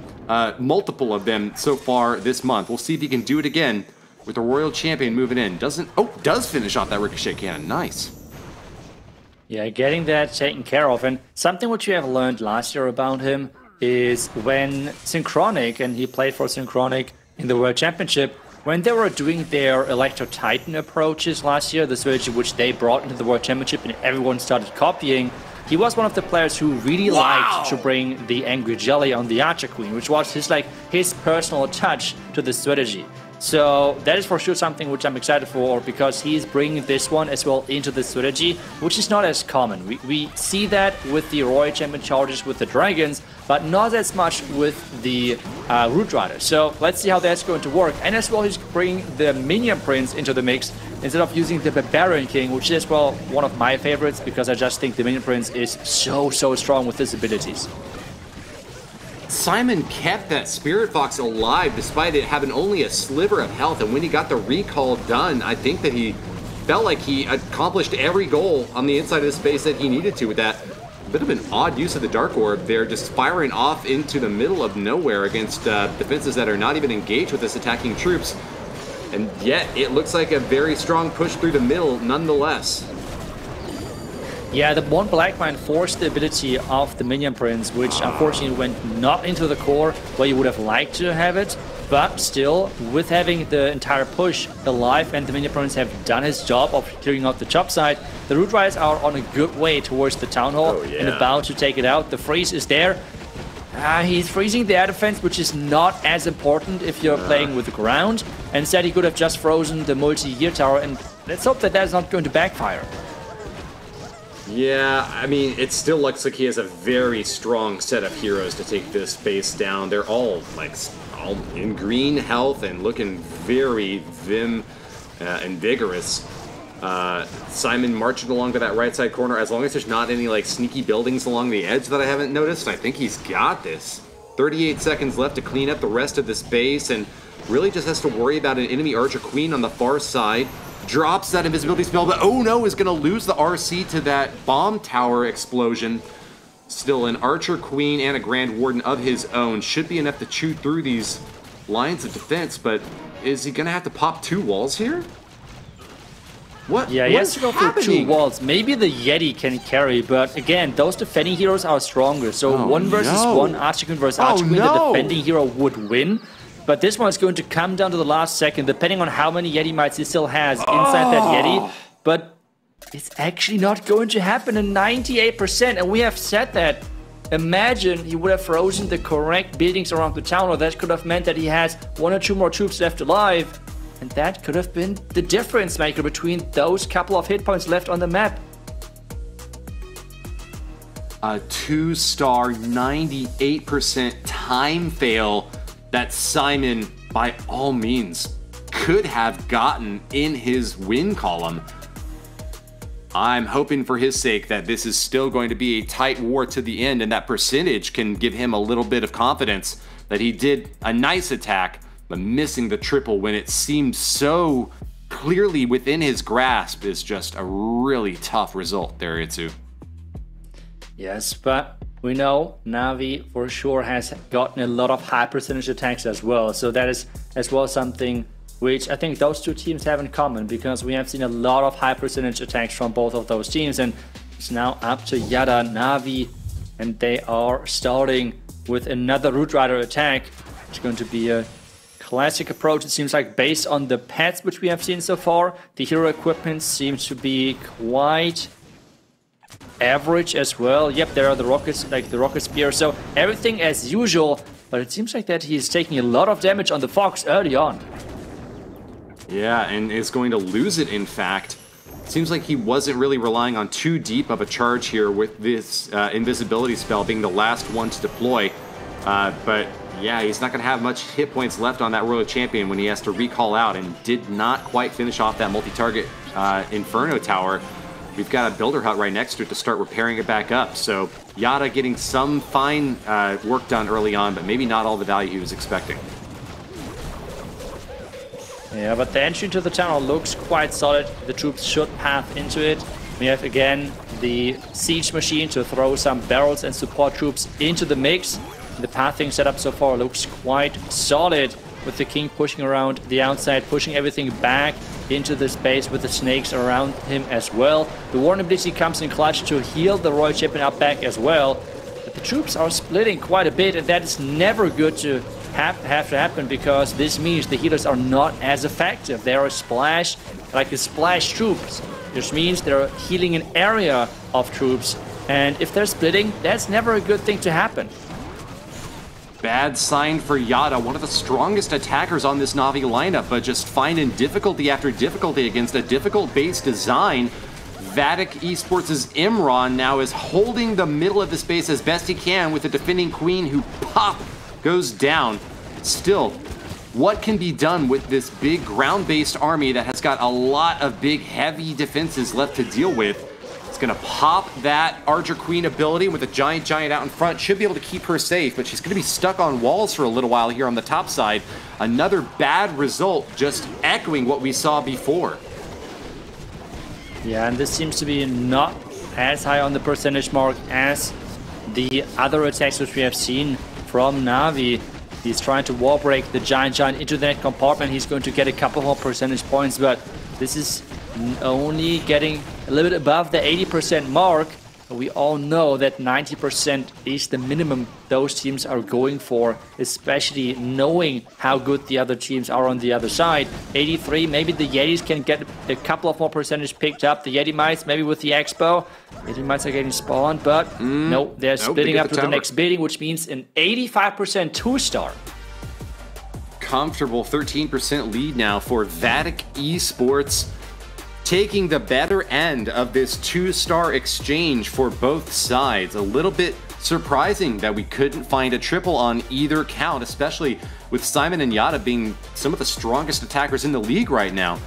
multiple of them so far this month. We'll see if he can do it again with the Royal Champion moving in. Does finish off that Ricochet cannon. Nice. Yeah, getting that taken care of. And something which we have learned last year about him is when Synchronic, and he played for Synchronic in the World Championship, when they were doing their Electro Titan approaches last year, the strategy which they brought into the World Championship and everyone started copying, he was one of the players who really liked to bring the Angry Jelly on the Archer Queen, which was his personal touch to the strategy. So that is for sure something which I'm excited for, because he's bringing this one as well into the strategy, which is not as common. We see that with the Royal Champion charges with the Dragons, but not as much with the Root Rider. So let's see how that's going to work. And as well, he's bringing the Minion Prince into the mix instead of using the Barbarian King, which is, well, one of my favorites, because I just think the Minion Prince is so strong with his abilities. Simon kept that Spirit Fox alive despite it having only a sliver of health, and when he got the recall done, I think that he felt like he accomplished every goal on the inside of the space that he needed to with that. A bit of an odd use of the Dark Orb there, just firing off into the middle of nowhere against defenses that are not even engaged with this attacking troops. And yet, it looks like a very strong push through the middle nonetheless. Yeah, the one Black Mine forced the ability of the Minion Prince, which unfortunately went not into the core where you would have liked to have it. But still, with having the entire push alive and the Minion Prince have done his job of clearing out the top side, the Root Riders are on a good way towards the Town Hall and about to take it out. The freeze is there. He's freezing the air defense, which is not as important if you're playing with the ground. Instead, he could have just frozen the multi-year tower, and let's hope that that's not going to backfire. Yeah, I mean, it still looks like he has a very strong set of heroes to take this base down. They're all in green health and looking very vim and vigorous. Simon marching along to that right side corner. As long as there's not any sneaky buildings along the edge that I haven't noticed, I think he's got this. 38 seconds left to clean up the rest of this base, and really just has to worry about an enemy Archer Queen on the far side. Drops that invisibility spell, but oh no, is going to lose the RC to that bomb tower explosion. Still, an Archer Queen and a Grand Warden of his own should be enough to chew through these lines of defense, but is he going to have to pop 2 walls here? What? Yeah, he has to go through 2 walls. Maybe the Yeti can carry, but again, those defending heroes are stronger. So 1 versus 1, Archer Queen versus Archer Queen, the defending hero would win. But this one is going to come down to the last second, depending on how many Yeti mites he still has inside that Yeti. But it's actually not going to happen in 98%, and we have said that. Imagine he would have frozen the correct buildings around the town, or that could have meant that he has 1 or 2 more troops left alive. And that could have been the difference maker between those couple of hit points left on the map. a 2-star 98% time fail that Simon, by all means, could have gotten in his win column. I'm hoping for his sake that this is still going to be a tight war to the end, and that percentage can give him a little bit of confidence that he did a nice attack, but missing the triple when it seemed so clearly within his grasp is just a really tough result there, Itsu. Yes, but we know Navi for sure has gotten a lot of high percentage attacks as well. So that is as well something which I think those two teams have in common, because we have seen a lot of high percentage attacks from both of those teams, and it's now up to Yada, Navi, and they are starting with another Root Rider attack. It's going to be a classic approach, it seems like, based on the pets which we have seen so far. The hero equipment seems to be quite average as well. Yep, there are the rockets, like the rocket spear, so everything as usual, but it seems like that he's taking a lot of damage on the Fox early on. Yeah, and is going to lose it, in fact. Seems like he wasn't really relying on too deep of a charge here, with this invisibility spell being the last one to deploy. But yeah, he's not going to have much hit points left on that Royal Champion when he has to recall out, and did not quite finish off that multi-target Inferno Tower. We've got a Builder Hut right next to it to start repairing it back up. So Yada getting some fine work done early on, but maybe not all the value he was expecting. Yeah, but the entry to the tunnel looks quite solid. The troops should path into it. We have again the siege machine to throw some barrels and support troops into the mix. The pathing setup so far looks quite solid, with the king pushing around the outside, pushing everything back into the space with the snakes around him as well. The Warning Dizi comes in clutch to heal the Royal Champion up back as well. But the troops are splitting quite a bit, and that is never good to have to happen, because this means the healers are not as effective. They are a splash troops, which means they're healing an area of troops, and if they're splitting, that's never a good thing to happen. Bad sign for Yada, one of the strongest attackers on this Navi lineup, but just finding difficulty after difficulty against a difficult base design. Vatic Esports' Imran now is holding the middle of the space as best he can, with the defending queen who goes down. Still, what can be done with this big ground-based army that has got a lot of big, heavy defenses left to deal with? It's gonna pop that Archer Queen ability with a giant out in front. Should be able to keep her safe, but she's gonna be stuck on walls for a little while here on the top side. Another bad result, just echoing what we saw before. Yeah, and this seems to be not as high on the percentage mark as the other attacks which we have seen from Navi. He's trying to wall break the giant into the net compartment. He's going to get a couple more percentage points, but this is only getting a little bit above the 80% mark. We all know that 90% is the minimum those teams are going for, especially knowing how good the other teams are on the other side. 83, maybe the Yetis can get a couple of more percentage picked up. The Yeti Mites, maybe with the Expo. Yeti Mites are getting spawned, but no, they're splitting up to the next bidding, which means an 85% 2-star. Comfortable 13% lead now for Vatic Esports, taking the better end of this 2-star exchange for both sides. A little bit surprising that we couldn't find a triple on either count, especially with Simon and Yada being some of the strongest attackers in the league right now.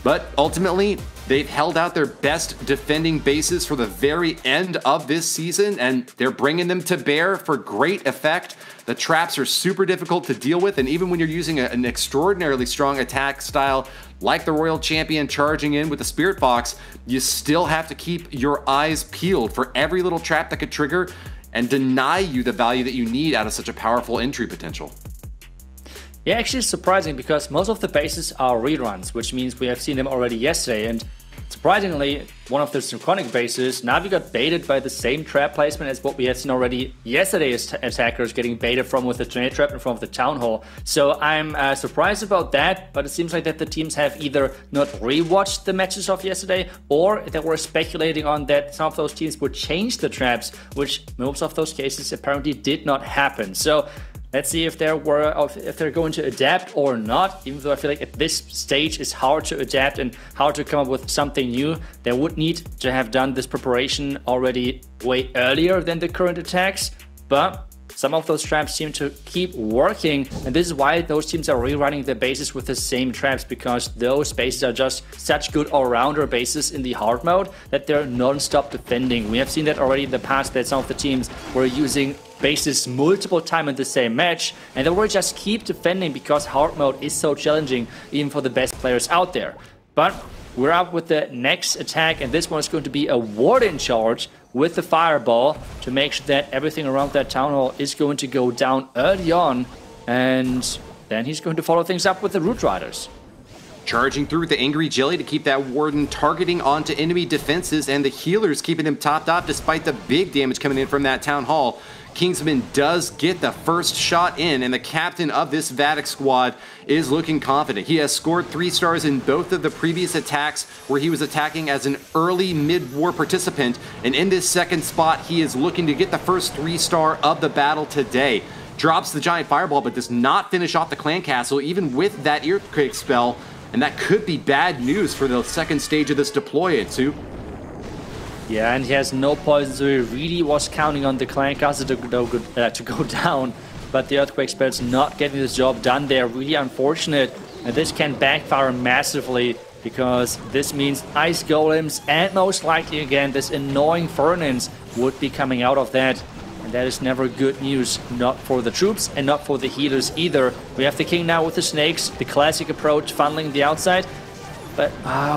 But ultimately, they've held out their best defending bases for the very end of this season, and they're bringing them to bear for great effect. The traps are super difficult to deal with, and even when you're using an extraordinarily strong attack style like the Royal Champion charging in with the Spirit Fox, you still have to keep your eyes peeled for every little trap that could trigger and deny you the value that you need out of such a powerful entry potential. Yeah, actually it's surprising, because most of the bases are reruns, which means we have seen them already yesterday, and surprisingly, one of the Synchronic bases, Navi got baited by the same trap placement as what we had seen already yesterday as attackers getting baited from with the tornado trap in front of the Town Hall. So I'm surprised about that, but it seems like that the teams have either not rewatched the matches of yesterday, or they were speculating on that some of those teams would change the traps, which most of those cases apparently did not happen. So Let's see if they're going to adapt or not. Even though I feel like at this stage it's hard to adapt and hard to come up with something new. They would need to have done this preparation already way earlier than the current attacks. But some of those traps seem to keep working, and this is why those teams are rerunning their bases with the same traps, because those bases are just such good all-rounder bases in the hard mode that they're non-stop defending. We have seen that already in the past, that some of the teams were using bases multiple times in the same match, and they will just keep defending because hard mode is so challenging even for the best players out there. But we're up with the next attack, and this one is going to be a Warden charge with the fireball to make sure that everything around that town hall is going to go down early on, and then he's going to follow things up with the Root Riders. Charging through with the Angry Jelly to keep that Warden targeting onto enemy defenses, and the healers keeping him topped off despite the big damage coming in from that town hall. Kingsman does get the first shot in, and the captain of this Vatic squad is looking confident. He has scored 3 stars in both of the previous attacks where he was attacking as an early mid-war participant, and in this second spot he is looking to get the first 3-star of the battle today. Drops the giant fireball but does not finish off the clan castle even with that earthquake spell, and that could be bad news for the second stage of this deploy, Itsu. Yeah, and he has no poison, so he really was counting on the clan castle to go down. But the earthquake spell's not getting this job done there. Really unfortunate. And this can backfire massively, because this means ice golems and most likely again this annoying furnace would be coming out of that. And that is never good news, not for the troops and not for the healers either. We have the king now with the snakes, the classic approach, funneling the outside. But,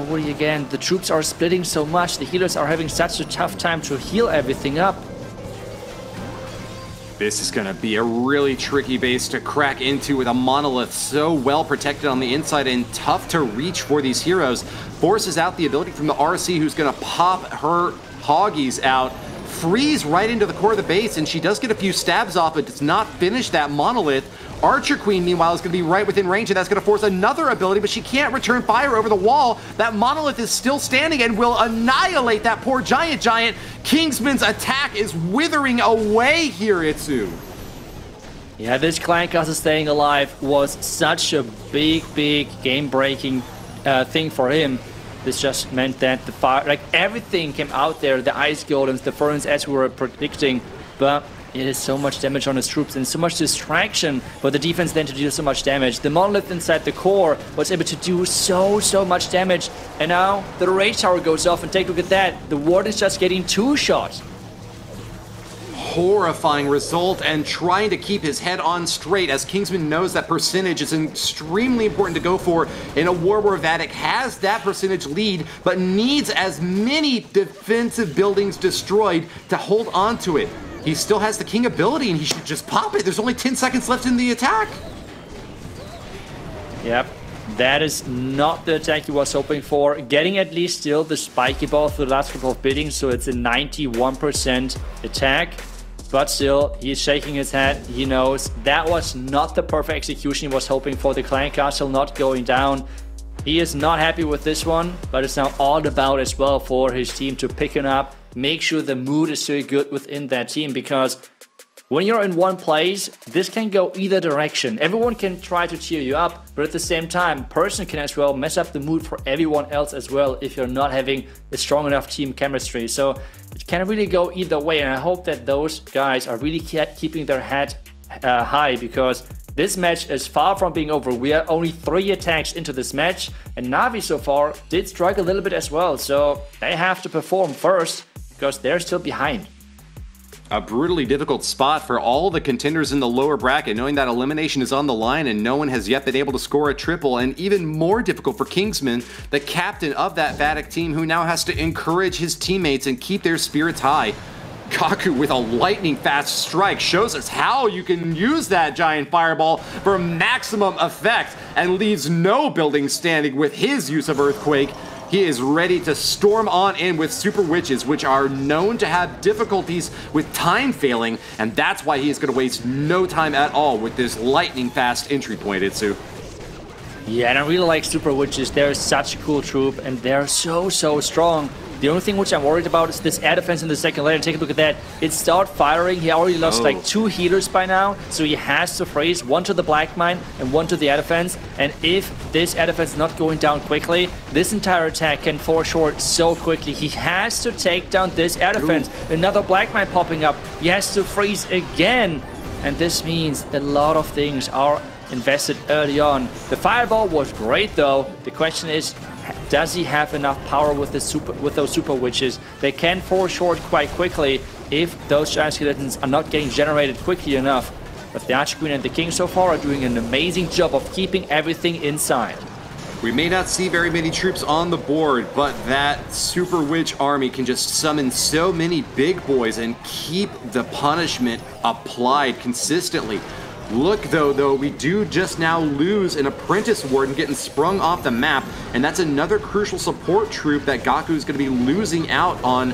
Woody, again, the troops are splitting so much. The healers are having such a tough time to heal everything up. This is going to be a really tricky base to crack into with a monolith so well protected on the inside and tough to reach for these heroes. Forces out the ability from the RC, who's going to pop her hoggies out. Freeze right into the core of the base, and she does get a few stabs off, but does not finish that monolith. Archer Queen, meanwhile, is going to be right within range, and that's going to force another ability, but she can't return fire over the wall. That monolith is still standing and will annihilate that poor giant. Kingsman's attack is withering away here, Itsu. Yeah, this clan castle staying alive was such a big game-breaking thing for him. This just meant that the fire, like everything came out there, the ice golems, the furnace, as we were predicting, but it is so much damage on his troops and so much distraction for the defense then to deal so much damage. The monolith inside the core was able to do so much damage, and now the rage tower goes off, and take a look at that. The ward is just getting 2 shots. Horrifying result, and trying to keep his head on straight, as Kingsman knows that percentage is extremely important to go for in a war where Vatic has that percentage lead, but needs as many defensive buildings destroyed to hold on to it. He still has the king ability, and he should just pop it. There's only 10 seconds left in the attack. Yep, that is not the attack he was hoping for. Getting at least still the spiky ball through the last couple of buildings, so it's a 91% attack. But still, he's shaking his head. He knows that was not the perfect execution he was hoping for. The clan castle not going down. He is not happy with this one, but it's now all about as well for his team to pick him up. Make sure the mood is still good within that team, because when you're in one place, this can go either direction. Everyone can try to cheer you up, but at the same time, person can as well mess up the mood for everyone else as well if you're not having a strong enough team chemistry. So it can really go either way, and I hope that those guys are really keeping their head high, because this match is far from being over. We are only 3 attacks into this match, and Navi so far did struggle a little bit as well, so they have to perform first, because they're still behind. A brutally difficult spot for all the contenders in the lower bracket, knowing that elimination is on the line and no one has yet been able to score a triple, and even more difficult for Kingsman, the captain of that Vatic team, who now has to encourage his teammates and keep their spirits high. Kaku with a lightning fast strike shows us how you can use that giant fireball for maximum effect, and leaves no building standing with his use of Earthquake. He is ready to storm on in with Super Witches, which are known to have difficulties with time failing, and that's why he is going to waste no time at all with this lightning fast entry point, Itsu. Yeah, and I really like Super Witches. They're such a cool troop, and they're so strong. The only thing which I'm worried about is this air defense in the second lane. Take a look at that. It started firing. He already lost like 2 healers by now, so he has to freeze 1 to the black mine and 1 to the air defense. And if this air defense is not going down quickly, this entire attack can fall short so quickly. He has to take down this air defense. Another black mine popping up. He has to freeze again. And this means a lot of things are invested early on. The fireball was great though. The question is, does he have enough power with those super witches? They can fall short quite quickly if those giant skeletons are not getting generated quickly enough. But the Archqueen and the King so far are doing an amazing job of keeping everything inside. We may not see very many troops on the board, but that Super Witch army can just summon so many big boys and keep the punishment applied consistently. Look, though, we do just now lose an Apprentice Warden getting sprung off the map, and that's another crucial support troop that Gaku is going to be losing out on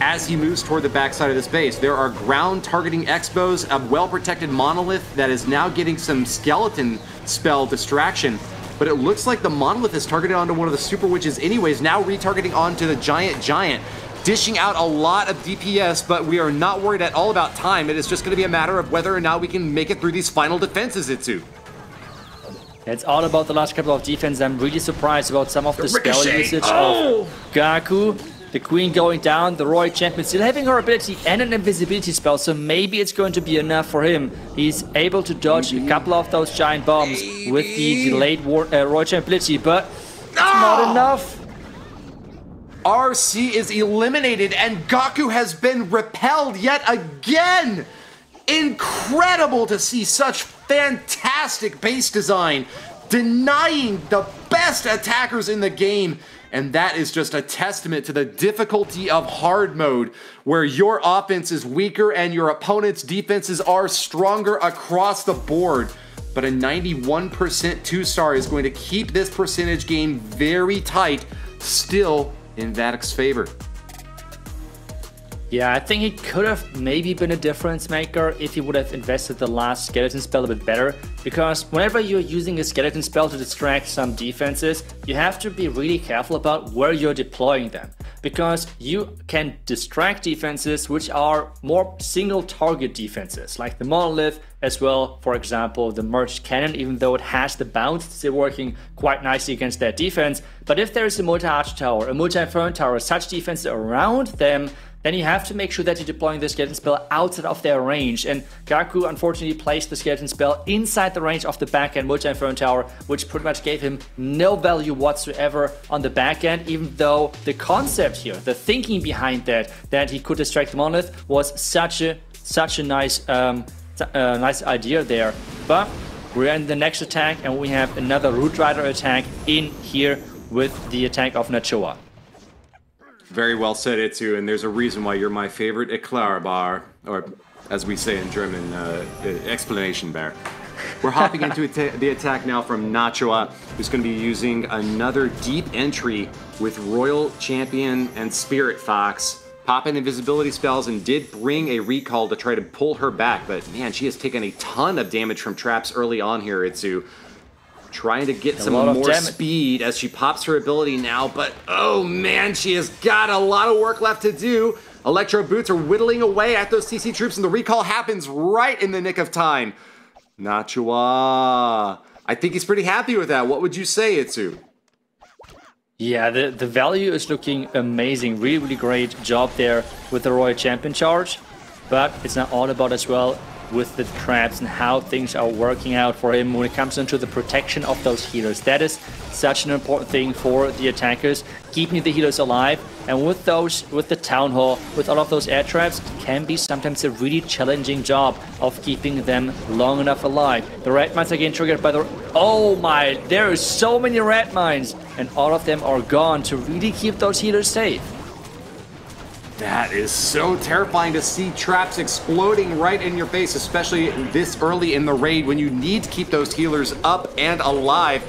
as he moves toward the backside of this base. There are ground targeting Expos, a well-protected Monolith that is now getting some skeleton spell distraction, but it looks like the Monolith is targeted onto one of the Super Witches anyways, now retargeting onto the Giant. Dishing out a lot of DPS, but we are not worried at all about time. It is just going to be a matter of whether or not we can make it through these final defenses, Itsu. It's all about the last couple of defenses. I'm really surprised about some of the spell usage of Gaku. The Queen going down, the Royal Champion still having her ability and an invisibility spell, so maybe it's going to be enough for him. He's able to dodge a couple of those giant bombs with the delayed Royal Champion ability, but it's not enough. RC is eliminated and Gaku has been repelled yet again! Incredible to see such fantastic base design, denying the best attackers in the game. And that is just a testament to the difficulty of hard mode, where your offense is weaker and your opponent's defenses are stronger across the board. But a 91% 2-star is going to keep this percentage game very tight, still in Vatic's favor. Yeah, I think he could have maybe been a difference maker if he would have invested the last skeleton spell a bit better, because whenever you're using a skeleton spell to distract some defenses, you have to be really careful about where you're deploying them, because you can distract defenses which are more single target defenses, like the Monolith, as well, for example, the merged cannon, even though it has the bounce, it's still working quite nicely against that defense. But if there is a multi-arch tower, a multi-inferno tower, such defenses around them, then you have to make sure that you're deploying the skeleton spell outside of their range. And Gaku unfortunately placed the skeleton spell inside the range of the backhand multi-inferno tower, which pretty much gave him no value whatsoever on the backhand, even though the concept here, the thinking behind that he could distract the Monolith, was such a nice nice idea there. But we're in the next attack and we have another Root Rider attack in here with the attack of Nachoa. Very well said, Itsu, and there's a reason why you're my favorite Bar, or as we say in German, explanation bar. We're hopping into the attack now from Nachoa, who's going to be using another deep entry with Royal Champion and Spirit Fox. Popping invisibility spells and did bring a recall to try to pull her back, but man, she has taken a ton of damage from traps early on here, Itsu. Trying to get some more speed as she pops her ability now, but oh man, she has got a lot of work left to do. Electro boots are whittling away at those CC troops, and the recall happens right in the nick of time. Nachoa. I think he's pretty happy with that. What would you say, Itsu? Yeah, the value is looking amazing. Really, really great job there with the Royal Champion charge. But it's not all about as well with the traps and how things are working out for him when it comes into the protection of those healers. That is such an important thing for the attackers, keeping the healers alive. And with the Town Hall, with all of those air traps, it can be sometimes a really challenging job of keeping them long enough alive. The red mines are getting triggered by the... Oh my, there are so many red mines, and all of them are gone to really keep those healers safe. That is so terrifying to see traps exploding right in your face, especially this early in the raid when you need to keep those healers up and alive.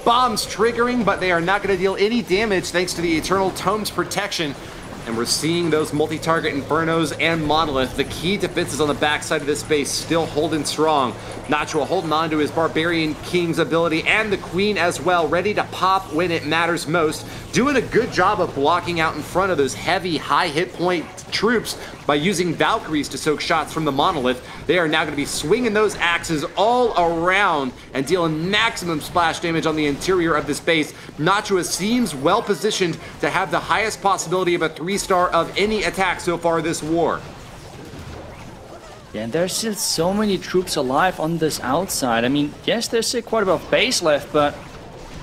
Bombs triggering, but they are not going to deal any damage thanks to the Eternal Tome's protection. and we're seeing those multi-target Infernos and Monolith. The key defenses on the backside of this base still holding strong. Nacho holding on to his Barbarian King's ability and the Queen as well, ready to pop when it matters most. Doing a good job of blocking out in front of those heavy, high hit point troops by using Valkyries to soak shots from the Monolith. They are now going to be swinging those axes all around and dealing maximum splash damage on the interior of this base. Nacho seems well positioned to have the highest possibility of a 3-star of any attack so far this war. Yeah, and there's still so many troops alive on this outside. I mean, yes, there's still quite a bit of base left, but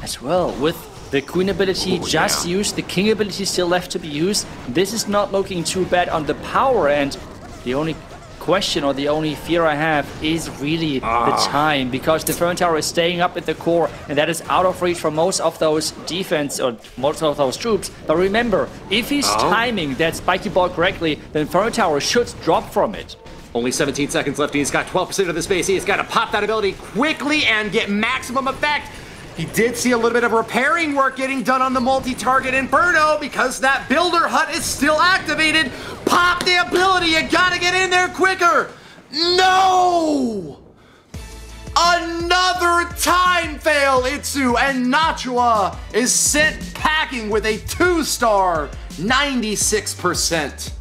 as well, with the Queen ability used, the King ability still left to be used, this is not looking too bad on the power end. The only question or the only fear I have is really the time, because the Throne Tower is staying up at the core, and that is out of reach for most of those defense or most of those troops. But remember, if he's timing that spiky ball correctly, then Throne Tower should drop from it. Only 17 seconds left, and he's got 12% of the space. He's got to pop that ability quickly and get maximum effect. He did see a little bit of repairing work getting done on the multi-target Inferno because that builder hut is still activated. Pop the ability, you gotta get in there quicker. No! Another time fail, Itsu, and Nachua is sent packing with a 2-star, 96%.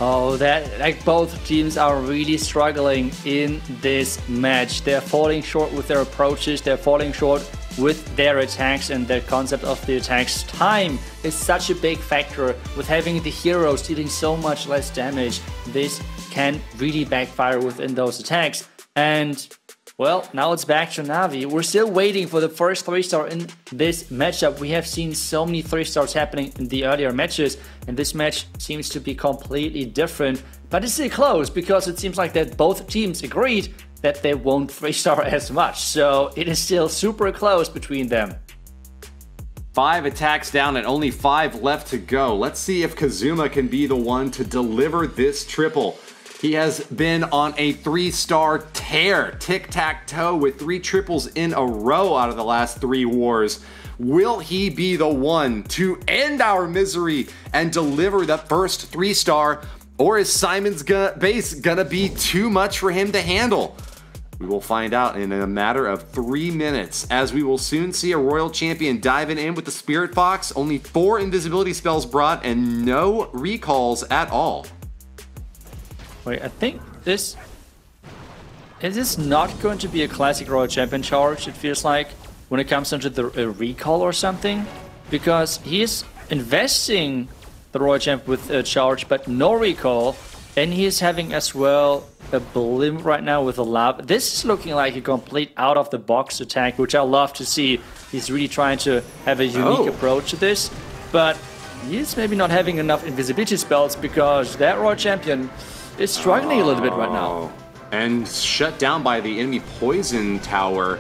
Oh, that, like, both teams are really struggling in this match. They're falling short with their approaches, they're falling short with their attacks, and the concept of the attacks. Time is such a big factor. With having the heroes dealing so much less damage, this can really backfire within those attacks. And well, now it's back to Navi. We're still waiting for the first 3-star in this matchup. We have seen so many 3-stars happening in the earlier matches, and this match seems to be completely different. But it's still close, because it seems like that both teams agreed that they won't 3-star as much. So it is still super close between them. 5 attacks down and only 5 left to go. Let's see if Kazuma can be the one to deliver this triple. He has been on a 3-star tear, tic-tac-toe with 3 triples in a row out of the last 3 wars. Will he be the one to end our misery and deliver the first 3-star, or is Simon's base gonna be too much for him to handle? We will find out in a matter of 3 minutes, as we will soon see a Royal Champion diving in with the Spirit Fox, only 4 invisibility spells brought and no recalls at all. Wait, I think this... Is this not going to be a classic Royal Champion charge, it feels like, when it comes down to the recall or something? Because he is investing the Royal Champion with a charge, but no recall. And he is having as well a blimp right now with a lab. This is looking like a complete out-of-the-box attack, which I love to see. He's really trying to have a unique approach to this. But he's maybe not having enough invisibility spells, because that Royal Champion is struggling a little bit right now. And shut down by the enemy poison tower.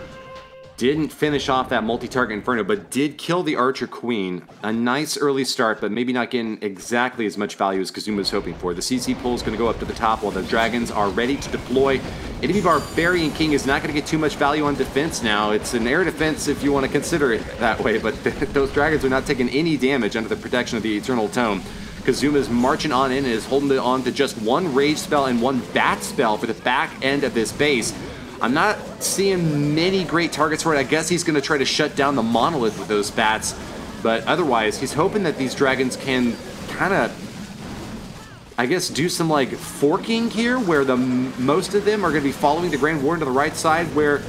Didn't finish off that multi-target Inferno, but did kill the Archer Queen. A nice early start, but maybe not getting exactly as much value as Kazuma was hoping for. The CC pull is going to go up to the top while the Dragons are ready to deploy. Enemy Barbarian King is not going to get too much value on defense now. It's an air defense if you want to consider it that way, but those Dragons are not taking any damage under the protection of the Eternal Tome. Kazuma's marching on in and is holding it on to just 1 Rage spell and 1 Bat spell for the back end of this base. I'm not seeing many great targets for it. I guess he's going to try to shut down the Monolith with those Bats. But otherwise, he's hoping that these Dragons can kind of, I guess, do some like forking here, where the most of them are going to be following the Grand Warden to the right side, where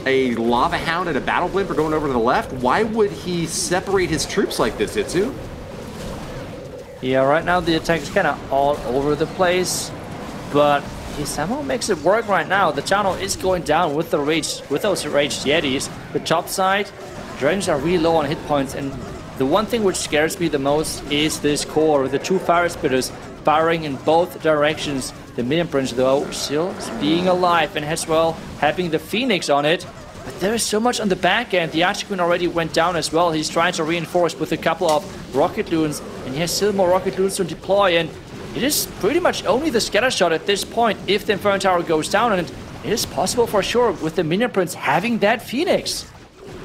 a Lava Hound and a Battle Blimp are going over to the left. Why would he separate his troops like this, Itsu? Yeah, right now the attack is kind of all over the place, but he somehow makes it work right now. The channel is going down with the rage, with those raged Yetis. The top side, Dragons are really low on hit points, and the one thing which scares me the most is this core, the 2 Fire Spitters firing in both directions. The Minion Prince, though, still being alive and as well having the Phoenix on it. But there is so much on the back end. The Archer Queen already went down as well. He's trying to reinforce with a couple of Rocket Loons, and he has still more Rocket Loons to deploy, and it is pretty much only the scatter shot at this point if the Inferno Tower goes down, and it is possible for sure with the Minion Prince having that Phoenix.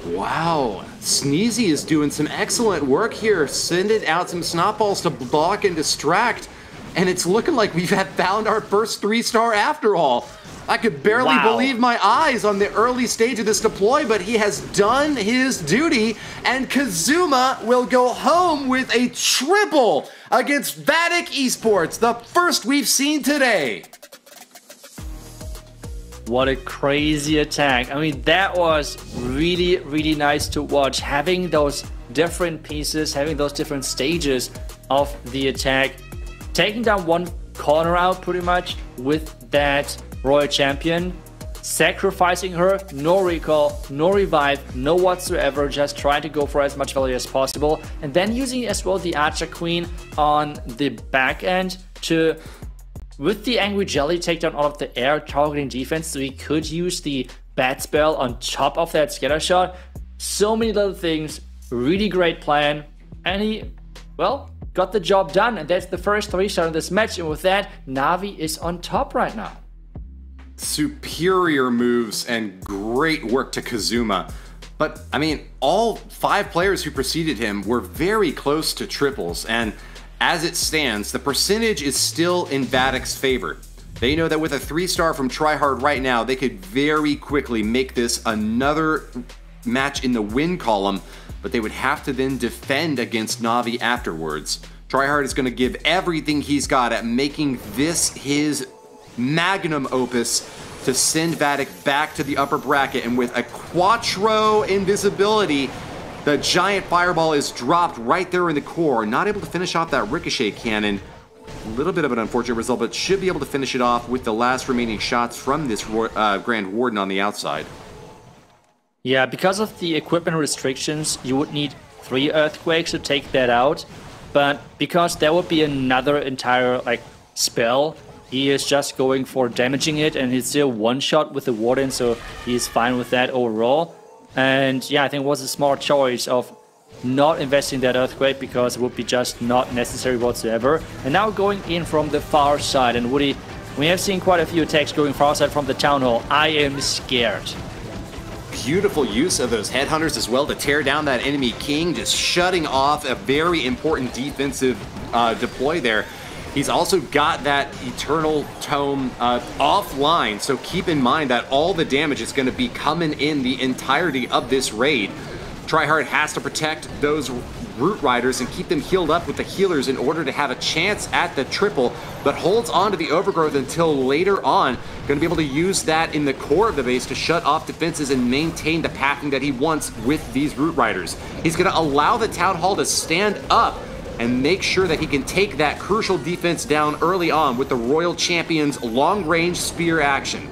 Wow, Sneezy is doing some excellent work here, sending out some snot balls to block and distract, and it's looking like we've found our first 3-star after all. I could barely believe my eyes on the early stage of this deploy, but he has done his duty, and Kazuma will go home with a triple against Vatic Esports, the first we've seen today. What a crazy attack. I mean, that was really, really nice to watch. Having those different pieces, having those different stages of the attack, taking down one corner out pretty much with that Royal Champion, sacrificing her, no recall, no revive, no whatsoever, just trying to go for as much value as possible, and then using as well the Archer Queen on the back end to, with the Angry Jelly, take down all of the air targeting defense, so he could use the Bat Spell on top of that scatter shot. So many little things, really great plan, and he, well, got the job done, and that's the first 3-star in this match, and with that, Navi is on top right now. Superior moves and great work to Kazuma. But, I mean, all 5 players who preceded him were very close to triples, and as it stands, the percentage is still in Vatic's favor. They know that with a 3-star from Tryhard right now, they could very quickly make this another match in the win column, but they would have to then defend against Navi afterwards. Tryhard is going to give everything he's got at making this his magnum opus to send Vatic back to the upper bracket, and with a Quattro invisibility, the giant fireball is dropped right there in the core, not able to finish off that ricochet cannon. A little bit of an unfortunate result, but should be able to finish it off with the last remaining shots from this Grand Warden on the outside. Yeah, because of the equipment restrictions, you would need 3 Earthquakes to take that out, but because there would be another entire spell, he is just going for damaging it, and he's still one-shot with the Warden, so he's fine with that overall. And yeah, I think it was a smart choice of not investing that Earthquake, because it would be just not necessary whatsoever. And now going in from the far side, and Woody, we have seen quite a few attacks going far side from the Town Hall. I am scared. Beautiful use of those headhunters as well to tear down that enemy king, just shutting off a very important defensive deploy there. He's also got that Eternal Tome offline, so keep in mind that all the damage is going to be coming in the entirety of this raid. Tryhard has to protect those Root Riders and keep them healed up with the healers in order to have a chance at the triple, but holds on to the Overgrowth until later on. Going to be able to use that in the core of the base to shut off defenses and maintain the pathing that he wants with these Root Riders. He's going to allow the Town Hall to stand up and make sure that he can take that crucial defense down early on with the Royal Champion's long-range spear action.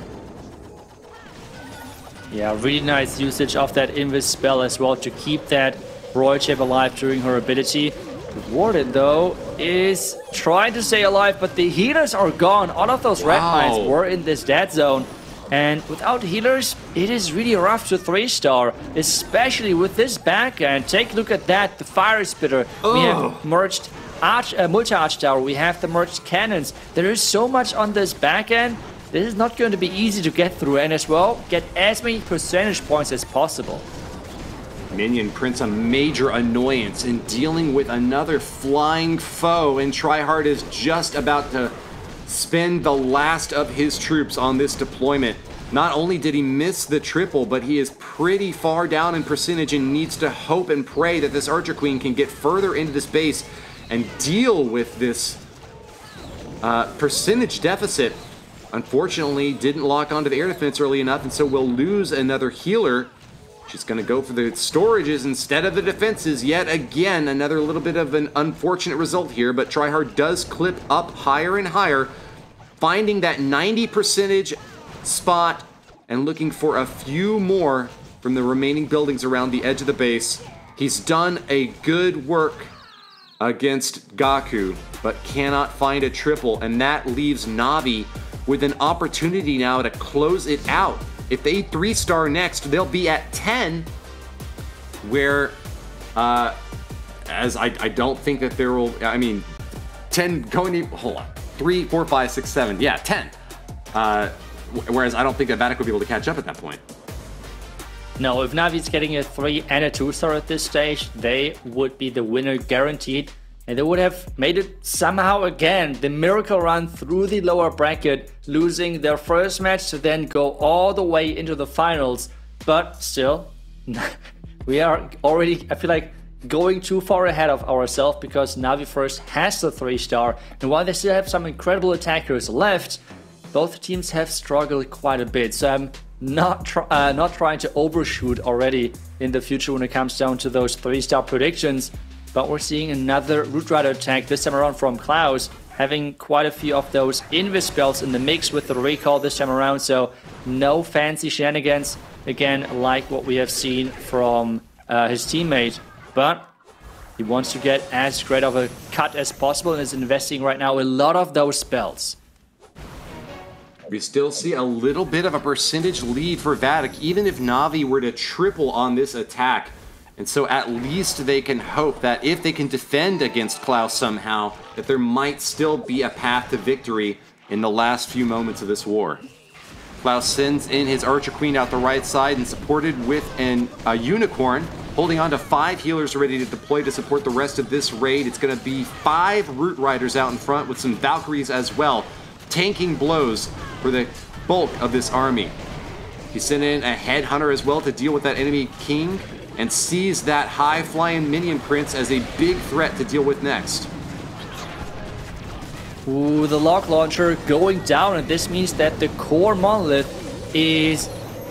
Yeah, really nice usage of that Invis spell as well to keep that Royal Champ alive during her ability. The Warden, though, is trying to stay alive, but the healers are gone. All of those red mines were in this dead zone. And without healers, it is really rough to 3-star, especially with this back end. Take a look at that, the Fire Spitter. We have merged multi-arch tower, we have the merged cannons. There is so much on this back end. This is not going to be easy to get through, and as well, get as many percentage points as possible. Minion prints a major annoyance in dealing with another flying foe, and Tryhard is just about to spend the last of his troops on this deployment. Not only did he miss the triple, but he is pretty far down in percentage and needs to hope and pray that this Archer Queen can get further into this base and deal with this percentage deficit. Unfortunately, didn't lock onto the air defense early enough, and so we'll lose another healer. She's going to go for the storages instead of the defenses. Yet again, another little bit of an unfortunate result here, but Tryhard does clip up higher and higher, finding that 90% spot and looking for a few more from the remaining buildings around the edge of the base. He's done a good work against Gaku, but cannot find a triple, and that leaves Navi with an opportunity now to close it out. If they 3-star next, they'll be at 10, where, as I don't think that there will, I mean, 10 going to, hold on, 3, 4, 5, 6, 7, yeah, 10. Whereas I don't think that Vatic would be able to catch up at that point. No, if Navi's getting a 3 and a 2-star at this stage, they would be the winner guaranteed. And they would have made it somehow again, the miracle run through the lower bracket, losing their first match to then go all the way into the finals. But still, we are already, I feel like, going too far ahead of ourselves because Navi First has the 3-star. And while they still have some incredible attackers left, both teams have struggled quite a bit. So I'm not trying to overshoot already in the future when it comes down to those 3-star predictions. But we're seeing another Root Rider attack this time around from Klaus, having quite a few of those invis spells in the mix with the recall this time around. So no fancy shenanigans, again, like what we have seen from his teammate. But he wants to get as great of a cut as possible and is investing right now a lot of those spells. We still see a little bit of a percentage lead for Vatic, even if Navi were to triple on this attack. And so at least they can hope that if they can defend against Klaus somehow, that there might still be a path to victory in the last few moments of this war. Klaus sends in his Archer Queen out the right side and supported with a Unicorn, holding on to 5 healers ready to deploy to support the rest of this raid. It's going to be 5 Root Riders out in front with some Valkyries as well, tanking blows for the bulk of this army. He sent in a Headhunter as well to deal with that enemy king, and sees that high-flying minion prince as a big threat to deal with next. Ooh, the lock launcher going down, and this means that the core monolith is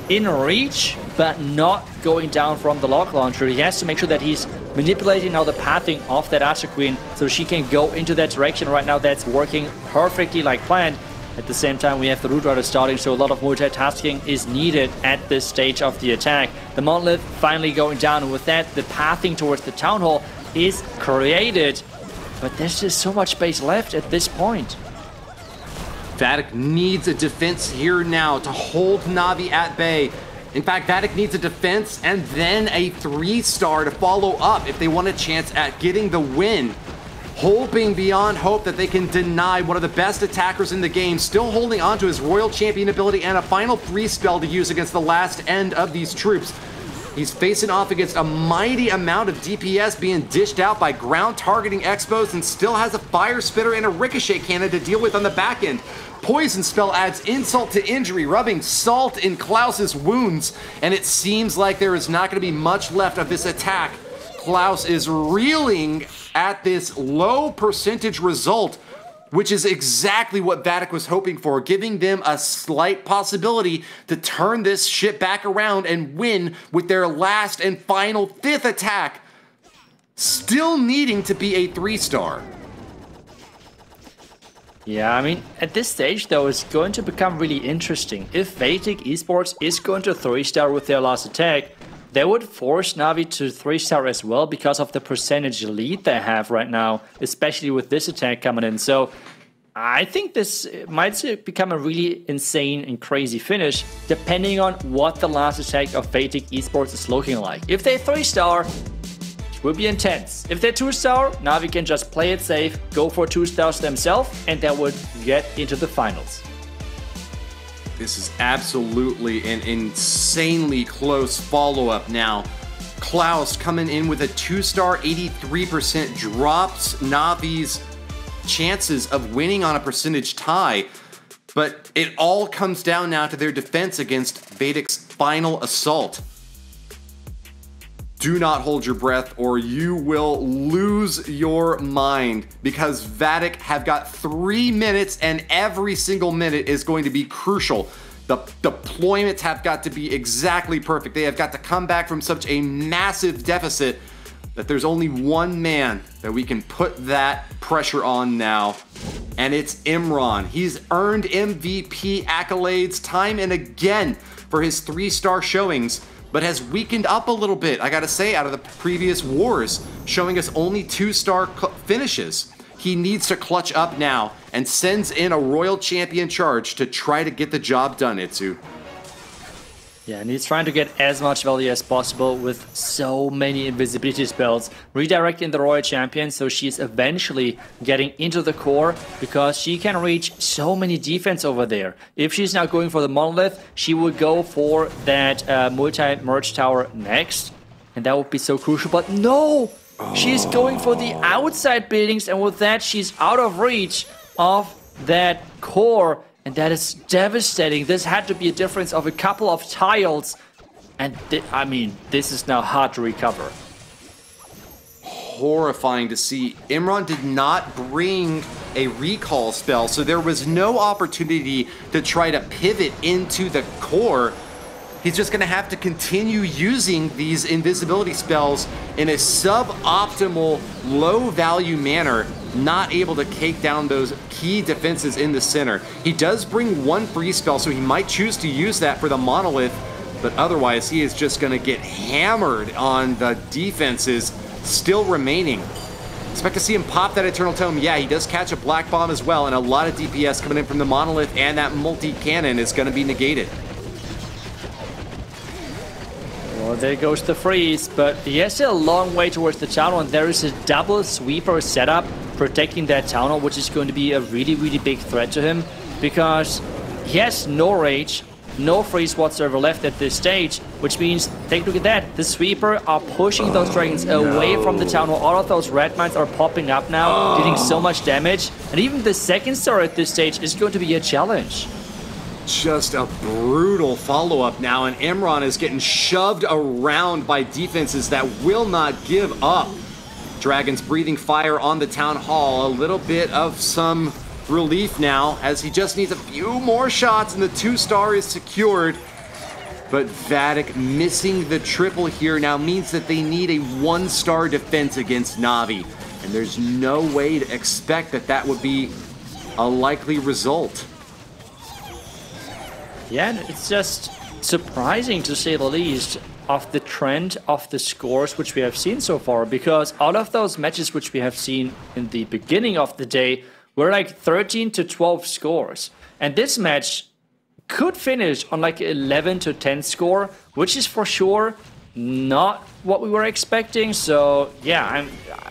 in reach, but not going down from the lock launcher. He has to make sure that he's manipulating now the pathing of that Archer Queen so she can go into that direction. Right now that's working perfectly like planned. At the same time, we have the Root Rider starting, so a lot of multitasking is needed at this stage of the attack. The monolith finally going down, and with that, the pathing towards the Town Hall is created. But there's just so much space left at this point. Vatic needs a defense here now to hold Navi at bay. In fact, Vatic needs a defense and then a 3-star to follow up if they want a chance at getting the win. Hoping beyond hope that they can deny one of the best attackers in the game, still holding on to his Royal Champion ability and a final 3 spell to use against the last end of these troops. He's facing off against a mighty amount of DPS being dished out by ground targeting expos and still has a Fire Spitter and a Ricochet Cannon to deal with on the back end. Poison spell adds insult to injury, rubbing salt in Klaus's wounds, and it seems like there is not going to be much left of this attack. Klaus is reeling at this low percentage result, which is exactly what Vatic was hoping for, giving them a slight possibility to turn this shit back around and win with their last and final 5th attack, still needing to be a 3-star. Yeah, I mean, at this stage, though, it's going to become really interesting. If Vatic Esports is going to 3-star with their last attack, they would force Navi to 3-star as well because of the percentage lead they have right now, especially with this attack coming in. So I think this might become a really insane and crazy finish, depending on what the last attack of Vatic Esports is looking like. If they 3-star, it will be intense. If they're 2-star, Navi can just play it safe, go for 2 stars themselves, and they would get into the finals. This is absolutely an insanely close follow-up now. Klaus coming in with a 2-star, 83% drops Navi's chances of winning on a percentage tie. But it all comes down now to their defense against Vatic's final assault. Do not hold your breath or you will lose your mind, because Vatic have got 3 minutes and every single minute is going to be crucial. The deployments have got to be exactly perfect. They have got to come back from such a massive deficit that there's only one man that we can put that pressure on now, and it's Imran. He's earned MVP accolades time and again for his 3-star showings, but has weakened up a little bit, I gotta say, out of the previous wars, showing us only 2-star finishes. He needs to clutch up now and sends in a Royal Champion charge to try to get the job done, Itsu. Yeah, and he's trying to get as much value as possible with so many invisibility spells. Redirecting the Royal Champion, so she's eventually getting into the core because she can reach so many defense over there. If she's now going for the Monolith, she would go for that multi-merge tower next. And that would be so crucial, but no! She's going for the outside buildings, and with that, she's out of reach of that core. And that is devastating. This had to be a difference of a couple of tiles. And I mean, this is now hard to recover. Horrifying to see. Imran did not bring a recall spell, so there was no opportunity to try to pivot into the core. He's just going to have to continue using these invisibility spells in a suboptimal, low-value manner, not able to take down those key defenses in the center. He does bring one free spell, so he might choose to use that for the Monolith, but otherwise he is just going to get hammered on the defenses still remaining. Expect to see him pop that Eternal Tome. Yeah, he does catch a Black Bomb as well, and a lot of DPS coming in from the Monolith, and that multi-cannon is going to be negated. Well, there goes the freeze, but he has still a long way towards the town hall, and there is a double sweeper setup protecting that town hall, which is going to be a really, really big threat to him because he has no rage, no freeze whatsoever left at this stage, which means, take a look at that, the sweeper are pushing those dragons away from the town hall. All of those red mines are popping up now, dealing so much damage, and even the second star at this stage is going to be a challenge. Just a brutal follow-up now, and Imran is getting shoved around by defenses that will not give up. Dragons breathing fire on the town hall. A little bit of some relief now, as he just needs a few more shots and the 2-star is secured. But Vatic missing the triple here now means that they need a 1-star defense against Navi. And there's no way to expect that that would be a likely result. Yeah, and it's just surprising to say the least of the trend of the scores which we have seen so far, because all of those matches which we have seen in the beginning of the day were like 13 to 12 scores. And this match could finish on like 11 to 10 score, which is for sure not what we were expecting. So yeah,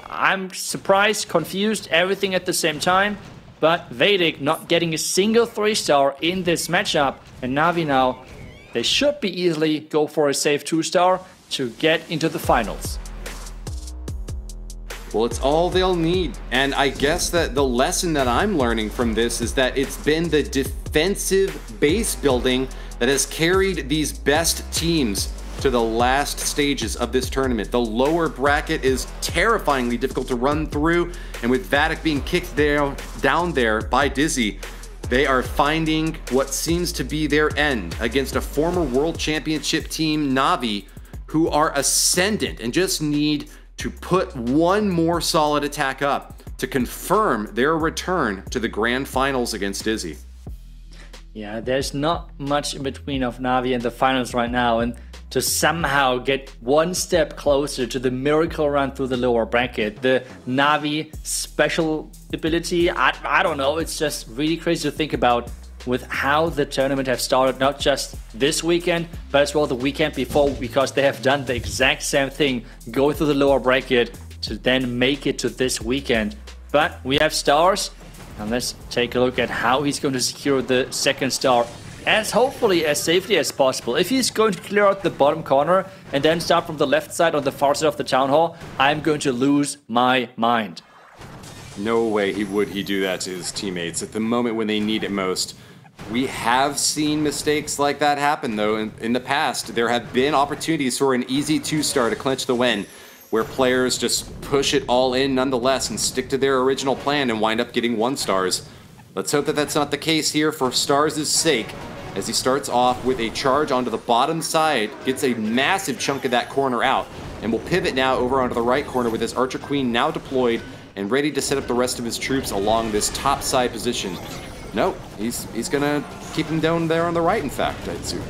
I'm surprised, confused, everything at the same time. But Vatic not getting a single 3-star in this matchup, and Navi now, they should be easily go for a safe 2-star to get into the finals. Well, it's all they'll need, and I guess that the lesson that I'm learning from this is that it's been the defensive base building that has carried these best teams to the last stages of this tournament. The lower bracket is terrifyingly difficult to run through, and with Vatic being kicked down there by Dizi, they are finding what seems to be their end against a former World Championship team, Navi, who are ascendant and just need to put one more solid attack up to confirm their return to the grand finals against Dizi. Yeah, there's not much in between of Navi and the finals right now, and to somehow get one step closer to the miracle run through the lower bracket, the Navi special ability, I don't know, it's just really crazy to think about with how the tournament have started, not just this weekend, but as well the weekend before, because they have done the exact same thing, go through the lower bracket to then make it to this weekend. But we have stars, and let's take a look at how he's going to secure the second star as hopefully as safely as possible. If he's going to clear out the bottom corner and then start from the left side on the far side of the town hall, I'm going to lose my mind. No way would he do that to his teammates at the moment when they need it most. We have seen mistakes like that happen though in the past. There have been opportunities for an easy 2-star to clinch the win, where players just push it all in nonetheless and stick to their original plan and wind up getting 1-stars. Let's hope that that's not the case here for Stars' sake, as he starts off with a charge onto the bottom side, gets a massive chunk of that corner out, and will pivot now over onto the right corner with his Archer Queen now deployed and ready to set up the rest of his troops along this top side position. No, he's gonna keep him down there on the right, in fact, I'd assume.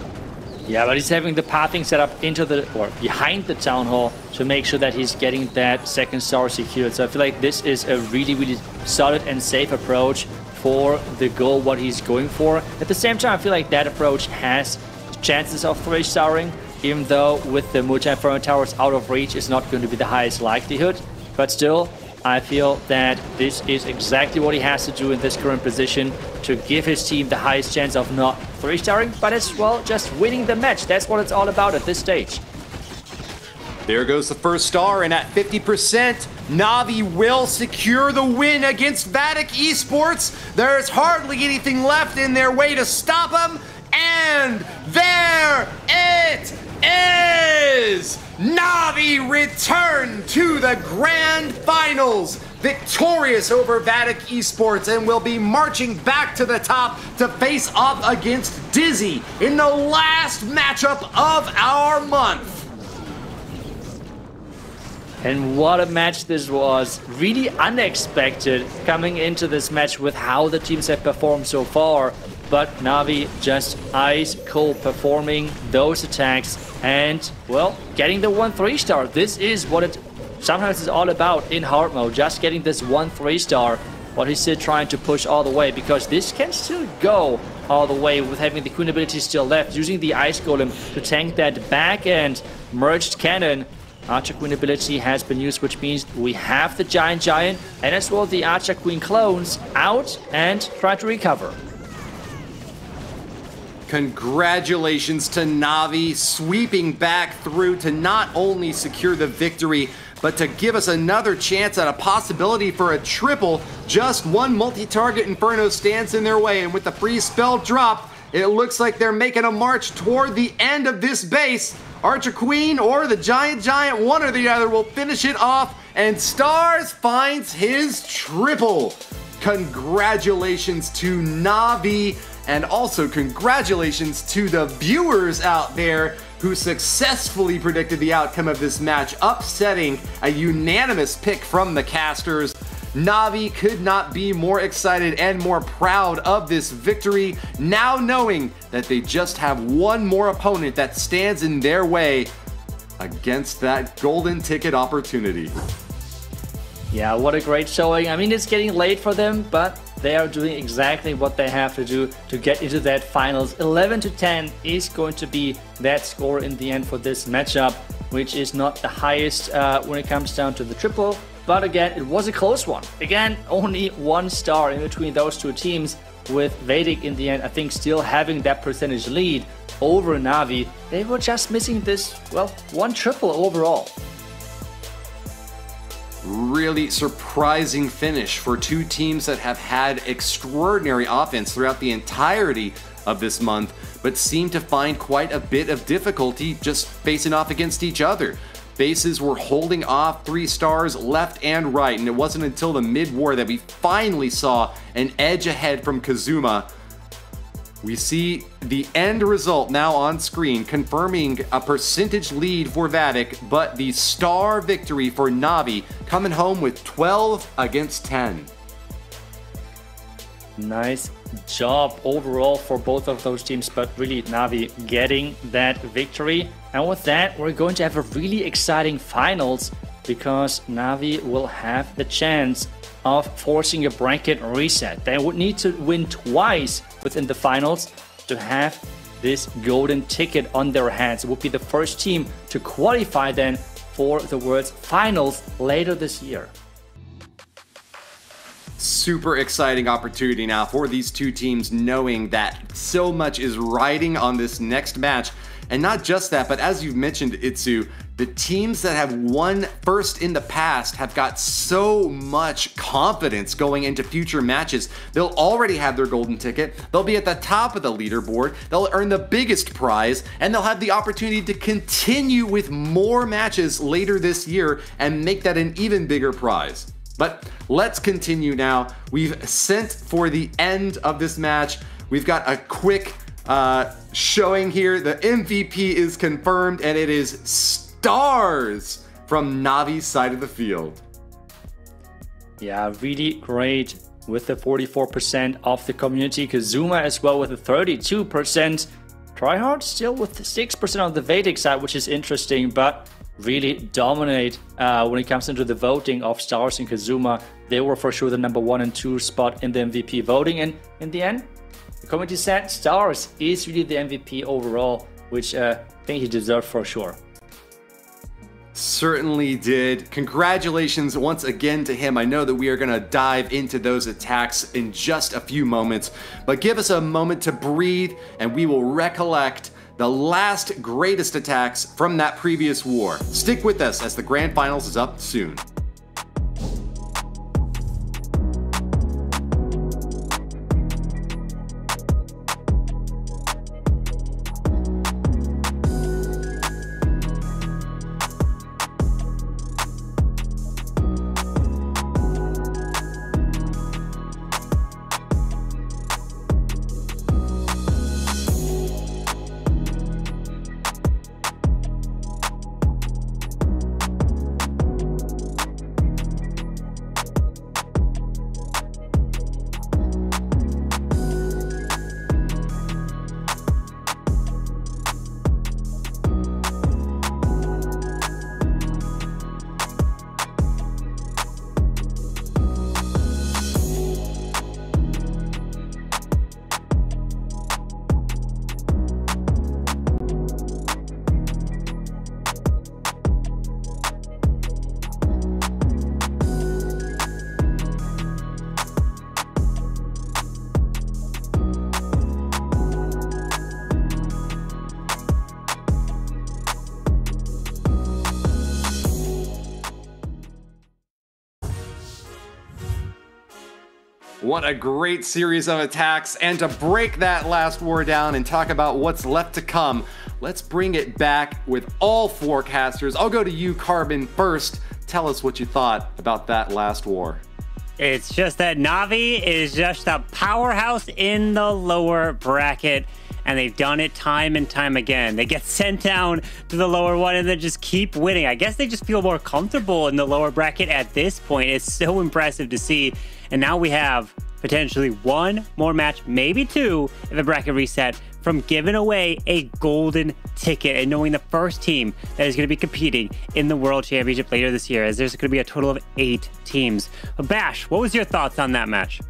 Yeah, but he's having the pathing set up into the, or behind the town hall to make sure that he's getting that second star secured. So I feel like this is a really, really solid and safe approach for the goal, what he's going for. At the same time, I feel like that approach has chances of 3-starring, even though with the multi-inferno towers out of reach is not going to be the highest likelihood. But still, I feel that this is exactly what he has to do in this current position to give his team the highest chance of not 3-starring, but as well just winning the match. That's what it's all about at this stage. There goes the first star, and at 50%, Navi will secure the win against Vatic Esports. There's hardly anything left in their way to stop them, and there it is! Navi return to the grand finals, victorious over Vatic Esports, and will be marching back to the top to face off against Dizi in the last matchup of our month. And what a match this was. Really unexpected coming into this match with how the teams have performed so far. But Navi just ice cold performing those attacks and, well, getting the 1-3 star. This is what it sometimes is all about in hard mode. Just getting this 1-3 star. But he's still trying to push all the way because this can still go all the way with having the Queen ability still left. Using the Ice Golem to tank that back end merged cannon. Archer Queen ability has been used, which means we have the Giant and as well the Archer Queen clones out and try to recover. Congratulations to Navi, sweeping back through to not only secure the victory, but to give us another chance at a possibility for a triple. Just one multi-target Inferno stands in their way, and with the free spell drop, it looks like they're making a march toward the end of this base. Archer Queen or the Giant, one or the other will finish it off, and Stars finds his triple. Congratulations to Navi, and also congratulations to the viewers out there who successfully predicted the outcome of this match, upsetting a unanimous pick from the casters. Navi could not be more excited and more proud of this victory, now knowing that they just have one more opponent that stands in their way against that golden ticket opportunity. Yeah, what a great showing. I mean, it's getting late for them, but they are doing exactly what they have to do to get into that finals. 11-10 is going to be that score in the end for this matchup, which is not the highest when it comes down to the triple. But again, it was a close one. Again, only 1 star in between those two teams, with Vatic in the end, I think, still having that percentage lead over Navi. They were just missing this, well, 1 triple overall. Really surprising finish for two teams that have had extraordinary offense throughout the entirety of this month, but seem to find quite a bit of difficulty just facing off against each other. Bases were holding off 3 stars left and right, and it wasn't until the mid-war that we finally saw an edge ahead from Kazuma. We see the end result now on screen, confirming a percentage lead for Vatic, but the star victory for Navi, coming home with 12 against 10. Nice job overall for both of those teams, but really Navi getting that victory. And with that, we're going to have a really exciting finals, because Navi will have the chance of forcing a bracket reset. They would need to win twice within the finals to have this golden ticket on their hands. It would be the first team to qualify then for the World's Finals later this year. Super exciting opportunity now for these two teams, knowing that so much is riding on this next match. And not just that, but as you've mentioned, Itsu, the teams that have won first in the past have got so much confidence going into future matches. They'll already have their golden ticket, they'll be at the top of the leaderboard, they'll earn the biggest prize, and they'll have the opportunity to continue with more matches later this year and make that an even bigger prize. But let's continue now. We've sent for the end of this match. We've got a quick showing here. The MVP is confirmed, and it is Stars from Navi's side of the field. Yeah, really great with the 44% of the community. Kazuma as well with the 32%. Tryhard still with the 6% on the Vatic side, which is interesting, but really dominate when it comes into the voting of Stars and Kazuma. They were for sure the number 1 and 2 spot in the MVP voting, and in the end, the community said Stars is really the MVP overall. which I think he deserved for sure. Certainly did. Congratulations once again to him. I know that we are going to dive into those attacks in just a few moments, but give us a moment to breathe and we will recollect the last greatest attacks from that previous war. Stick with us as the grand finals is up soon. What a great series of attacks. And to break that last war down and talk about what's left to come, let's bring it back with all forecasters. I'll go to you, Carbon, first. Tell us what you thought about that last war. It's just that Navi is just a powerhouse in the lower bracket, and they've done it time and time again. They get sent down to the lower one and then just keep winning. I guess they just feel more comfortable in the lower bracket at this point. It's so impressive to see. And now we have potentially one more match, maybe two, if the bracket reset, from giving away a golden ticket and knowing the first team that is going to be competing in the World Championship later this year, as there's going to be a total of 8 teams. Bash, what was your thoughts on that match?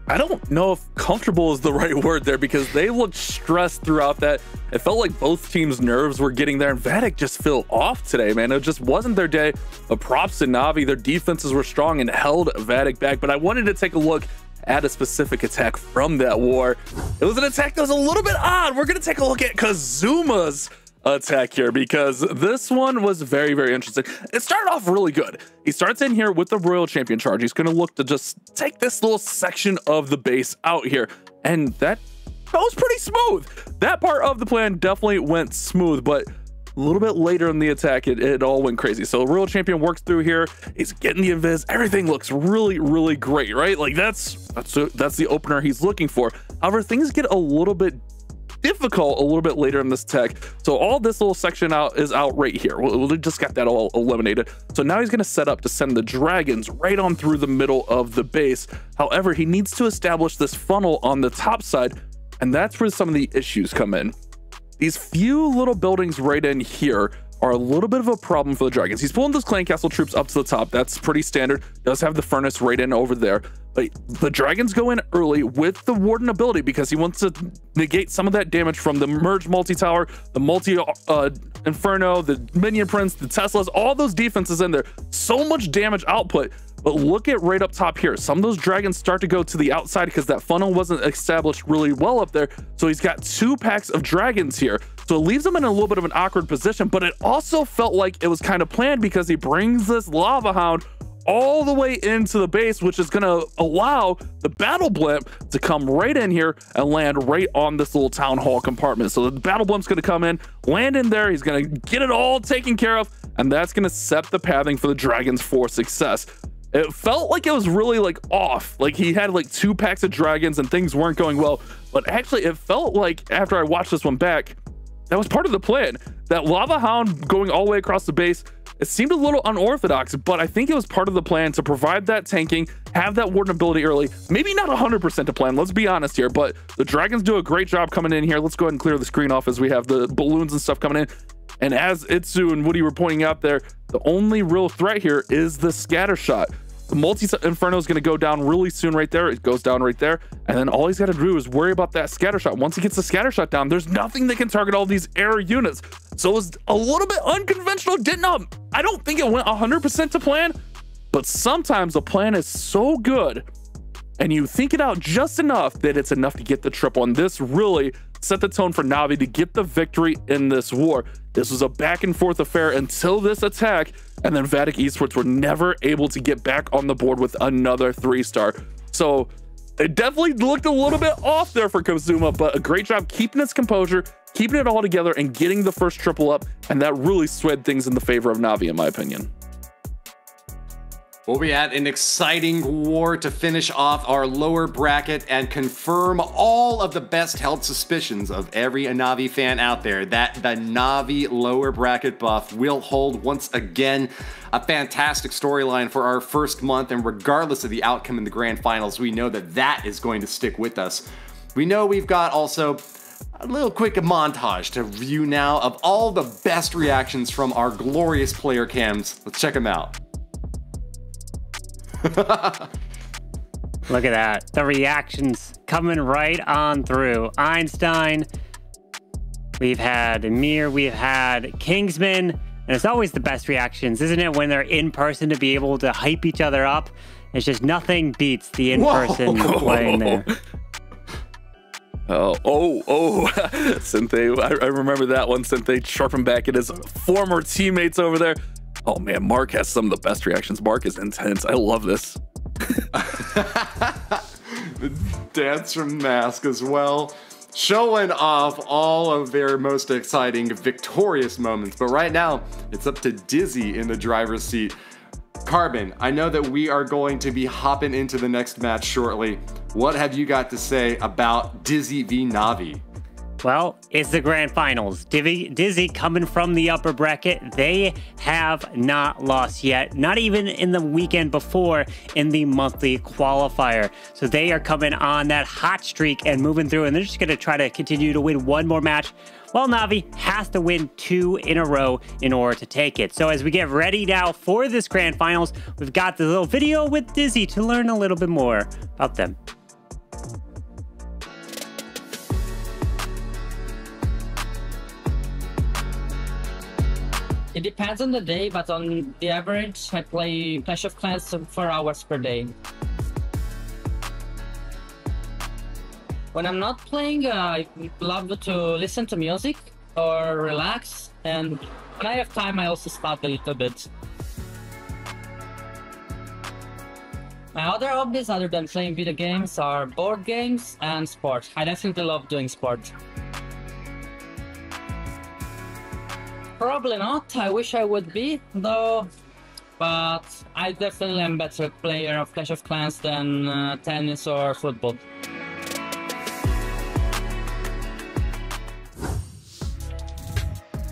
I don't know if comfortable is the right word there, because they looked stressed throughout that. It felt like both teams' nerves were getting there, and Vatic just felt off today, man. It just wasn't their day. But props to Navi. Their defenses were strong and held Vatic back. But I wanted to take a look at a specific attack from that war. It was an attack that was a little bit odd. We're going to take a look at Kazuma's attack here, because this one was very, very interesting. It started off really good. He starts in here with the Royal Champion charge. He's going to look to just take this little section of the base out here, and that was pretty smooth. That part of the plan definitely went smooth, but a little bit later in the attack, it all went crazy. So the Royal Champion works through here. He's getting the invis. Everything looks really, really great, right? Like that's the opener he's looking for. However, things get a little bit difficult a little bit later in this tech. So all this little section is out right here. We just got that all eliminated. So now he's going to set up to send the dragons right on through the middle of the base. However, he needs to establish this funnel on the top side, and that's where some of the issues come in. These few little buildings right in here are a little bit of a problem for the dragons. He's pulling those clan castle troops up to the top. That's pretty standard. Does have the furnace right in over there. But the dragons go in early with the warden ability because he wants to negate some of that damage from the merge multi-tower, the multi-inferno, the minion prince, the Teslas, all those defenses in there. So much damage output. But look at right up top here. Some of those dragons start to go to the outside because that funnel wasn't established really well up there. So he's got 2 packs of dragons here. So it leaves him in a little bit of an awkward position, but it also felt like it was kind of planned because he brings this lava hound all the way into the base, which is going to allow the battle blimp to come right in here and land right on this little town hall compartment. So the battle blimp's going to come in, land in there. He's going to get it all taken care of, and that's going to set the pathing for the dragons for success. It felt like it was really like off, like he had like 2 packs of dragons and things weren't going well, but actually it felt like after I watched this one back, that was part of the plan. That lava hound going all the way across the base, it seemed a little unorthodox, but I think it was part of the plan to provide that tanking, have that warden ability early. Maybe not 100% to plan, let's be honest here, but the dragons do a great job coming in here. Let's go ahead and clear the screen off as we have the balloons and stuff coming in. And as Itsu and Woody were pointing out there, the only real threat here is the scatter shot. multi-inferno is going to go down really soon right there. It goes down right there. And then all he's got to do is worry about that scatter shot. Once he gets the scatter shot down, there's nothing that can target all these air units. So it was a little bit unconventional. I don't think it went 100% to plan, but sometimes a plan is so good and you think it out just enough that it's enough to get the triple. And this really set the tone for Navi to get the victory in this war. This was a back and forth affair until this attack, and then Vatic Esports were never able to get back on the board with another 3-star. So it definitely looked a little bit off there for Kazuma, but a great job keeping his composure, keeping it all together, and getting the first triple up, and that really swayed things in the favor of Navi, in my opinion. We'll be at an exciting war to finish off our lower bracket and confirm all of the best held suspicions of every Navi fan out there that the Navi lower bracket buff will hold once again. A fantastic storyline for our first month, and regardless of the outcome in the grand finals, we know that that is going to stick with us. We know we've got also a little quick montage to view now of all the best reactions from our glorious player cams. Let's check them out. Look at that. The reactions coming right on through. Einstein, we've had Amir, we've had Kingsman, and it's always the best reactions, isn't it, when they're in person to be able to hype each other up? It's just nothing beats the in-person playing there. Synthé, I remember that one. Synthé sharpen back at his former teammates over there. Oh man, Mark has some of the best reactions. Mark is intense. I love this. The dance from Mask as well, showing off all of their most exciting, victorious moments. But right now, it's up to Dizi in the driver's seat. Carbon, I know that we are going to be hopping into the next match shortly. What have you got to say about Dizi v Navi? Well, it's the grand finals. Dizi coming from the upper bracket. They have not lost yet, not even in the weekend before in the monthly qualifier. So they are coming on that hot streak and moving through, and they're just going to try to continue to win one more match, while Navi has to win 2 in a row in order to take it. So as we get ready now for this grand finals, we've got the little video with Dizi to learn a little bit more about them. It depends on the day, but on the average, I play Clash of Clans 4 hours per day. When I'm not playing, I love to listen to music or relax, and when I have time, I also spout a little bit. My other hobbies, other than playing video games, are board games and sport. I definitely love doing sport. Probably not. I wish I would be, though, but I definitely am a better player of Clash of Clans than tennis or football.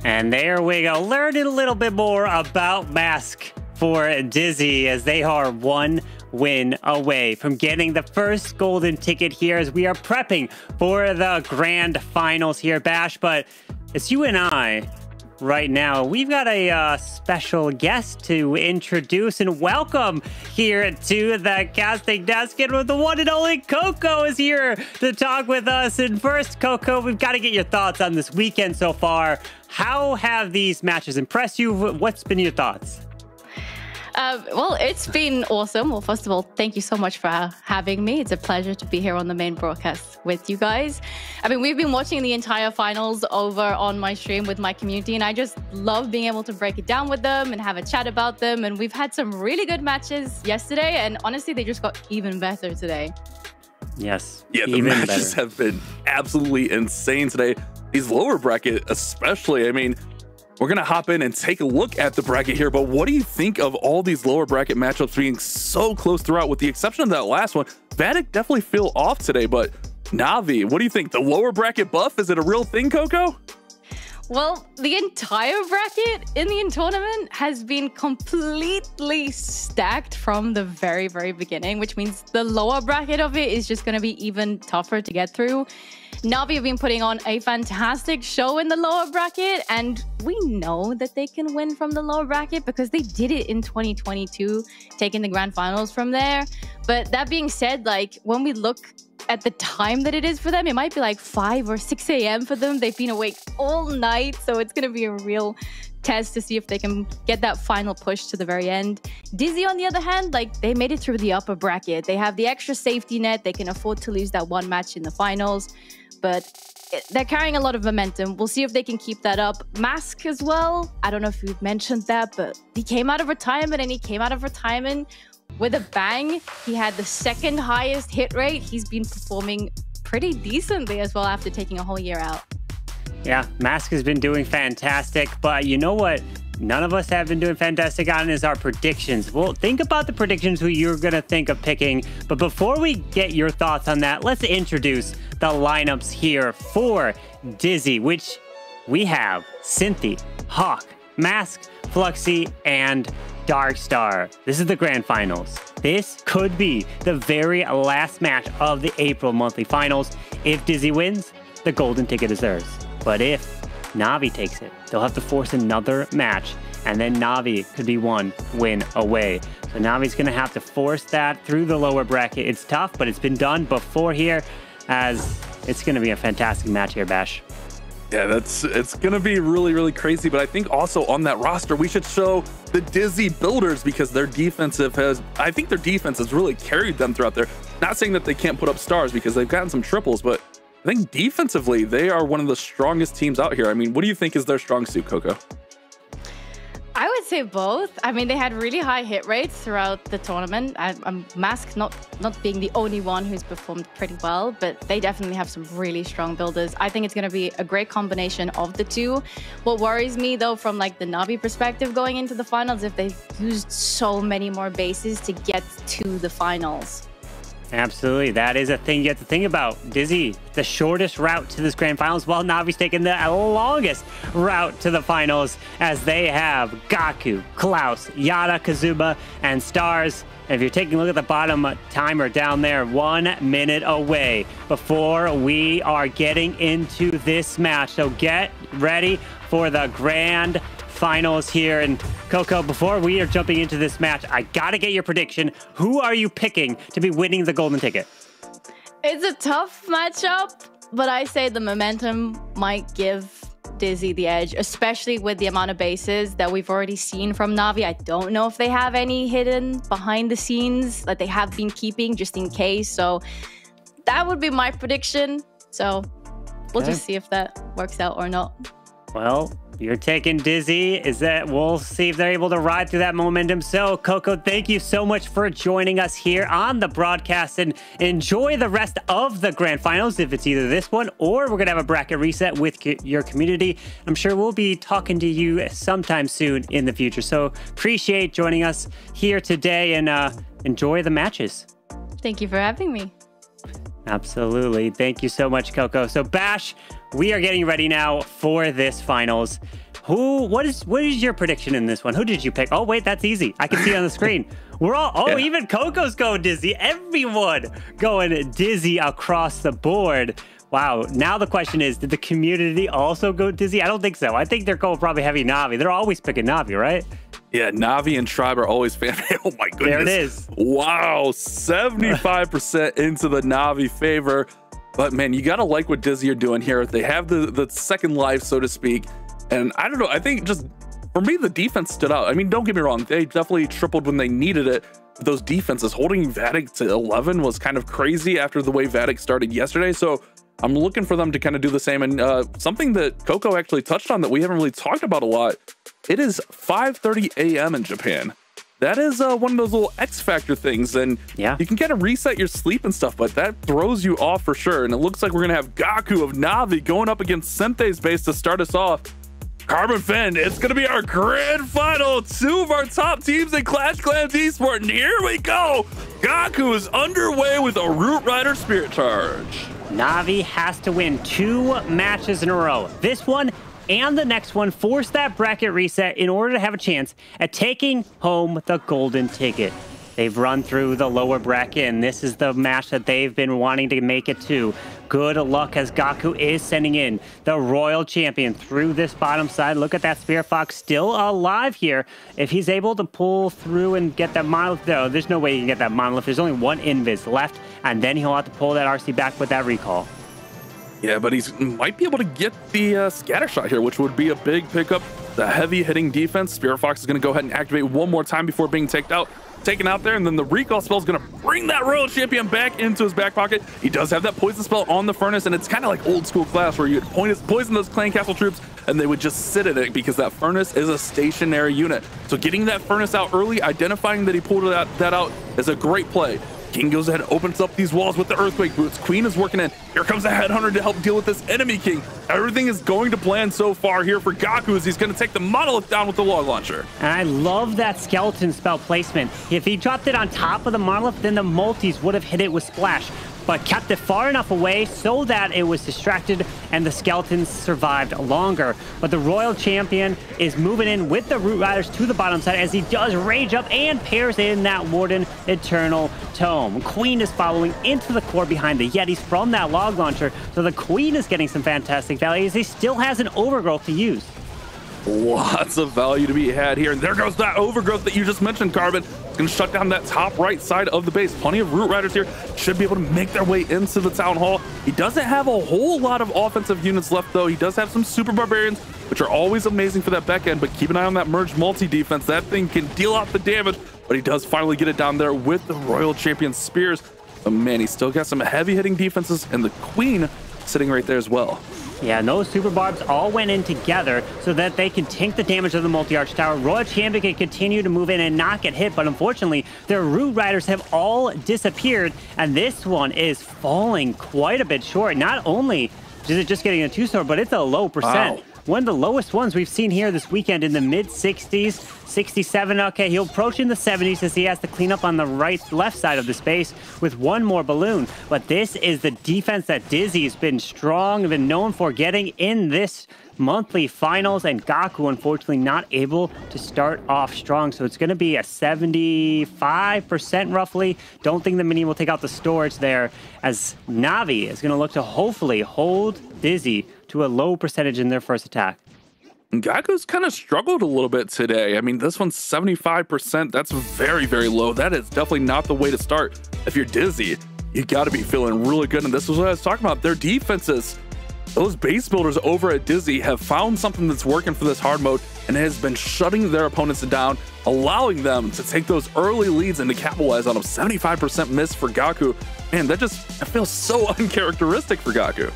And there we go, learning a little bit more about Mask for Dizi, as they are 1 win away from getting the first golden ticket here as we are prepping for the grand finals here, Bash. But it's you and I right now. We've got a special guest to introduce and welcome here to the casting desk, and the one and only Coco is here to talk with us. And first, Coco, we've got to get your thoughts on this weekend so far. How have these matches impressed you? What's been your thoughts? Well, it's been awesome. Well, first of all, thank you so much for having me. It's a pleasure to be here on the main broadcast with you guys. I mean, we've been watching the entire finals over on my stream with my community, and I just love being able to break it down with them and have a chat about them. And we've had some really good matches yesterday, and honestly, they just got even better today. Yes. Yeah, the matches have been absolutely insane today. These lower bracket especially, I mean, we're going to hop in and take a look at the bracket here, but what do you think of all these lower bracket matchups being so close throughout, with the exception of that last one? Vatic definitely feel off today, but Navi, what do you think? The lower bracket buff, is it a real thing, Coco? Well, the entire bracket in the tournament has been completely stacked from the very, very beginning, which means the lower bracket of it is just going to be even tougher to get through. Navi have been putting on a fantastic show in the lower bracket, and we know that they can win from the lower bracket because they did it in 2022, taking the grand finals from there. But that being said, like when we look at the time that it is for them, it might be like 5 or 6 a.m. for them. They've been awake all night, so it's going to be a real test to see if they can get that final push to the very end. Dizi, on the other hand, like they made it through the upper bracket. They have the extra safety net. They can afford to lose that one match in the finals, but they're carrying a lot of momentum. We'll see if they can keep that up. Mask as well. I don't know if you've mentioned that, but he came out of retirement, and he came out of retirement with a bang. He had the second highest hit rate. He's been performing pretty decently as well after taking a whole year out. Yeah, Mask has been doing fantastic, but you know what none of us have been doing fantastic on is our predictions. Well, think about the predictions who you're going to think of picking, but before we get your thoughts on that, let's introduce the lineups here for Dizi, which we have Cynthia, Hawk, Mask, Fluxy, and Darkstar. This is the grand finals. This could be the very last match of the April monthly finals. If Dizi wins, the golden ticket is theirs. But if Navi takes it, they'll have to force another match, and then Navi could be one win away. So Navi's going to have to force that through the lower bracket. It's tough, but it's been done before here, as it's going to be a fantastic match here, Bash. Yeah, it's going to be really, really crazy. But I think also on that roster, we should show the Dizi builders, because their defense has really carried them throughout there. Not saying that they can't put up stars, because they've gotten some triples, but I think defensively, they are one of the strongest teams out here. I mean, what do you think is their strong suit, Coco? I would say both. I mean, they had really high hit rates throughout the tournament. Mask not being the only one who's performed pretty well, but they definitely have some really strong builders. I think it's going to be a great combination of the two. What worries me, though, from like the Navi perspective going into the finals, if they've used so many more bases to get to the finals. Absolutely. That is a thing you have to think about. Dizi, the shortest route to this grand finals, while Navi's taking the longest route to the finals, as they have Gaku, Klaus, Yada, Kazuma, and Stars. And if you're taking a look at the bottom timer down there, 1 minute away before we are getting into this match. So get ready for the grand finals here. And Coco, before we are jumping into this match, I gotta get your prediction. Who are you picking to be winning the golden ticket? It's a tough matchup, but I say the momentum might give Dizi the edge, especially with the amount of bases that we've already seen from Navi. I don't know if they have any hidden behind the scenes that they have been keeping just in case. So that would be my prediction. So we'll just see if that works out or not. Well, you're taking Dizi. We'll see if they're able to ride through that momentum. So, Coco, thank you so much for joining us here on the broadcast, and enjoy the rest of the grand finals. If it's either this one or we're going to have a bracket reset with your community, I'm sure we'll be talking to you sometime soon in the future. So appreciate joining us here today, and enjoy the matches. Thank you for having me. Absolutely. Thank you so much, Coco. So Bash, we are getting ready now for this finals. What is your prediction in this one? Who did you pick? Oh, wait, that's easy. I can see it on the screen. We're all, yeah. Even Coco's going Dizi. Everyone going Dizi across the board. Wow. Now the question is, did the community also go Dizi? I don't think so. I think they're going probably heavy Navi. They're always picking Navi, right? Yeah, Navi and Tribe are always fan. Oh my goodness. There it is. Wow, 75% into the Navi favor. But man, you gotta like what Dizi are doing here. They have the second life, so to speak. And I don't know, I think just, for me, the defense stood out. I mean, don't get me wrong, they definitely tripled when they needed it. But those defenses, holding Vatic to 11 was kind of crazy after the way Vatic started yesterday. So I'm looking for them to kind of do the same. And something that Coco actually touched on that we haven't really talked about a lot, it is 5:30 a.m. in Japan. That is one of those little X Factor things, and yeah, you can kind of reset your sleep and stuff, but that throws you off for sure. And it looks like we're gonna have Gaku of Navi going up against Senthei's base to start us off. Carbon Fend, it's gonna be our grand final. Two of our top teams in Clash Clans Esports, and here we go. Gaku is underway with a Root Rider Spirit Charge. Navi has to win 2 matches in a row. This one and the next one, force that bracket reset in order to have a chance at taking home the golden ticket. They've run through the lower bracket, and this is the match that they've been wanting to make it to. Good luck as Gaku is sending in the Royal Champion through this bottom side. Look at that Spirit Fox still alive here. If he's able to pull through and get that Monolith, no, there's no way he can get that Monolith. There's only one Invis left, and then he'll have to pull that RC back with that recall. Yeah, but he might be able to get the scatter shot here, which would be a big pickup. The heavy hitting defense. Spirit Fox is going to go ahead and activate one more time before being taken out there, and then the recall spell is going to bring that Royal Champion back into his back pocket. He does have that poison spell on the furnace, and it's kind of like old school Clash where you poison those clan castle troops and they would just sit in it because that furnace is a stationary unit. So getting that furnace out early, identifying that he pulled that out is a great play. King goes ahead and opens up these walls with the Earthquake Boots. Queen is working in. Here comes the Headhunter to help deal with this enemy King. Everything is going to plan so far here for Gaku as he's going to take the Monolith down with the Log Launcher. And I love that skeleton spell placement. If he dropped it on top of the Monolith, then the multis would have hit it with Splash, but kept it far enough away so that it was distracted and the skeletons survived longer. But the Royal Champion is moving in with the Root Riders to the bottom side as he does rage up and pairs in that Warden Eternal Tome. Queen is following into the core behind the Yetis from that Log Launcher, so the Queen is getting some fantastic value as he still has an Overgrowth to use. Lots of value to be had here, and there goes that Overgrowth that you just mentioned, Carbon. It's going to shut down that top right side of the base. Plenty of Root Riders here should be able to make their way into the Town Hall. He doesn't have a whole lot of offensive units left, though. He does have some Super Barbarians, which are always amazing for that back end, but keep an eye on that merged multi-defense. That thing can deal out the damage, but he does finally get it down there with the Royal Champion Spears. But man, he's still got some heavy-hitting defenses, and the Queen sitting right there as well. Yeah, and those Super Barbs all went in together so that they can tank the damage of the multi-arch tower. Royal Champion can continue to move in and not get hit, but unfortunately, their Root Riders have all disappeared, and this one is falling quite a bit short. Not only is it just getting a 2-star, but it's a low percent. Wow. One of the lowest ones we've seen here this weekend in the mid-60s, 67. Okay, he'll approach in the 70s as he has to clean up on the left side of the space with one more balloon. But this is the defense that Dizi's been strong and been known for getting in this monthly finals, and Gaku unfortunately not able to start off strong. So it's going to be a 75% roughly. Don't think the mini will take out the storage there, as Navi is going to look to hopefully hold Dizi to a low percentage in their first attack. Gaku's kind of struggled a little bit today. I mean, this one's 75%. That's very, very low. That is definitely not the way to start. If you're Dizi, you got to be feeling really good. And this is what I was talking about. Their defenses, those base builders over at Dizi have found something that's working for this hard mode and has been shutting their opponents down, allowing them to take those early leads and to capitalize on them. 75% miss for Gaku. Man, that feels so uncharacteristic for Gaku.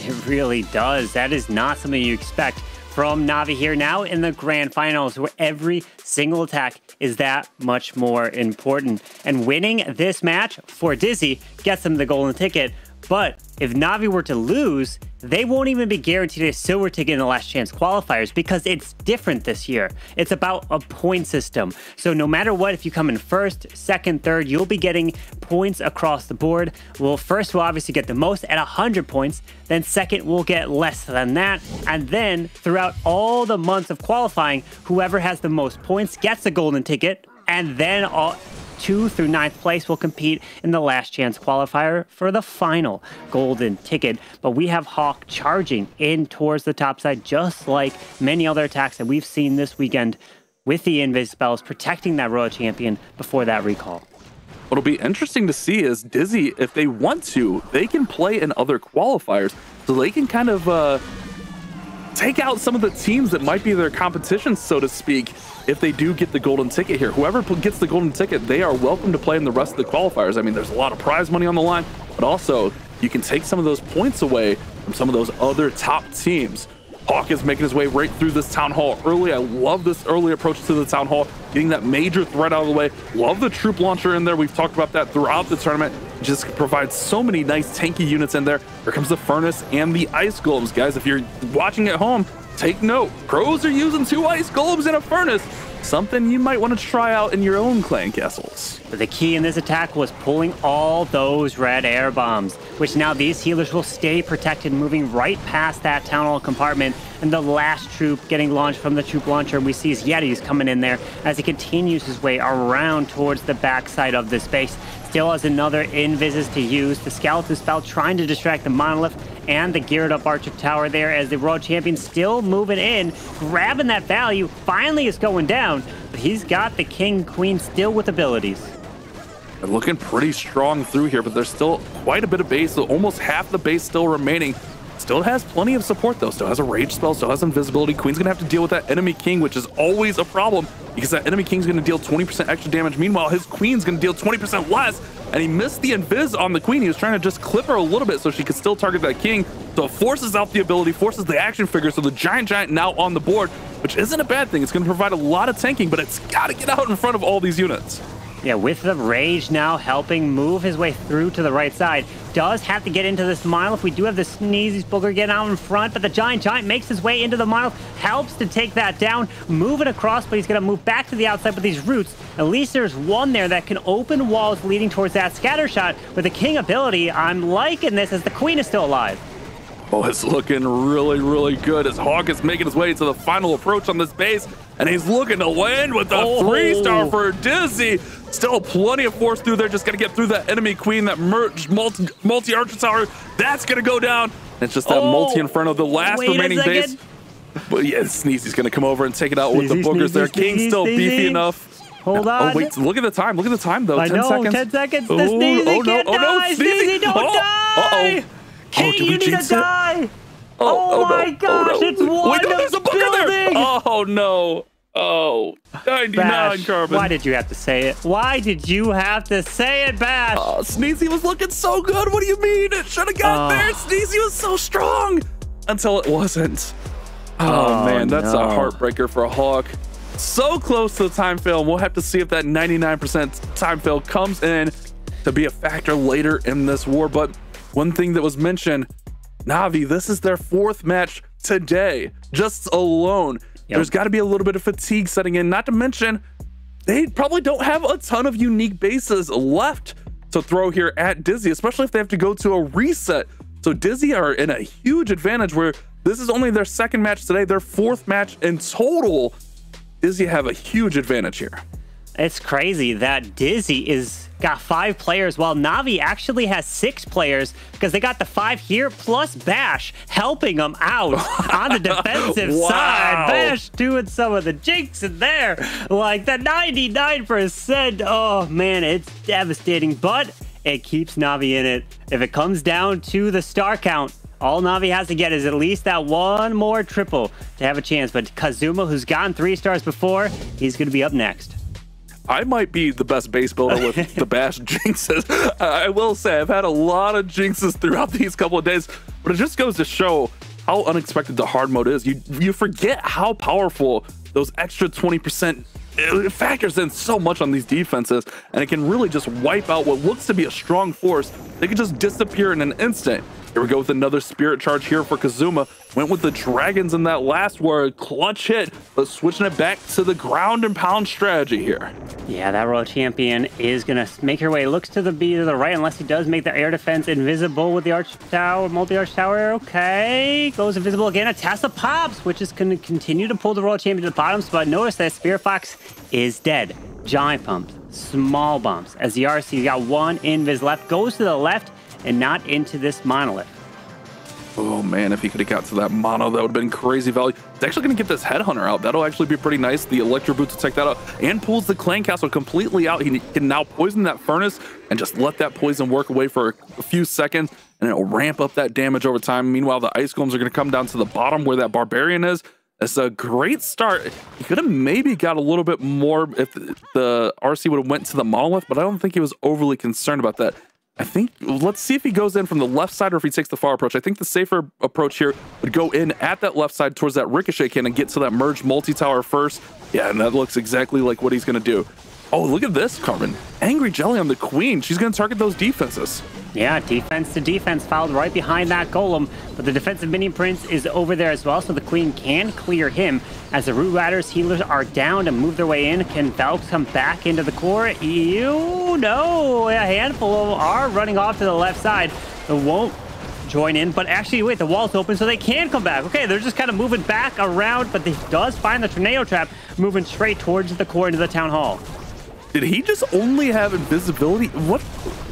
It really does. That is not something you expect from Navi here now in the grand finals, where every single attack is that much more important. And winning this match for Dizi gets them the golden ticket. But if Navi were to lose, they won't even be guaranteed a silver ticket in the last chance qualifiers, because it's different this year. It's about a point system. So no matter what, if you come in first, second, third, you'll be getting points across the board. Well, first we'll obviously get the most at 100 points. Then second, we'll get less than that. And then throughout all the months of qualifying, whoever has the most points gets the golden ticket. And then 2 through 9th place will compete in the last chance qualifier for the final golden ticket. But we have Hawk charging in towards the top side, just like many other attacks that we've seen this weekend, with the invis spells protecting that Royal Champion before that recall. What'll be interesting to see is Dizi, if they want to, they can play in other qualifiers, so they can kind of take out some of the teams that might be their competition, so to speak, if they do get the golden ticket here. Whoever gets the golden ticket, they are welcome to play in the rest of the qualifiers. I mean, there's a lot of prize money on the line, but also you can take some of those points away from some of those other top teams. Hawk is making his way right through this Town Hall early. I love this early approach to the Town Hall, getting that major threat out of the way. Love the troop launcher in there. We've talked about that throughout the tournament. Just provides so many nice tanky units in there. Here comes the Furnace and the Ice Golems. Guys, if you're watching at home, take note. Pros are using 2 Ice Golems in a Furnace. something you might want to try out in your own clan castles. But the key in this attack was pulling all those red air bombs, which now these healers will stay protected, moving right past that town hall compartment, and the last troop getting launched from the troop launcher. And we see his Yetis coming in there as he continues his way around towards the backside of this base. Still has another invises to use. The skeleton spell trying to distract the monolith and the geared up archer tower there, as the world champion still moving in, grabbing that value. Finally is going down, but he's got the king queen still with abilities. They're looking pretty strong through here, but there's still quite a bit of base, so almost half the base still remaining. Still has plenty of support though, still has a rage spell, still has invisibility. Queen's gonna have to deal with that enemy king, which is always a problem because that enemy king's gonna deal 20% extra damage. Meanwhile, his queen's gonna deal 20% less, and he missed the invis on the queen. He was trying to just clip her a little bit so she could still target that king. So it forces out the ability, forces the action figure, so the giant now on the board, which isn't a bad thing. It's gonna provide a lot of tanking, but it's gotta get out in front of all these units. Yeah, with the rage now helping move his way through to the right side. Does have to get into this monolith. We do have the Sneezy Booger getting out in front, but the giant makes his way into the monolith, helps to take that down, move it across, but he's going to move back to the outside with these roots. At least there's one there that can open walls leading towards that scatter shot. With the king ability, I'm liking this as the queen is still alive. Oh, it's looking really good as Hawk is making his way to the final approach on this base, and he's looking to land with a 3-star for Dizi. Still plenty of force through there, just gotta get through that enemy queen, that merged multi-archer tower. That's gonna go down. It's just that multi-inferno, the last remaining base. But yeah, Sneezy's gonna come over and take it out with the boogers there. King's still beefy enough. Hold on. Oh, wait, look at the time. Look at the time, though. I 10 know, seconds. 10 seconds. The Sneezy can't die. Sneezy, don't die. King, you need to die. Oh my gosh, it's one Wait, no, there's a booger there. Oh, no. Oh, 99, Bash, Carbon. why did you have to say it? Why did you have to say it, Bash? Sneezy was looking so good. What do you mean? It should have got there. Sneezy was so strong until it wasn't. Oh man, that's a heartbreaker for Hawk. So close to the time fail. We'll have to see if that 99% time fail comes in to be a factor later in this war. But one thing that was mentioned, Navi, this is their 4th match today, just alone. There's got to be a little bit of fatigue setting in, not to mention they probably don't have a ton of unique bases left to throw here at Dizi, especially if they have to go to a reset. So Dizi are in a huge advantage where this is only their 2nd match today, their 4th match in total. Dizi have a huge advantage here. It's crazy that Dizi is got 5 players while Navi actually has 6 players because they got the 5 here plus Bash helping them out on the defensive side. Bash doing some of the jinx in there, like the 99%. Oh man, it's devastating, but it keeps Navi in it. If it comes down to the star count, all Navi has to get is at least that one more triple to have a chance. But Kazuma, who's gotten 3 stars before, he's going to be up next. I might be the best base builder with the Bash jinxes. I will say I've had a lot of jinxes throughout these couple of days, but it just goes to show how unexpected the hard mode is. You forget how powerful those extra 20% factors in so much on these defenses, and it can really just wipe out what looks to be a strong force. They can just disappear in an instant. Here we go with another spirit charge here for Kazuma. Went with the dragons in that last war, clutch hit, but switching it back to the ground and pound strategy here. Yeah, that world champion is gonna make her way. Looks to be to the right, unless he does make the air defense invisible with the arch tower, multi-arch tower. Okay, goes invisible again. A Tessa pops, which is gonna continue to pull the world champion to the bottoms. But notice that Spirit Fox is dead. Giant pumps, small bumps. As the RC got 1 invis left, goes to the left and not into this monolith. Oh man, if he could have got to that mono, that would have been crazy value. It's actually going to get this headhunter out. That'll actually be pretty nice. The electro boots will take that out and pulls the clan castle completely out. He can now poison that furnace and just let that poison work away for a few seconds, and it'll ramp up that damage over time. Meanwhile, the ice golems are going to come down to the bottom where that barbarian is. It's a great start. He could have maybe got a little bit more if the RC would have went to the monolith, but I don't think he was overly concerned about that. I think, let's see if he goes in from the left side or if he takes the far approach. I think the safer approach here would go in at that left side towards that ricochet cannon and get to that merged multi-tower first. Yeah, and that looks exactly like what he's going to do. Oh, look at this, Carmen. Angry Jelly on the queen. She's going to target those defenses. Yeah, defense to defense, fouled right behind that golem, but the defensive minion prince is over there as well, so the queen can clear him as the root riders healers are down to move their way in. Can Valks come back into the core? No, a handful are running off to the left side. It won't join in, but actually, wait, the wall's open, so they can come back. Okay, they're just kind of moving back around, but they does find the tornado trap, moving straight towards the core into the town hall. Did he just only have invisibility? What?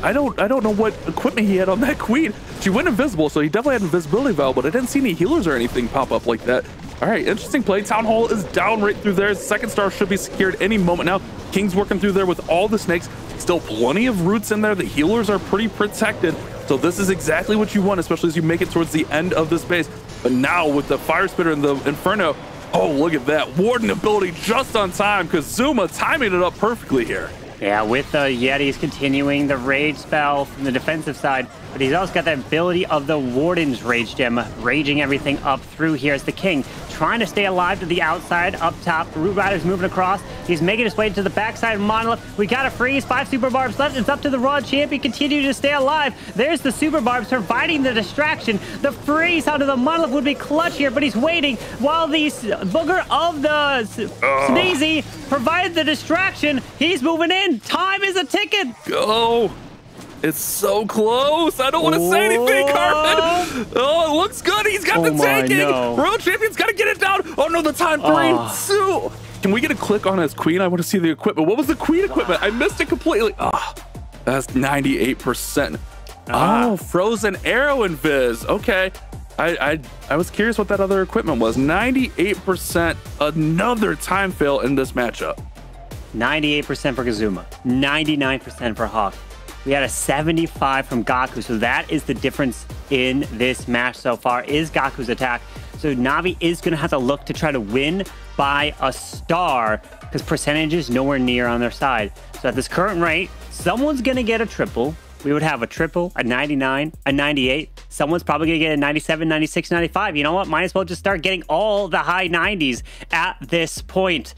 I don't know what equipment he had on that queen. She went invisible, so he definitely had invisibility valve, but I didn't see any healers or anything pop up like that. All right, interesting play. Town Hall is down right through there. Second star should be secured any moment now. King's working through there with all the snakes. Still plenty of roots in there. The healers are pretty protected. So this is exactly what you want, especially as you make it towards the end of this base. But now with the Fire Spitter and the Inferno, oh, look at that. Warden ability just on time because Zuma timing it up perfectly here. Yeah, with the Yetis continuing the rage spell from the defensive side, but he's also got the ability of the Warden's Rage Gem, raging everything up through here as the King, trying to stay alive to the outside, up top. Root Rider's moving across. He's making his way to the backside of Monolith. We got a freeze, 5 Super Barbs left. It's up to the Raw Champion, continue to stay alive. There's the Super Barbs providing the distraction. The freeze out of the Monolith would be clutch here, but he's waiting while the booger of the Sneezy provided the distraction. He's moving in. Time is a ticket. Go. It's so close. I don't want to say anything, Carmen. Oh, it looks good. He's got the tanking. No. Royal Champion's got to get it down. Oh, no, the time 3, 2. Can we get a click on his queen? I want to see the equipment. What was the queen equipment? I missed it completely. Oh, that's 98%. Oh, frozen arrow invis. Okay. I was curious what that other equipment was. 98%. Another time fail in this matchup. 98% for Kazuma. 99% for Hawk. We had a 75 from Gaku, so that is the difference in this match so far, is Gaku's attack. So Navi is going to have to look to try to win by a star, because percentage is nowhere near on their side. So at this current rate, someone's going to get a triple. We would have a triple, a 99, a 98. Someone's probably going to get a 97, 96, 95. You know what? Might as well just start getting all the high 90s at this point.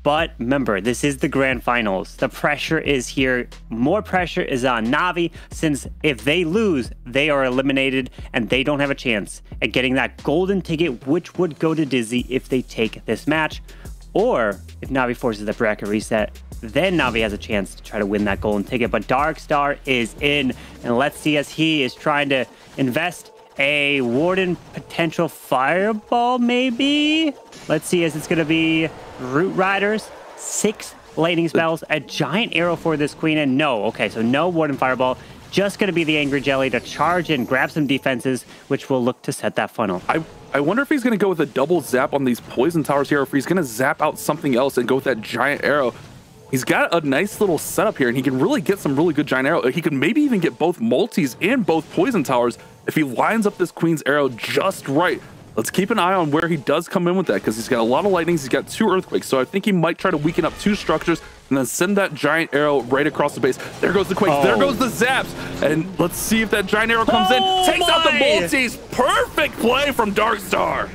But remember, this is the grand finals. The pressure is here. More pressure is on Navi, since if they lose, they are eliminated and they don't have a chance at getting that golden ticket, which would go to Dizi if they take this match. Or if Navi forces the bracket reset, then Navi has a chance to try to win that golden ticket. But Dark Star is in, and let's see as he is trying to invest a Warden potential fireball, maybe? Let's see as it's going to be Root Riders, 6 lightning spells, a giant arrow for this queen, and no. Okay, so no Warden fireball. Just going to be the Angry Jelly to charge and grab some defenses, which will look to set that funnel. I wonder if he's going to go with a double zap on these poison towers here, or if he's going to zap out something else and go with that giant arrow. He's got a nice little setup here, and he can really get some really good giant arrow. He can maybe even get both multis and both poison towers if he lines up this queen's arrow just right. Let's keep an eye on where he does come in with that, because he's got a lot of lightnings. He's got 2 earthquakes, so I think he might try to weaken up 2 structures and then send that giant arrow right across the base. There goes the quakes. There goes the zaps. And let's see if that giant arrow comes in. Takes out the multis. Perfect play from Darkstar.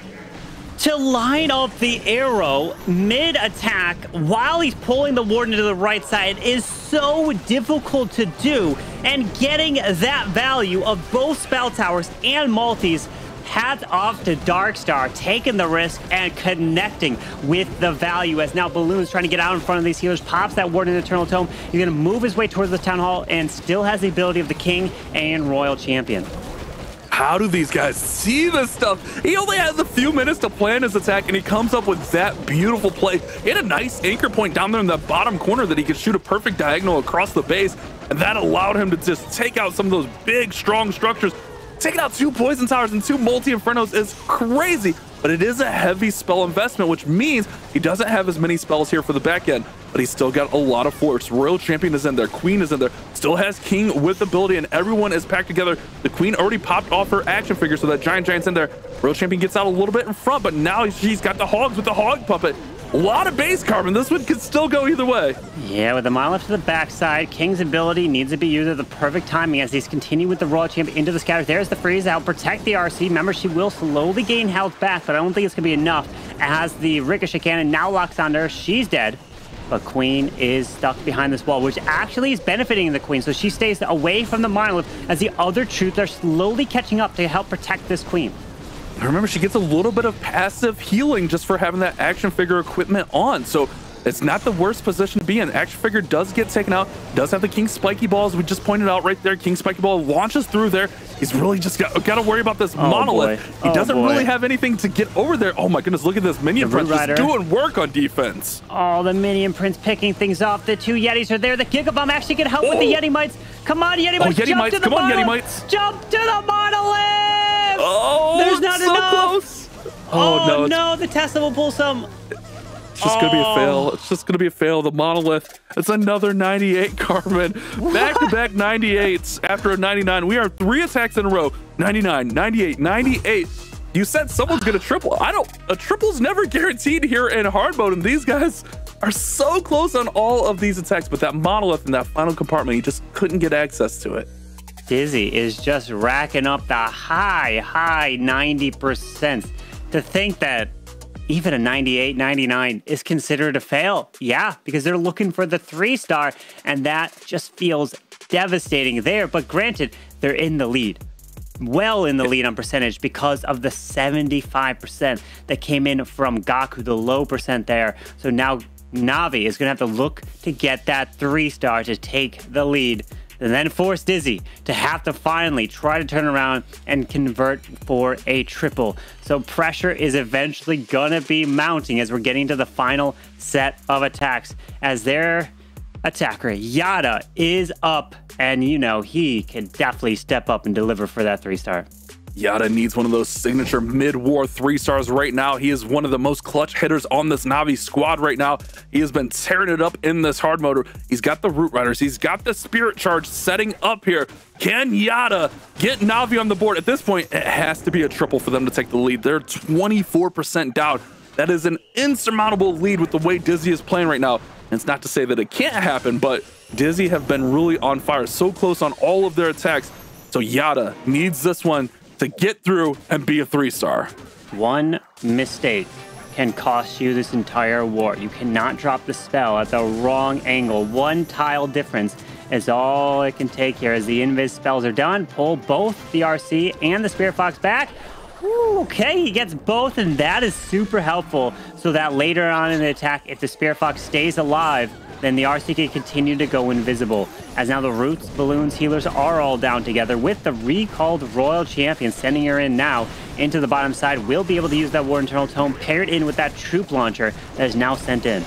To line up the arrow mid-attack while he's pulling the Warden to the right side is so difficult to do, and getting that value of both spell towers and multis, hats off to Darkstar, taking the risk and connecting with the value, as now Balloon's trying to get out in front of these healers, pops that Warden Eternal Tome. He's going to move his way towards the Town Hall and still has the ability of the King and Royal Champion. How do these guys see this stuff? He only has a few minutes to plan his attack, and he comes up with that beautiful play. He had a nice anchor point down there in the bottom corner that he could shoot a perfect diagonal across the base, and that allowed him to just take out some of those big, strong structures. Taking out 2 poison towers and 2 multi-infernos is crazy, but it is a heavy spell investment, which means he doesn't have as many spells here for the back end, but he's still got a lot of force. Royal Champion is in there, Queen is in there, still has King with ability, and everyone is packed together. The Queen already popped off her action figure, so that giant's in there. Royal Champion gets out a little bit in front, but now she's got the hogs with the hog puppet. A lot of base carbon. This one could still go either way. Yeah, with the Monolith to the backside, King's ability needs to be used at the perfect timing as he's continuing with the Royal Champion into the scatter. There's the freeze out, protect the RC. Remember, she will slowly gain health back, but I don't think it's going to be enough as the Ricochet Cannon now locks on her. She's dead. But Queen is stuck behind this wall, which actually is benefiting the Queen. So she stays away from the monolith as the other troops are slowly catching up to help protect this Queen. Remember, she gets a little bit of passive healing just for having that action figure equipment on. So it's not the worst position to be in. Action figure does get taken out, does have the King Spiky Balls. We just pointed out right there. King Spiky Ball launches through there. He's really just got to worry about this monolith. He doesn't really have anything to get over there. Oh my goodness, look at this. Minion Prince just doing work on defense. Oh, the Minion Prince picking things off. The two Yetis are there. The Giga Bomb actually can help with the Yeti Mites. Come on, Yeti Mites. Yeti Mites. Come on, Yeti Mites. Jump to the monolith. Oh, there's not so enough. Close. Oh no, the Tesla will pull some. It's just going to be a fail. It's just going to be a fail. The monolith. It's another 98, Carmen. Back-to-back 98s after a 99. We are 3 attacks in a row. 99, 98, 98. You said someone's going to triple. A triple's never guaranteed here in hard mode, and these guys are so close on all of these attacks, but that monolith in that final compartment, you just couldn't get access to it. Dizi is just racking up the high 90%. To think that even a 98, 99 is considered a fail. Yeah, because they're looking for the 3-star, and that just feels devastating there. But granted, they're in the lead. Well in the lead on percentage because of the 75% that came in from Gaku, the low percent there. So now Navi is going to have to look to get that 3-star to take the lead, and then force Dizi to have to finally try to turn around and convert for a triple. So pressure is eventually gonna be mounting as we're getting to the final set of attacks, as their attacker Yada is up, and you know he can definitely step up and deliver for that 3-star. Yada needs one of those signature mid-war 3-stars right now. He is one of the most clutch hitters on this Navi squad right now. He has been tearing it up in this hard mode. He's got the Root Riders. He's got the Spirit Charge setting up here. Can Yada get Navi on the board? At this point, it has to be a triple for them to take the lead. They're 24% down. That is an insurmountable lead with the way Dizi is playing right now. And it's not to say that it can't happen, but Dizi have been really on fire, so close on all of their attacks. So Yada needs this one to get through and be a 3-star. One mistake can cost you this entire war. You cannot drop the spell at the wrong angle. One tile difference is all it can take here. As the invis spells are done, pull both the RC and the Spirit Fox back. Ooh, okay, he gets both, and that is super helpful, so that later on in the attack, if the Spirit Fox stays alive, then the RC can continue to go invisible. As now the Roots, Balloons, Healers are all down together with the recalled Royal Champion sending her in now into the bottom side. Will be able to use that War Internal Tome paired in with that Troop Launcher that is now sent in.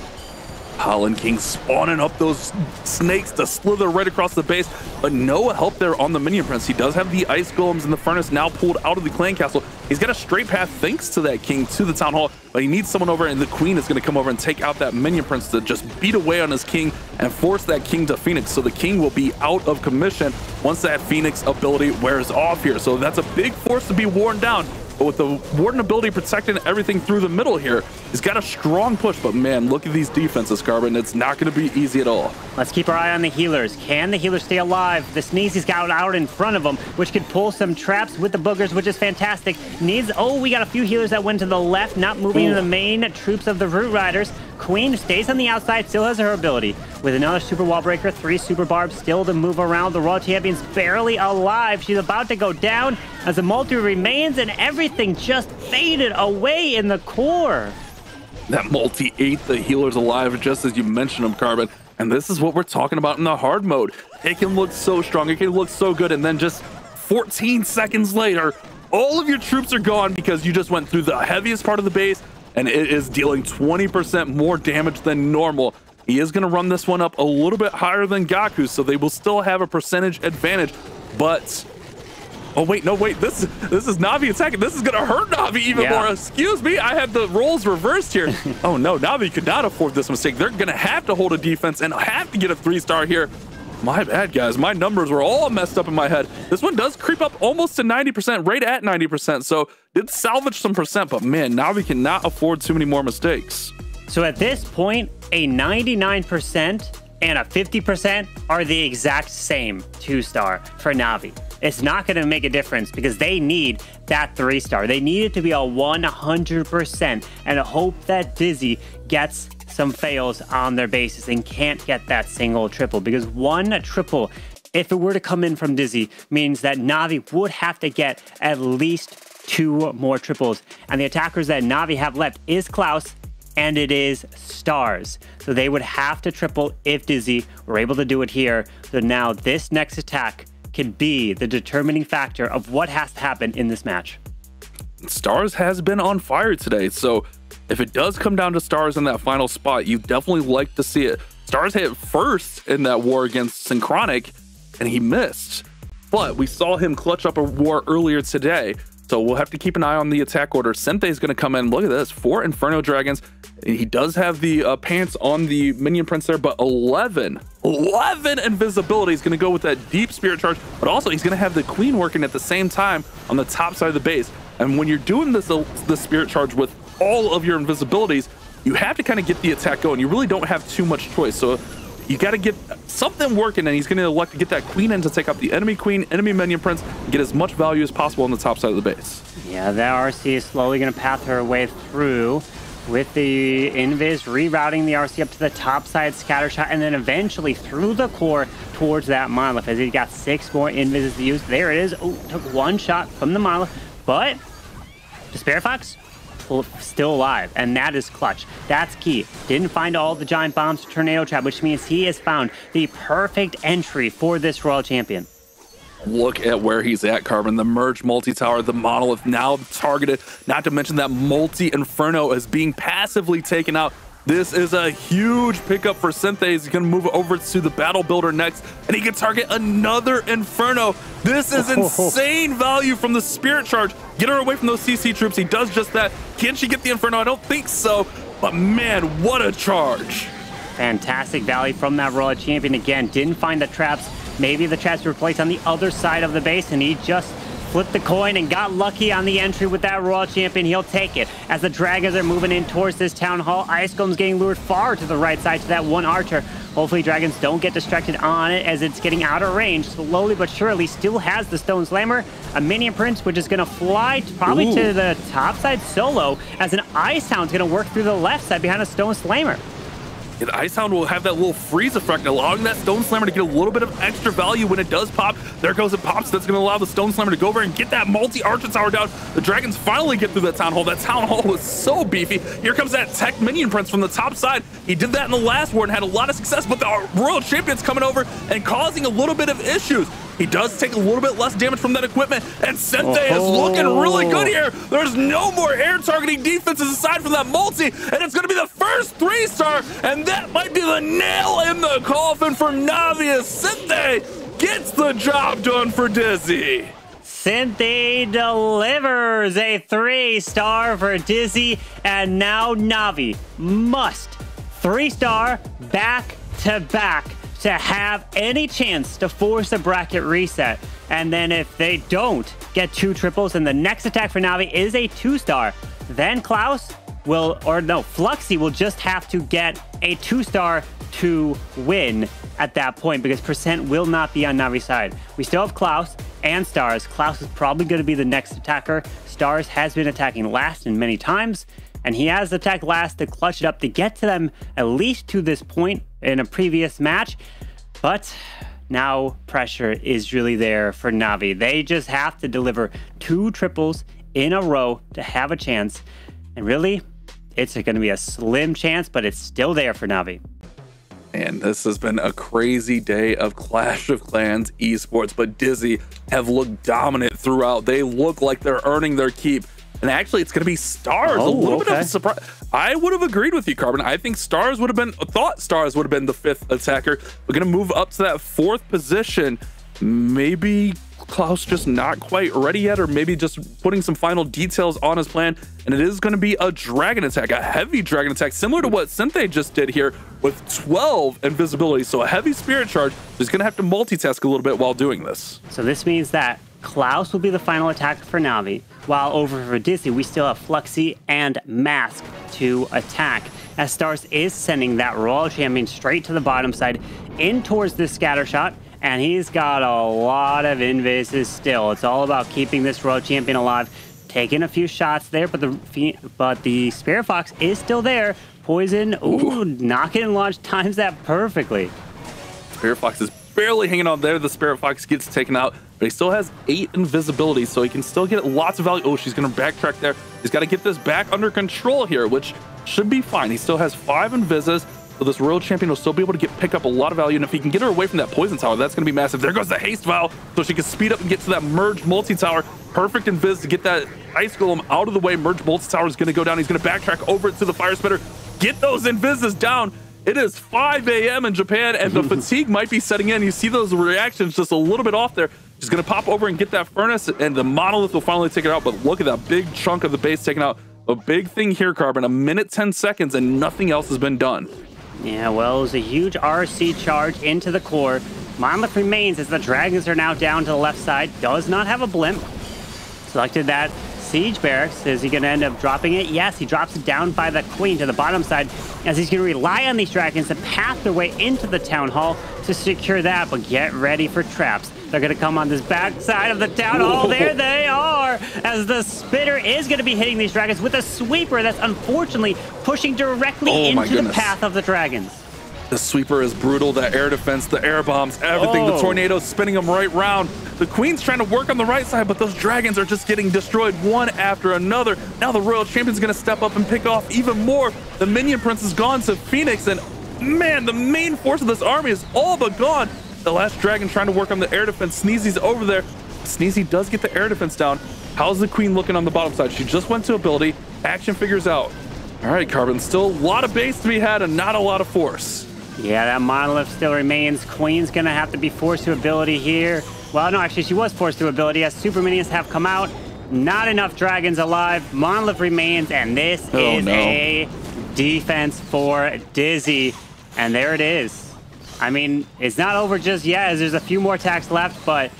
Pollen King spawning up those snakes to slither right across the base, but no help there on the Minion Prince. He does have the Ice Golems in the Furnace now pulled out of the Clan Castle. He's got a straight path thanks to that King to the Town Hall, but he needs someone over, and the Queen is going to come over and take out that Minion Prince to just beat away on his King and force that King to Phoenix. So the King will be out of commission once that Phoenix ability wears off here. So that's a big force to be worn down. But with the Warden ability protecting everything through the middle here, he's got a strong push. But man, look at these defenses, Carbon. It's not going to be easy at all. Let's keep our eye on the healers. Can the healers stay alive? The Sneezy's got out in front of them, which could pull some traps with the boogers, which is fantastic. Needs, oh, we got a few healers that went to the left, not moving to the main troops of the Root Riders. Queen stays on the outside, still has her ability. With another Super Wall Breaker, 3 Super Barbs still to move around. The Royal Champion's barely alive. She's about to go down as the multi remains, and everything just faded away in the core. That multi ate the healers alive, just as you mentioned them, Carbon. And this is what we're talking about in the hard mode. It can look so strong, it can look so good, and then just 14 seconds later, all of your troops are gone because you just went through the heaviest part of the base, and it is dealing 20% more damage than normal. He is going to run this one up a little bit higher than Gaku, so they will still have a percentage advantage. But, oh wait, no wait, this is Navi attacking. This is going to hurt Navi even more. Excuse me, I had the roles reversed here. Oh no, Navi could not afford this mistake. They're going to have to hold a defense and have to get a 3-star here. My bad, guys. My numbers were all messed up in my head. This one does creep up almost to 90%, right at 90%. So did salvage some percent, but man, Navi cannot afford too many more mistakes. So at this point, a 99% and a 50% are the exact same 2-star for Navi. It's not going to make a difference because they need that 3-star. They need it to be a 100% and hope that Dizi gets some fails on their bases and can't get that single triple, because one triple, if it were to come in from Dizi, means that Navi would have to get at least 2 more triples. And the attackers that Navi have left is Klaus and it is Stars. So they would have to triple if Dizi were able to do it here. So now this next attack can be the determining factor of what has to happen in this match. Stars has been on fire today, so if it does come down to Stars in that final spot, you definitely like to see it. Stars hit first in that war against Synchronic, and he missed. But we saw him clutch up a war earlier today, so we'll have to keep an eye on the attack order. Sente is going to come in. Look at this, 4 Inferno Dragons. He does have the pants on the Minion Prince there, but 11 invisibility is going to go with that deep Spirit Charge, but also he's going to have the Queen working at the same time on the top side of the base. And when you're doing this, the Spirit Charge with all of your invisibilities, you have to kind of get the attack going. You really don't have too much choice. So you got to get something working, and he's going to elect to get that Queen in to take out the enemy Queen, enemy Minion Prince, and get as much value as possible on the top side of the base. Yeah, that RC is slowly going to path her way through with the Invis rerouting the RC up to the top side Scattershot, and then eventually through the core towards that Monolith as he got 6 more Invises to use. There it is. Oh, took 1 shot from the Monolith, but the Spirit Fox still alive, and that is clutch. That's key. Didn't find all the giant bombs to Tornado Trap, which means he has found the perfect entry for this Royal Champion. Look at where he's at, Carbon. The Merge multi-tower, the Monolith now targeted, not to mention that multi-Inferno is being passively taken out. This is a huge pickup for Sente. He's going to move over to the Battle Builder next, and he can target another Inferno. This is insane value from the Spirit Charge. Get her away from those CC troops. He does just that. Can she get the Inferno? I don't think so, but man, what a charge. Fantastic value from that Royal Champion. Again, didn't find the traps. Maybe the traps were placed on the other side of the base, and he just flipped the coin and got lucky on the entry with that Royal Champion. He'll take it. As the Dragons are moving in towards this Town Hall, Ice Golem's getting lured far to the right side to that one Archer. Hopefully Dragons don't get distracted on it as it's getting out of range. Slowly but surely still has the Stone Slammer. A Minion Prince, which is going to fly probably to the top side solo, as an Ice Hound's going to work through the left side behind a Stone Slammer. The Ice Hound will have that little freeze effect, allowing that Stone Slammer to get a little bit of extra value when it does pop. There goes it pops. That's going to allow the Stone Slammer to go over and get that multi-Archer Tower down. The Dragons finally get through that Town Hall. That Town Hall was so beefy. Here comes that Tech Minion Prince from the top side. He did that in the last war and had a lot of success, but the Royal Champion's coming over and causing a little bit of issues. He does take a little bit less damage from that equipment, and Sente is looking really good here. There's no more air targeting defenses aside from that multi, and it's going to be the first 3-star, and that might be the nail in the coffin for Navi as Sente gets the job done for Dizi. Sente delivers a 3-star for Dizi, and now Navi must 3-star back-to-back to have any chance to force a bracket reset. And then if they don't get 2 triples and the next attack for Navi is a 2-star, then Klaus will, or no, Fluxy will just have to get a 2-star to win at that point, because percent will not be on Navi's side. We still have Klaus and Stars. Klaus is probably going to be the next attacker. Stars has been attacking last and many times, and he has attacked last to clutch it up to get to them at least to this point in a previous match. But now pressure is really there for Navi. They just have to deliver 2 triples in a row to have a chance. And really, it's going to be a slim chance, but it's still there for Navi. And this has been a crazy day of Clash of Clans esports, but Dizi have looked dominant throughout. They look like they're earning their keep. And actually, it's going to be Stars. A little bit of a surprise. I would have agreed with you, Carbon. I think Stars would have been, thought Stars would have been the 5th attacker. We're going to move up to that 4th position. Maybe Klaus just not quite ready yet, or maybe just putting some final details on his plan. And it is going to be a dragon attack, a heavy dragon attack, similar to what Sente just did here with 12 invisibility. So a heavy Spirit Charge. He's going to have to multitask a little bit while doing this. So this means that Klaus will be the final attacker for Navi, while over for Dizi, we still have Fluxy and Mask to attack, as Stars is sending that Royal Champion straight to the bottom side in towards this scatter shot, and he's got a lot of invises still. It's all about keeping this Royal Champion alive, taking a few shots there, but the Spirit Fox is still there, poison. Ooh, knock it and launch times that perfectly. Spirit Fox is barely hanging on there. The Spirit Fox gets taken out, but he still has 8 invisibility, so he can still get lots of value. Oh, she's going to backtrack there. He's got to get this back under control here, which should be fine. He still has 5 invises, so this Royal Champion will still be able to pick up a lot of value, and if he can get her away from that Poison Tower, that's going to be massive. There goes the Haste Vial, so she can speed up and get to that Merge Multi-Tower. Perfect invis to get that Ice Golem out of the way. Merge Multi-Tower is going to go down. He's going to backtrack over it to the Fire Spitter. Get those invises down. It is 5 a.m. in Japan, and the fatigue might be setting in. You see those reactions just a little bit off there. She's going to pop over and get that Furnace, and the Monolith will finally take it out, but look at that big chunk of the base taken out. A big thing here, Carbon. 1 minute, 10 seconds, and nothing else has been done. Yeah, well, it was a huge RC charge into the core. Monolith remains as the Dragons are now down to the left side. Does not have a blimp. Selected that Siege Barracks. Is he going to end up dropping it? Yes, he drops it down by the Queen to the bottom side, as he's going to rely on these Dragons to path their way into the Town Hall to secure that, but get ready for traps. They're going to come on this back side of the Town Hall. There they are, as the Spitter is going to be hitting these Dragons with a Sweeper that's unfortunately pushing directly into the path of the Dragons. The Sweeper is brutal. The air defense, the air bombs, everything. The Tornado's spinning them right round. The Queen's trying to work on the right side, but those Dragons are just getting destroyed one after another. Now the Royal Champion's going to step up and pick off even more. The Minion Prince is gone to Phoenix, and man, the main force of this army is all but gone. The last Dragon trying to work on the air defense. Sneezy's over there. Sneezy does get the air defense down. How's the Queen looking on the bottom side? She just went to ability. Action figures out. All right, Carbon, still a lot of base to be had and not a lot of force. Yeah, that Monolith still remains. Queen's going to have to be forced to ability here. Well, no, actually, she was forced to ability as Super Minions have come out. Not enough Dragons alive. Monolith remains, and this is a defense for Dizi. And there it is. I mean, it's not over just yet, as there's a few more attacks left, but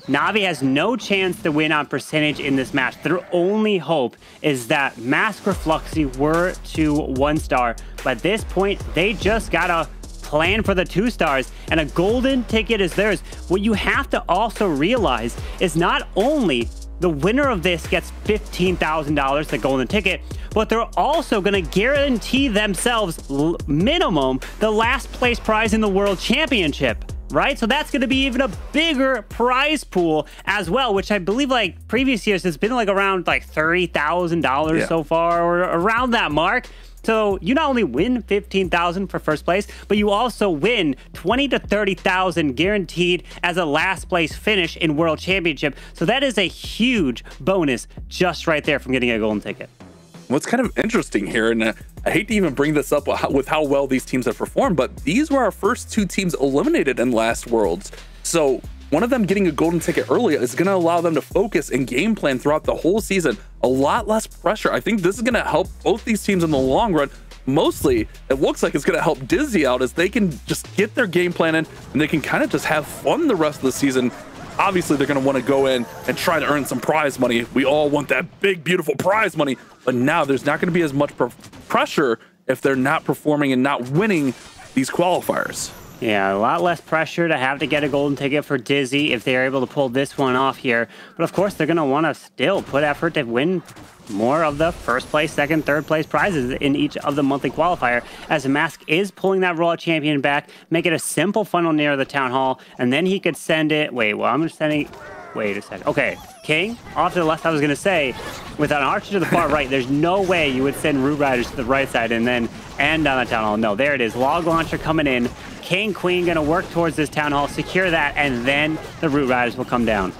Navi has no chance to win on percentage in this match. Their only hope is that Mask or Fluxy were to 1-star. But at this point, they just gotta plan for the 2 stars, and a golden ticket is theirs. What you have to also realize is not only the winner of this gets $15,000, the golden ticket, but they're also going to guarantee themselves minimum the last place prize in the World Championship, right? So that's going to be even a bigger prize pool as well, which I believe like previous years has been like around like $30,000 so far, or around that mark. So you not only win $15,000 for first place, but you also win $20,000 to $30,000 guaranteed as a last place finish in World Championship. So that is a huge bonus just right there from getting a golden ticket. What's kind of interesting here, and I hate to even bring this up with how well these teams have performed, but these were our first 2 teams eliminated in last Worlds. So one of them getting a golden ticket early is going to allow them to focus and game plan throughout the whole season. A lot less pressure. I think this is going to help both these teams in the long run. Mostly, it looks like it's going to help Dizi out, as they can just get their game plan in and they can kind of just have fun the rest of the season. Obviously, they're going to want to go in and try to earn some prize money. We all want that big, beautiful prize money. But now there's not going to be as much pressure if they're not performing and not winning these qualifiers. Yeah, a lot less pressure to have to get a golden ticket for Dizi if they're able to pull this one off here. But of course, they're going to want to still put effort to win more of the first place, second, third place prizes in each of the monthly qualifier, as Mask is pulling that Royal Champion back, make it a simple funnel near the Town Hall, and then he could send it. Wait, well, I'm just sending. Wait a second. Okay, King off to the left. I was going to say, with an Archer to the far right, there's no way you would send Root Riders to the right side and then end on the Town Hall. No, there it is. Log Launcher coming in. King, Queen going to work towards this Town Hall, secure that, and then the Root Riders will come down.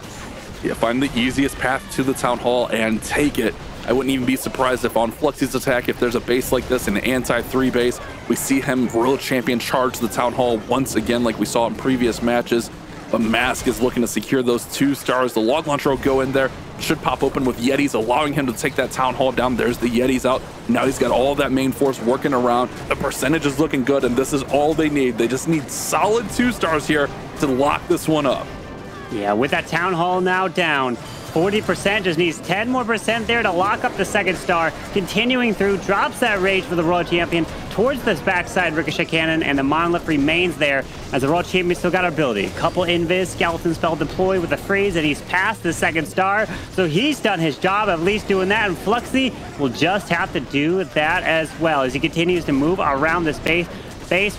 Yeah, find the easiest path to the Town Hall and take it. I wouldn't even be surprised if on Fluxy's attack, if there's a base like this, an anti-3 base, we see him, Royal Champion, charge the Town Hall once again like we saw in previous matches. But Mask is looking to secure those 2 stars. The Log Launcher will go in there, should pop open with Yetis, allowing him to take that Town Hall down. There's the Yetis out. Now he's got all that main force working around. The percentage is looking good, and this is all they need. They just need solid 2 stars here to lock this one up. Yeah, with that Town Hall now down, 40%, just needs 10 more % there to lock up the 2nd star. Continuing through, drops that rage for the Royal Champion. towards this backside ricochet cannon, and the monolith remains there as the world champion still got ability. Couple invis, skeleton spell deployed with a freeze, and he's past the 2nd star, so he's done his job at least doing that, and Fluxy will just have to do that as well as he continues to move around this base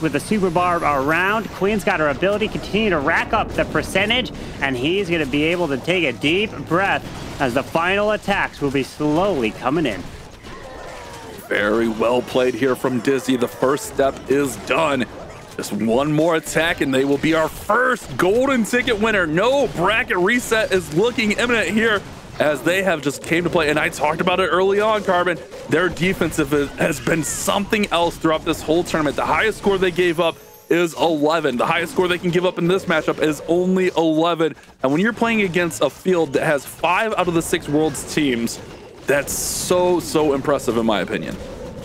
with the super barb around. Queen's got her ability, continue to rack up the percentage, and he's going to be able to take a deep breath as the final attacks will be slowly coming in. Very well played here from Dizi. The first step is done. Just one more attack and they will be our first golden ticket winner. No bracket reset is looking imminent here as they have just came to play. And I talked about it early on, Carbon. Their defensive has been something else throughout this whole tournament. The highest score they gave up is 11. The highest score they can give up in this matchup is only 11. And when you're playing against a field that has 5 out of the 6 Worlds teams, that's so impressive in my opinion.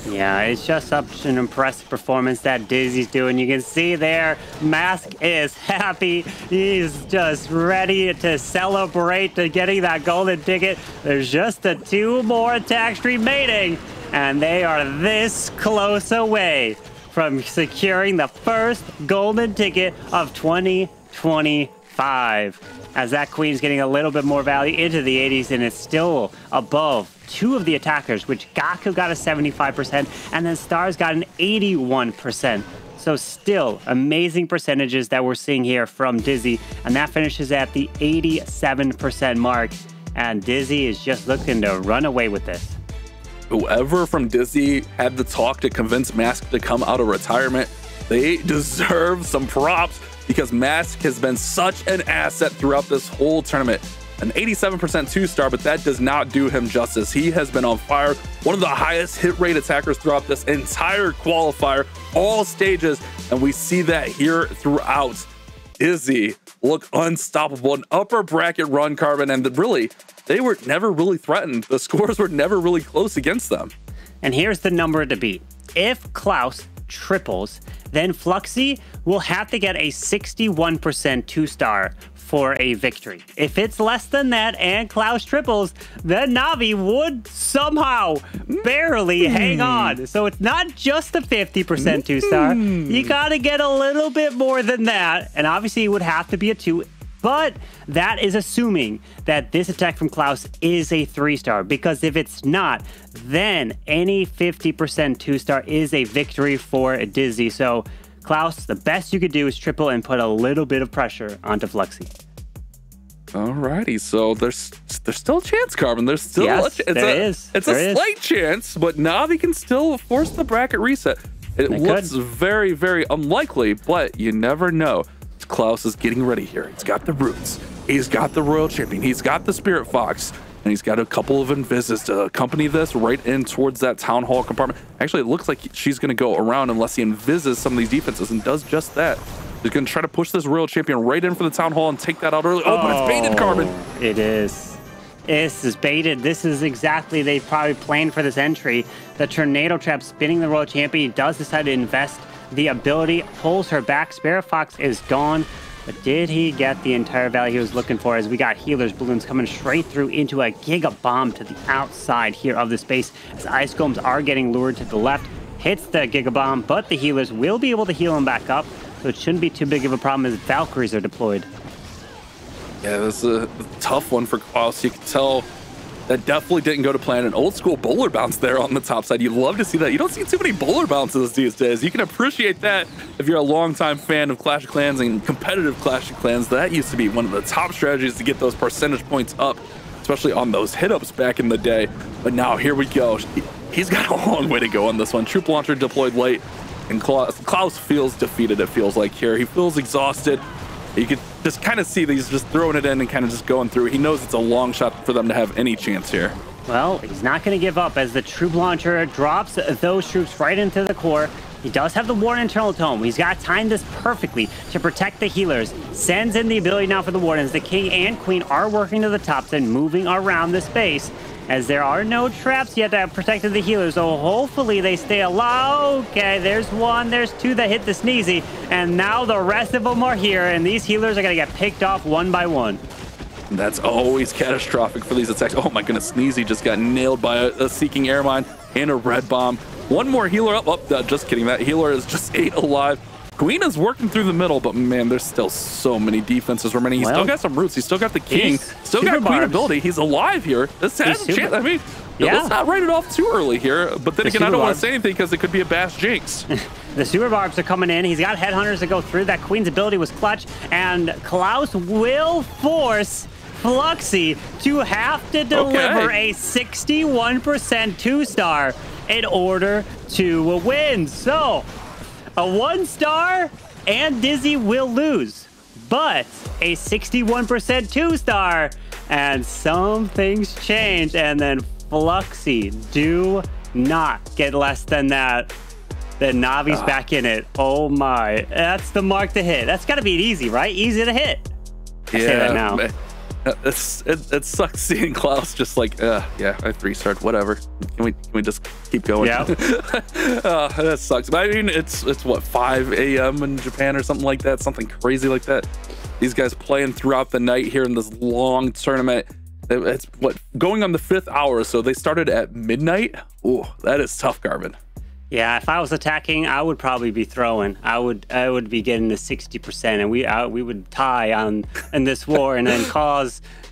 Yeah, it's just such an impressive performance that Dizi's doing. You can see there, Mask is happy. He's just ready to celebrate to getting that golden ticket. There's just the 2 more attacks remaining, and they are this close away from securing the first golden ticket of 2025. As that Queen's getting a little bit more value into the 80s, and it's still above 2 of the attackers, which Gaku got a 75%, and then Stars got an 81%. So still amazing percentages that we're seeing here from Dizi, and that finishes at the 87% mark, and Dizi is just looking to run away with this. Whoever from Dizi had the talk to convince Mask to come out of retirement, they deserve some props because Mask has been such an asset throughout this whole tournament. An 87% 2-star, but that does not do him justice. He has been on fire. One of the highest hit rate attackers throughout this entire qualifier, all stages, and we see that here throughout. Dizi look unstoppable. An upper bracket run, Carbon, and really, they were never really threatened. The scores were never really close against them. And here's the number to beat. If Klaus triples, then Fluxy will have to get a 61% 2-star for a victory. If it's less than that and Klaus triples, then Navi would somehow barely hang on. So it's not just a 50% 2-star. You gotta get a little bit more than that. And obviously it would have to be a 2. But that is assuming that this attack from Klaus is a 3-star, because if it's not, then any 50% 2-star is a victory for Dizi. So Klaus, the best you could do is triple and put a little bit of pressure onto Fluxy. Alrighty, so there's still a chance, Carbon. There's still it's a slight chance, but Navi can still force the bracket reset. It looks very, very unlikely, but you never know. Klaus is getting ready here. He's got the roots. He's got the Royal Champion. He's got the Spirit Fox. And he's got a couple of invises to accompany this right in towards that Town Hall compartment. Actually, it looks like she's going to go around unless he invises some of these defenses, and does just that. He's going to try to push this Royal Champion right in for the Town Hall and take that out early. Oh, but it's baited, Carbon. It is. This is baited. This is exactly, they probably planned for this entry. The Tornado Trap spinning the Royal Champion. He does decide to invest the ability, pulls her back. Spirit Fox is gone. But did he get the entire value he was looking for, as we got healers balloons coming straight through into a Giga Bomb to the outside here of the space, as Ice Golems are getting lured to the left. Hits the Giga Bomb, but the healers will be able to heal him back up, so it shouldn't be too big of a problem as Valkyries are deployed. Yeah, this is a tough one for Klaus. You can tell that definitely didn't go to plan. An old school bowler bounce there on the top side. You love to see that. You don't see too many bowler bounces these days. You can appreciate that if you're a longtime fan of Clash of Clans and competitive Clash of Clans. That used to be one of the top strategies to get those percentage points up, especially on those hit-ups back in the day. But now here we go. He's got a long way to go on this one. Troop launcher deployed late, and Klaus feels defeated, it feels like here. He feels exhausted. You could just kind of see that he's just throwing it in and kind of just going through. He knows it's a long shot for them to have any chance here. Well, he's not going to give up as the troop launcher drops those troops right into the core. He does have the Warden Internal Tome. He's got to time this perfectly to protect the healers. Sends in the ability now for the Wardens. The King and Queen are working to the tops and moving around the space, as there are no traps yet that have protected the healers, so hopefully they stay alive. Okay, there's one, there's two that hit the Sneezy, and now the rest of them are here, and these healers are going to get picked off one by one. That's always catastrophic for these attacks. Oh my goodness, Sneezy just got nailed by a Seeking Air Mine and a Red Bomb. One more healer up. Oh, just kidding. That healer is just 8 alive. Queen is working through the middle, but man, there's still so many defenses remaining. He's still got some roots. He's still got the king. Still got Queen ability. He's alive here. This has a chance. I mean, let's not write it off too early here. But then again, I don't want to say anything because it could be a bash jinx. The super barbs are coming in. He's got headhunters to go through. That Queen's ability was clutch, and Klaus will force Fluxy to have to deliver a 61% 2-star in order to win. So a 1-star and Dizi will lose, but a 61% 2-star, and some things change, and then Fluxy do not get less than that. Then Navi's back in it. Oh my, that's the mark to hit. That's gotta be easy, right? Easy to hit. I say that now. Man. It sucks seeing Klaus just like, yeah, I 3-starred, whatever. Can we just keep going? Yeah. That sucks. But I mean, it's what, 5 a.m. in Japan or something like that, something crazy like that. These guys playing throughout the night here in this long tournament. It's what, going on the 5th hour, so they started at midnight. Ooh, that is tough, Garvin. Yeah, if I was attacking, I would probably be throwing. I would be getting to 60%, and we would tie in this war, and then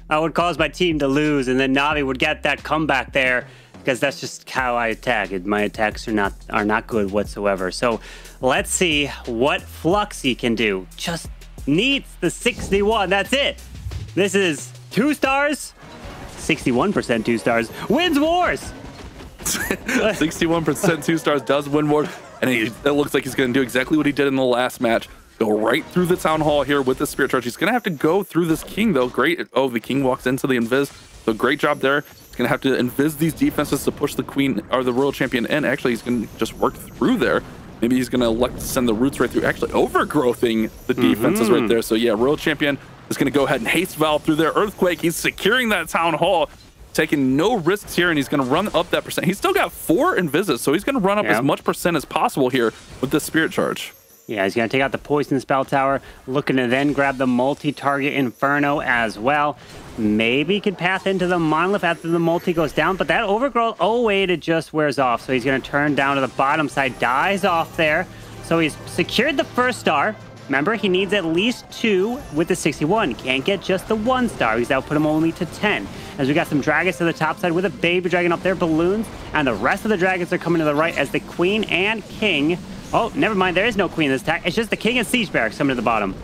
I would cause my team to lose, and then Navi would get that comeback there, because that's just how I attack. My attacks are not good whatsoever. So let's see what Fluxy can do. Just needs the 61. That's it. This is 2 stars, 61% 2 stars, wins wars. 61% 2-stars does win more, and it looks like he's going to do exactly what he did in the last match. Go right through the town hall here with the spirit charge. He's going to have to go through this king though. Great. Oh, the king walks into the invis. So great job there. He's going to have to invis these defenses to push the queen or the royal champion in. Actually, he's going to just work through there. Maybe he's going to elect to send the roots right through. Actually, overgrowthing the defenses right there. So yeah, royal champion is going to go ahead and haste valve through their earthquake. He's securing that town hall, taking no risks here, and he's going to run up that percent. He's still got 4 invises, so he's going to run up as much percent as possible here with the spirit charge. Yeah, he's going to take out the poison spell tower, looking to then grab the multi-target inferno as well. Maybe he could path into the monolith after the multi goes down, but that overgrowth, oh wait, it just wears off. So he's going to turn down to the bottom side, dies off there. So he's secured the 1st star. Remember, he needs at least 2 with the 61. Can't get just the 1-star, because that will put him only to 10. As we got some dragons to the top side with a baby dragon up there, balloons, and the rest of the dragons are coming to the right as the queen and king. Oh, never mind, there is no queen in this attack. It's just the king and siege barracks coming to the bottom.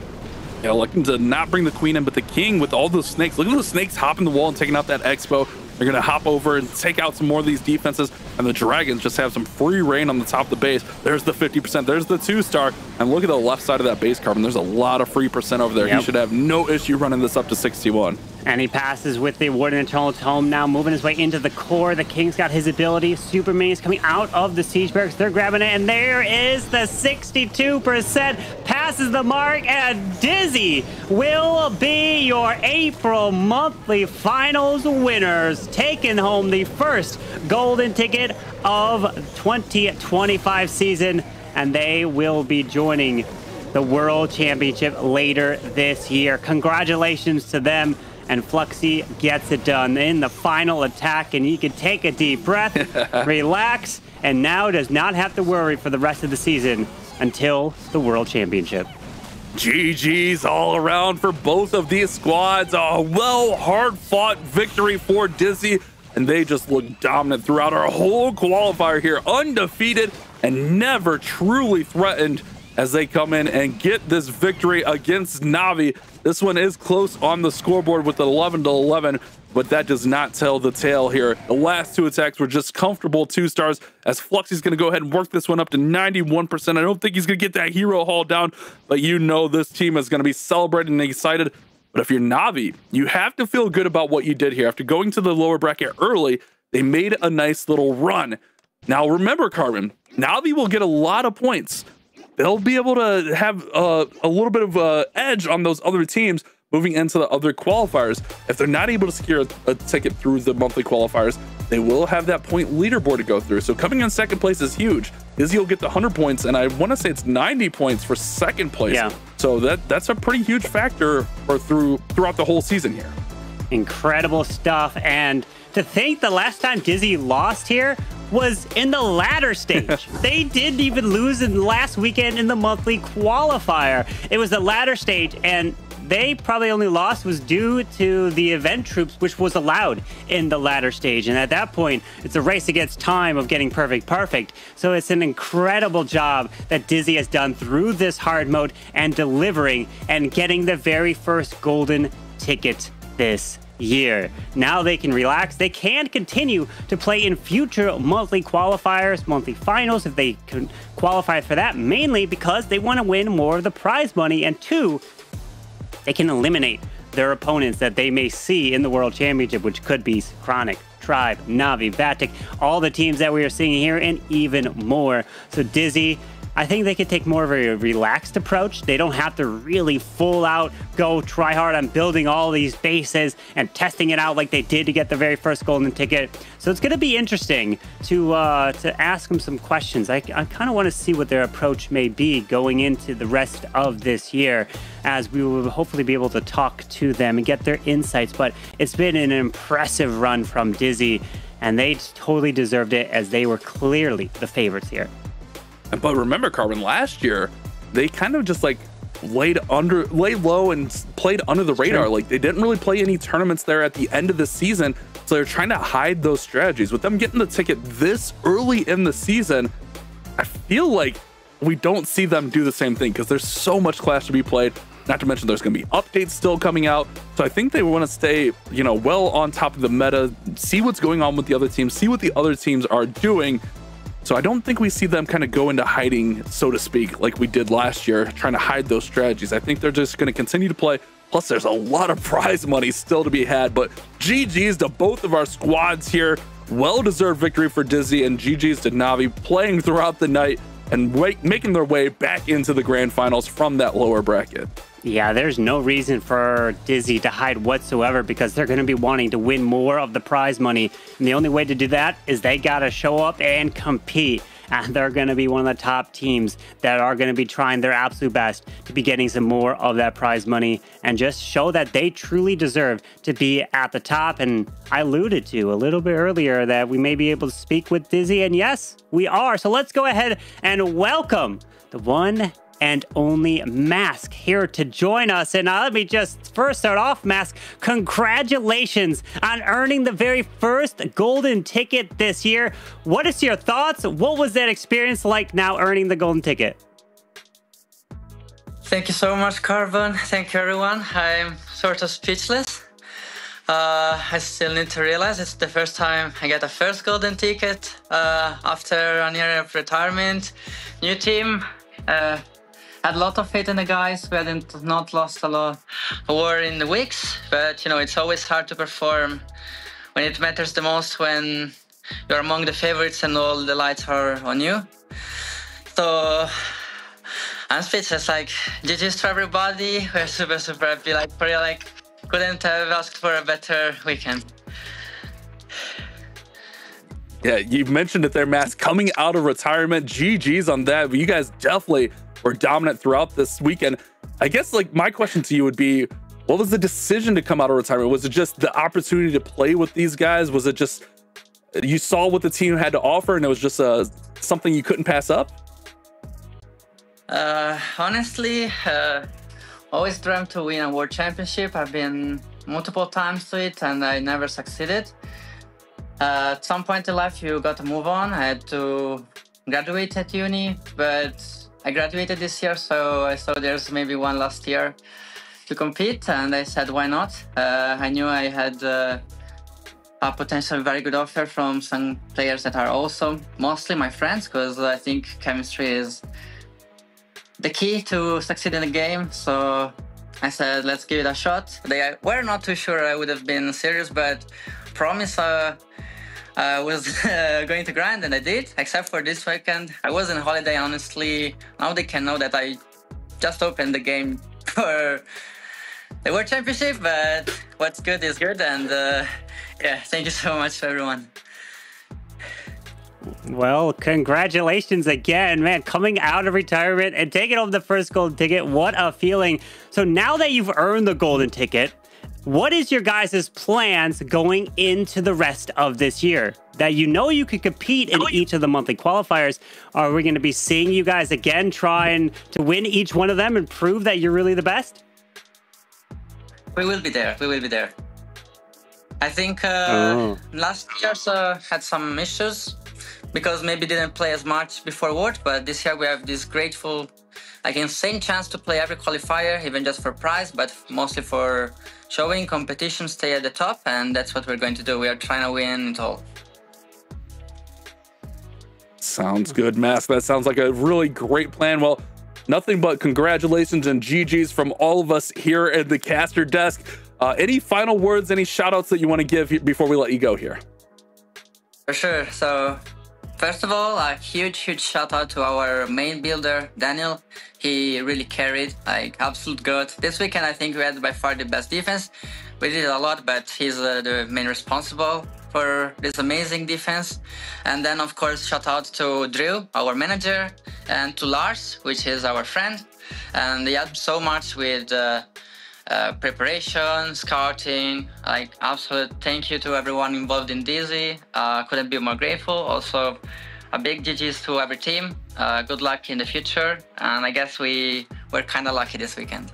Yeah, looking to not bring the queen in, but the king with all those snakes. Look at those snakes hopping the wall and taking out that expo. They're going to hop over and take out some more of these defenses, and the dragons just have some free reign on the top of the base. There's the 50%. There's the 2-star. And look at the left side of that base, Carbon. There's a lot of free percent over there. He should have no issue running this up to 61. And he passes with the Warden Eternal Tome now, moving his way into the core. The king's got his ability. Super Minions coming out of the siege barracks. They're grabbing it, and there is the 62%. Passes the mark, and Dizi will be your April monthly finals winners, taking home the first golden ticket of 2025 season, and they will be joining the World Championship later this year. Congratulations to them. And Fluxy gets it done in the final attack, and he can take a deep breath, relax, and now does not have to worry for the rest of the season until the World Championship. GG's all around for both of these squads. A hard-fought victory for Dizi, and they just look dominant throughout our whole qualifier here, undefeated and never truly threatened as they come in and get this victory against Navi. This one is close on the scoreboard with 11-11, but that does not tell the tale here. The last 2 attacks were just comfortable 2-stars, as Fluxy's going to go ahead and work this one up to 91%. I don't think he's going to get that hero haul down, but you know this team is going to be celebrating and excited. But if you're Navi, you have to feel good about what you did here. After going to the lower bracket early, they made a nice little run. Now remember, Carmen, Navi will get a lot of points. They'll be able to have a little bit of edge on those other teams moving into the other qualifiers. If they're not able to secure a ticket through the monthly qualifiers, they will have that point leaderboard to go through. So coming in 2nd place is huge. Dizi will get the 100 points, and I want to say it's 90 points for 2nd place. Yeah. So that's a pretty huge factor throughout the whole season here. Incredible stuff. And to think the last time Dizi lost here was in the ladder stage. They didn't even lose in last weekend in the monthly qualifier. It was the ladder stage, and they probably only lost was due to the event troops, which was allowed in the ladder stage. And at that point, it's a race against time of getting perfect. So it's an incredible job that Dizi has done through this hard mode and delivering and getting the very first golden ticket this year. Now they can relax. They can continue to play in future monthly qualifiers, monthly finals, if they can qualify for that, mainly because they want to win more of the prize money, and two, they can eliminate their opponents that they may see in the World Championship, which could be Synchronic, Tribe, Navi, Vatic, all the teams that we are seeing here, and even more. So Dizi, I think they could take more of a relaxed approach. They don't have to really full out go try hard on building all these bases and testing it out like they did to get the very first golden ticket. So it's going to be interesting to ask them some questions. I kind of want to see what their approach may be going into the rest of this year, as we will hopefully be able to talk to them and get their insights. But it's been an impressive run from Dizi, and they totally deserved it, as they were clearly the favorites here. But remember, Carbon, last year, they kind of just like laid low and played under the radar. Like, they didn't really play any tournaments there at the end of the season. So they're trying to hide those strategies. With them getting the ticket this early in the season, I feel like we don't see them do the same thing, because there's so much Clash to be played. Not to mention there's going to be updates still coming out. So I think they want to stay, well on top of the meta, see what's going on with the other teams, see what the other teams are doing. So I don't think we see them kind of go into hiding, so to speak, like we did last year, trying to hide those strategies. I think they're just going to continue to play. Plus, there's a lot of prize money still to be had. But GG's to both of our squads here. Well-deserved victory for Dizi, and GG's to Navi, playing throughout the night and making their way back into the grand finals from that lower bracket. Yeah, there's no reason for Dizi to hide whatsoever, because they're going to be wanting to win more of the prize money. And the only way to do that is they got to show up and compete. And they're going to be one of the top teams that are going to be trying their absolute best to be getting some more of that prize money and just show that they truly deserve to be at the top. And I alluded to a little bit earlier that we may be able to speak with Dizi, and yes, we are. So let's go ahead and welcome the one and only Mask here to join us. And let me just first start off, Mask, congratulations on earning the very first golden ticket this year. What is your thoughts? What was that experience like now earning the golden ticket? Thank you so much, Carbon. Thank you, everyone. I'm sort of speechless. I still need to realize it's the first time I get a first golden ticket after a year of retirement. New team. Had a lot of faith in the guys. We hadn't not lost a lot war in the weeks, but it's always hard to perform when it matters the most, when you're among the favorites and all the lights are on you. So I'm speechless. Like, GG's to everybody. We're super happy. Like, for real, like, couldn't have asked for a better weekend. Yeah, you mentioned it there, Mask, coming out of retirement. GG's on that. But you guys definitely were dominant throughout this weekend. I guess, like, my question to you would be, what was the decision to come out of retirement? Was it just the opportunity to play with these guys? Was it just you saw what the team had to offer and it was just something you couldn't pass up? Honestly, always dreamt to win a world championship. I've been multiple times to it and I never succeeded. At some point in life, you got to move on. I had to graduate at uni, but I graduated this year, so I saw there's maybe one last year to compete, and I said, why not? I knew I had a potential very good offer from some players that are also mostly my friends, because I think chemistry is the key to succeed in the game. So I said, let's give it a shot. They were not too sure I would have been serious, but promise I was going to grind, and I did, except for this weekend. I was on holiday, honestly. Now they can know that I just opened the game for the World Championship, but what's good is good, and yeah, thank you so much to everyone. Well, congratulations again, man, coming out of retirement and taking home the first golden ticket. What a feeling. So now that you've earned the golden ticket, what is your guys' plans going into the rest of this year? That you know you could compete in each of the monthly qualifiers. Are we going to be seeing you guys again trying to win each one of them and prove that you're really the best? We will be there. We will be there. I think last year had some issues because maybe didn't play as much before World, but this year we have this grateful, like insane chance to play every qualifier, even just for prize, but mostly for showing competition, stay at the top, and that's what we're going to do. We are trying to win it all. Sounds good, Mask. That sounds like a really great plan. Well, nothing but congratulations and GGs from all of us here at the caster desk. Any final words, any shout outs that you want to give before we let you go here? For sure. So first of all, a huge shout out to our main builder, Daniel. He really carried, like absolute goat. This weekend, I think we had by far the best defense. We did a lot, but he's the main responsible for this amazing defense. And then, of course, shout out to Drew, our manager, and to Lars, which is our friend. And they helped so much with preparation, scouting, like absolute thank you to everyone involved in Dizi. Couldn't be more grateful. Also, a big GG's to every team. Good luck in the future. And I guess we were kind of lucky this weekend.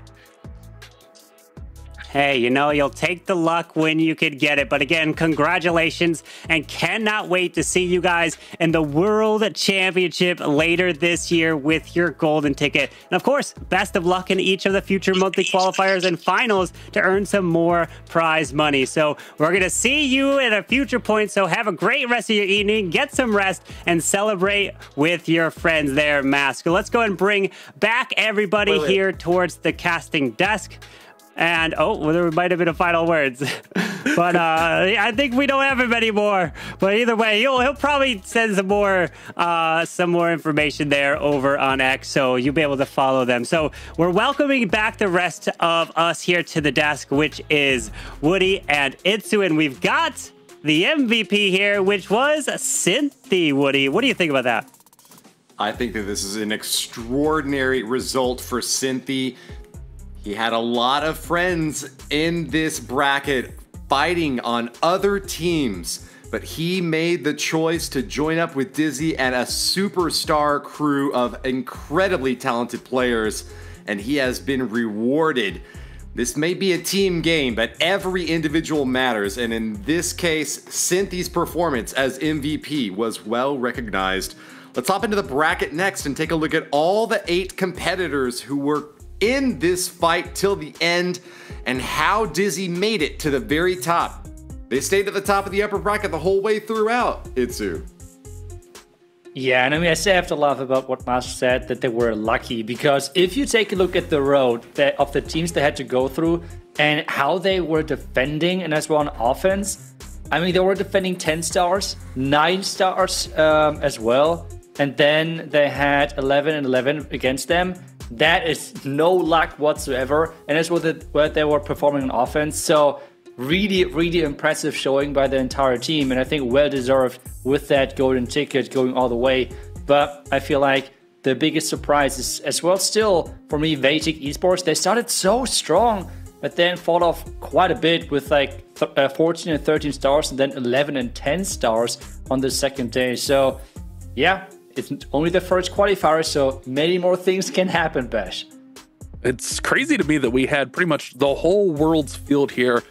Hey, you know, you'll take the luck when you could get it. But again, congratulations, and cannot wait to see you guys in the World Championship later this year with your golden ticket. And of course, best of luck in each of the future monthly qualifiers and finals to earn some more prize money. So we're going to see you at a future point. So have a great rest of your evening, get some rest, and celebrate with your friends there, Mask. So let's go and bring back everybody here towards the casting desk. And, well, there might have been a final words. But I think we don't have him anymore. But either way, he'll probably send some more information there over on X, so you'll be able to follow them. So we're welcoming back the rest of us here to the desk, which is Woody and Itsu. And we've got the MVP here, which was Cynthia. Woody, what do you think about that? I think that this is an extraordinary result for Cynthia. He had a lot of friends in this bracket fighting on other teams, but he made the choice to join up with Dizi and a superstar crew of incredibly talented players, and he has been rewarded. This may be a team game, but every individual matters, and in this case, Cynthia's performance as MVP was well recognized. Let's hop into the bracket next and take a look at all the 8 competitors who were in this fight till the end and how Dizi made it to the very top. They stayed at the top of the upper bracket the whole way throughout, Itsu. Yeah, and I mean, I still have to laugh about what Mas said, that they were lucky, because if you take a look at the road of the teams they had to go through and how they were defending and as well on offense, I mean, they were defending 10 stars, 9 stars as well, and then they had 11 and 11 against them. That is no luck whatsoever, and that's what they were performing on offense. So really impressive showing by the entire team, and I think well deserved with that golden ticket going all the way. But I feel like the biggest surprise is as well still for me Vatic Esports. They started so strong, but then fall off quite a bit with like 14 and 13 stars, and then 11 and 10 stars on the second day. So yeah. It's only the first qualifier, so many more things can happen, Bash. It's crazy to me that we had pretty much the whole world's field here,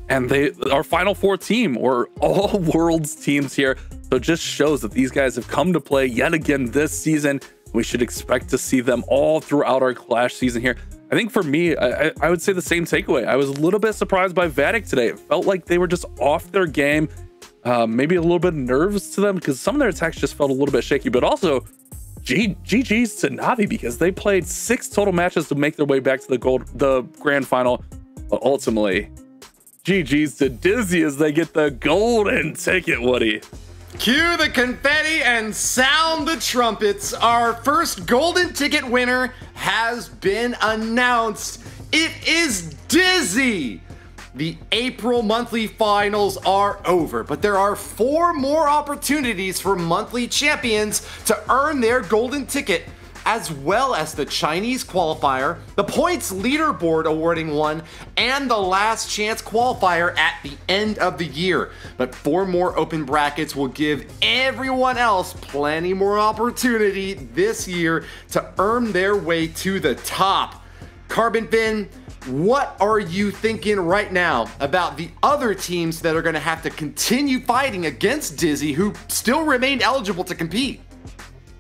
and our final 4 team were all world's teams here. So it just shows that these guys have come to play yet again this season. We should expect to see them all throughout our Clash season here. I think for me, I would say the same takeaway. I was a little bit surprised by Vatic today. It felt like they were just off their game. Maybe a little bit of nerves to them because some of their attacks just felt a little bit shaky, but also GG's to Navi because they played 6 total matches to make their way back to the grand final. But ultimately, GG's to Dizi as they get the golden ticket, Woody. Cue the confetti and sound the trumpets. Our first golden ticket winner has been announced. It is Dizi. The April monthly finals are over, but there are 4 more opportunities for monthly champions to earn their golden ticket as well as the Chinese qualifier, the points leaderboard awarding one, and the last chance qualifier at the end of the year. But 4 more open brackets will give everyone else plenty more opportunity this year to earn their way to the top. Carbon Fin, what are you thinking right now about the other teams that are going to have to continue fighting against Dizi, who still remain eligible to compete?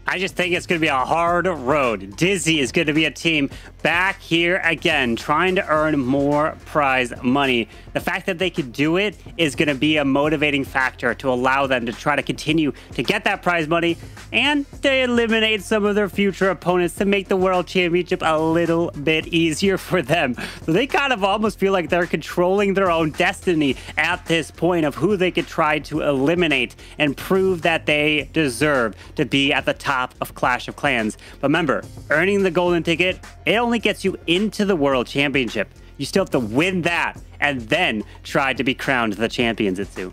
I just think it's going to be a hard road. Dizi is going to be a team back here again, trying to earn more prize money. The fact that they could do it is going to be a motivating factor to allow them to try to continue to get that prize money and to eliminate some of their future opponents to make the World Championship a little bit easier for them. So they kind of almost feel like they're controlling their own destiny at this point of who they could try to eliminate and prove that they deserve to be at the top of Clash of Clans. But remember, earning the golden ticket, it only gets you into the World Championship. You still have to win that and then try to be crowned the champions, Itsu.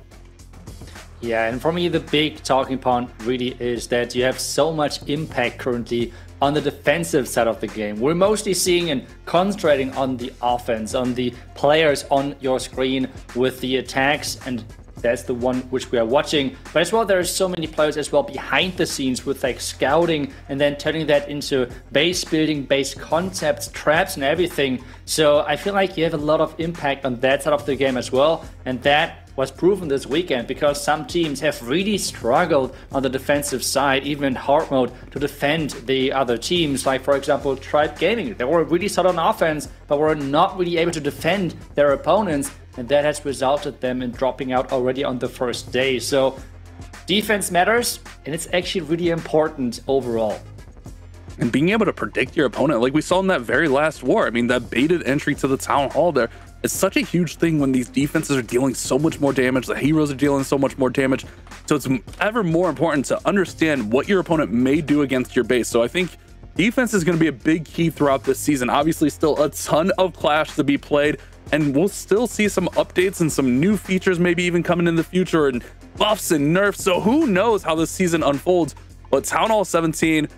Yeah, and for me, the big talking point really is that you have so much impact currently on the defensive side of the game. We're mostly seeing and concentrating on the offense, on the players on your screen with the attacks, and that's the one which we are watching. But as well, there are so many players as well behind the scenes with like scouting and then turning that into base building, base concepts, traps and everything. So I feel like you have a lot of impact on that side of the game as well. And that was proven this weekend because some teams have really struggled on the defensive side, even in hard mode, to defend the other teams. Like, for example, Tribe Gaming. They were really solid on offense, but were not really able to defend their opponents. And that has resulted them in dropping out already on the first day. So defense matters, and it's actually really important overall. And being able to predict your opponent, like we saw in that very last war. I mean, that baited entry to the town hall there is such a huge thing when these defenses are dealing so much more damage, the heroes are dealing so much more damage. So it's ever more important to understand what your opponent may do against your base. So I think defense is going to be a big key throughout this season. Obviously, still a ton of Clash to be played, and we'll still see some updates and some new features maybe even coming in the future, and buffs and nerfs. So who knows how this season unfolds. But Town Hall 17,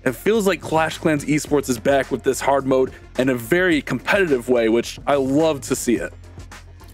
it feels like Clash Clans Esports is back with this hard mode in a very competitive way, which I love to see it.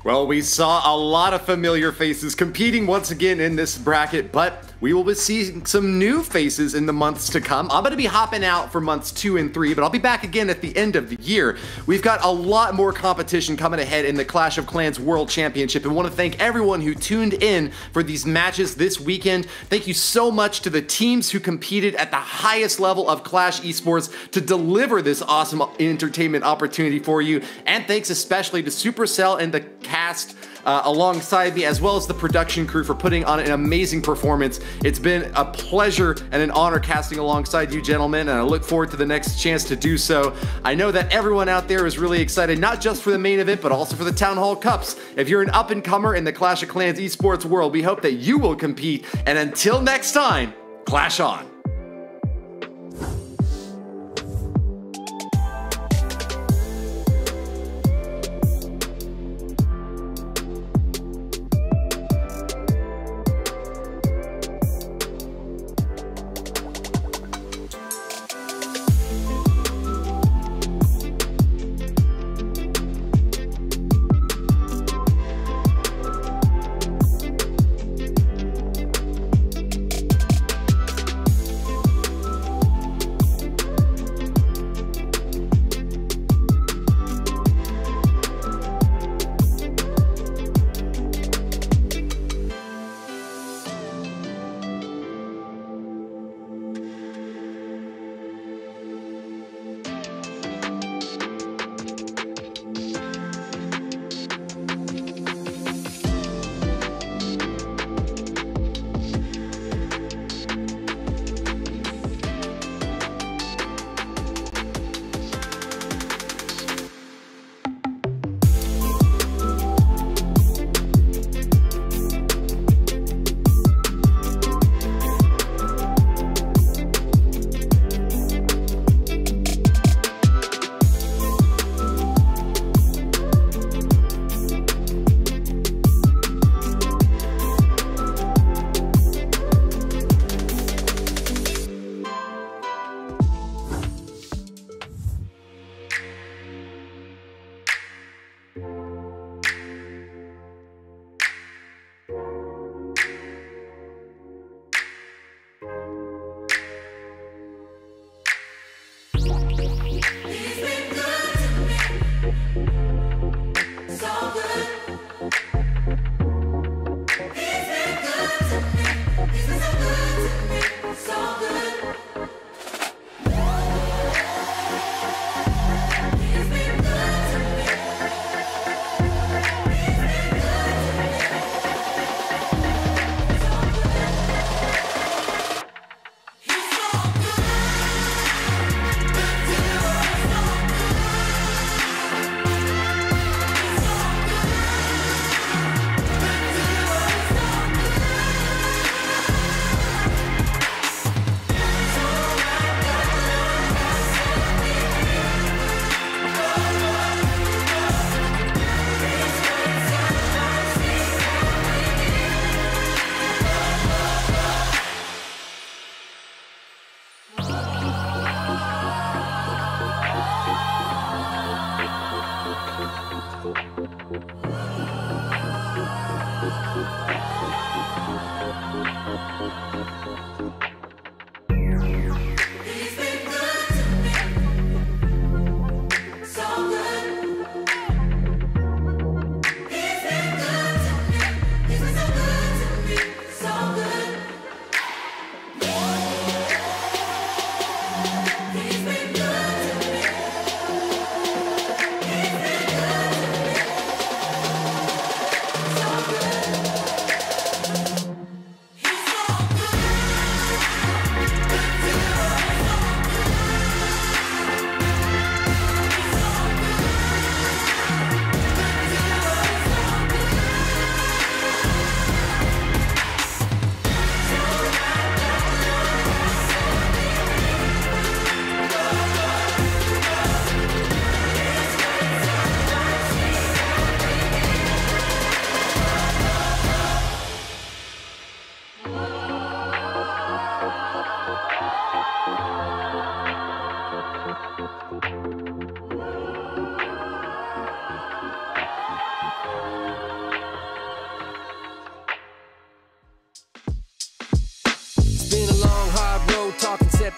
Well, we saw a lot of familiar faces competing once again in this bracket, but we will be seeing some new faces in the months to come. I'm going to be hopping out for months 2 and 3, but I'll be back again at the end of the year. We've got a lot more competition coming ahead in the Clash of Clans World Championship, and want to thank everyone who tuned in for these matches this weekend. Thank you so much to the teams who competed at the highest level of Clash Esports to deliver this awesome entertainment opportunity for you, and thanks especially to Supercell and the cast alongside me, as well as the production crew, for putting on an amazing performance. It's been a pleasure and an honor casting alongside you gentlemen, and I look forward to the next chance to do so. I know that everyone out there is really excited, not just for the main event, but also for the Town Hall Cups. If you're an up-and-comer in the Clash of Clans esports world, we hope that you will compete, and until next time, Clash on!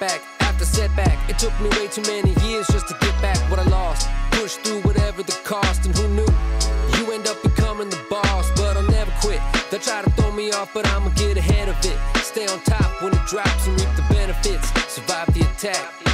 setback after setback. It took me way too many years just to get back what I lost. Push through whatever the cost, and who knew you end up becoming the boss. But I'll never quit. They'll try to throw me off, but I'ma get ahead of it. Stay on top when it drops and reap the benefits. Survive the attack.